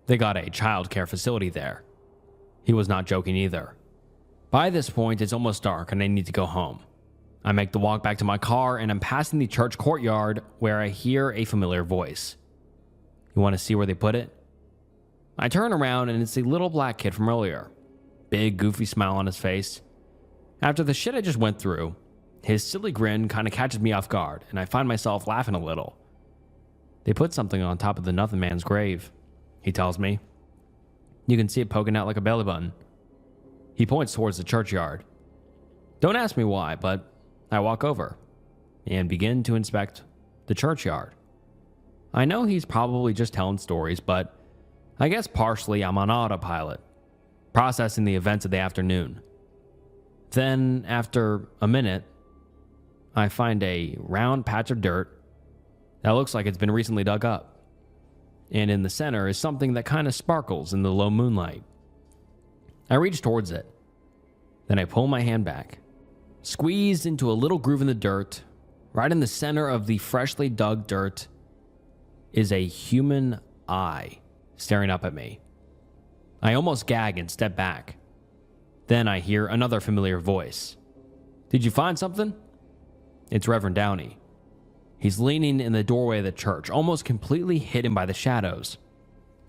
they got a child care facility there. He was not joking either. By this point, it's almost dark and I need to go home. I make the walk back to my car and I'm passing the church courtyard where I hear a familiar voice. You want to see where they put it? I turn around and it's the little black kid from earlier. Big, goofy smile on his face. After the shit I just went through, his silly grin kind of catches me off guard and I find myself laughing a little. They put something on top of the nothing man's grave, he tells me. You can see it poking out like a belly button. He points towards the churchyard. Don't ask me why, but I walk over and begin to inspect the churchyard. I know he's probably just telling stories, but I guess partially I'm on autopilot, processing the events of the afternoon. Then, after a minute, I find a round patch of dirt that looks like it's been recently dug up. And in the center is something that kind of sparkles in the low moonlight. I reach towards it. Then I pull my hand back. Squeezed into a little groove in the dirt, right in the center of the freshly dug dirt, is a human eye staring up at me. I almost gag and step back. Then I hear another familiar voice. Did you find something? It's Reverend Downey. He's leaning in the doorway of the church, almost completely hidden by the shadows.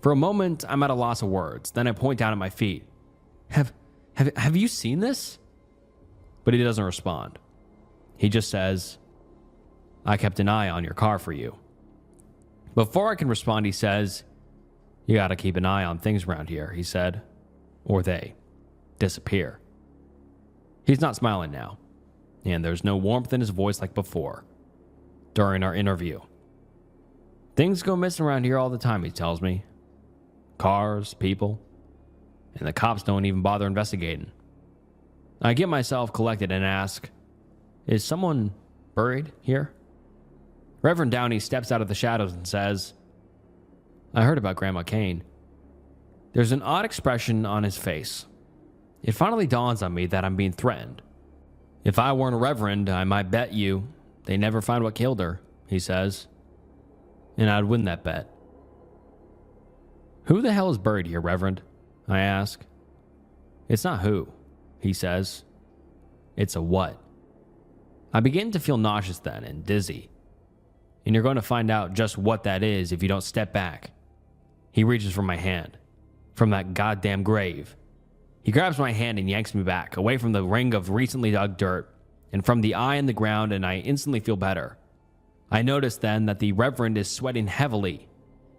For a moment, I'm at a loss of words. Then I point down at my feet. Have you seen this? But he doesn't respond. He just says, I kept an eye on your car for you. Before I can respond, he says, you gotta keep an eye on things around here, he said, or they disappear. He's not smiling now, and there's no warmth in his voice like before. During our interview, things go missing around here all the time, he tells me. Cars, people, and the cops don't even bother investigating. I get myself collected and ask, is someone buried here? Reverend Downey steps out of the shadows and says, I heard about Grandma Kane. There's an odd expression on his face. It finally dawns on me that I'm being threatened. If I weren't a reverend, I might bet you they never find what killed her, he says. And I'd win that bet. Who the hell is buried here, Reverend? I ask. It's not who, he says. It's a what. I begin to feel nauseous then and dizzy. And you're going to find out just what that is if you don't step back. He reaches for my hand. From that goddamn grave. He grabs my hand and yanks me back, away from the ring of recently dug dirt, and from the eye in the ground, and I instantly feel better. I notice then that the Reverend is sweating heavily.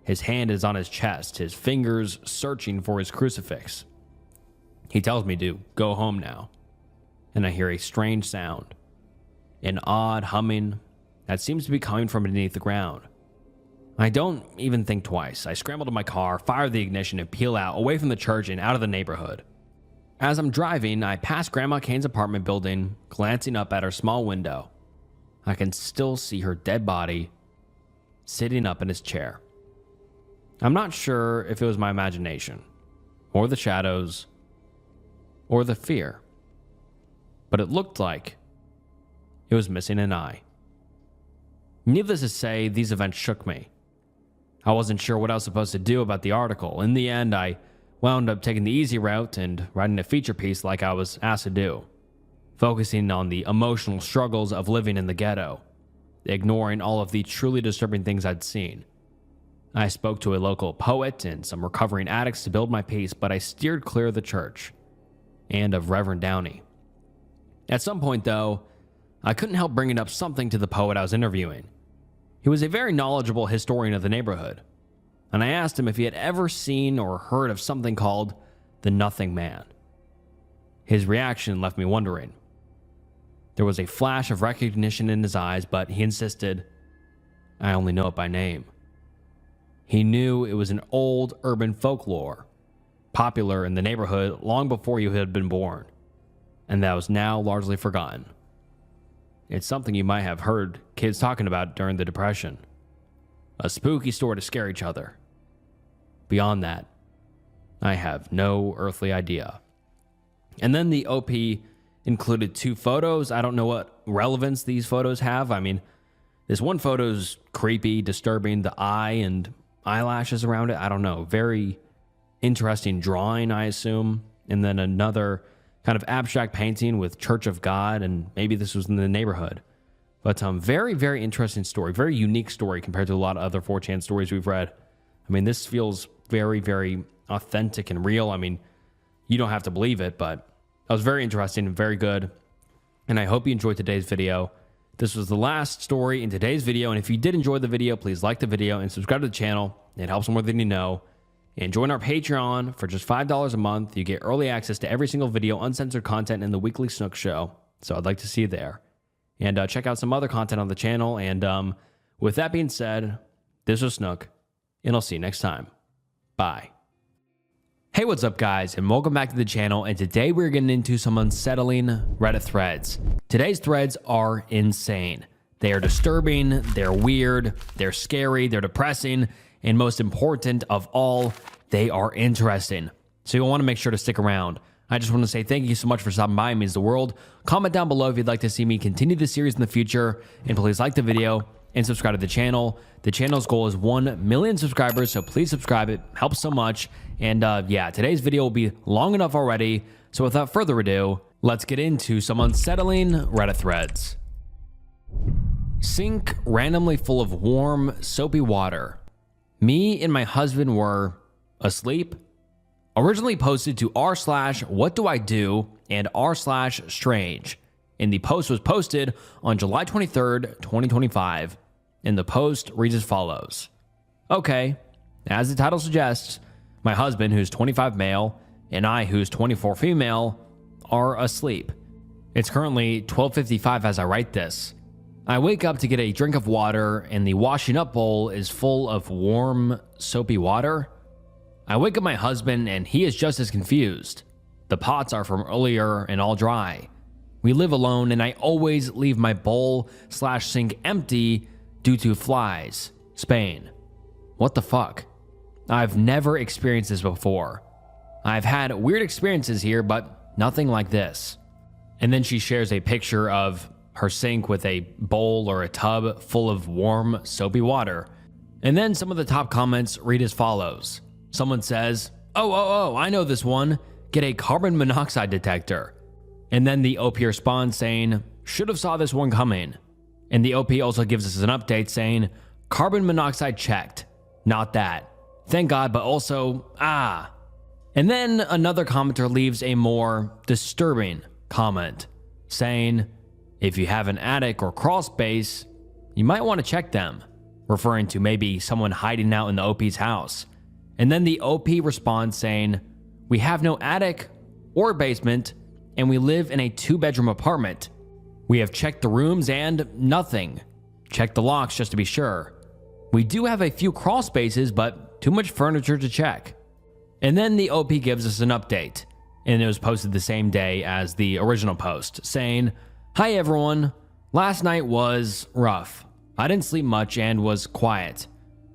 His hand is on his chest, his fingers searching for his crucifix. He tells me to go home now, and I hear a strange sound, an odd humming that seems to be coming from beneath the ground. I don't even think twice. I scramble to my car, fire the ignition, and peel out, away from the church and out of the neighborhood. As I'm driving, I pass Grandma Kane's apartment building, glancing up at her small window. I can still see her dead body sitting up in his chair. I'm not sure if it was my imagination, or the shadows, or the fear, but it looked like it was missing an eye. Needless to say, these events shook me. I wasn't sure what I was supposed to do about the article. In the end, I wound up taking the easy route and writing a feature piece like I was asked to do, focusing on the emotional struggles of living in the ghetto, ignoring all of the truly disturbing things I'd seen. I spoke to a local poet and some recovering addicts to build my piece, but I steered clear of the church and of Reverend Downey. At some point, though, I couldn't help bringing up something to the poet I was interviewing. He was a very knowledgeable historian of the neighborhood, and I asked him if he had ever seen or heard of something called the Nothing Man. His reaction left me wondering. There was a flash of recognition in his eyes, but he insisted, "I only know it by name." He knew it was an old urban folklore, popular in the neighborhood long before you had been born, and that was now largely forgotten. It's something you might have heard kids talking about during the Depression. A spooky story to scare each other. Beyond that, I have no earthly idea. And then the OP included 2 photos. I don't know what relevance these photos have. I mean, this one photo's creepy, disturbing, the eye and eyelashes around it. I don't know. Very interesting drawing, I assume. And then another kind of abstract painting with Church of God, and maybe this was in the neighborhood. But very, very interesting story. Very unique story compared to a lot of other 4chan stories we've read. I mean, this feels very, very authentic and real. I mean, you don't have to believe it, but that was very interesting and very good. And I hope you enjoyed today's video. This was the last story in today's video. And if you did enjoy the video, please like the video and subscribe to the channel. It helps more than you know. And join our Patreon for just $5 a month. You get early access to every single video, uncensored content, and the weekly Snook Show. So I'd like to see you there. And check out some other content on the channel. And with that being said, this was Snook, and I'll see you next time. Bye. Hey, what's up, guys, and welcome back to the channel. And today we're getting into some unsettling Reddit threads. Today's threads are insane. They are disturbing, they're weird, they're scary, they're depressing, and most important of all, they are interesting. So you'll want to make sure to stick around. I just want to say thank you so much for stopping by. It means the world. Comment down below if you'd like to see me continue the series in the future, and please like the video and subscribe to the channel. The channel's goal is 1 million subscribers, so please subscribe. It helps so much. And yeah, today's video will be long enough already. So without further ado, let's get into some unsettling Reddit threads. Sink randomly full of warm, soapy water. Me and my husband were asleep. Originally posted to r/whatdoIdo and r/strange. And the post was posted on July 23rd, 2025. And the post reads as follows. Okay, as the title suggests, my husband, who's 25 male, and I, who's 24 female, are asleep. It's currently 12:55 as I write this. I wake up to get a drink of water, and the washing up bowl is full of warm, soapy water. I wake up my husband, and he is just as confused. The pots are from earlier and all dry. We live alone, and I always leave my bowl/sink empty due to flies. Spain. What the fuck? I've never experienced this before. I've had weird experiences here, but nothing like this. And then she shares a picture of her sink with a bowl or a tub full of warm, soapy water. And then some of the top comments read as follows. Someone says, oh, I know this one. Get a carbon monoxide detector. And then the OP responds saying, should have saw this one coming. And the OP also gives us an update saying, carbon monoxide checked. Not that. Thank God, but also, And then another commenter leaves a more disturbing comment saying, if you have an attic or crawl space, you might want to check them, referring to maybe someone hiding out in the OP's house. And then the OP responds saying, we have no attic or basement, and we live in a 2-bedroom apartment. We have checked the rooms and nothing. Checked the locks just to be sure. We do have a few crawl spaces, but too much furniture to check. And then the OP gives us an update, and it was posted the same day as the original post, saying, hi everyone, last night was rough. I didn't sleep much and was quiet,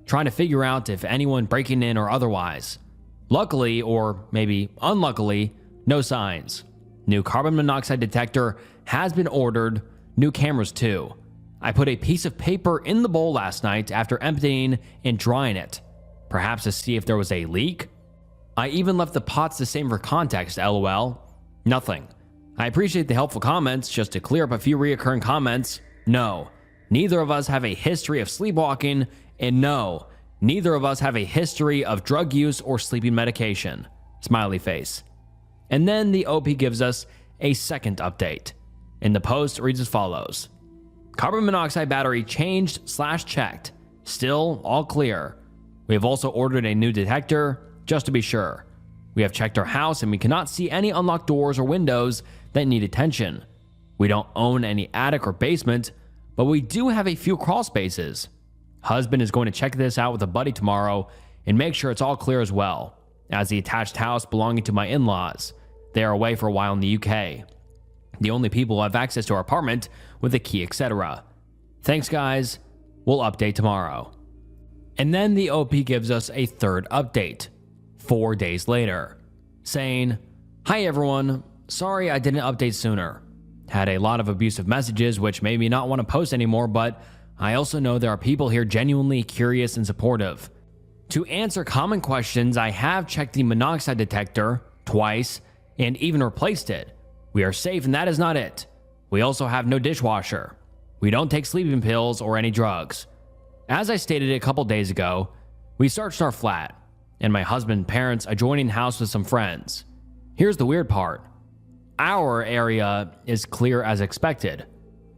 trying to figure out if anyone breaking in or otherwise. Luckily, or maybe unluckily, no signs. New carbon monoxide detector has been ordered, new cameras too. I put a piece of paper in the bowl last night after emptying and drying it, perhaps to see if there was a leak. I even left the pots the same for context, lol. Nothing. I appreciate the helpful comments. Just to clear up a few reoccurring comments, no, neither of us have a history of sleepwalking, and no, neither of us have a history of drug use or sleeping medication. Smiley face. And then the OP gives us a second update. And the post reads as follows. Carbon monoxide battery changed/checked. Still all clear. We have also ordered a new detector, just to be sure. We have checked our house and we cannot see any unlocked doors or windows that need attention. We don't own any attic or basement, but we do have a few crawl spaces. Husband is going to check this out with a buddy tomorrow and make sure it's all clear as well, as the attached house belonging to my in-laws. They are away for a while in the UK. The only people who have access to our apartment with a key, etc. Thanks guys, we'll update tomorrow. And then the OP gives us a third update, 4 days later, saying, "Hi everyone, sorry I didn't update sooner. Had a lot of abusive messages which made me not want to post anymore, but I also know there are people here genuinely curious and supportive. To answer common questions, I have checked the monoxide detector twice and even replaced it. We are safe and that is not it. We also have no dishwasher. We don't take sleeping pills or any drugs. As I stated a couple days ago, we searched our flat and my husband's parents' adjoining house with some friends. Here's the weird part. Our area is clear as expected.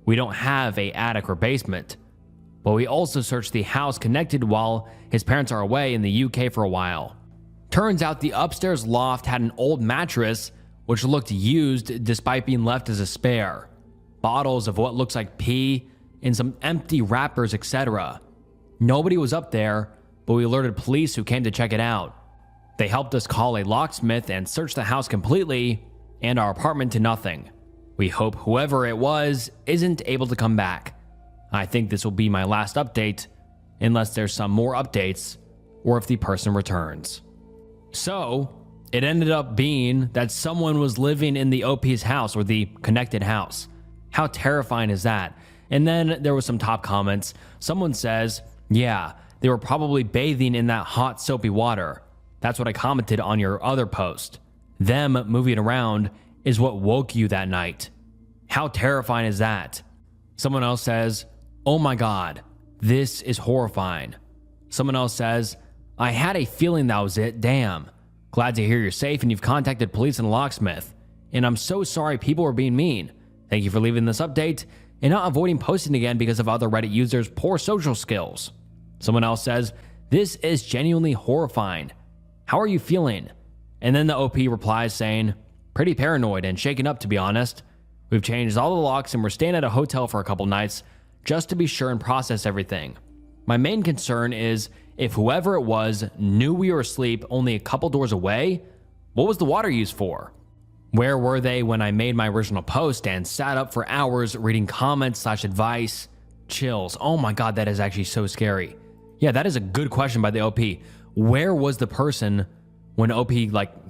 We don't have an attic or basement, but we also searched the house connected while his parents are away in the UK for a while. Turns out the upstairs loft had an old mattress which looked used despite being left as a spare, bottles of what looks like pee, and some empty wrappers, etc. Nobody was up there, but we alerted police who came to check it out. They helped us call a locksmith and search the house completely and our apartment to nothing. We hope whoever it was isn't able to come back. I think this will be my last update, unless there's some more updates or if the person returns." So, it ended up being that someone was living in the OP's house or the connected house. How terrifying is that? And then there was some top comments. Someone says, "Yeah, they were probably bathing in that hot soapy water. That's what I commented on your other post. Them moving around is what woke you that night." How terrifying is that? Someone else says, "Oh my God, this is horrifying." Someone else says, "I had a feeling that was it, damn. Glad to hear you're safe and you've contacted police and a locksmith. And I'm so sorry people were being mean. Thank you for leaving this update and not avoiding posting again because of other Reddit users' poor social skills." Someone else says, "This is genuinely horrifying. How are you feeling?" And then the OP replies saying, "Pretty paranoid and shaken up to be honest. We've changed all the locks and we're staying at a hotel for a couple nights just to be sure and process everything. My main concern is if whoever it was knew we were asleep only a couple doors away, what was the water used for? Where were they when I made my original post and sat up for hours reading comments/advice? Chills. Oh my God, that is actually so scary." Yeah, that is a good question by the OP. Where was the person when OP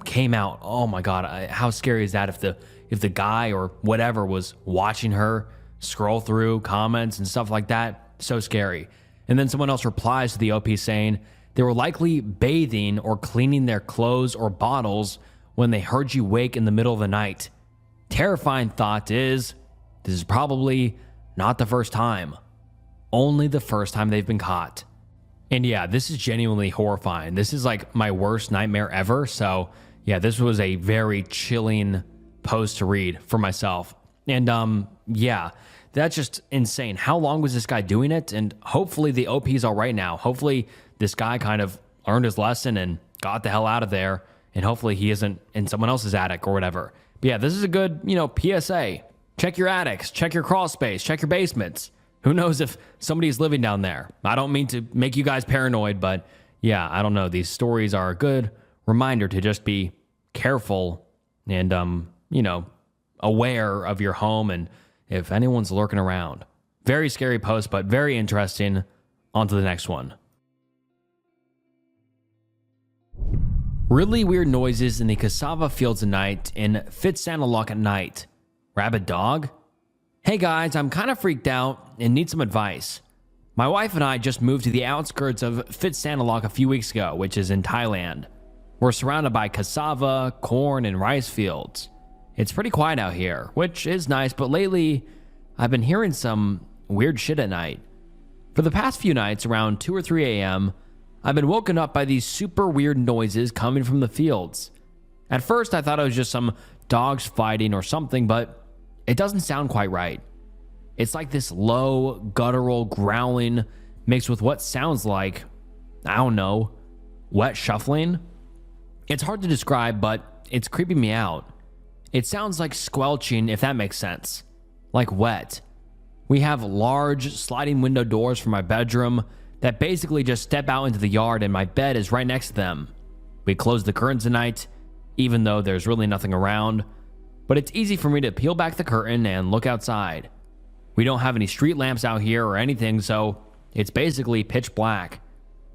came out? Oh my God, how scary is that if the guy or whatever was watching her scroll through comments and stuff like that? So scary. And then someone else replies to the OP saying they were likely bathing or cleaning their clothes or bottles when they heard you wake in the middle of the night. Terrifying thought is this is probably not the first time, only the first time they've been caught. And yeah, this is genuinely horrifying. This is like my worst nightmare ever. So yeah, this was a very chilling post to read for myself. And yeah, that's just insane. How long was this guy doing it? And hopefully the OP's all right now. Hopefully this guy kind of learned his lesson and got the hell out of there. And hopefully he isn't in someone else's attic or whatever. But yeah, this is a good, PSA. Check your attics, check your crawl space, check your basements. Who knows if somebody's living down there? I don't mean to make you guys paranoid, but yeah, I don't know. These stories are a good reminder to just be careful and, aware of your home and if anyone's lurking around. Very scary post, but very interesting. On to the next one. Really weird noises in the cassava fields at night in Fitsanalock at night. Rabid dog? Hey guys, I'm kind of freaked out and need some advice. My wife and I just moved to the outskirts of Fitsanalock a few weeks ago, which is in Thailand. We're surrounded by cassava, corn, and rice fields. It's pretty quiet out here, which is nice, but lately I've been hearing some weird shit at night. For the past few nights, around 2 or 3 a.m., I've been woken up by these super weird noises coming from the fields. At first, I thought it was just some dogs fighting or something, but it doesn't sound quite right. It's like this low, guttural growling mixed with what sounds like, I don't know, wet shuffling? It's hard to describe, but it's creeping me out. It sounds like squelching, if that makes sense. like wet. We have large sliding window doors for my bedroom that basically just step out into the yard, and my bed is right next to them. We close the curtains at night, even though there's really nothing around, but it's easy for me to peel back the curtain and look outside. We don't have any street lamps out here or anything, so it's basically pitch black.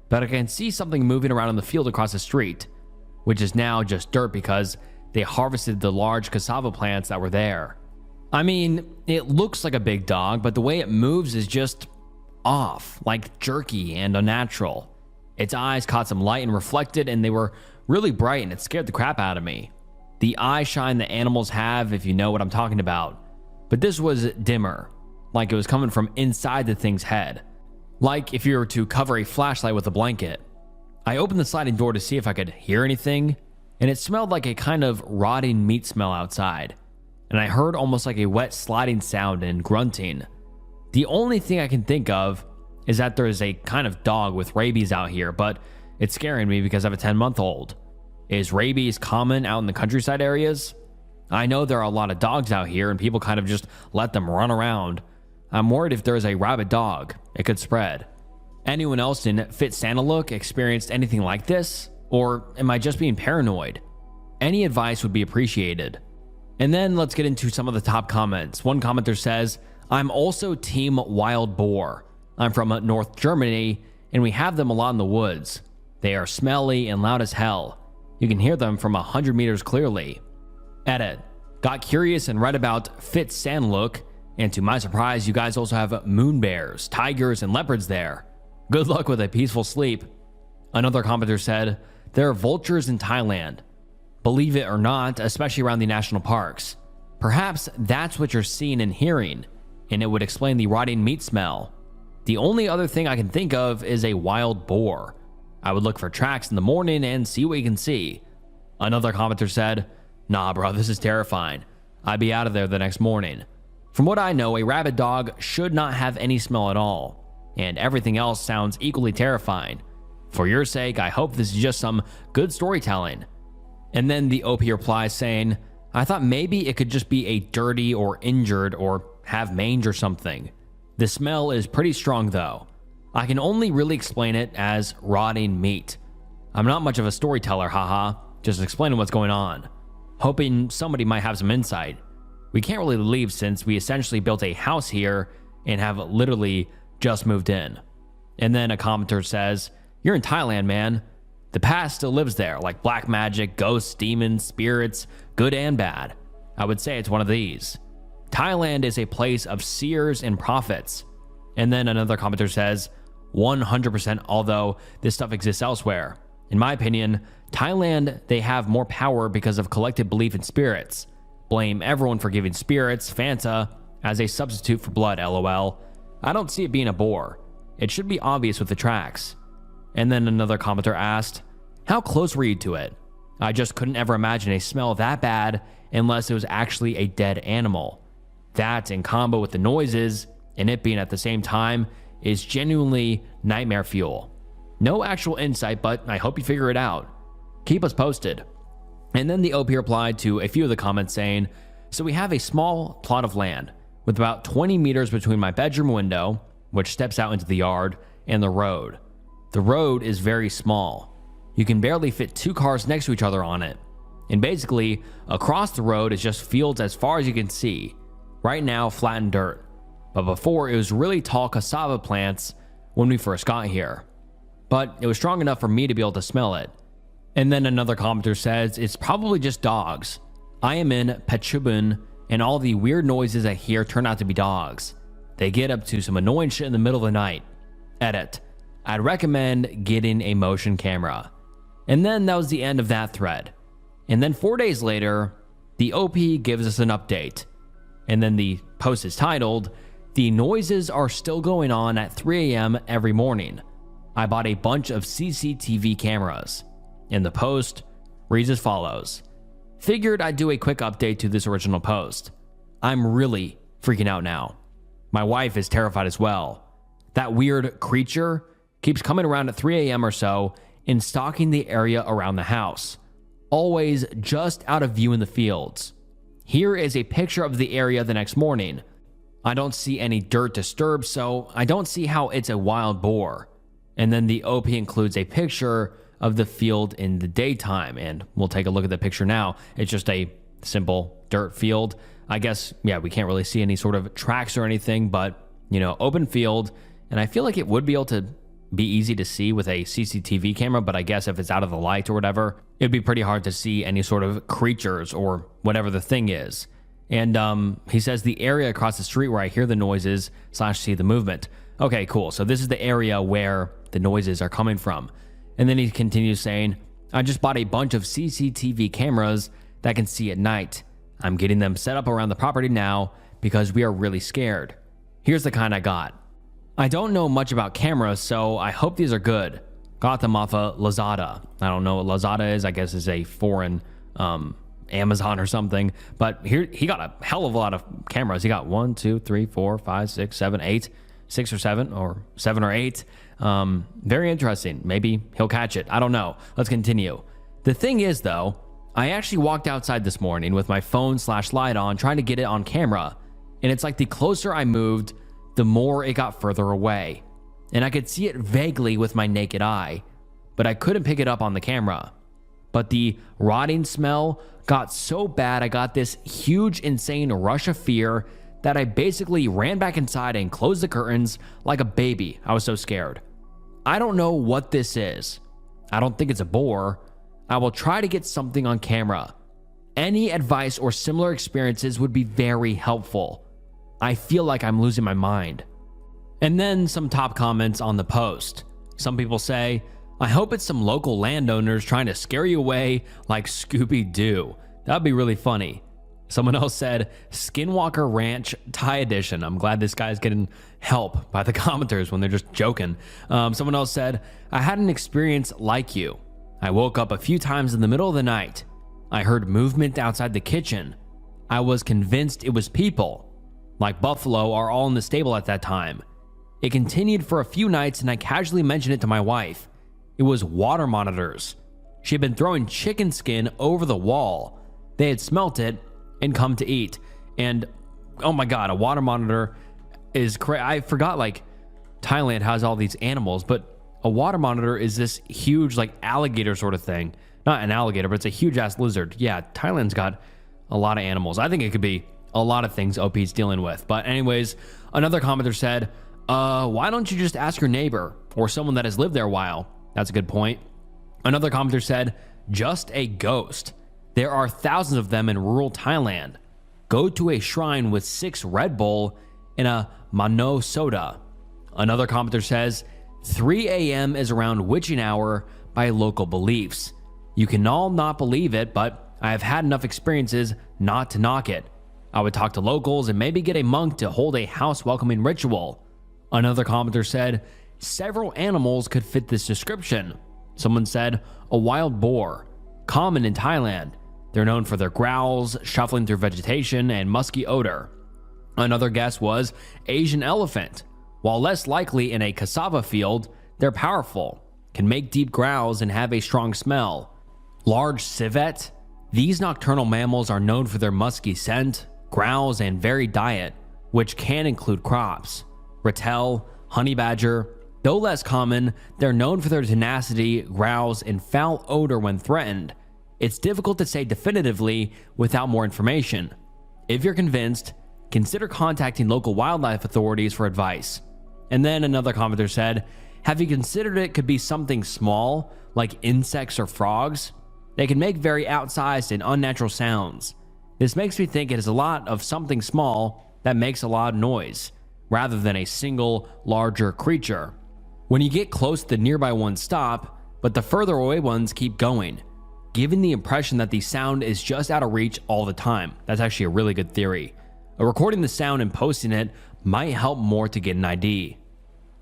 But I can see something moving around in the field across the street, which is now just dirt because they harvested the large cassava plants that were there. I mean, it looks like a big dog, but the way it moves is just off, like jerky and unnatural. Its eyes caught some light and reflected, and they were really bright, and it scared the crap out of me. The eye shine that animals have, if you know what I'm talking about. But this was dimmer, like it was coming from inside the thing's head, like if you were to cover a flashlight with a blanket. I opened the sliding door to see if I could hear anything, and it smelled like a kind of rotting meat smell outside, and I heard almost like a wet sliding sound and grunting. The only thing I can think of is that there is a kind of dog with rabies out here, but it's scaring me because I have a 10-month-old. Is rabies common out in the countryside areas? I know there are a lot of dogs out here and people kind of just let them run around. I'm worried if there's a rabid dog, it could spread. Anyone else in Fit Santa Look experienced anything like this? Or am I just being paranoid? Any advice would be appreciated. And then let's get into some of the top comments. One commenter says, I'm also team wild boar. I'm from North Germany and we have them a lot in the woods. They are smelly and loud as hell. You can hear them from 100 meters clearly. Edit. Got curious and read about Fit Santa Look, and to my surprise, you guys also have moon bears, tigers, and leopards there. Good luck with a peaceful sleep. Another commenter said, there are vultures in Thailand. Believe it or not, especially around the national parks. Perhaps that's what you're seeing and hearing, and it would explain the rotting meat smell. The only other thing I can think of is a wild boar. I would look for tracks in the morning and see what you can see. Another commenter said, nah bro, this is terrifying. I'd be out of there the next morning. From what I know, a rabid dog should not have any smell at all, and everything else sounds equally terrifying. For your sake, I hope this is just some good storytelling. And then the OP replies saying, I thought maybe it could just be a dirty or injured or have mange or something. The smell is pretty strong though. I can only really explain it as rotting meat. I'm not much of a storyteller, haha, just explaining what's going on. Hoping somebody might have some insight. We can't really leave since we essentially built a house here and have literally just moved in. And then a commenter says, you're in Thailand, man. The past still lives there, like black magic, ghosts, demons, spirits, good and bad. I would say it's one of these. Thailand is a place of seers and prophets. And then another commenter says, 100%, although this stuff exists elsewhere. In my opinion, Thailand, they have more power because of collective belief in spirits. Blame everyone for giving spirits, Fanta, as a substitute for blood, lol. I don't see it being a bore. It should be obvious with the tracks. And then another commenter asked, how close were you to it? I just couldn't ever imagine a smell that bad unless it was actually a dead animal. That in combo with the noises and it being at the same time is genuinely nightmare fuel. No actual insight, but I hope you figure it out. Keep us posted. And then the OP replied to a few of the comments saying, so we have a small plot of land with about 20 meters between my bedroom window, which steps out into the yard, and the road. The road is very small. You can barely fit 2 cars next to each other on it. And basically, across the road is just fields as far as you can see. Right now, flattened dirt. But before, it was really tall cassava plants when we first got here. But it was strong enough for me to be able to smell it. And then another commenter says, it's probably just dogs. I am in Phetchabun, and all the weird noises I hear turn out to be dogs. They get up to some annoying shit in the middle of the night. Edit. I'd recommend getting a motion camera. And then that was the end of that thread. And then 4 days later, the OP gives us an update. And then the post is titled, the noises are still going on at 3 a.m. every morning. I bought a bunch of CCTV cameras. And the post reads as follows. Figured I'd do a quick update to this original post. I'm really freaking out now. My wife is terrified as well. That weird creature keeps coming around at 3 a.m. or so and stalking the area around the house. Always just out of view in the fields. Here is a picture of the area the next morning. I don't see any dirt disturbed, so I don't see how it's a wild boar. And then the OP includes a picture of the field in the daytime, and we'll take a look at the picture now. It's just a simple dirt field. I guess, yeah, we can't really see any sort of tracks or anything, but, open field. And I feel like it would be able to be easy to see with a CCTV camera, but I guess if it's out of the light or whatever, it'd be pretty hard to see any sort of creatures or whatever the thing is. And he says the area across the street where I hear the noises / see the movement. Okay, cool. So this is the area where the noises are coming from. And then he continues saying, I just bought a bunch of CCTV cameras that can see at night. I'm getting them set up around the property now because we are really scared. Here's the kind I got. I don't know much about cameras, so I hope these are good. Got them off of Lazada. I don't know what Lazada is. I guess it's a foreign Amazon or something. But here he got a hell of a lot of cameras. He got 1, 2, 3, 4, 5, 6, 7, 8, 6 or 7, or 7 or 8. Very interesting. Maybe he'll catch it. I don't know. Let's continue. The thing is, though, I actually walked outside this morning with my phone / light on, trying to get it on camera. And it's like the closer I moved, the more it got further away. And I could see it vaguely with my naked eye, but I couldn't pick it up on the camera. But the rotting smell got so bad, I got this huge, insane rush of fear that I basically ran back inside and closed the curtains like a baby. I was so scared. I don't know what this is. I don't think it's a boar. I will try to get something on camera. Any advice or similar experiences would be very helpful. I feel like I'm losing my mind. And then some top comments on the post. Some people say, I hope it's some local landowners trying to scare you away like Scooby-Doo. That'd be really funny. Someone else said, Skinwalker Ranch Thai Edition. I'm glad this guy's getting help by the commenters when they're just joking. Someone else said, I had an experience like you. I woke up a few times in the middle of the night. I heard movement outside the kitchen. I was convinced it was people. Like buffalo are all in the stable at that time. It continued for a few nights and I casually mentioned it to my wife. It was water monitors. She had been throwing chicken skin over the wall. They had smelt it and come to eat. And oh my God, a water monitor is crazy. I forgot like Thailand has all these animals, but a water monitor is this huge like alligator sort of thing. Not an alligator, but it's a huge ass lizard. Yeah, Thailand's got a lot of animals. I think it could be a lot of things OP's dealing with. But anyways, another commenter said, why don't you just ask your neighbor or someone that has lived there a while? That's a good point. Another commenter said, just a ghost. There are thousands of them in rural Thailand. Go to a shrine with 6 Red Bull and a Mano soda. Another commenter says, 3 a.m. is around witching hour by local beliefs. You can all not believe it, but I have had enough experiences not to knock it. I would talk to locals and maybe get a monk to hold a house welcoming ritual. Another commenter said, several animals could fit this description. Someone said, a wild boar, common in Thailand. They're known for their growls, shuffling through vegetation, and musky odor. Another guess was Asian elephant. While less likely in a cassava field, they're powerful, can make deep growls, and have a strong smell. Large civet. These nocturnal mammals are known for their musky scent, growls, and varied diet, which can include crops. Ratel, honey badger. Though less common, they're known for their tenacity, growls, and foul odor when threatened. It's difficult to say definitively without more information. If you're convinced, consider contacting local wildlife authorities for advice. And then another commenter said, have you considered it could be something small, like insects or frogs? They can make very outsized and unnatural sounds. This makes me think it is a lot of something small that makes a loud noise, rather than a single, larger creature. When you get close, the nearby ones stop, but the further away ones keep going, giving the impression that the sound is just out of reach all the time. That's actually a really good theory. Recording the sound and posting it might help more to get an ID.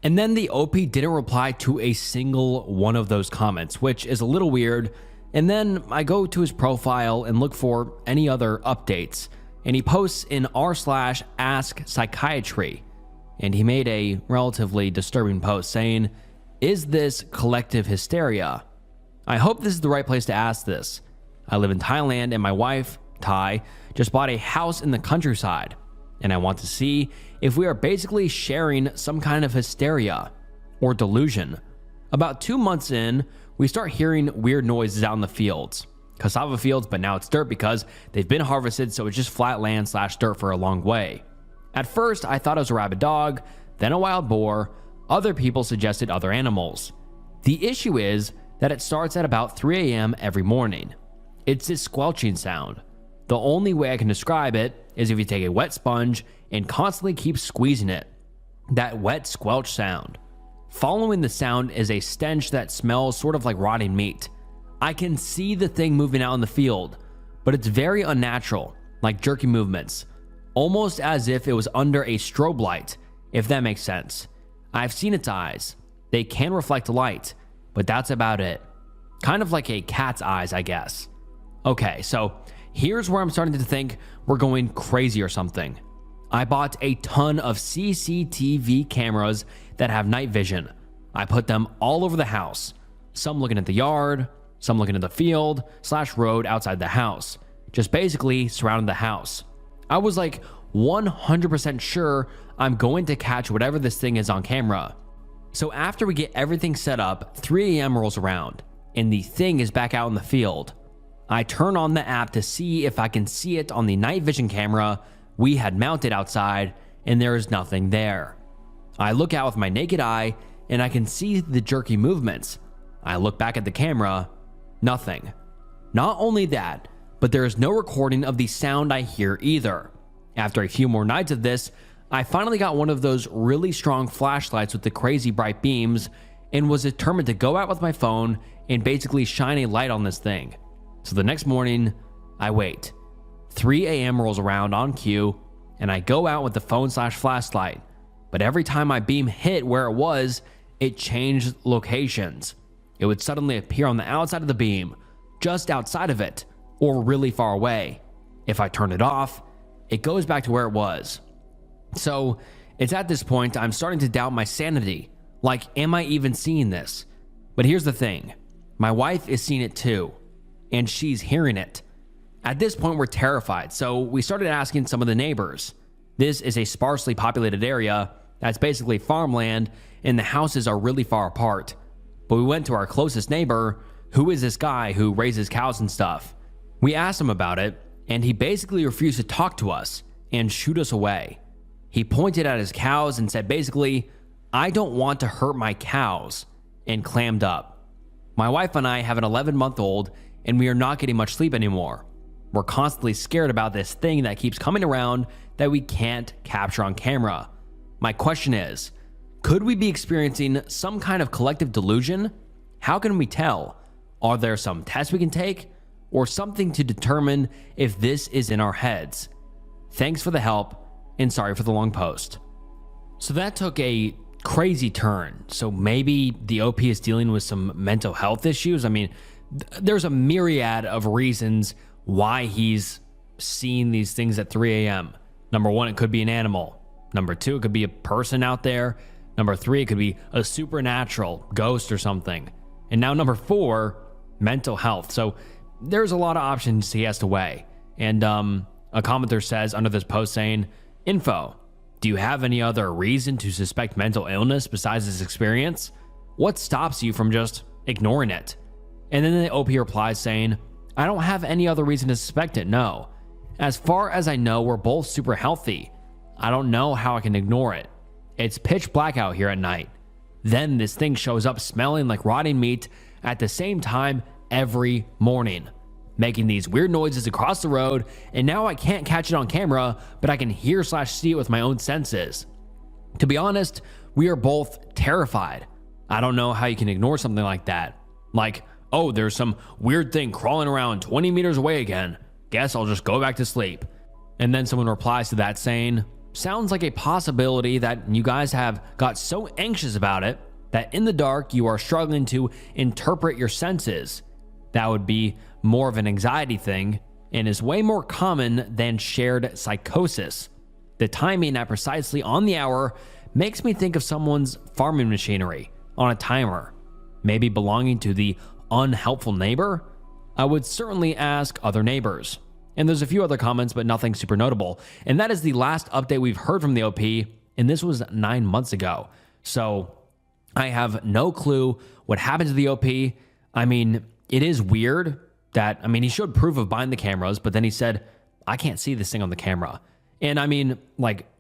And then the OP didn't reply to a single one of those comments, which is a little weird. And then I go to his profile and look for any other updates, and he posts in r/ask psychiatry. And he made a relatively disturbing post saying, is this collective hysteria? I hope this is the right place to ask this. I live in Thailand and my wife, Thai, just bought a house in the countryside. and I want to see if we are basically sharing some kind of hysteria or delusion. About 2 months in, we start hearing weird noises out in the fields. Cassava fields, but now it's dirt because they've been harvested, so it's just flat land / dirt for a long way. At first, I thought it was a rabid dog, then a wild boar. Other people suggested other animals. The issue is that it starts at about 3 a.m. every morning. It's this squelching sound. The only way I can describe it is if you take a wet sponge and constantly keep squeezing it. That wet squelch sound. Following the sound is a stench that smells sort of like rotting meat. I can see the thing moving out in the field, but it's very unnatural, like jerky movements, almost as if it was under a strobe light, if that makes sense. I've seen its eyes. They can reflect light, but that's about it. Kind of like a cat's eyes, I guess. Okay, so here's where I'm starting to think we're going crazy or something. I bought a ton of CCTV cameras that have night vision. I put them all over the house. Some looking at the yard, some looking at the field / road outside the house. Just basically surrounding the house. I was like 100% sure I'm going to catch whatever this thing is on camera. So after we get everything set up, 3 a.m. rolls around and the thing is back out in the field. I turn on the app to see if I can see it on the night vision camera we had mounted outside, and there is nothing there. I look out with my naked eye and I can see the jerky movements. I look back at the camera, nothing. Not only that, but there is no recording of the sound I hear either. After a few more nights of this, I finally got one of those really strong flashlights with the crazy bright beams and was determined to go out with my phone and basically shine a light on this thing. So the next morning, I wait. 3 a.m. rolls around on cue, and I go out with the phone / flashlight. But every time my beam hit where it was, it changed locations. It would suddenly appear on the outside of the beam, just outside of it, or really far away. If I turn it off, it goes back to where it was. So it's at this point I'm starting to doubt my sanity. Like, am I even seeing this? But here's the thing. My wife is seeing it too, and she's hearing it. At this point, we're terrified, so we started asking some of the neighbors. This is a sparsely populated area that's basically farmland, and the houses are really far apart. But we went to our closest neighbor, who is this guy who raises cows and stuff. We asked him about it, and he basically refused to talk to us and shoot us away. He pointed at his cows and said basically, "I don't want to hurt my cows," and clammed up. My wife and I have an 11-month-old, and we are not getting much sleep anymore. We're constantly scared about this thing that keeps coming around that we can't capture on camera. My question is, could we be experiencing some kind of collective delusion? How can we tell? Are there some tests we can take? Or something to determine if this is in our heads? Thanks for the help, and sorry for the long post. So that took a crazy turn. So maybe the OP is dealing with some mental health issues? I mean, there's a myriad of reasons why he's seeing these things at 3 a.m. Number one, it could be an animal. Number two, it could be a person out there. Number three, it could be a supernatural ghost or something. And now number four, mental health. So there's a lot of options he has to weigh. And a commenter says under this post saying, "Info, do you have any other reason to suspect mental illness besides this experience? What stops you from just ignoring it?" And then the OP replies saying, "I don't have any other reason to suspect it, no. As far as I know, we're both super healthy. I don't know how I can ignore it. It's pitch black out here at night. Then this thing shows up smelling like rotting meat at the same time every morning, making these weird noises across the road, and now I can't catch it on camera, but I can hear / see it with my own senses. To be honest, we are both terrified. I don't know how you can ignore something like that. Like, oh, there's some weird thing crawling around 20 meters away again. Guess I'll just go back to sleep." And then someone replies to that saying, "Sounds like a possibility that you guys have got so anxious about it that in the dark you are struggling to interpret your senses. That would be more of an anxiety thing and is way more common than shared psychosis. The timing at precisely on the hour makes me think of someone's farming machinery on a timer, maybe belonging to the unhelpful neighbor. I would certainly ask other neighbors." And there's a few other comments, but nothing super notable. And that is the last update we've heard from the OP, and this was 9 months ago. So I have no clue what happened to the OP. I mean, it is weird that, he showed proof of buying the cameras, but then he said, I can't see this thing on the camera. And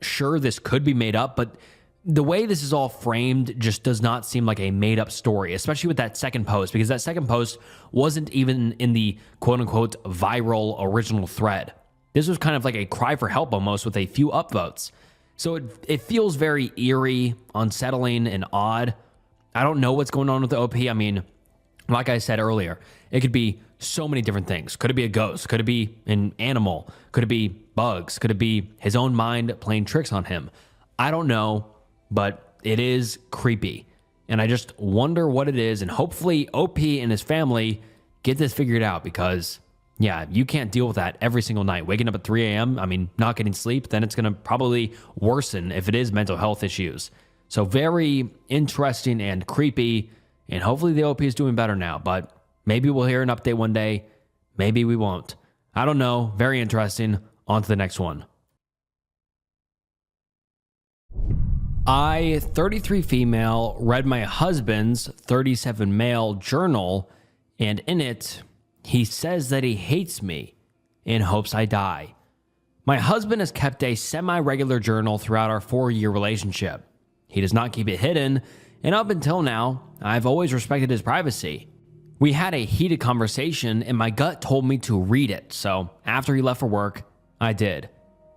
sure, this could be made up, but the way this is all framed just does not seem like a made up story, especially with that second post, because that second post wasn't even in the quote unquote viral original thread. This was kind of like a cry for help almost with a few upvotes. So it feels very eerie, unsettling, and odd. I don't know what's going on with the OP. Like I said earlier, it could be so many different things. Could it be a ghost? Could it be an animal? Could it be bugs? Could it be his own mind playing tricks on him? I don't know, but it is creepy. And I just wonder what it is. And hopefully OP and his family get this figured out, because yeah, you can't deal with that every single night. Waking up at 3 a.m., not getting sleep, then it's going to probably worsen if it is mental health issues. So very interesting and creepy. And hopefully the OP is doing better now, but maybe we'll hear an update one day. Maybe we won't. I don't know. Very interesting. On to the next one. I, 33 female, read my husband's 37 male journal, and in it, he says that he hates me and hopes I die. My husband has kept a semi-regular journal throughout our 4-year relationship. He does not keep it hidden, and up until now, I've always respected his privacy. We had a heated conversation, and my gut told me to read it, so after he left for work, I did.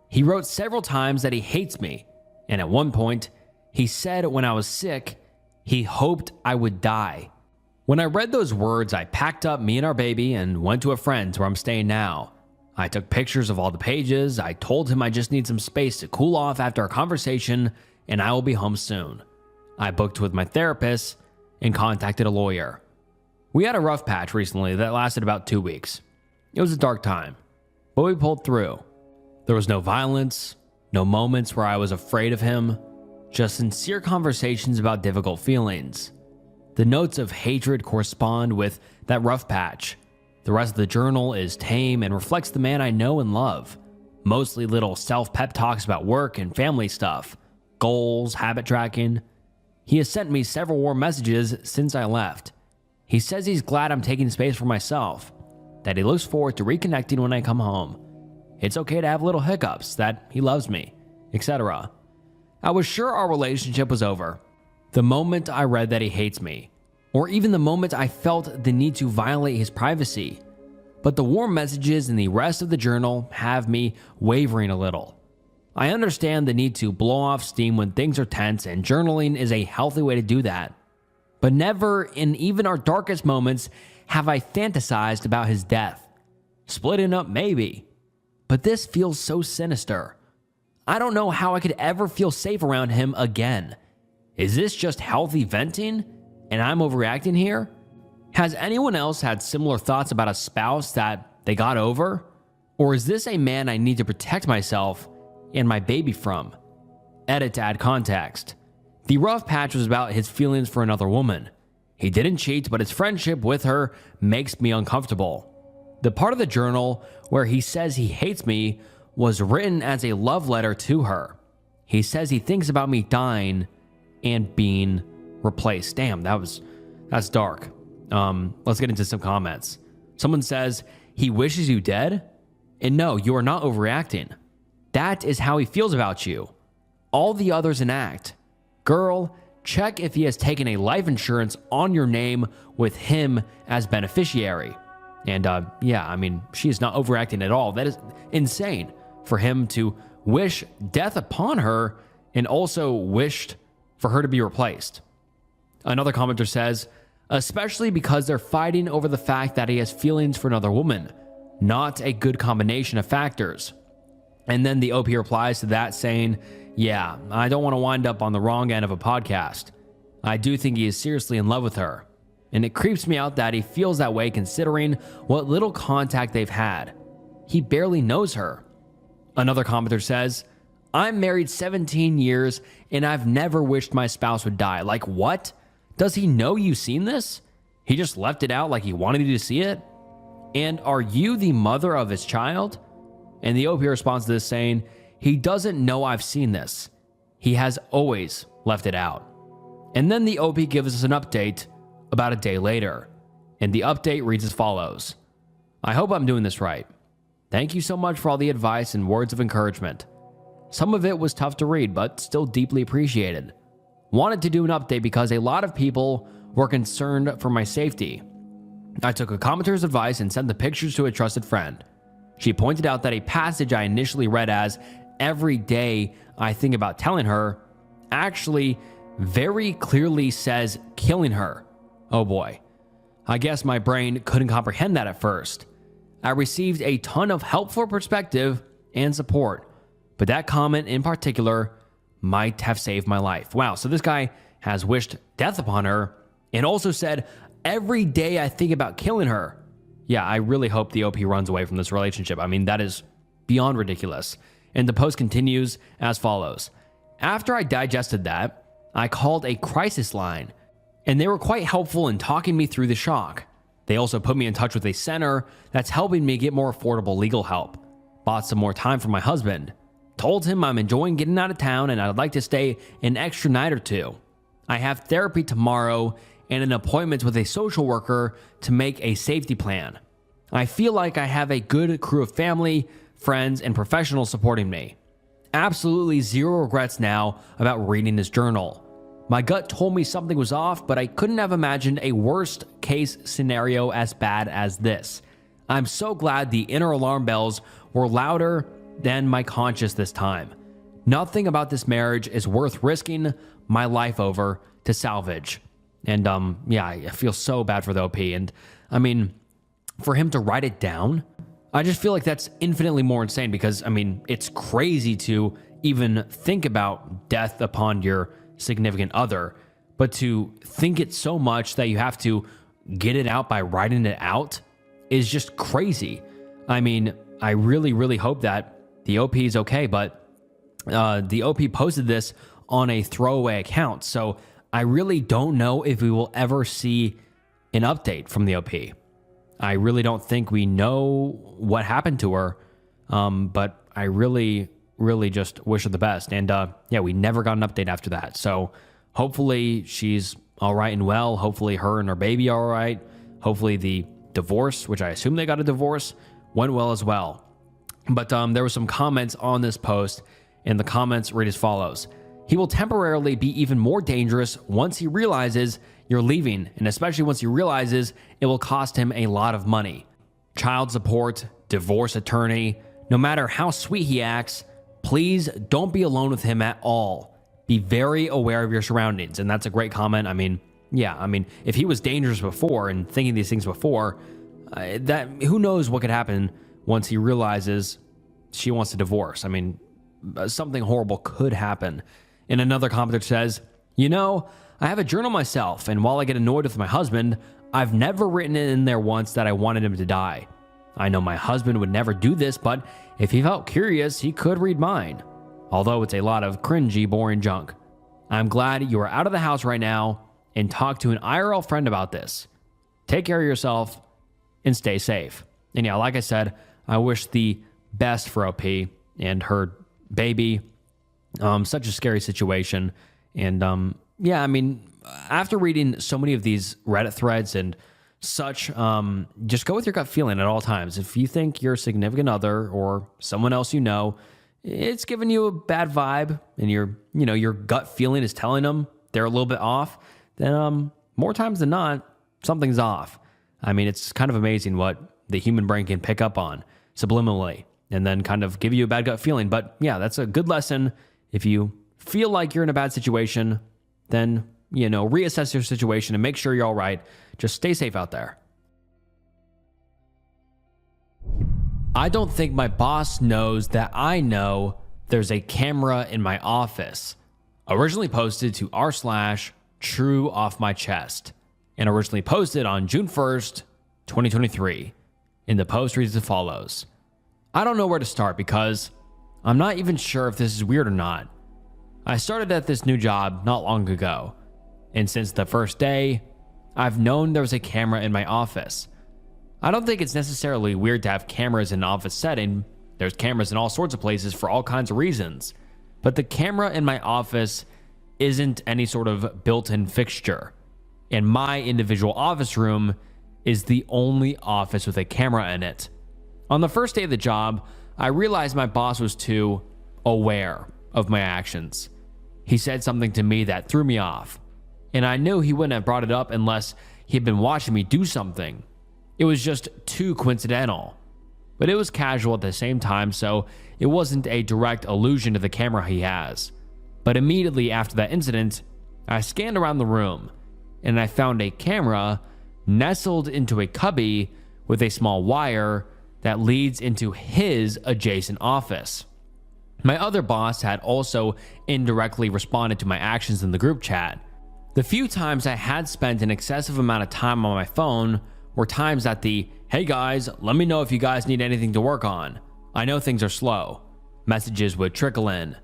He wrote several times that he hates me, and at one point, he said when I was sick, he hoped I would die. When I read those words, I packed up me and our baby and went to a friend's where I'm staying now. I took pictures of all the pages. I told him I just need some space to cool off after our conversation, and I will be home soon. I booked with my therapist and contacted a lawyer. We had a rough patch recently that lasted about 2 weeks. It was a dark time, but we pulled through. There was no violence, no moments where I was afraid of him, just sincere conversations about difficult feelings. The notes of hatred correspond with that rough patch. The rest of the journal is tame and reflects the man I know and love. Mostly little self-pep talks about work and family stuff, goals, habit tracking. He has sent me several warm messages since I left. He says he's glad I'm taking space for myself, that he looks forward to reconnecting when I come home. It's okay to have little hiccups, that he loves me, etc. I was sure our relationship was over the moment I read that he hates me, or even the moment I felt the need to violate his privacy. But the warm messages in the rest of the journal have me wavering a little. I understand the need to blow off steam when things are tense, and journaling is a healthy way to do that. But never, in even our darkest moments, have I fantasized about his death. Splitting up, maybe. But this feels so sinister. I don't know how I could ever feel safe around him again. Is this just healthy venting, and I'm overreacting here? Has anyone else had similar thoughts about a spouse that they got over? Or is this a man I need to protect myself and my baby from? Edit to add context. The rough patch was about his feelings for another woman. He didn't cheat, but his friendship with her makes me uncomfortable. The part of the journal where he says he hates me was written as a love letter to her. He says he thinks about me dying and being replaced. Damn, that's dark. Let's get into some comments. Someone says, he wishes you dead? And no, you are not overreacting. That is how he feels about you. All the others enact. Girl, check if he has taken a life insurance on your name with him as beneficiary. And she is not overreacting at all. That is insane for him to wish death upon her and also wished for her to be replaced. Another commenter says, especially because they're fighting over the fact that he has feelings for another woman. Not a good combination of factors. And then the OP replies to that saying, yeah, I don't want to wind up on the wrong end of a podcast. I do think he is seriously in love with her. And it creeps me out that he feels that way considering what little contact they've had. He barely knows her. Another commenter says, I'm married 17 years and I've never wished my spouse would die. Like what? Does he know you've seen this? He just left it out like he wanted you to see it? And are you the mother of his child? And the OP responds to this saying, he doesn't know I've seen this. He has always left it out. And then the OP gives us an update about a day later. And the update reads as follows. I hope I'm doing this right. Thank you so much for all the advice and words of encouragement. Some of it was tough to read, but still deeply appreciated. Wanted to do an update because a lot of people were concerned for my safety. I took a commenter's advice and sent the pictures to a trusted friend. She pointed out that a passage I initially read as every day I think about telling her actually very clearly says killing her. Oh boy. I guess my brain couldn't comprehend that at first. I received a ton of helpful perspective and support, but that comment in particular might have saved my life. Wow, so this guy has wished death upon her and also said, every day I think about killing her. Yeah, I really hope the OP runs away from this relationship. I mean, that is beyond ridiculous. And the post continues as follows. After I digested that, I called a crisis line, and they were quite helpful in talking me through the shock. They also put me in touch with a center that's helping me get more affordable legal help. Bought some more time for my husband. Told him I'm enjoying getting out of town and I'd like to stay an extra night or two. I have therapy tomorrow and an appointment with a social worker to make a safety plan. I feel like I have a good crew of family, friends, and professionals supporting me. Absolutely zero regrets now about reading this journal. My gut told me something was off, but I couldn't have imagined a worst case scenario as bad as this. I'm so glad the inner alarm bells were louder than my conscience this time. Nothing about this marriage is worth risking my life over to salvage. And yeah, I feel so bad for the OP. And I mean, for him to write it down, I just feel like that's infinitely more insane because, I mean, it's crazy to even think about death upon your significant other, but to think it so much that you have to get it out by writing it out is just crazy. I mean, I really, really hope that the OP is okay, but the OP posted this on a throwaway account, so I really don't know if we will ever see an update from the OP. I really don't think we know what happened to her, but I really just wish her the best. And yeah, we never got an update after that. So hopefully she's all right and well. Hopefully her and her baby are all right. Hopefully the divorce, which I assume they got a divorce, went well as well. But there were some comments on this post, and the comments read as follows. He will temporarily be even more dangerous once he realizes you're leaving, and especially once he realizes it will cost him a lot of money. Child support, divorce attorney, no matter how sweet he acts, please don't be alone with him at all. Be very aware of your surroundings. And that's a great comment. I mean, yeah, I mean, if he was dangerous before and thinking these things before, that who knows what could happen once he realizes she wants to divorce. I mean, something horrible could happen. And another commenter says, you know, I have a journal myself, and while I get annoyed with my husband, I've never written it in there once that I wanted him to die. I know my husband would never do this, but if he felt curious, he could read mine. Although it's a lot of cringy, boring junk. I'm glad you are out of the house right now and talk to an IRL friend about this. Take care of yourself and stay safe. And yeah, like I said, I wish the best for OP and her baby. Such a scary situation. And yeah, I mean, after reading so many of these Reddit threads and such, just go with your gut feeling at all times. If you think your significant other or someone else you know, it's giving you a bad vibe and your gut feeling is telling them they're a little bit off, then more times than not, something's off. I mean, it's kind of amazing what the human brain can pick up on subliminally and then kind of give you a bad gut feeling. But yeah, that's a good lesson. If you feel like you're in a bad situation, then, reassess your situation and make sure you're all right. Just stay safe out there. I don't think my boss knows that I know there's a camera in my office. Originally posted to r/true off my chest and originally posted on June 1st, 2023. And the post reads as follows. I don't know where to start because I'm not even sure if this is weird or not. I started at this new job not long ago, and since the first day, I've known there was a camera in my office. I don't think it's necessarily weird to have cameras in an office setting. There's cameras in all sorts of places for all kinds of reasons. But the camera in my office isn't any sort of built-in fixture. And my individual office room is the only office with a camera in it. On the first day of the job, I realized my boss was too aware of my actions. He said something to me that threw me off, and I knew he wouldn't have brought it up unless he had been watching me do something. It was just too coincidental. But it was casual at the same time, so it wasn't a direct allusion to the camera he has. But immediately after that incident, I scanned around the room, and I found a camera nestled into a cubby with a small wire that leads into his adjacent office. My other boss had also indirectly responded to my actions in the group chat. The few times I had spent an excessive amount of time on my phone were times that the "Hey guys, let me know if you guys need anything to work on. I know things are slow" messages would trickle in.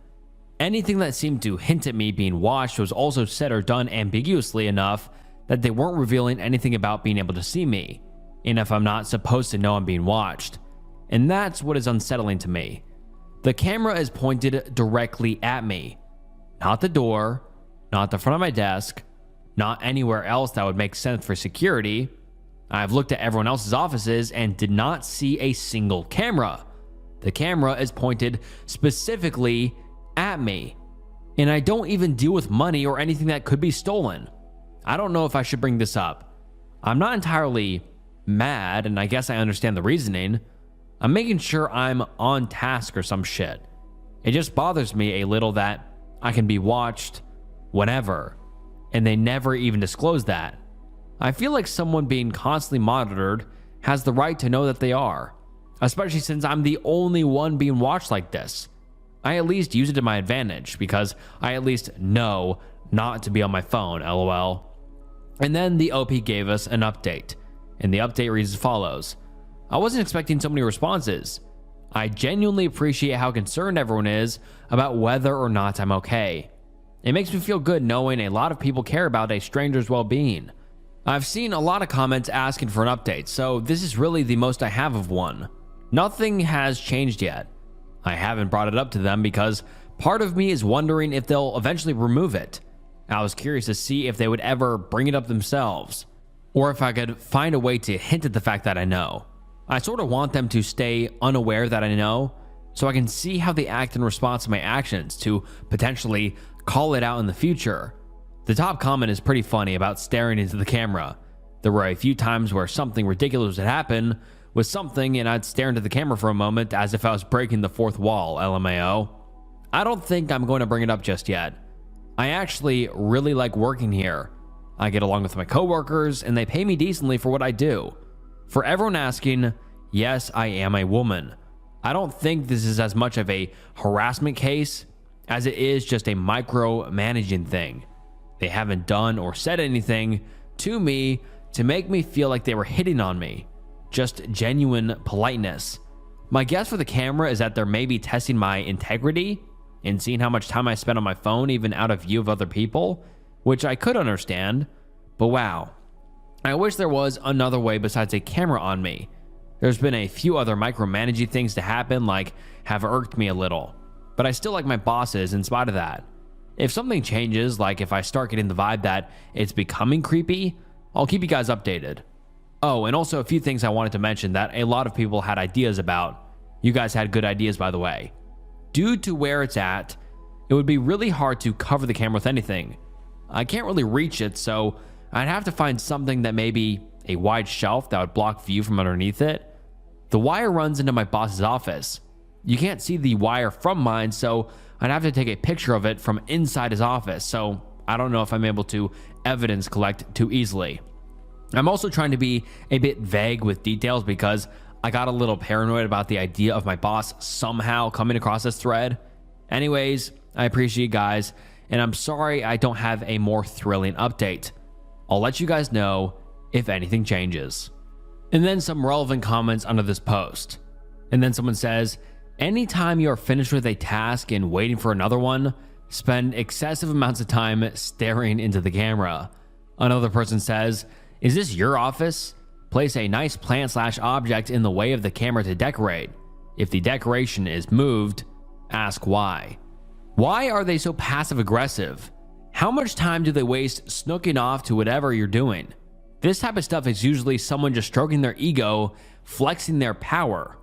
Anything that seemed to hint at me being watched was also said or done ambiguously enough that they weren't revealing anything about being able to see me, and if I'm not supposed to know I'm being watched. And that's what is unsettling to me. The camera is pointed directly at me. Not the door, not the front of my desk, not anywhere else that would make sense for security. I've looked at everyone else's offices and did not see a single camera. The camera is pointed specifically at me. And I don't even deal with money or anything that could be stolen. I don't know if I should bring this up. I'm not entirely mad, and I guess I understand the reasoning. I'm making sure I'm on task or some shit. It just bothers me a little that I can be watched whenever, and they never even disclose that. I feel like someone being constantly monitored has the right to know that they are, especially since I'm the only one being watched like this. I at least use it to my advantage because I at least know not to be on my phone, lol. And then the OP gave us an update, and the update reads as follows. I wasn't expecting so many responses. I genuinely appreciate how concerned everyone is about whether or not I'm okay. It makes me feel good knowing a lot of people care about a stranger's well-being. I've seen a lot of comments asking for an update, so this is really the most I have of one. Nothing has changed yet. I haven't brought it up to them because part of me is wondering if they'll eventually remove it. I was curious to see if they would ever bring it up themselves, or if I could find a way to hint at the fact that I know. I sort of want them to stay unaware that I know, so I can see how they act in response to my actions to potentially call it out in the future. The top comment is pretty funny about staring into the camera. There were a few times where something ridiculous would happen with something and I'd stare into the camera for a moment as if I was breaking the fourth wall, LMAO. I don't think I'm going to bring it up just yet. I actually really like working here. I get along with my coworkers and they pay me decently for what I do. For everyone asking, yes, I am a woman. I don't think this is as much of a harassment case as it is just a micromanaging thing. They haven't done or said anything to me to make me feel like they were hitting on me. Just genuine politeness. My guess for the camera is that they're maybe testing my integrity and seeing how much time I spend on my phone even out of view of other people, which I could understand, but wow. I wish there was another way besides a camera on me. There's been a few other micromanaging things to happen like have irked me a little, but I still like my bosses in spite of that. If something changes, like if I start getting the vibe that it's becoming creepy, I'll keep you guys updated. Oh, and also a few things I wanted to mention that a lot of people had ideas about. You guys had good ideas, by the way. Due to where it's at, it would be really hard to cover the camera with anything. I can't really reach it, so I'd have to find something that maybe a wide shelf that would block view from underneath it. The wire runs into my boss's office. You can't see the wire from mine, so I'd have to take a picture of it from inside his office, so I don't know if I'm able to evidence collect too easily. I'm also trying to be a bit vague with details because I got a little paranoid about the idea of my boss somehow coming across this thread. Anyways, I appreciate you guys, and I'm sorry I don't have a more thrilling update. I'll let you guys know if anything changes. And then some relevant comments under this post. And then someone says, anytime you are finished with a task and waiting for another one, spend excessive amounts of time staring into the camera. Another person says, is this your office? Place a nice plant/object in the way of the camera to decorate. If the decoration is moved, ask why. Why are they so passive aggressive? How much time do they waste snooking off to whatever you're doing? This type of stuff is usually someone just stroking their ego, flexing their power.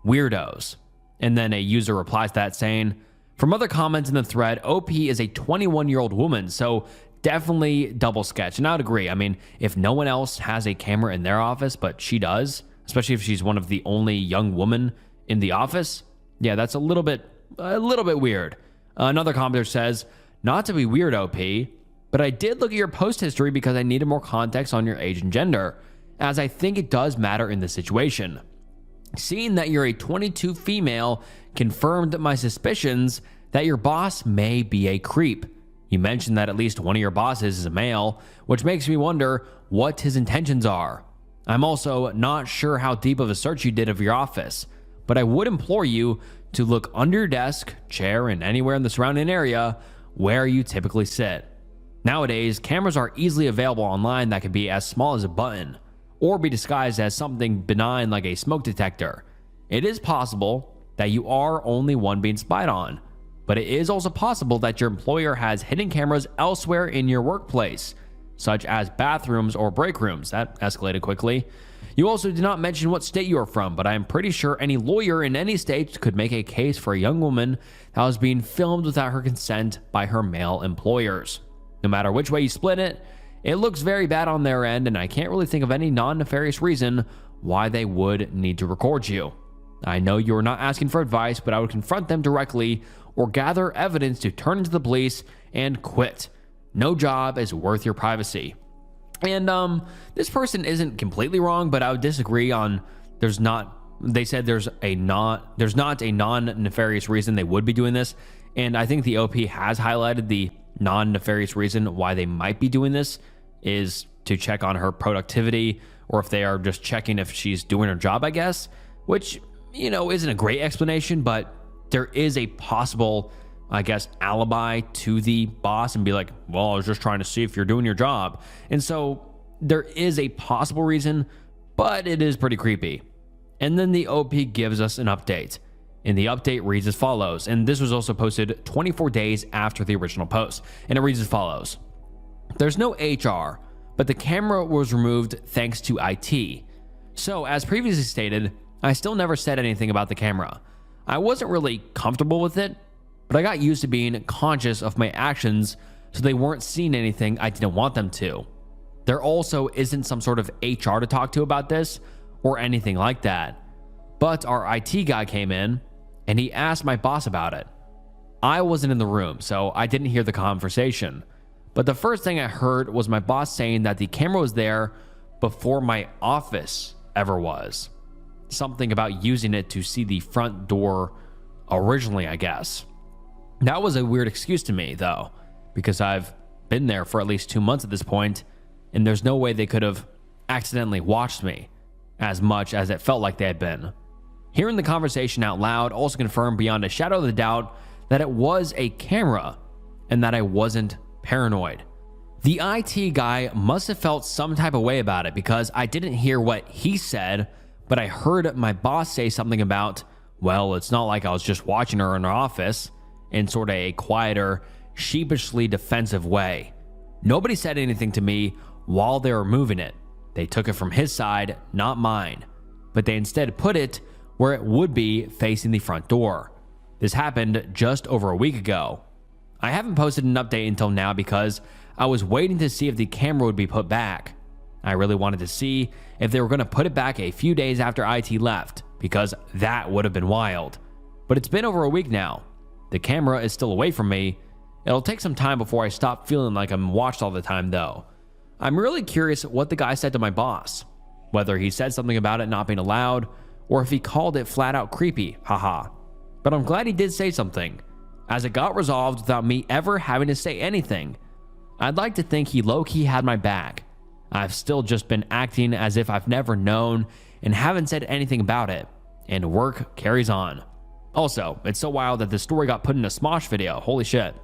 Weirdos. And then a user replies to that saying, from other comments in the thread, OP is a 21-year-old woman, so definitely double sketch. And I would agree. I mean, if no one else has a camera in their office, but she does, especially if she's one of the only young women in the office, yeah, that's a little bit weird. Another commenter says, not to be weird, OP, but I did look at your post history because I needed more context on your age and gender, as I think it does matter in this situation. Seeing that you're a 22 female confirmed my suspicions that your boss may be a creep. You mentioned that at least one of your bosses is a male, which makes me wonder what his intentions are. I'm also not sure how deep of a search you did of your office, but I would implore you to look under your desk, chair, and anywhere in the surrounding area where you typically sit. Nowadays, cameras are easily available online that can be as small as a button, or be disguised as something benign like a smoke detector. It is possible that you are only one being spied on, but it is also possible that your employer has hidden cameras elsewhere in your workplace, such as bathrooms or break rooms. That escalated quickly. You also did not mention what state you are from, but I am pretty sure any lawyer in any state could make a case for a young woman that was being filmed without her consent by her male employers. No matter which way you split it, it looks very bad on their end, and I can't really think of any non-nefarious reason why they would need to record you. I know you are not asking for advice, but I would confront them directly or gather evidence to turn into the police and quit. No job is worth your privacy. And this person isn't completely wrong, but I would disagree on they said there's not a non-nefarious reason they would be doing this. And I think the OP has highlighted the non-nefarious reason why they might be doing this is to check on her productivity, or if they are just checking if she's doing her job, I guess, which, isn't a great explanation, but there is a possible, I guess, alibi to the boss and be like, well, I was just trying to see if you're doing your job. And so there is a possible reason, but it is pretty creepy. And then the OP gives us an update. And the update reads as follows. And this was also posted 24 days after the original post. And it reads as follows. There's no HR, but the camera was removed thanks to IT. So, as previously stated, I still never said anything about the camera. I wasn't really comfortable with it, but I got used to being conscious of my actions so they weren't seeing anything I didn't want them to. There also isn't some sort of HR to talk to about this or anything like that. But our IT guy came in and he asked my boss about it. I wasn't in the room, so I didn't hear the conversation. But the first thing I heard was my boss saying that the camera was there before my office ever was. Something about using it to see the front door originally, I guess. That was a weird excuse to me, though, because I've been there for at least 2 months at this point, and there's no way they could have accidentally watched me as much as it felt like they had been. Hearing the conversation out loud also confirmed beyond a shadow of a doubt that it was a camera and that I wasn't paranoid. The IT guy must have felt some type of way about it because I didn't hear what he said, but I heard my boss say something about, well, it's not like I was just watching her in her office, in sort of a quieter, sheepishly defensive way. Nobody said anything to me while they were moving it. They took it from his side, not mine, but they instead put it where it would be facing the front door. This happened just over a week ago. I haven't posted an update until now because I was waiting to see if the camera would be put back. I really wanted to see if they were going to put it back a few days after IT left, because that would have been wild. But it's been over a week now. The camera is still away from me. It'll take some time before I stop feeling like I'm watched all the time, though. I'm really curious what the guy said to my boss, whether he said something about it not being allowed, or if he called it flat out creepy, haha. But I'm glad he did say something, as it got resolved without me ever having to say anything. I'd like to think he low-key had my back. I've still just been acting as if I've never known and haven't said anything about it, and work carries on. Also, it's so wild that this story got put in a Smosh video, holy shit.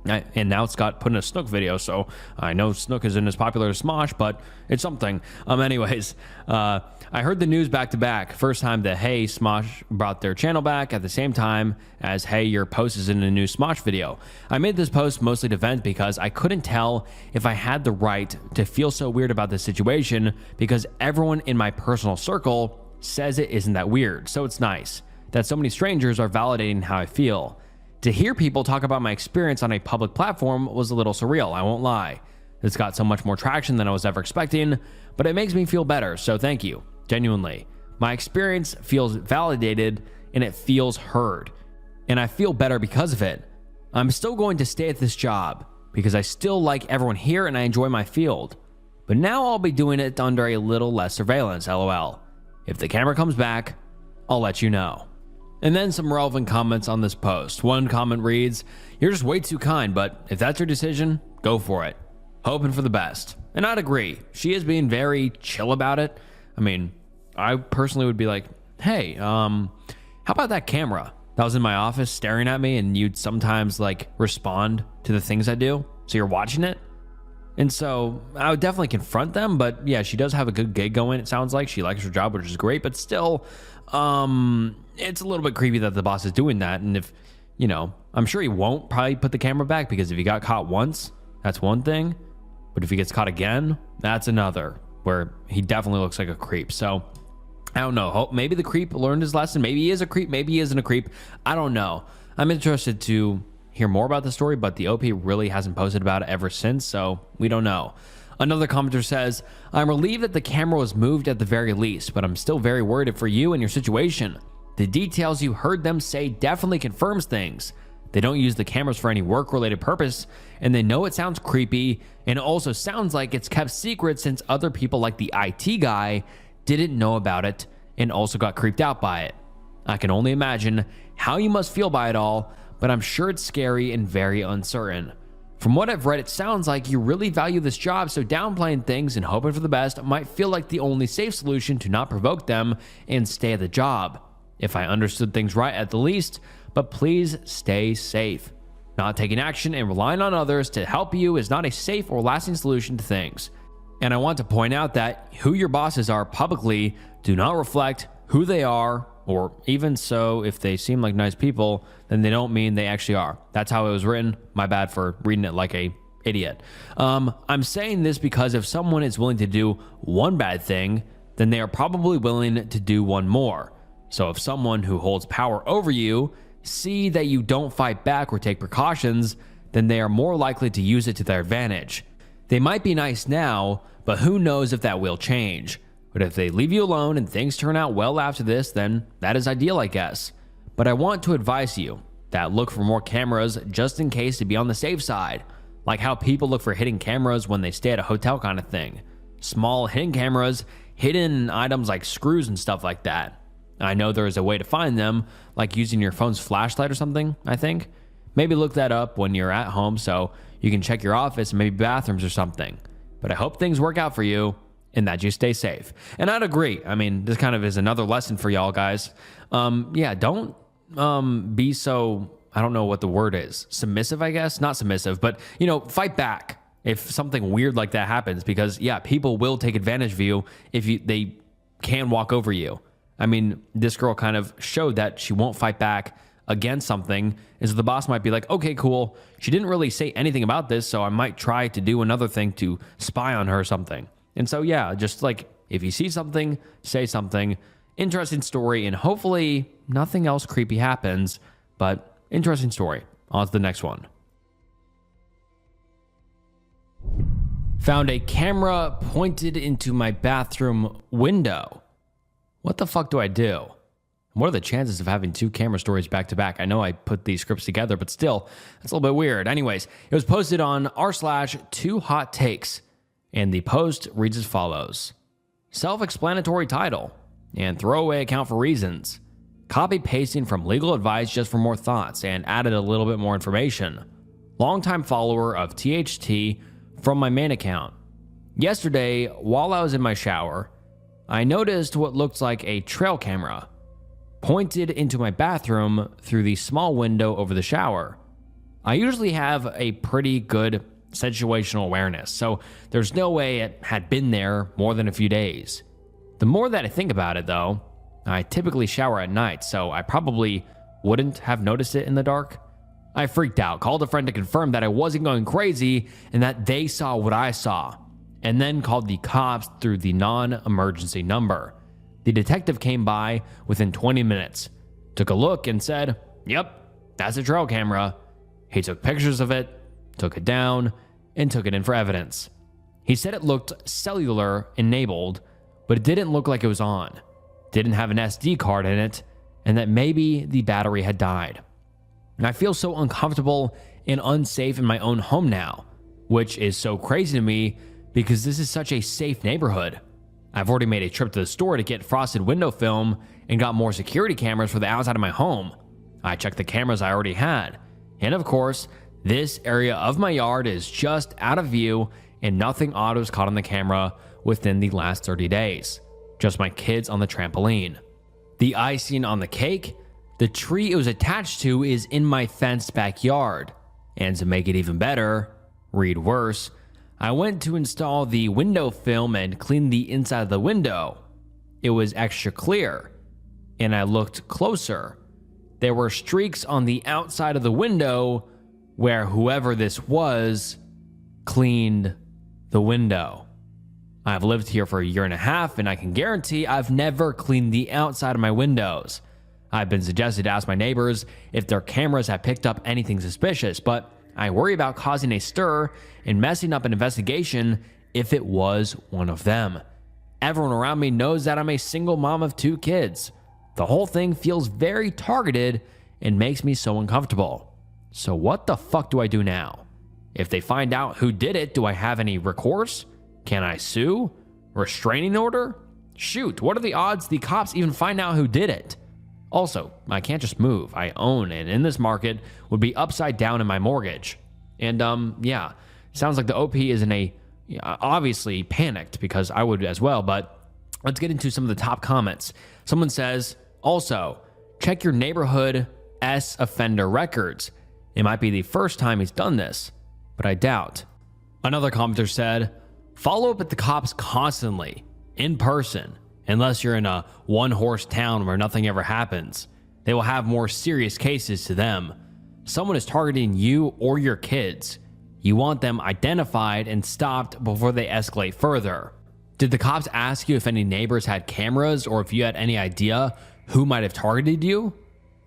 And now it's got put in a Snook video, so I know Snook isn't as popular as Smosh, but it's something. Anyways, I heard the news back to back. First time that Hey Smosh brought their channel back at the same time as Hey your post is in a new Smosh video. I made this post mostly to vent because I couldn't tell if I had the right to feel so weird about this situation because everyone in my personal circle says it isn't that weird. So it's nice that so many strangers are validating how I feel. To hear people talk about my experience on a public platform was a little surreal, I won't lie. It's got so much more traction than I was ever expecting, but it makes me feel better, so thank you, genuinely. My experience feels validated and it feels heard, and I feel better because of it. I'm still going to stay at this job because I still like everyone here and I enjoy my field, but now I'll be doing it under a little less surveillance, lol. If the camera comes back, I'll let you know. And then some relevant comments on this post. One comment reads, "You're just way too kind, but if that's your decision, go for it. Hoping for the best." And I'd agree. She is being very chill about it. I mean, I personally would be like, hey, how about that camera that was in my office staring at me and you'd sometimes like respond to the things I do? So you're watching it? And so I would definitely confront them, but yeah, she does have a good gig going. It sounds like she likes her job, which is great, but still, it's a little bit creepy that the boss is doing that. And if, you know, I'm sure he won't probably put the camera back because if he got caught once, that's one thing. But if he gets caught again, that's another, where he definitely looks like a creep. So I don't know. Maybe the creep learned his lesson. Maybe he is a creep. Maybe he isn't a creep. I don't know. I'm interested to hear more about the story, but the OP really hasn't posted about it ever since, so we don't know. Another commenter says, "I'm relieved that the camera was moved at the very least, but I'm still very worried for you and your situation. The details you heard them say definitely confirms things. They don't use the cameras for any work-related purpose, and they know it sounds creepy, and it also sounds like it's kept secret since other people like the IT guy didn't know about it and also got creeped out by it. I can only imagine how you must feel by it all, but I'm sure it's scary and very uncertain. From what I've read, it sounds like you really value this job, so downplaying things and hoping for the best might feel like the only safe solution to not provoke them and stay at the job. If I understood things right at the least, but please stay safe. Not taking action and relying on others to help you is not a safe or lasting solution to things. And I want to point out that who your bosses are publicly do not reflect who they are, or even so, if they seem like nice people, then they don't mean they actually are. That's how it was written. My bad for reading it like a idiot. I'm saying this because if someone is willing to do one bad thing, then they are probably willing to do one more. So if someone who holds power over you see that you don't fight back or take precautions, then they are more likely to use it to their advantage. They might be nice now, but who knows if that will change. But if they leave you alone and things turn out well after this, then that is ideal, I guess. But I want to advise you that look for more cameras just in case to be on the safe side, like how people look for hidden cameras when they stay at a hotel kind of thing. Small hidden cameras, hidden items like screws and stuff like that. I know there is a way to find them, like using your phone's flashlight or something, I think. Maybe look that up when you're at home so you can check your office and maybe bathrooms or something. But I hope things work out for you and that you stay safe. And I'd agree. I mean, this kind of is another lesson for y'all guys. Yeah, don't be so, I don't know what the word is, submissive, I guess. Not submissive, but, you know, fight back if something weird like that happens, because yeah, people will take advantage of you if they can walk over you. I mean, this girl kind of showed that she won't fight back against something, is the boss might be like, okay, cool. She didn't really say anything about this, so I might try to do another thing to spy on her or something. And so, yeah, just like if you see something, say something. Interesting story, and hopefully nothing else creepy happens, but interesting story. On to the next one. Found a camera pointed into my bathroom window. What the fuck do I do? What are the chances of having two camera stories back to back? I know I put these scripts together, but still, that's a little bit weird. Anyways, it was posted on r/2hottakes, and the post reads as follows. Self-explanatory title and throwaway account for reasons. Copy pasting from legal advice just for more thoughts and added a little bit more information. Longtime follower of THT from my main account. Yesterday, while I was in my shower, I noticed what looked like a trail camera pointed into my bathroom through the small window over the shower. I usually have a pretty good situational awareness, so there's no way it had been there more than a few days. The more that I think about it though, I typically shower at night, so I probably wouldn't have noticed it in the dark. I freaked out, called a friend to confirm that I wasn't going crazy and that they saw what I saw, and then called the cops through the non-emergency number. The detective came by within 20 minutes, took a look and said, "Yep, that's a trail camera." He took pictures of it, took it down, and took it in for evidence. He said it looked cellular enabled, but it didn't look like it was on, didn't have an SD card in it, and that maybe the battery had died. And I feel so uncomfortable and unsafe in my own home now, which is so crazy to me because this is such a safe neighborhood. I've already made a trip to the store to get frosted window film and got more security cameras for the outside of my home. I checked the cameras I already had. And of course, this area of my yard is just out of view and nothing odd was caught on the camera within the last 30 days. Just my kids on the trampoline. The icing on the cake, the tree it was attached to is in my fenced backyard. And to make it even better, read worse, I went to install the window film and clean the inside of the window. It was extra clear, and I looked closer. There were streaks on the outside of the window where whoever this was cleaned the window. I've lived here for a year and a half, and I can guarantee I've never cleaned the outside of my windows. I've been suggested to ask my neighbors if their cameras have picked up anything suspicious, but I worry about causing a stir and messing up an investigation if it was one of them. Everyone around me knows that I'm a single mom of 2 kids. The whole thing feels very targeted and makes me so uncomfortable. So what the fuck do I do now? If they find out who did it, do I have any recourse? Can I sue? Restraining order? Shoot, what are the odds the cops even find out who did it? Also, I can't just move. I own, and in this market would be upside down in my mortgage. And yeah, sounds like the OP is obviously panicked because I would as well, but let's get into some of the top comments. Someone says, also, check your neighborhood S offender records. It might be the first time he's done this, but I doubt. Another commenter said, follow up with the cops constantly, in person, unless you're in a one-horse town where nothing ever happens. They will have more serious cases to them. Someone is targeting you or your kids. You want them identified and stopped before they escalate further. Did the cops ask you if any neighbors had cameras or if you had any idea who might have targeted you?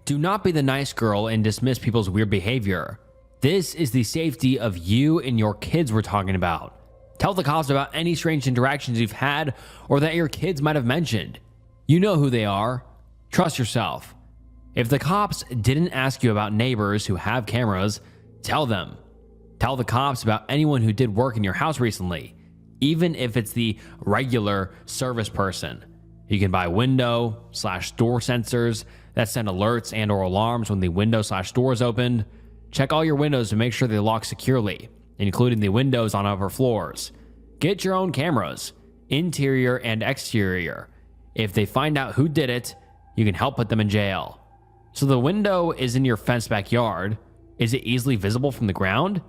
Do not be the nice girl and dismiss people's weird behavior. This is the safety of you and your kids we're talking about. Tell the cops about any strange interactions you've had or that your kids might have mentioned. You know who they are. Trust yourself. If the cops didn't ask you about neighbors who have cameras, tell them. Tell the cops about anyone who did work in your house recently, even if it's the regular service person. You can buy window/door sensors that send alerts and or alarms when the window/door is opened. Check all your windows to make sure they lock securely, including the windows on upper floors. Get your own cameras, interior and exterior. If they find out who did it, you can help put them in jail. So the window is in your fenced backyard. Is it easily visible from the ground?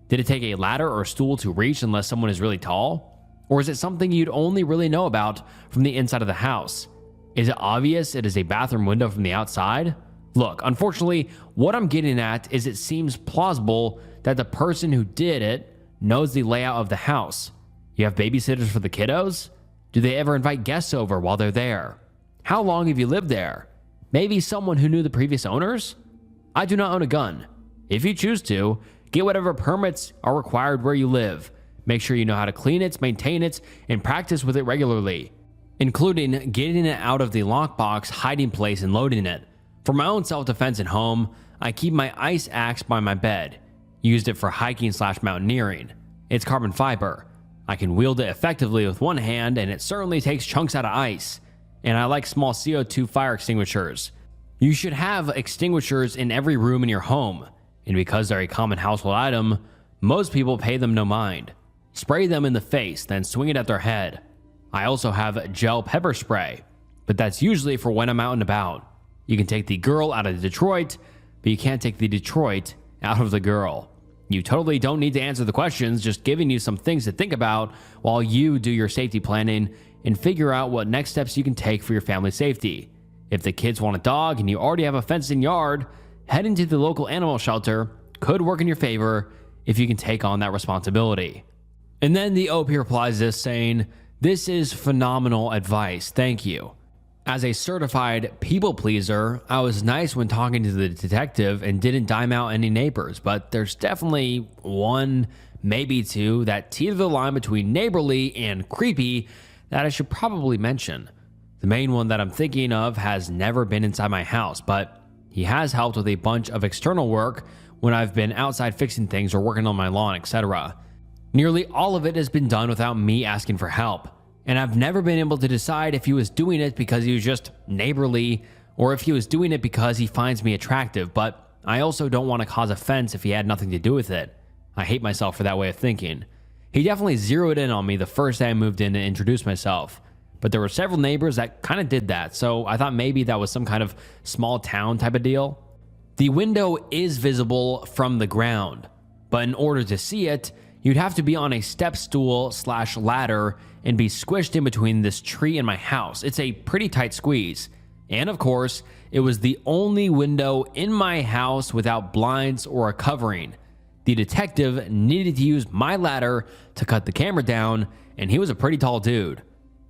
Did it take a ladder or a stool to reach unless someone is really tall? Or is it something you'd only really know about from the inside of the house? Is it obvious it is a bathroom window from the outside? Look, unfortunately, what I'm getting at is it seems plausible that the person who did it knows the layout of the house. You have babysitters for the kiddos? Do they ever invite guests over while they're there? How long have you lived there? Maybe someone who knew the previous owners? I do not own a gun. If you choose to, get whatever permits are required where you live. Make sure you know how to clean it, maintain it, and practice with it regularly, including getting it out of the lockbox hiding place and loading it. For my own self-defense at home, I keep my ice axe by my bed. Used it for hiking/mountaineering. It's carbon fiber. I can wield it effectively with one hand, and it certainly takes chunks out of ice. And I like small CO2 fire extinguishers. You should have extinguishers in every room in your home, and because they're a common household item, most people pay them no mind. Spray them in the face, then swing it at their head. I also have gel pepper spray, but that's usually for when I'm out and about. You can take the girl out of Detroit, but you can't take the Detroit out of the girl. You totally don't need to answer the questions, just giving you some things to think about while you do your safety planning and figure out what next steps you can take for your family's safety. If the kids want a dog and you already have a fenced-in yard, heading to the local animal shelter could work in your favor if you can take on that responsibility. And then the OP replies this saying, "This is phenomenal advice, thank you. As a certified people pleaser, I was nice when talking to the detective and didn't dime out any neighbors, but there's definitely one, maybe two, that teeter the line between neighborly and creepy that I should probably mention. The main one that I'm thinking of has never been inside my house, but he has helped with a bunch of external work when I've been outside fixing things or working on my lawn, etc. Nearly all of it has been done without me asking for help, and I've never been able to decide if he was doing it because he was just neighborly or if he was doing it because he finds me attractive, but I also don't want to cause offense if he had nothing to do with it. I hate myself for that way of thinking. He definitely zeroed in on me the first day I moved in to introduce myself, but there were several neighbors that kind of did that, so I thought maybe that was some kind of small town type of deal. The window is visible from the ground, but in order to see it, you'd have to be on a step stool / ladder and be squished in between this tree and my house. It's a pretty tight squeeze. And of course, it was the only window in my house without blinds or a covering. The detective needed to use my ladder to cut the camera down, and he was a pretty tall dude.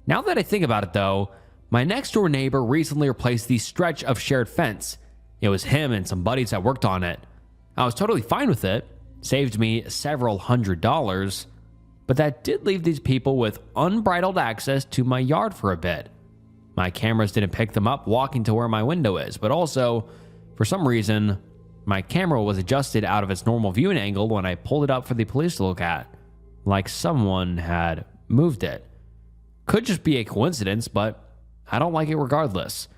Now that I think about it though, my next door neighbor recently replaced the stretch of shared fence. It was him and some buddies that worked on it. I was totally fine with it. Saved me several $100s, but that did leave these people with unbridled access to my yard for a bit. My cameras didn't pick them up walking to where my window is, but also, for some reason, my camera was adjusted out of its normal viewing angle when I pulled it up for the police to look at, like someone had moved it. Could just be a coincidence, but I don't like it regardless.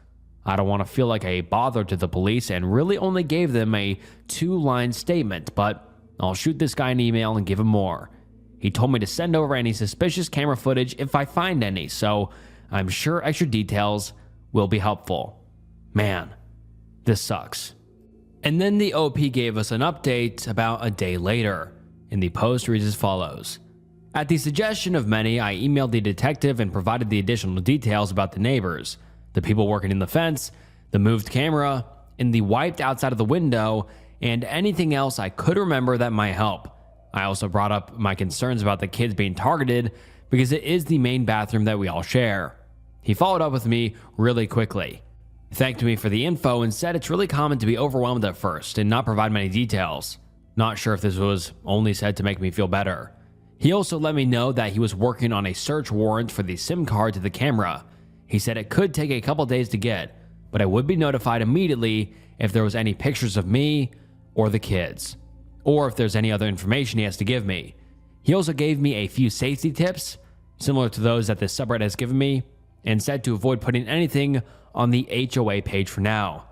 I don't want to feel like a bother to the police and really only gave them a 2-line statement, but I'll shoot this guy an email and give him more. He told me to send over any suspicious camera footage if I find any, so I'm sure extra details will be helpful. Man, this sucks. And then the OP gave us an update about a day later, and the post reads as follows. At the suggestion of many, I emailed the detective and provided the additional details about the neighbors, the people working in the fence, the moved camera, and the wiped outside of the window, and anything else I could remember that might help. I also brought up my concerns about the kids being targeted because it is the main bathroom that we all share. He followed up with me really quickly, thanked me for the info, and said it's really common to be overwhelmed at first and not provide many details. Not sure if this was only said to make me feel better. He also let me know that he was working on a search warrant for the SIM card to the camera. He said it could take a couple days to get, but I would be notified immediately if there was any pictures of me or the kids, or if there's any other information he has to give me. He also gave me a few safety tips, similar to those that this subreddit has given me, and said to avoid putting anything on the HOA page for now.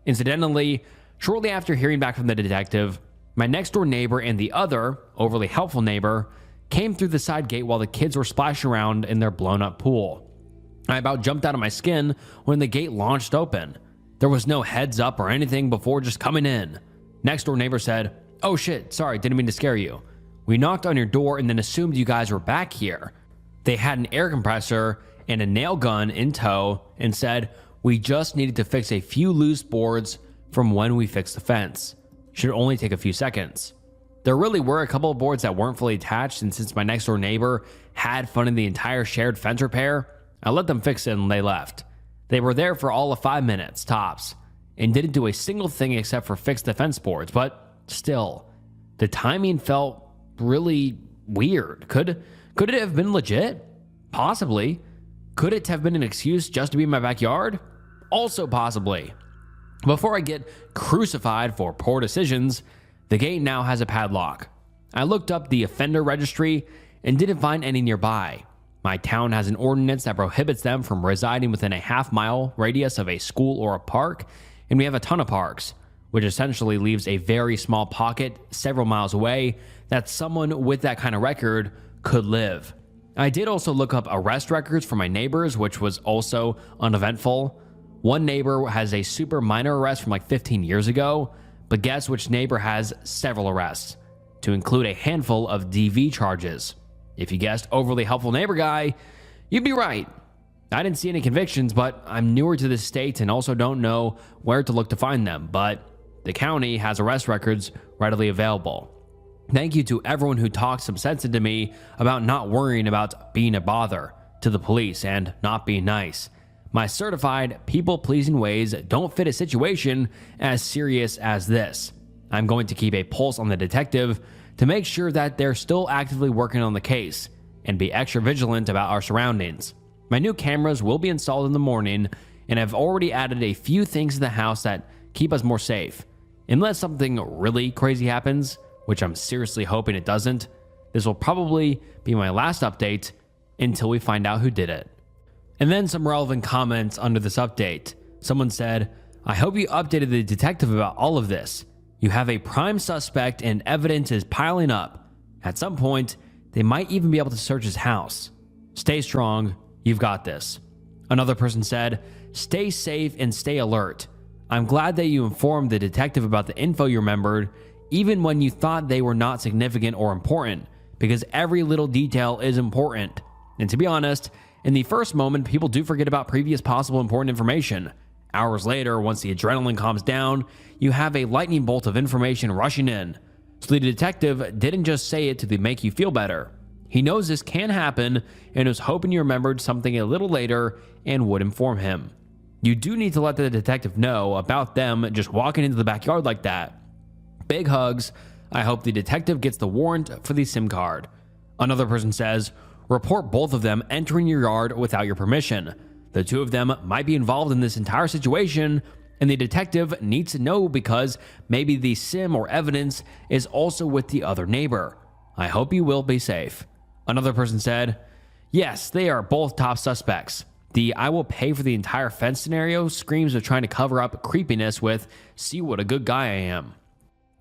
Incidentally, shortly after hearing back from the detective, my next door neighbor and the other, overly helpful neighbor, came through the side gate while the kids were splashing around in their blown up pool. I about jumped out of my skin when the gate launched open. There was no heads up or anything before just coming in. Next door neighbor said, "Oh shit, sorry, didn't mean to scare you. We knocked on your door and then assumed you guys were back here." They had an air compressor and a nail gun in tow and said, "We just needed to fix a few loose boards from when we fixed the fence. Should only take a few seconds." There really were a couple of boards that weren't fully attached, and since my next door neighbor had funded the entire shared fence repair, I let them fix it and they left. They were there for all of 5 minutes, tops, and didn't do a single thing except for fix the fence boards, but still, the timing felt really weird. Could it have been legit? Possibly. Could it have been an excuse just to be in my backyard? Also possibly. Before I get crucified for poor decisions, the gate now has a padlock. I looked up the offender registry and didn't find any nearby. My town has an ordinance that prohibits them from residing within a half-mile radius of a school or a park, and we have a ton of parks, which essentially leaves a very small pocket several miles away that someone with that kind of record could live. I did also look up arrest records for my neighbors, which was also uneventful. One neighbor has a super minor arrest from like 15 years ago, but guess which neighbor has several arrests, to include a handful of DV charges. If you guessed overly helpful neighbor guy, you'd be right. I didn't see any convictions, but I'm newer to this state and also don't know where to look to find them, but the county has arrest records readily available. Thank you to everyone who talked some sense into me about not worrying about being a bother to the police and not being nice. My certified people-pleasing ways don't fit a situation as serious as this. I'm going to keep a pulse on the detective to make sure that they're still actively working on the case and be extra vigilant about our surroundings. My new cameras will be installed in the morning, and I've already added a few things to the house that keep us more safe. Unless something really crazy happens, which I'm seriously hoping it doesn't, this will probably be my last update until we find out who did it. And then some relevant comments under this update. Someone said, I hope you updated the detective about all of this. You have a prime suspect and evidence is piling up. At some point, they might even be able to search his house. Stay strong, you've got this. Another person said, stay safe and stay alert. I'm glad that you informed the detective about the info you remembered, even when you thought they were not significant or important, because every little detail is important. And to be honest, in the first moment, people do forget about previous possible important information. Hours later, once the adrenaline calms down, you have a lightning bolt of information rushing in. So the detective didn't just say it to make you feel better. He knows this can happen and was hoping you remembered something a little later and would inform him. You do need to let the detective know about them just walking into the backyard like that. Big hugs. I hope the detective gets the warrant for the SIM card. Another person says, report both of them entering your yard without your permission. The two of them might be involved in this entire situation, and the detective needs to know because maybe the SIM or evidence is also with the other neighbor. I hope you will be safe. Another person said, yes, they are both top suspects. The I will pay for the entire fence scenario screams of trying to cover up creepiness with, see what a good guy I am.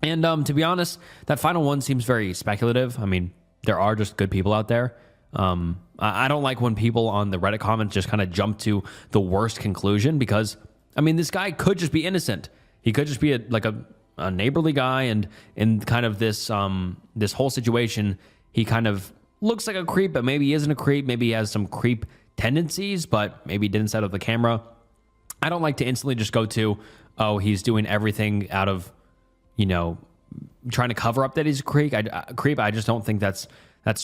And to be honest, that final one seems very speculative. I mean, there are just good people out there. I don't like when people on the Reddit comments just kind of jump to the worst conclusion because, I mean, this guy could just be innocent. He could just be a neighborly guy, and in kind of this this whole situation, he kind of looks like a creep, but maybe he isn't a creep. Maybe he has some creep tendencies, but maybe he didn't set up the camera. I don't like to instantly just go to, oh, he's doing everything out of, trying to cover up that he's a creep. I just don't think that's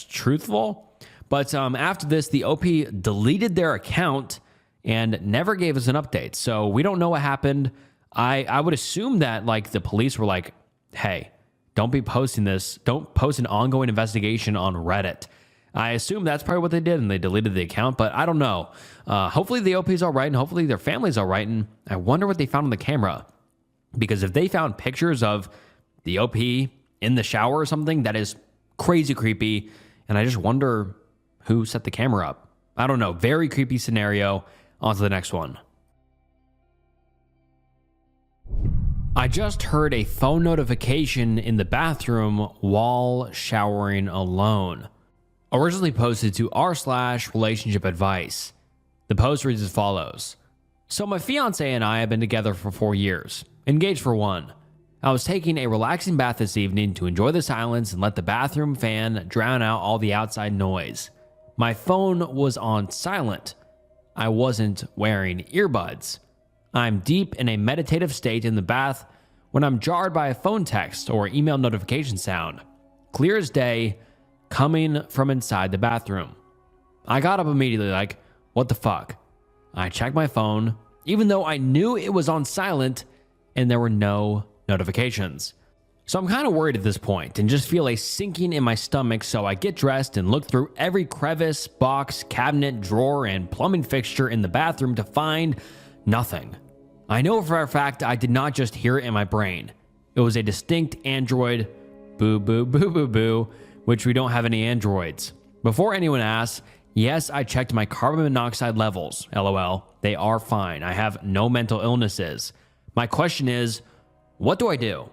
truthful. But after this, the OP deleted their account and never gave us an update. So we don't know what happened. I would assume that the police were like, hey, don't be posting this. Don't post an ongoing investigation on Reddit. I assume that's probably what they did, and they deleted the account, but I don't know. Hopefully the OP's all right, and hopefully their family's all right, and I wonder what they found on the camera. Because if they found pictures of the OP in the shower or something, that is crazy creepy, and I just wonder who set the camera up. I don't know. Very creepy scenario. On to the next one. I just heard a phone notification in the bathroom while showering alone. Originally posted to r/relationship advice. The post reads as follows. So my fiance and I have been together for 4 years, engaged for 1. I was taking a relaxing bath this evening to enjoy the silence and let the bathroom fan drown out all the outside noise. My phone was on silent. I wasn't wearing earbuds. I'm deep in a meditative state in the bath when I'm jarred by a phone text or email notification sound, clear as day, coming from inside the bathroom. I got up immediately what the fuck? I checked my phone, even though I knew it was on silent and there were no notifications. So I'm kind of worried at this point and just feel a sinking in my stomach, so I get dressed and look through every crevice, box, cabinet, drawer, and plumbing fixture in the bathroom to find nothing. I know for a fact I did not just hear it in my brain. It was a distinct Android boo boo boo boo boo, which we don't have any Androids. Before anyone asks, yes, I checked my carbon monoxide levels. LOL, they are fine. I have no mental illnesses. My question is, what do I do?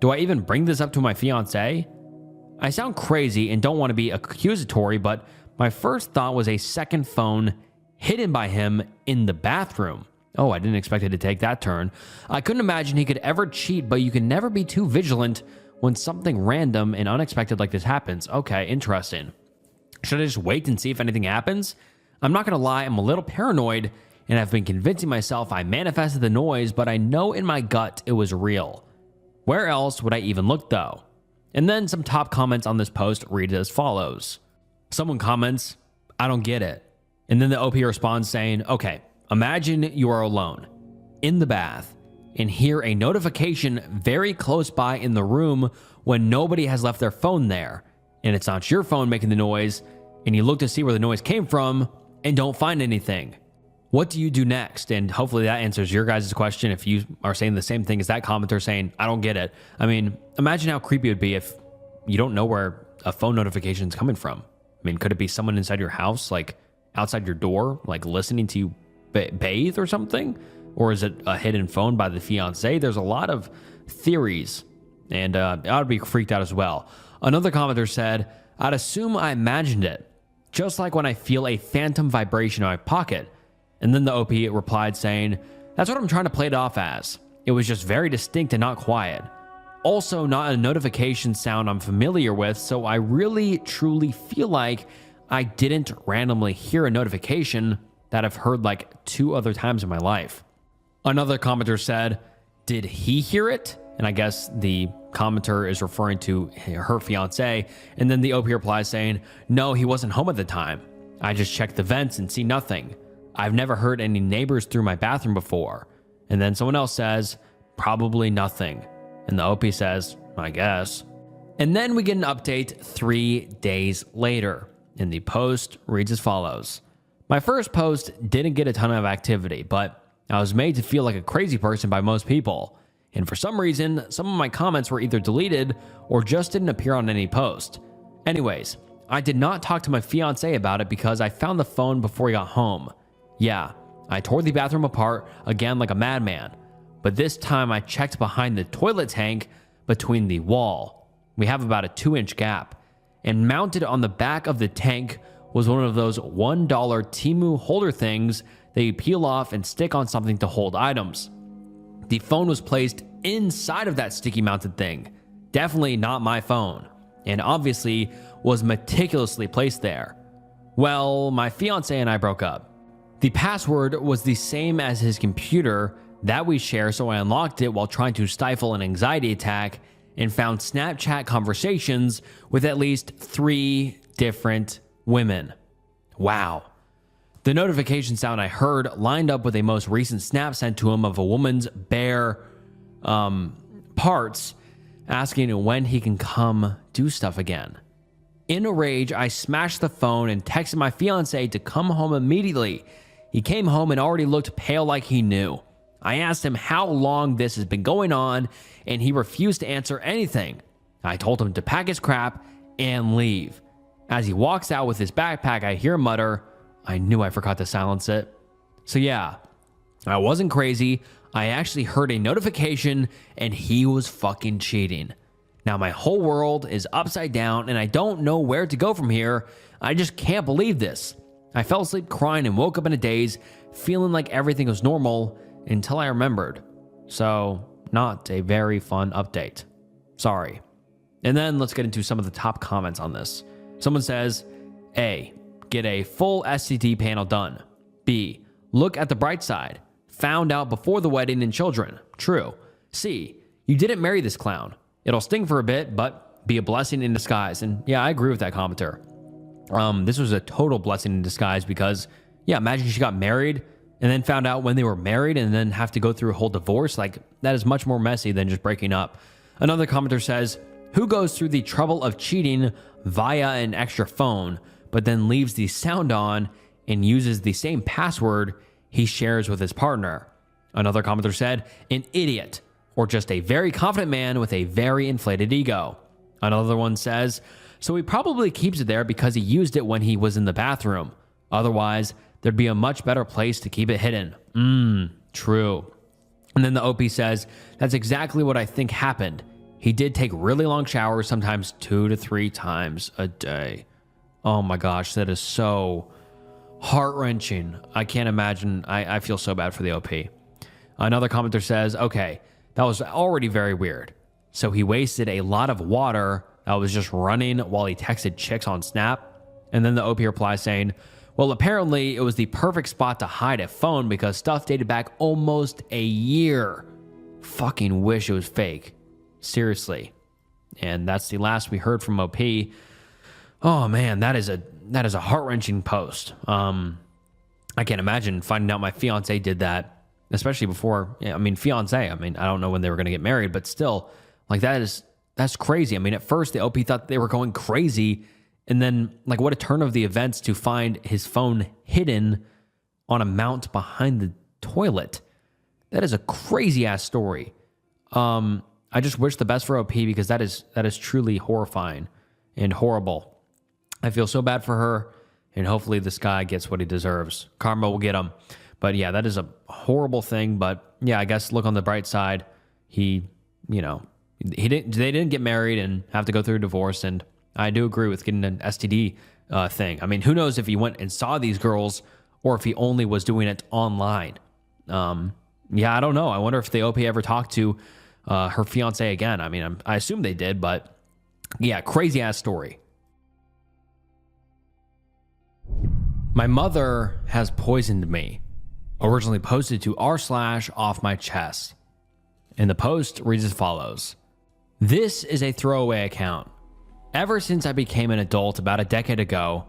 Do I even bring this up to my fiance? I sound crazy and don't want to be accusatory, but my first thought was a second phone hidden by him in the bathroom. Oh, I didn't expect it to take that turn. I couldn't imagine he could ever cheat, but you can never be too vigilant when something random and unexpected like this happens. Okay, interesting. Should I just wait and see if anything happens? I'm not gonna lie, I'm a little paranoid, and I've been convincing myself I manifested the noise, but I know in my gut it was real. Where else would I even look though? And then some top comments on this post read as follows. Someone comments, I don't get it. And then the OP responds saying, okay, imagine you are alone, in the bath, and hear a notification very close by in the room when nobody has left their phone there, and it's not your phone making the noise, and you look to see where the noise came from and don't find anything. What do you do next? And hopefully that answers your guys' question if you are saying the same thing as that commenter saying, I don't get it. I mean, imagine how creepy it would be if you don't know where a phone notification is coming from. I mean, could it be someone inside your house, like outside your door, like listening to you bathe or something? Or is it a hidden phone by the fiance? There's a lot of theories, and I would be freaked out as well. Another commenter said, I'd assume I imagined it, just like when I feel a phantom vibration in my pocket. And then the OP replied saying, that's what I'm trying to play it off as. It was just very distinct and not quiet. Also not a notification sound I'm familiar with, so I really truly feel like I didn't randomly hear a notification that I've heard like 2 other times in my life. Another commenter said, did he hear it? And I guess the commenter is referring to her fiance. And then the OP replies saying, no, he wasn't home at the time. I just checked the vents and see nothing. I've never heard any neighbors through my bathroom before. And then someone else says, probably nothing. And the OP says, I guess. And then we get an update 3 days later. And the post reads as follows. My first post didn't get a ton of activity, but I was made to feel like a crazy person by most people. And for some reason, some of my comments were either deleted or just didn't appear on any post. Anyways, I did not talk to my fiance about it because I found the phone before he got home. Yeah, I tore the bathroom apart again like a madman, but this time I checked behind the toilet tank between the wall. We have about a 2-inch gap, and mounted on the back of the tank was one of those $1 Temu holder things that you peel off and stick on something to hold items. The phone was placed inside of that sticky mounted thing. Definitely not my phone, and obviously was meticulously placed there. Well, my fiance and I broke up. The password was the same as his computer that we share, so I unlocked it while trying to stifle an anxiety attack and found Snapchat conversations with at least 3 different women. Wow. The notification sound I heard lined up with a most recent snap sent to him of a woman's bare parts, asking when he can come do stuff again. In a rage, I smashed the phone and texted my fiance to come home immediately. He came home and already looked pale like he knew. I asked him how long this has been going on, and he refused to answer anything. I told him to pack his crap and leave. As he walks out with his backpack, I hear him mutter, I knew I forgot to silence it. So yeah, I wasn't crazy. I actually heard a notification, and he was fucking cheating. Now my whole world is upside down, and I don't know where to go from here. I just can't believe this. I fell asleep crying and woke up in a daze, feeling like everything was normal until I remembered. So, not a very fun update. Sorry. And then let's get into some of the top comments on this. Someone says, A, get a full SCD panel done. B, look at the bright side. Found out before the wedding and children. True. C, you didn't marry this clown. It'll sting for a bit, but be a blessing in disguise. And yeah, I agree with that commenter. This was a total blessing in disguise because, yeah, imagine she got married and then found out when they were married and then have to go through a whole divorce. Like, that is much more messy than just breaking up. Another commenter says, who goes through the trouble of cheating via an extra phone, but then leaves the sound on and uses the same password he shares with his partner? Another commenter said, an idiot, or just a very confident man with a very inflated ego. Another one says, so he probably keeps it there because he used it when he was in the bathroom. Otherwise, there'd be a much better place to keep it hidden. True. And then the OP says, that's exactly what I think happened. He did take really long showers, sometimes 2 to 3 times a day. Oh my gosh, that is so Heart-wrenching. I can't imagine. I feel so bad for the OP. Another commenter says, okay, that was already very weird. So he wasted a lot of water that was just running while he texted chicks on Snap. And then the OP replies saying, well, apparently it was the perfect spot to hide a phone because stuff dated back almost a year. Fucking wish it was fake. Seriously. And that's the last we heard from OP. Oh man, that is a heart-wrenching post. I can't imagine finding out my fiance did that, especially before, fiance. I don't know when they were going to get married, but still, like that's crazy. At first the OP thought they were going crazy, and then like what a turn of the events to find his phone hidden on a mount behind the toilet. That is a crazy ass story. I just wish the best for OP because that is truly horrifying and horrible. I feel so bad for her, and hopefully this guy gets what he deserves. Karma will get him. But yeah, that is a horrible thing. But yeah, I guess look on the bright side. They didn't get married and have to go through a divorce. And I do agree with getting an STD thing. Who knows if he went and saw these girls or if he only was doing it online. Yeah, I don't know. I wonder if the OP ever talked to her fiance again. I assume they did, but yeah, crazy ass story. My mother has poisoned me. Originally posted to r/off my chest. And the post reads as follows. This is a throwaway account. Ever since I became an adult about a decade ago,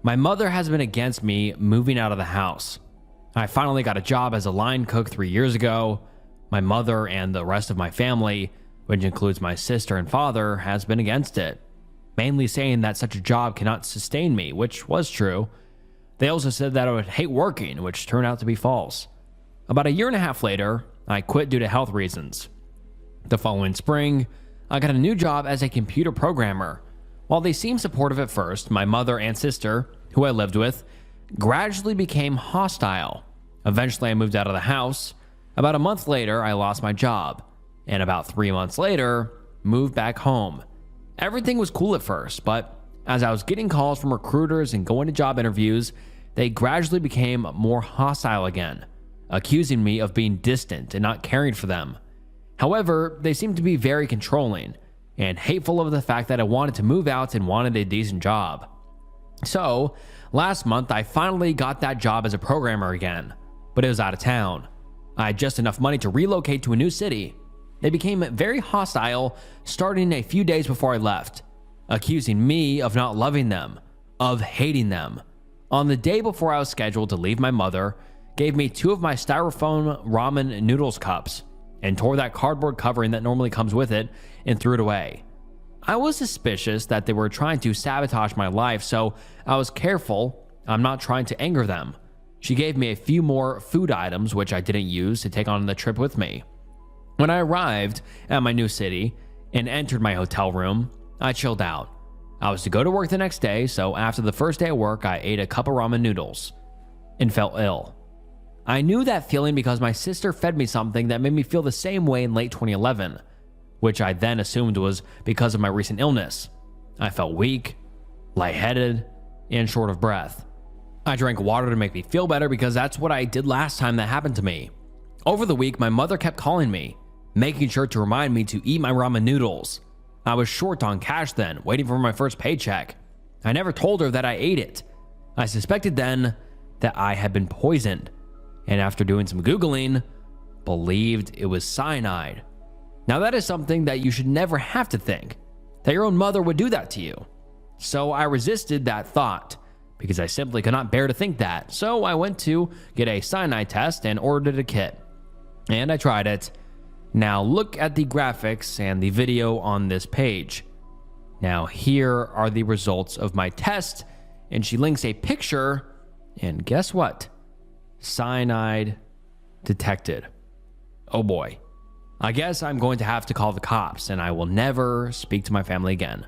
my mother has been against me moving out of the house. I finally got a job as a line cook 3 years ago. My mother and the rest of my family, which includes my sister and father, has been against it, mainly saying that such a job cannot sustain me, which was true. They also said that I would hate working, which turned out to be false. About a year and a half later, I quit due to health reasons. The following spring, I got a new job as a computer programmer. While they seemed supportive at first, my mother and sister, who I lived with, gradually became hostile. Eventually, I moved out of the house. About a month later, I lost my job. And about 3 months later, moved back home. Everything was cool at first, but as I was getting calls from recruiters and going to job interviews, they gradually became more hostile again, accusing me of being distant and not caring for them. However, they seemed to be very controlling and hateful of the fact that I wanted to move out and wanted a decent job. So, last month I finally got that job as a programmer again, but it was out of town. I had just enough money to relocate to a new city. They became very hostile starting a few days before I left, accusing me of not loving them, of hating them. On the day before I was scheduled to leave, my mother gave me 2 of my styrofoam ramen noodles cups and tore that cardboard covering that normally comes with it and threw it away. I was suspicious that they were trying to sabotage my life, so I was careful I'm not trying to anger them. She gave me a few more food items which I didn't use to take on the trip with me. When I arrived at my new city and entered my hotel room, I chilled out. I was to go to work the next day, so after the first day of work, I ate a cup of ramen noodles and felt ill. I knew that feeling because my sister fed me something that made me feel the same way in late 2011, which I then assumed was because of my recent illness. I felt weak, lightheaded, and short of breath. I drank water to make me feel better because that's what I did last time that happened to me. Over the week, my mother kept calling me, making sure to remind me to eat my ramen noodles. I was short on cash then, waiting for my first paycheck. I never told her that I ate it. I suspected then that I had been poisoned, and after doing some Googling, believed it was cyanide. Now that is something that you should never have to think, that your own mother would do that to you. So I resisted that thought, because I simply could not bear to think that. So I went to get a cyanide test and ordered a kit. And I tried it. Now look at the graphics and the video on this page. Now here are the results of my test, and she links a picture, and guess what? Cyanide detected. Oh boy. I guess I'm going to have to call the cops, and I will never speak to my family again.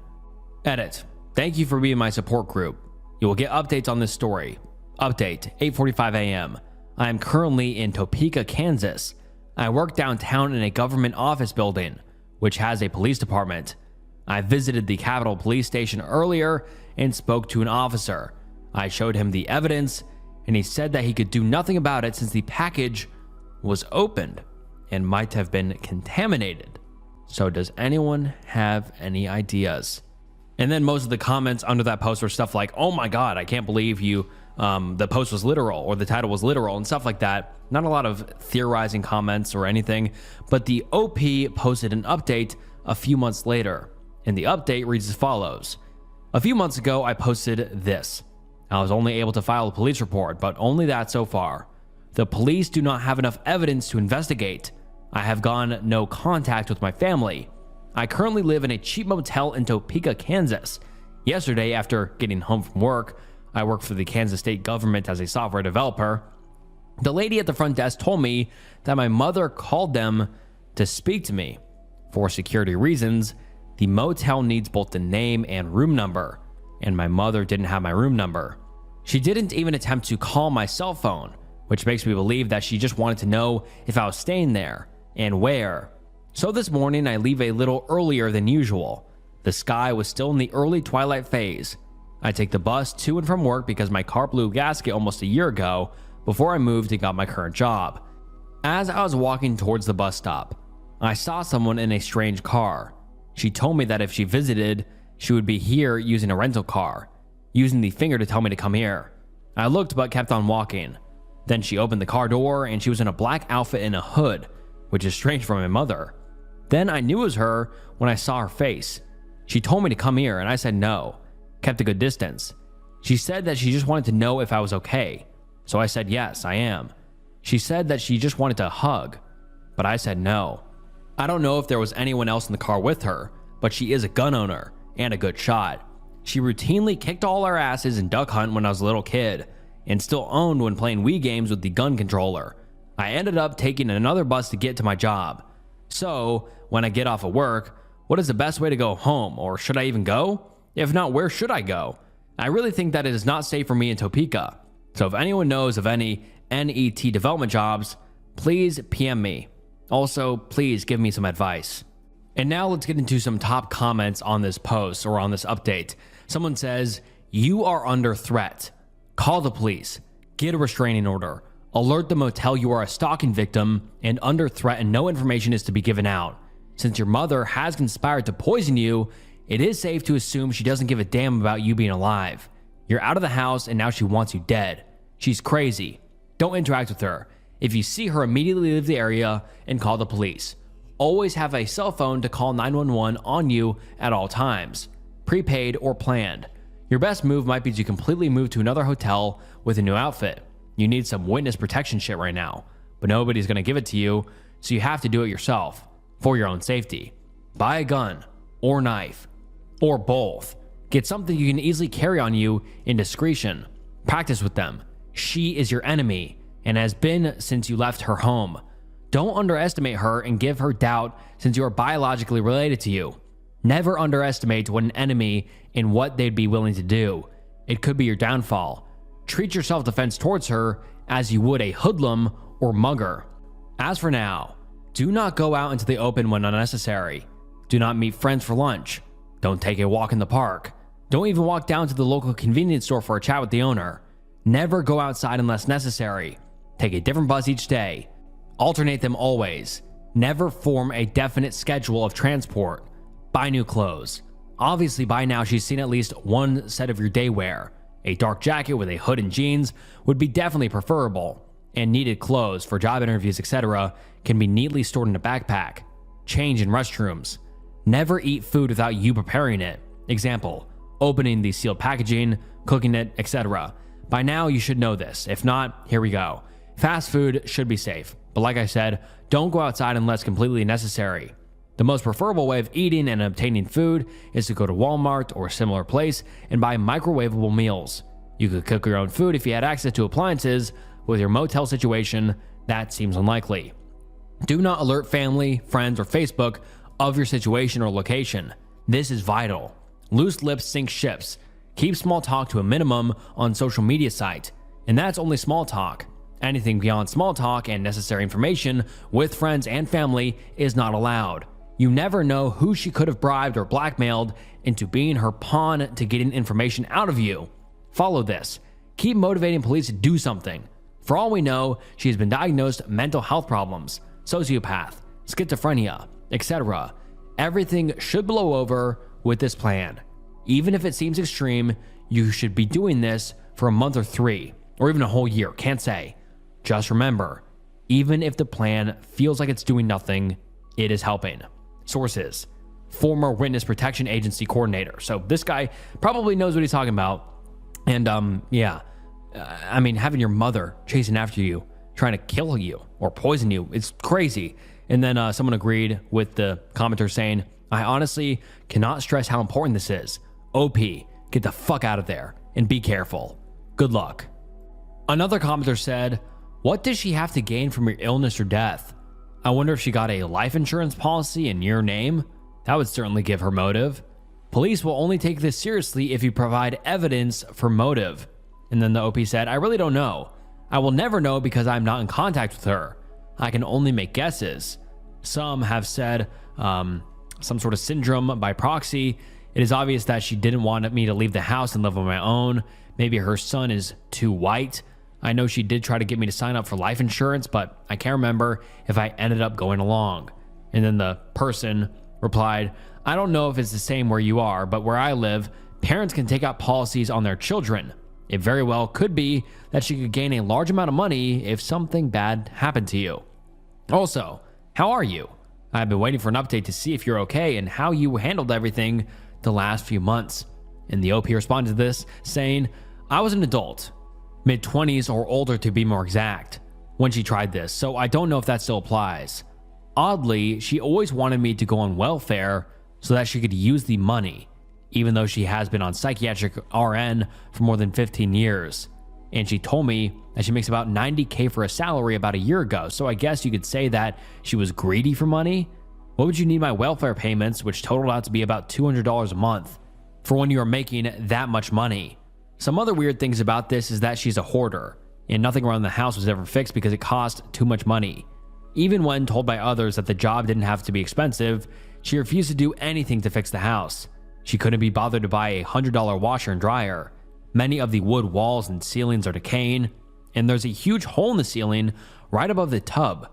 Edit. Thank you for being my support group. You will get updates on this story. Update, 8:45 a.m. I am currently in Topeka, Kansas. I work downtown in a government office building, which has a police department. I visited the Capitol Police Station earlier and spoke to an officer. I showed him the evidence, and he said that he could do nothing about it since the package was opened and might have been contaminated. So does anyone have any ideas? And then most of the comments under that post were stuff like, oh my God, I can't believe you, the post was literal, or the title was literal, and stuff like that. Not a lot of theorizing comments or anything, but the OP posted an update a few months later, and the update reads as follows. A few months ago, I posted this. I was only able to file a police report, but only that so far. The police do not have enough evidence to investigate. I have gone no contact with my family. I currently live in a cheap motel in Topeka, Kansas. Yesterday, after getting home from work, I work for the Kansas state government as a software developer. The lady at the front desk told me that my mother called them to speak to me. For security reasons, the motel needs both the name and room number, and my mother didn't have my room number. She didn't even attempt to call my cell phone, which makes me believe that she just wanted to know if I was staying there and where. So this morning I leave a little earlier than usual. The sky was still in the early twilight phase. I take the bus to and from work because my car blew a gasket almost a year ago before I moved and got my current job. As I was walking towards the bus stop, I saw someone in a strange car. She told me that if she visited, she would be here using a rental car, using the finger to tell me to come here. I looked but kept on walking. Then she opened the car door and she was in a black outfit and a hood, which is strange for my mother. Then I knew it was her when I saw her face. She told me to come here and I said no, kept a good distance. She said that she just wanted to know if I was okay. So I said yes, I am. She said that she just wanted to hug, but I said no. I don't know if there was anyone else in the car with her, but she is a gun owner and a good shot. She routinely kicked all our asses in Duck Hunt when I was a little kid, and still owned when playing Wii games with the gun controller. I ended up taking another bus to get to my job. So, when I get off of work, what is the best way to go home, or should I even go? If not, where should I go? I really think that it is not safe for me in Topeka. So if anyone knows of any NET development jobs, please PM me. Also, please give me some advice. And now let's get into some top comments on this post or on this update. Someone says, "You are under threat. Call the police. Get a restraining order. Alert the motel you are a stalking victim and under threat and no information is to be given out. Since your mother has conspired to poison you, it is safe to assume she doesn't give a damn about you being alive. You're out of the house and now she wants you dead. She's crazy. Don't interact with her. If you see her, immediately leave the area and call the police. Always have a cell phone to call 911 on you at all times, prepaid or planned. Your best move might be to completely move to another hotel with a new outfit. You need some witness protection shit right now, but nobody's gonna give it to you, so you have to do it yourself for your own safety. Buy a gun or knife or both. Get something you can easily carry on you in discretion. Practice with them. She is your enemy and has been since you left her home. Don't underestimate her and give her doubt since you are biologically related to you. Never underestimate what an enemy and what they'd be willing to do. It could be your downfall. Treat your self-defense towards her as you would a hoodlum or mugger. As for now, do not go out into the open when unnecessary. Do not meet friends for lunch. Don't take a walk in the park. Don't even walk down to the local convenience store for a chat with the owner. Never go outside unless necessary. Take a different bus each day. Alternate them always. Never form a definite schedule of transport. Buy new clothes. Obviously by now she's seen at least one set of your day wear. A dark jacket with a hood and jeans would be definitely preferable, and needed clothes for job interviews, etc. can be neatly stored in a backpack. Change in restrooms. Never eat food without you preparing it. Example, opening the sealed packaging, cooking it, etc. By now you should know this. If not, here we go. Fast food should be safe, but like I said, don't go outside unless completely necessary. The most preferable way of eating and obtaining food is to go to Walmart or a similar place and buy microwavable meals. You could cook your own food if you had access to appliances. With your motel situation, that seems unlikely. Do not alert family, friends, or Facebook of your situation or location. This is vital. Loose lips sink ships. Keep small talk to a minimum on social media site, and that's only small talk. Anything beyond small talk and necessary information with friends and family is not allowed. You never know who she could have bribed or blackmailed into being her pawn to getting information out of you. Follow this. Keep motivating police to do something. For all we know, she has been diagnosed mental health problems, sociopath, schizophrenia, etc. Everything should blow over with this plan. Even if it seems extreme, you should be doing this for a month or 3, or even a whole year, can't say. Just remember, even if the plan feels like it's doing nothing, it is helping. Sources: former Witness Protection Agency coordinator. So this guy probably knows what he's talking about. And I mean, having your mother chasing after you, trying to kill you or poison you, it's crazy. And then someone agreed with the commenter saying, I honestly cannot stress how important this is. OP, get the fuck out of there and be careful. Good luck. Another commenter said, what does she have to gain from your illness or death? I wonder if she got a life insurance policy in your name? That would certainly give her motive. Police will only take this seriously if you provide evidence for motive. And then the OP said, I really don't know. I will never know because I'm not in contact with her. I can only make guesses. Some have said some sort of syndrome by proxy. It is obvious that she didn't want me to leave the house and live on my own. Maybe her son is too white. I know she did try to get me to sign up for life insurance, but I can't remember if I ended up going along. And then the person replied, I don't know if it's the same where you are, but where I live, parents can take out policies on their children. It very well could be that she could gain a large amount of money if something bad happened to you. Also, how are you? I've been waiting for an update to see if you're okay and how you handled everything the last few months. And the OP responded to this saying, I was an adult, mid-20s or older to be more exact, when she tried this, so I don't know if that still applies. Oddly, she always wanted me to go on welfare so that she could use the money, even though she has been on psychiatric RN for more than 15 years. And she told me that she makes about $90K for a salary about a year ago, so I guess you could say that she was greedy for money. What would you need my welfare payments, which totaled out to be about $200 a month, for when you are making that much money? Some other weird things about this is that she's a hoarder, and nothing around the house was ever fixed because it cost too much money. Even when told by others that the job didn't have to be expensive, she refused to do anything to fix the house. She couldn't be bothered to buy a $100 washer and dryer. Many of the wood walls and ceilings are decaying, and there's a huge hole in the ceiling right above the tub.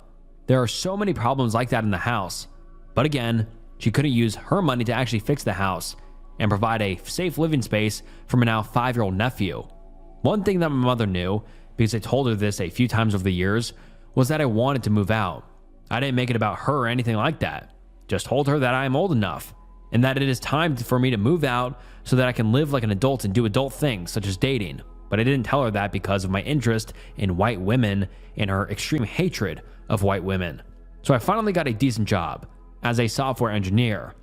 There are so many problems like that in the house. But again, she couldn't use her money to actually fix the house and provide a safe living space for my now 5-year-old nephew. One thing that my mother knew, because I told her this a few times over the years, was that I wanted to move out. I didn't make it about her or anything like that. Just told her that I am old enough and that it is time for me to move out so that I can live like an adult and do adult things such as dating. But I didn't tell her that because of my interest in white women and her extreme hatred of white women. So I finally got a decent job as a software engineer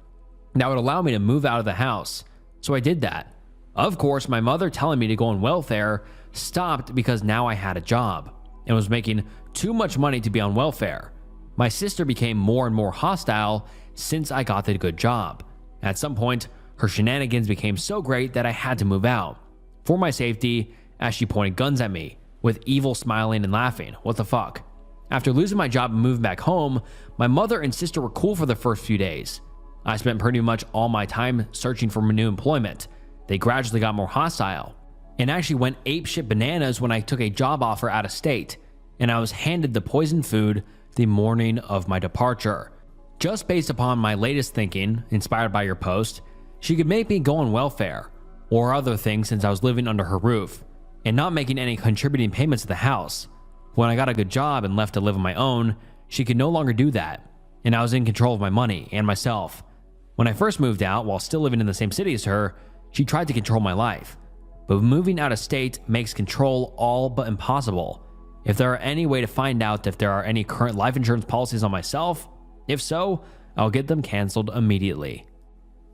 that would allow me to move out of the house. So I did that. Of course, my mother telling me to go on welfare stopped because now I had a job and was making too much money to be on welfare. My sister became more and more hostile since I got the good job. At some point, her shenanigans became so great that I had to move out. For my safety, as she pointed guns at me, with evil smiling and laughing. What the fuck? After losing my job and moving back home, my mother and sister were cool for the first few days. I spent pretty much all my time searching for new employment. They gradually got more hostile, and actually went apeshit bananas when I took a job offer out of state, and I was handed the poisoned food the morning of my departure. Just based upon my latest thinking, inspired by your post, she could make me go on welfare or other things since I was living under her roof and not making any contributing payments to the house. When I got a good job and left to live on my own, she could no longer do that, and I was in control of my money and myself. When I first moved out while still living in the same city as her, she tried to control my life. But moving out of state makes control all but impossible. If there are any way to find out if there are any current life insurance policies on myself, if so, I'll get them canceled immediately.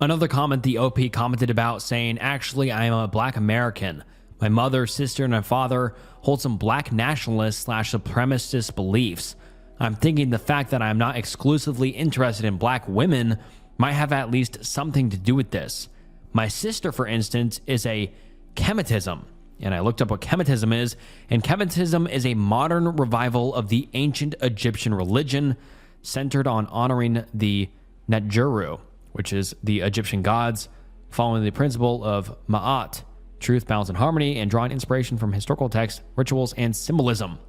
Another comment the OP commented about saying, actually, I am a black American. My mother, sister, and my father hold some black nationalist / supremacist beliefs. I'm thinking the fact that I'm not exclusively interested in black women might have at least something to do with this. My sister, for instance, is a Kemetism, and I looked up what Kemetism is, and Kemetism is a modern revival of the ancient Egyptian religion centered on honoring the Netjuru, which is the Egyptian gods, following the principle of Ma'at, truth, balance, and harmony, and drawing inspiration from historical texts, rituals, and symbolism.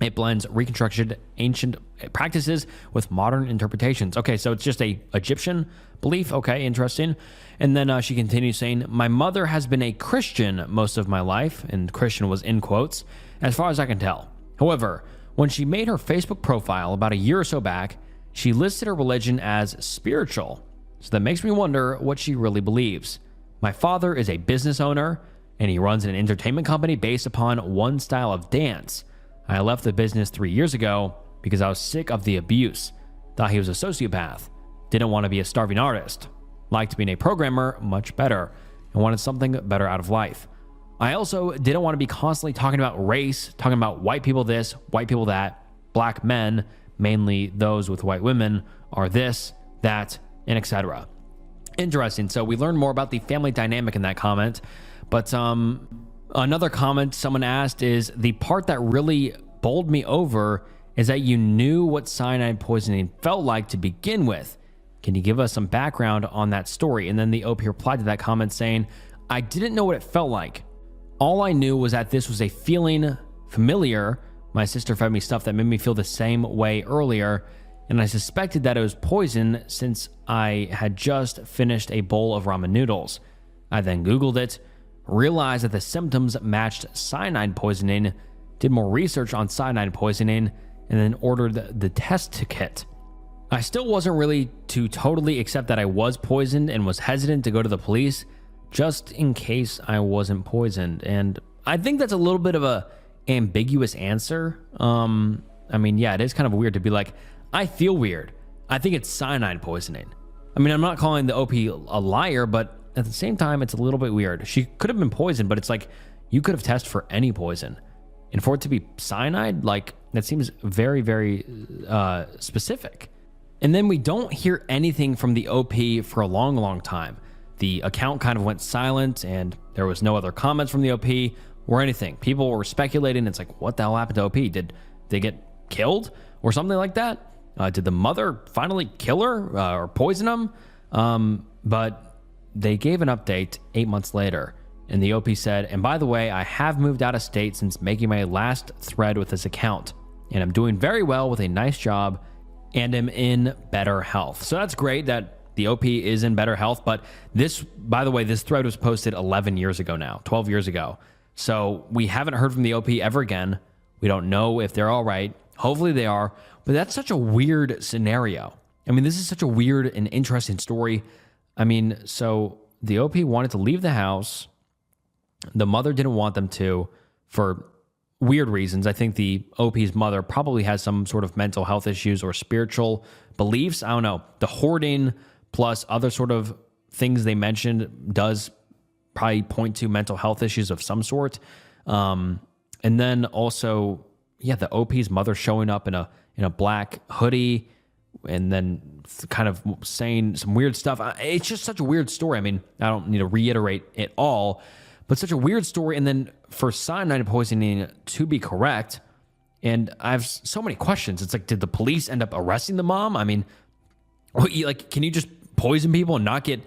It blends reconstructed ancient practices with modern interpretations. Okay, so it's just a Egyptian belief. Okay, interesting. And then she continues saying, my mother has been a Christian most of my life, and Christian was in quotes, as far as I can tell. However, when she made her Facebook profile about a year or so back, she listed her religion as spiritual. So that makes me wonder what she really believes. My father is a business owner, and he runs an entertainment company based upon one style of dance. I left the business 3 years ago because I was sick of the abuse. Thought he was a sociopath. Didn't want to be a starving artist. Liked being a programmer much better and wanted something better out of life. I also didn't want to be constantly talking about race, talking about white people this, white people that, black men, mainly those with white women, are this, that, and etc. Interesting. So we learned more about the family dynamic in that comment. But another comment someone asked is, the part that really bowled me over is that you knew what cyanide poisoning felt like to begin with. Can you give us some background on that story? And then the OP replied to that comment saying, I didn't know what it felt like. All I knew was that this was a feeling familiar. My sister fed me stuff that made me feel the same way earlier, and I suspected that it was poison since I had just finished a bowl of ramen noodles. I then Googled it, realized that the symptoms matched cyanide poisoning, did more research on cyanide poisoning, and then ordered the test kit. I still wasn't really to totally accept that I was poisoned and was hesitant to go to the police just in case I wasn't poisoned. And I think that's a little bit of a ambiguous answer. I mean, yeah, it is kind of weird to be like, I feel weird. I think it's cyanide poisoning. I mean, I'm not calling the OP a liar, but at the same time, it's a little bit weird. She could have been poisoned, but it's like, you could have tested for any poison. And for it to be cyanide, like, that seems very, very specific. And then we don't hear anything from the OP for a long, long time. The account kind of went silent, and there was no other comments from the OP or anything. People were speculating. It's like, what the hell happened to OP? Did they get killed or something like that? Did the mother finally kill her or poison him? But they gave an update 8 months later, and the OP said, and by the way, I have moved out of state since making my last thread with this account, and I'm doing very well with a nice job and am in better health. So that's great that the OP is in better health. But this, by the way, this thread was posted 11 years ago now, 12 years ago. So we haven't heard from the OP ever again. We don't know if they're all right. Hopefully they are. But that's such a weird scenario. I mean, this is such a weird and interesting story. I mean, so the OP wanted to leave the house. The mother didn't want them to for weird reasons. I think the OP's mother probably has some sort of mental health issues or spiritual beliefs. I don't know. The hoarding plus other sort of things they mentioned does probably point to mental health issues of some sort. And then also, yeah, the OP's mother showing up in a black hoodie and then kind of saying some weird stuff. It's just such a weird story. I mean, I don't need to reiterate it all, but such a weird story. And then for cyanide poisoning to be correct, and I have so many questions. It's like, did the police end up arresting the mom? I mean, like, can you just poison people and not get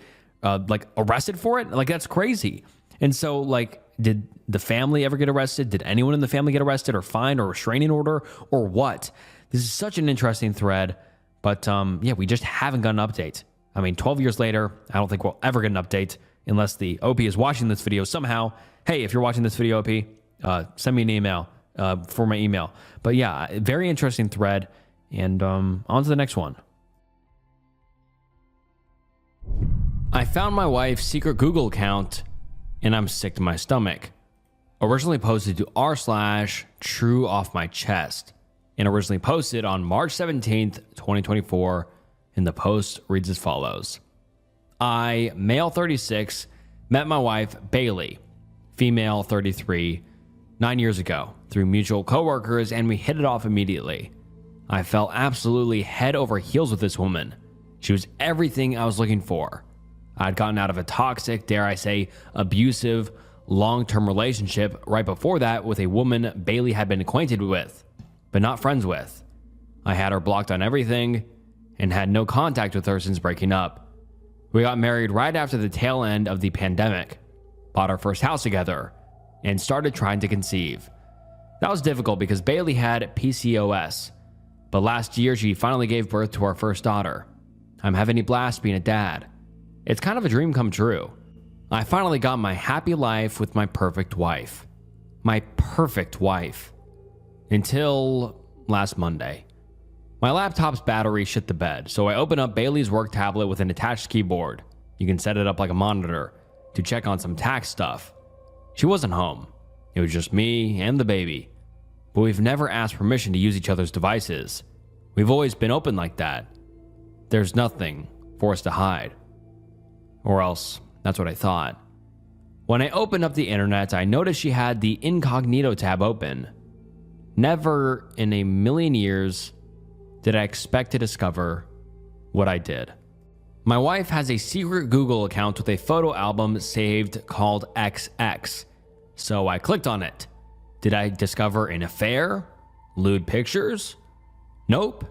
like arrested for it? Like, that's crazy. And so, like, did the family ever get arrested? Did anyone in the family get arrested or fined or restraining order or what? This is such an interesting thread, but yeah, we just haven't got an update. I mean, 12 years later, I don't think we'll ever get an update unless the OP is watching this video somehow. Hey, if you're watching this video, OP, send me an email for my email. But yeah, very interesting thread. And on to the next one. I found my wife's secret Google account and I'm sick to my stomach. Originally posted to r/true off my chest and originally posted on March 17th, 2024. And the post reads as follows. I, male 36, met my wife, Bailey, female 33, 9 years ago through mutual coworkers, and we hit it off immediately. I fell absolutely head over heels with this woman. She was everything I was looking for. I'd gotten out of a toxic, dare I say, abusive, long-term relationship right before that with a woman Bailey had been acquainted with, but not friends with. I had her blocked on everything and had no contact with her since breaking up. We got married right after the tail end of the pandemic. bought our first house together, and started trying to conceive. That was difficult because Bailey had PCOS, but last year she finally gave birth to our first daughter. I'm having a blast being a dad. It's kind of a dream come true. I finally got my happy life with my perfect wife. My perfect wife. Until last Monday. My laptop's battery shit the bed, so I open up Bailey's work tablet with an attached keyboard. You can set it up like a monitor to check on some tax stuff. She wasn't home. It was just me and the baby. But we've never asked permission to use each other's devices. We've always been open like that. There's nothing for us to hide. Or else, that's what I thought. When I opened up the internet, I noticed she had the incognito tab open. Never in a million years did I expect to discover what I did. My wife has a secret Google account with a photo album saved called XX. So I clicked on it. Did I discover an affair? Lewd pictures? Nope.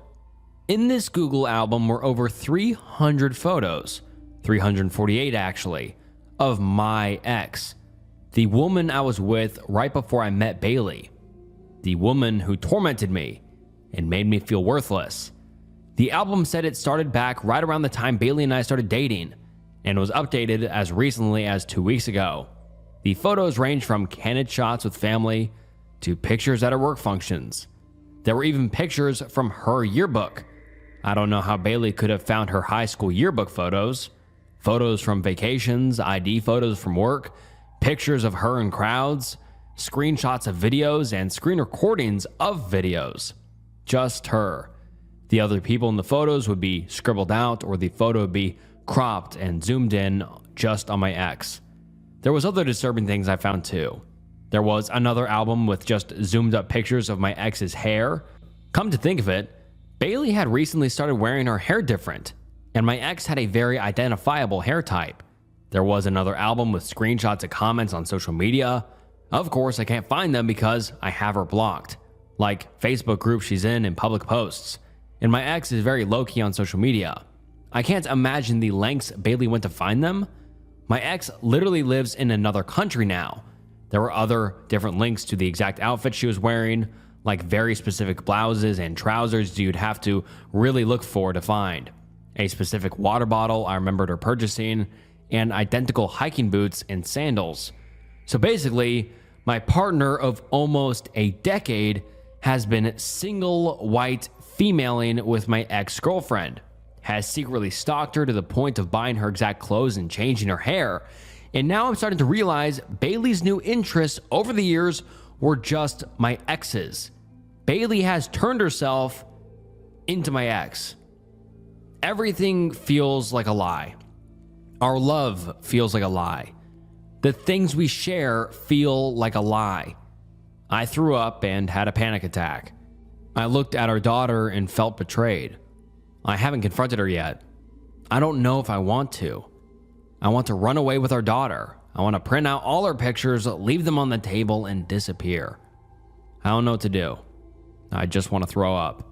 In this Google album were over 300 photos, 348 actually, of my ex, the woman I was with right before I met Bailey, the woman who tormented me and made me feel worthless. The album said it started back right around the time Bailey and I started dating and was updated as recently as 2 weeks ago. The photos range from candid shots with family to pictures at her work functions. There were even pictures from her yearbook. I don't know how Bailey could have found her high school yearbook photos. Photos from vacations, ID photos from work, pictures of her in crowds, screenshots of videos, and screen recordings of videos. Just her. The other people in the photos would be scribbled out, or the photo would be cropped and zoomed in just on my ex. There was other disturbing things I found too. There was another album with just zoomed up pictures of my ex's hair. Come to think of it, Bailey had recently started wearing her hair different, and my ex had a very identifiable hair type. There was another album with screenshots of comments on social media. Of course, I can't find them because I have her blocked, like Facebook groups she's in and public posts. And my ex is very low-key on social media. I can't imagine the lengths Bailey went to find them. My ex literally lives in another country now. There were other different links to the exact outfit she was wearing, like very specific blouses and trousers you'd have to really look for to find. A specific water bottle I remembered her purchasing, and identical hiking boots and sandals. So basically, my partner of almost a decade has been single white femaling with my ex-girlfriend, has secretly stalked her to the point of buying her exact clothes and changing her hair. And now I'm starting to realize Bailey's new interests over the years were just my ex's. Bailey has turned herself into my ex. Everything feels like a lie. Our love feels like a lie. The things we share feel like a lie. I threw up and had a panic attack. I looked at our daughter and felt betrayed. I haven't confronted her yet. I don't know if I want to. I want to run away with our daughter. I want to print out all her pictures, leave them on the table, and disappear. I don't know what to do. I just want to throw up.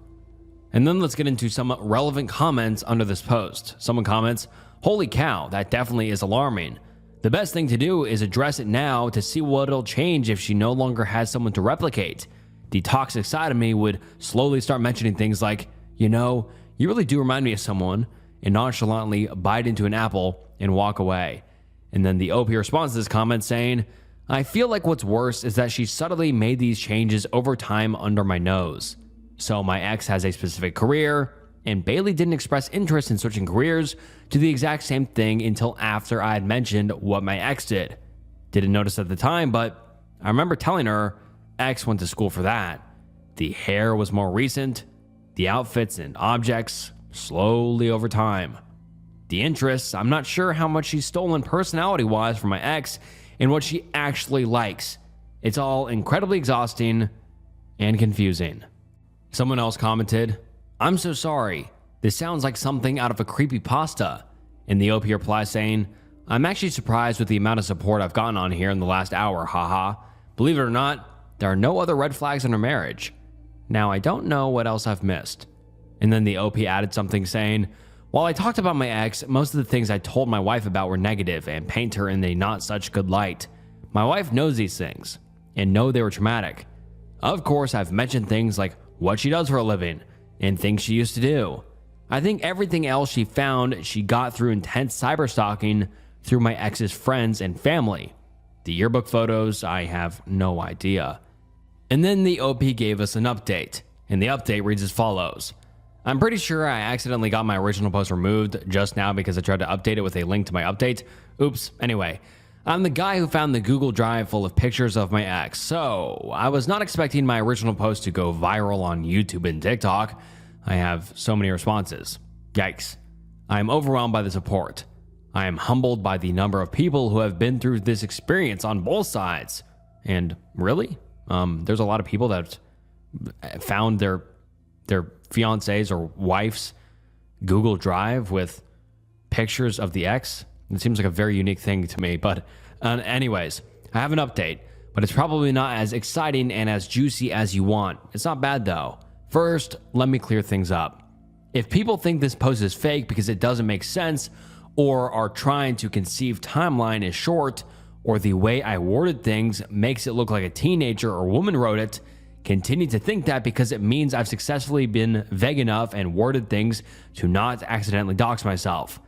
And then let's get into some relevant comments under this post. Someone comments, "Holy cow, that definitely is alarming. The best thing to do is address it now to see what it'll change if she no longer has someone to replicate. The toxic side of me would slowly start mentioning things like, you know, you really do remind me of someone, and nonchalantly bite into an apple and walk away." And then the OP responds to this comment saying, "I feel like what's worse is that she subtly made these changes over time under my nose. So my ex has a specific career, and Bailey didn't express interest in switching careers to the exact same thing until after I had mentioned what my ex did. Didn't notice at the time, but I remember telling her X went to school for that. The hair was more recent, the outfits and objects slowly over time. The interests, I'm not sure how much she's stolen personality-wise from my ex and what she actually likes. It's all incredibly exhausting and confusing." Someone else commented, "I'm so sorry. This sounds like something out of a creepypasta." And the OP replies saying, "I'm actually surprised with the amount of support I've gotten on here in the last hour, haha. Believe it or not, there are no other red flags in our marriage. Now I don't know what else I've missed." And then the OP added something saying, While I talked about my ex, most of the things I told my wife about were negative and paint her in a not such good light. My wife knows these things and know they were traumatic. Of course, I've mentioned things like what she does for a living and things she used to do. I think everything else she found she got through intense cyberstalking through my ex's friends and family. The yearbook photos, I have no idea. And then the OP gave us an update, and the update reads as follows. I'm pretty sure I accidentally got my original post removed just now because I tried to update it with a link to my update. Oops. Anyway, I'm the guy who found the Google Drive full of pictures of my ex, so I was not expecting my original post to go viral on YouTube and TikTok. I have so many responses. Yikes. I am overwhelmed by the support. I am humbled by the number of people who have been through this experience on both sides. And really? There's a lot of people that found their fiancés or wives Google Drive with pictures of the ex. It seems like a very unique thing to me, but anyways, I have an update, but it's probably not as exciting and as juicy as you want. It's not bad though. First, let me clear things up. If people think this post is fake because it doesn't make sense or are trying to conceive timeline is short or the way I worded things makes it look like a teenager or woman wrote it, continue to think that because it means I've successfully been vague enough and worded things to not accidentally dox myself.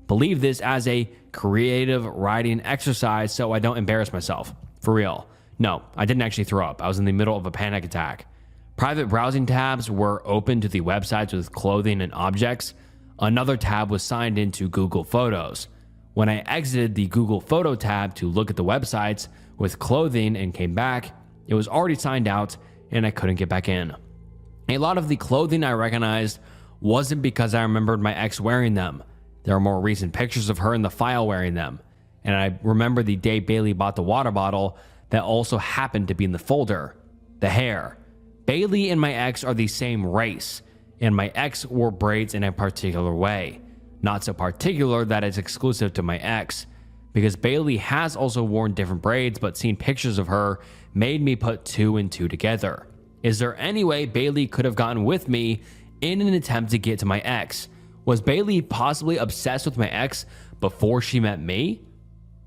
Believe this as a creative writing exercise so I don't embarrass myself. For real. No, I didn't actually throw up. I was in the middle of a panic attack. Private browsing tabs were open to the websites with clothing and objects. Another tab was signed into Google Photos. When I exited the Google Photo tab to look at the websites with clothing and came back, it was already signed out and I couldn't get back in. A lot of the clothing I recognized wasn't because I remembered my ex wearing them. There are more recent pictures of her in the file wearing them. And I remember the day Bailey bought the water bottle that also happened to be in the folder. The hair. Bailey and my ex are the same race, and my ex wore braids in a particular way. Not so particular that it's exclusive to my ex, because Bailey has also worn different braids, but seeing pictures of her made me put two and two together. Is there any way Bailey could have gotten with me in an attempt to get to my ex? Was Bailey possibly obsessed with my ex before she met me?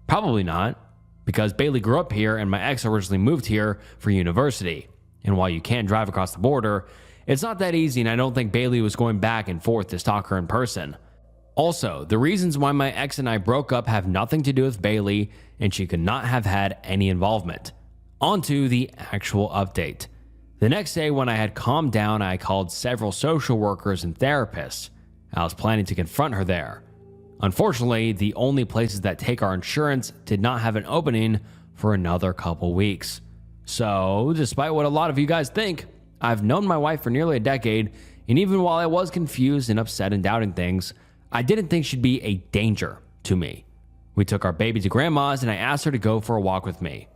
Probably not, because Bailey grew up here and my ex originally moved here for university. And while you can drive across the border, it's not that easy, and I don't think Bailey was going back and forth to stalk her in person. Also, the reasons why my ex and I broke up have nothing to do with Bailey, and she could not have had any involvement. On to the actual update. The next day, when I had calmed down, I called several social workers and therapists. I was planning to confront her there. Unfortunately, the only places that take our insurance did not have an opening for another couple weeks. So, despite what a lot of you guys think, I've known my wife for nearly a decade, and even while I was confused and upset and doubting things, I didn't think she'd be a danger to me. We took our baby to grandma's and I asked her to go for a walk with me.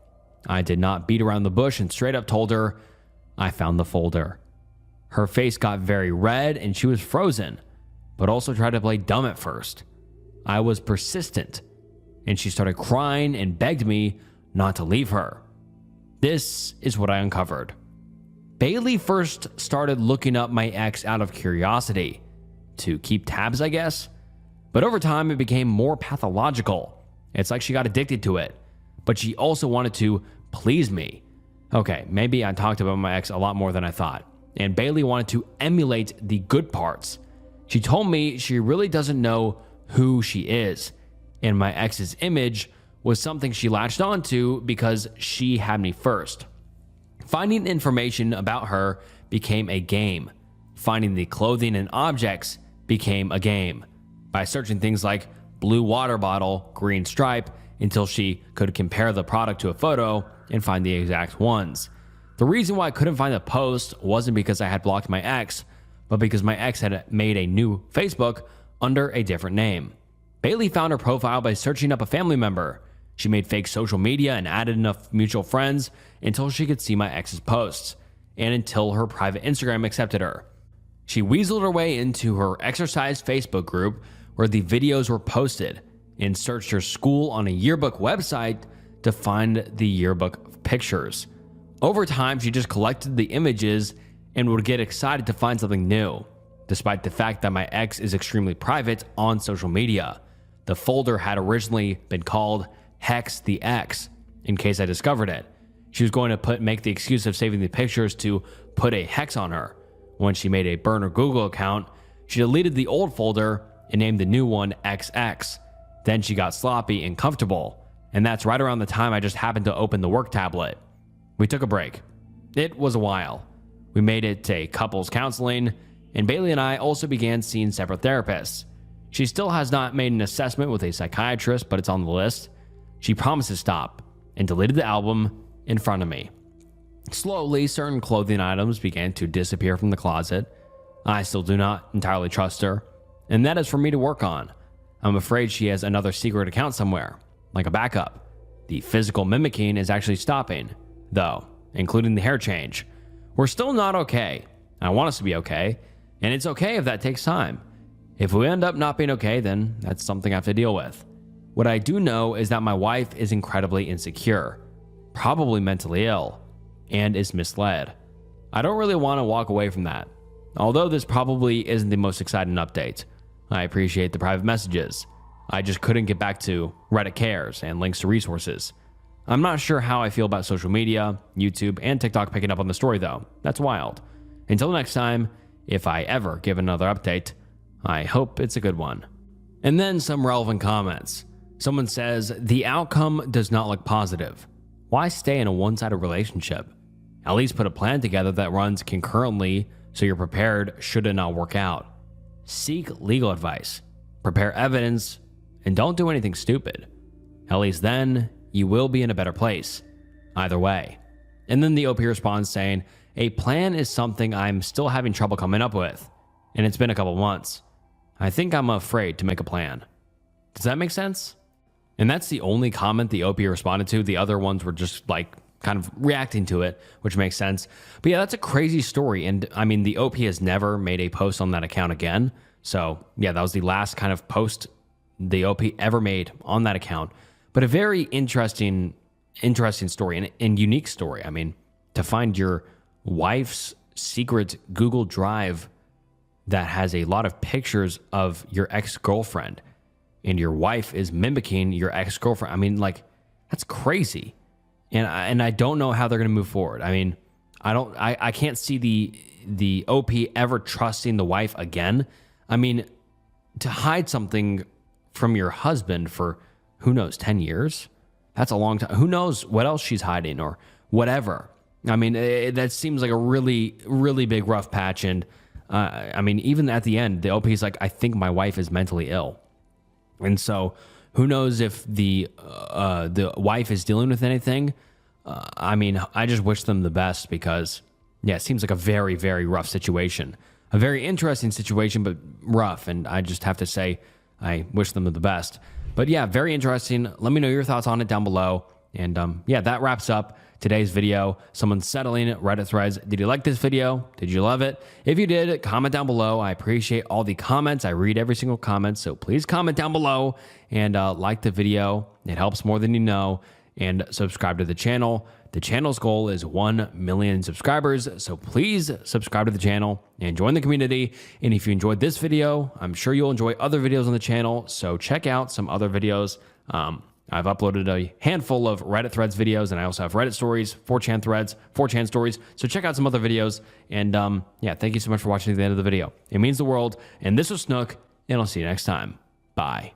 I did not beat around the bush and straight up told her I found the folder. Her face got very red and she was frozen, but also tried to play dumb at first. I was persistent, and she started crying and begged me not to leave her. This is what I uncovered. Bailey first started looking up my ex out of curiosity, to keep tabs, I guess. But over time, it became more pathological. It's like she got addicted to it, but she also wanted to please me. Okay, maybe I talked about my ex a lot more than I thought, and Bailey wanted to emulate the good parts. She told me she really doesn't know who she is, and my ex's image was something she latched onto because she had me first. Finding information about her became a game. Finding the clothing and objects became a game. By searching things like blue water bottle, green stripe, until she could compare the product to a photo and find the exact ones. The reason why I couldn't find the post wasn't because I had blocked my ex, but because my ex had made a new Facebook under a different name. Bailey found her profile by searching up a family member. She made fake social media and added enough mutual friends until she could see my ex's posts, and until her private Instagram accepted her. She weaseled her way into her exercise Facebook group where the videos were posted, and searched her school on a yearbook website to find the yearbook pictures. Over time, she just collected the images and would get excited to find something new. despite the fact that my ex is extremely private on social media. The folder had originally been called Hex the Ex, in case I discovered it. She was going to make the excuse of saving the pictures to put a hex on her. When she made a burner Google account, she deleted the old folder and named the new one XX. Then she got sloppy and comfortable, and that's right around the time I just happened to open the work tablet. We took a break. It was a while. We made it to couples counseling, and Bailey and I also began seeing separate therapists. She still has not made an assessment with a psychiatrist, but it's on the list. She promised to stop and deleted the album in front of me. Slowly, certain clothing items began to disappear from the closet. I still do not entirely trust her, and that is for me to work on. I'm afraid she has another secret account somewhere, like a backup. The physical mimicking is actually stopping, though, including the hair change. We're still not okay. I want us to be okay, and it's okay if that takes time. If we end up not being okay, then that's something I have to deal with. What I do know is that my wife is incredibly insecure, probably mentally ill, and is misled. I don't really want to walk away from that. Although this probably isn't the most exciting update. I appreciate the private messages. I just couldn't get back to Reddit cares and links to resources. I'm not sure how I feel about social media, YouTube, and TikTok picking up on the story though. That's wild. Until next time, if I ever give another update, I hope it's a good one. And then some relevant comments. Someone says, the outcome does not look positive. Why stay in a one-sided relationship? At least put a plan together that runs concurrently so you're prepared should it not work out. Seek legal advice, prepare evidence, and don't do anything stupid. At least then, you will be in a better place. Either way. And then the OP responds saying, a plan is something I'm still having trouble coming up with, and it's been a couple months. I think I'm afraid to make a plan. Does that make sense? And that's the only comment the OP responded to. The other ones were just like kind of reacting to it, which makes sense. But yeah, that's a crazy story. And I mean, the OP has never made a post on that account again. So yeah, that was the last kind of post the OP ever made on that account. But a very interesting story and unique story. I mean, to find your wife's secret Google Drive that has a lot of pictures of your ex-girlfriend, and your wife is mimicking your ex-girlfriend. I mean, like, that's crazy. And I don't know how they're going to move forward. I mean, I can't see the OP ever trusting the wife again. I mean, to hide something from your husband for, who knows, 10 years? That's a long time. Who knows what else she's hiding or whatever. I mean, that seems like a really, really big rough patch. And I mean, even at the end, the OP is like, I think my wife is mentally ill. And so who knows if the wife is dealing with anything. I mean, I just wish them the best because, yeah, it seems like a very, very rough situation. A very interesting situation, but rough. And I just have to say, I wish them the best. But yeah, very interesting. Let me know your thoughts on it down below. And yeah, that wraps up today's video. Someone settling Reddit threads. Did you like this video? Did you love it? If you did, comment down below. I appreciate all the comments. I read every single comment, so please comment down below and like the video. It helps more than you know. And subscribe to the channel. The channel's goal is 1 million subscribers, so please subscribe to the channel and join the community. And if you enjoyed this video, I'm sure you'll enjoy other videos on the channel, so check out some other videos. I've uploaded a handful of Reddit threads videos, and I also have Reddit stories, 4chan threads, 4chan stories. So check out some other videos. And yeah, thank you so much for watching to the end of the video. It means the world. And this was Snook, and I'll see you next time. Bye.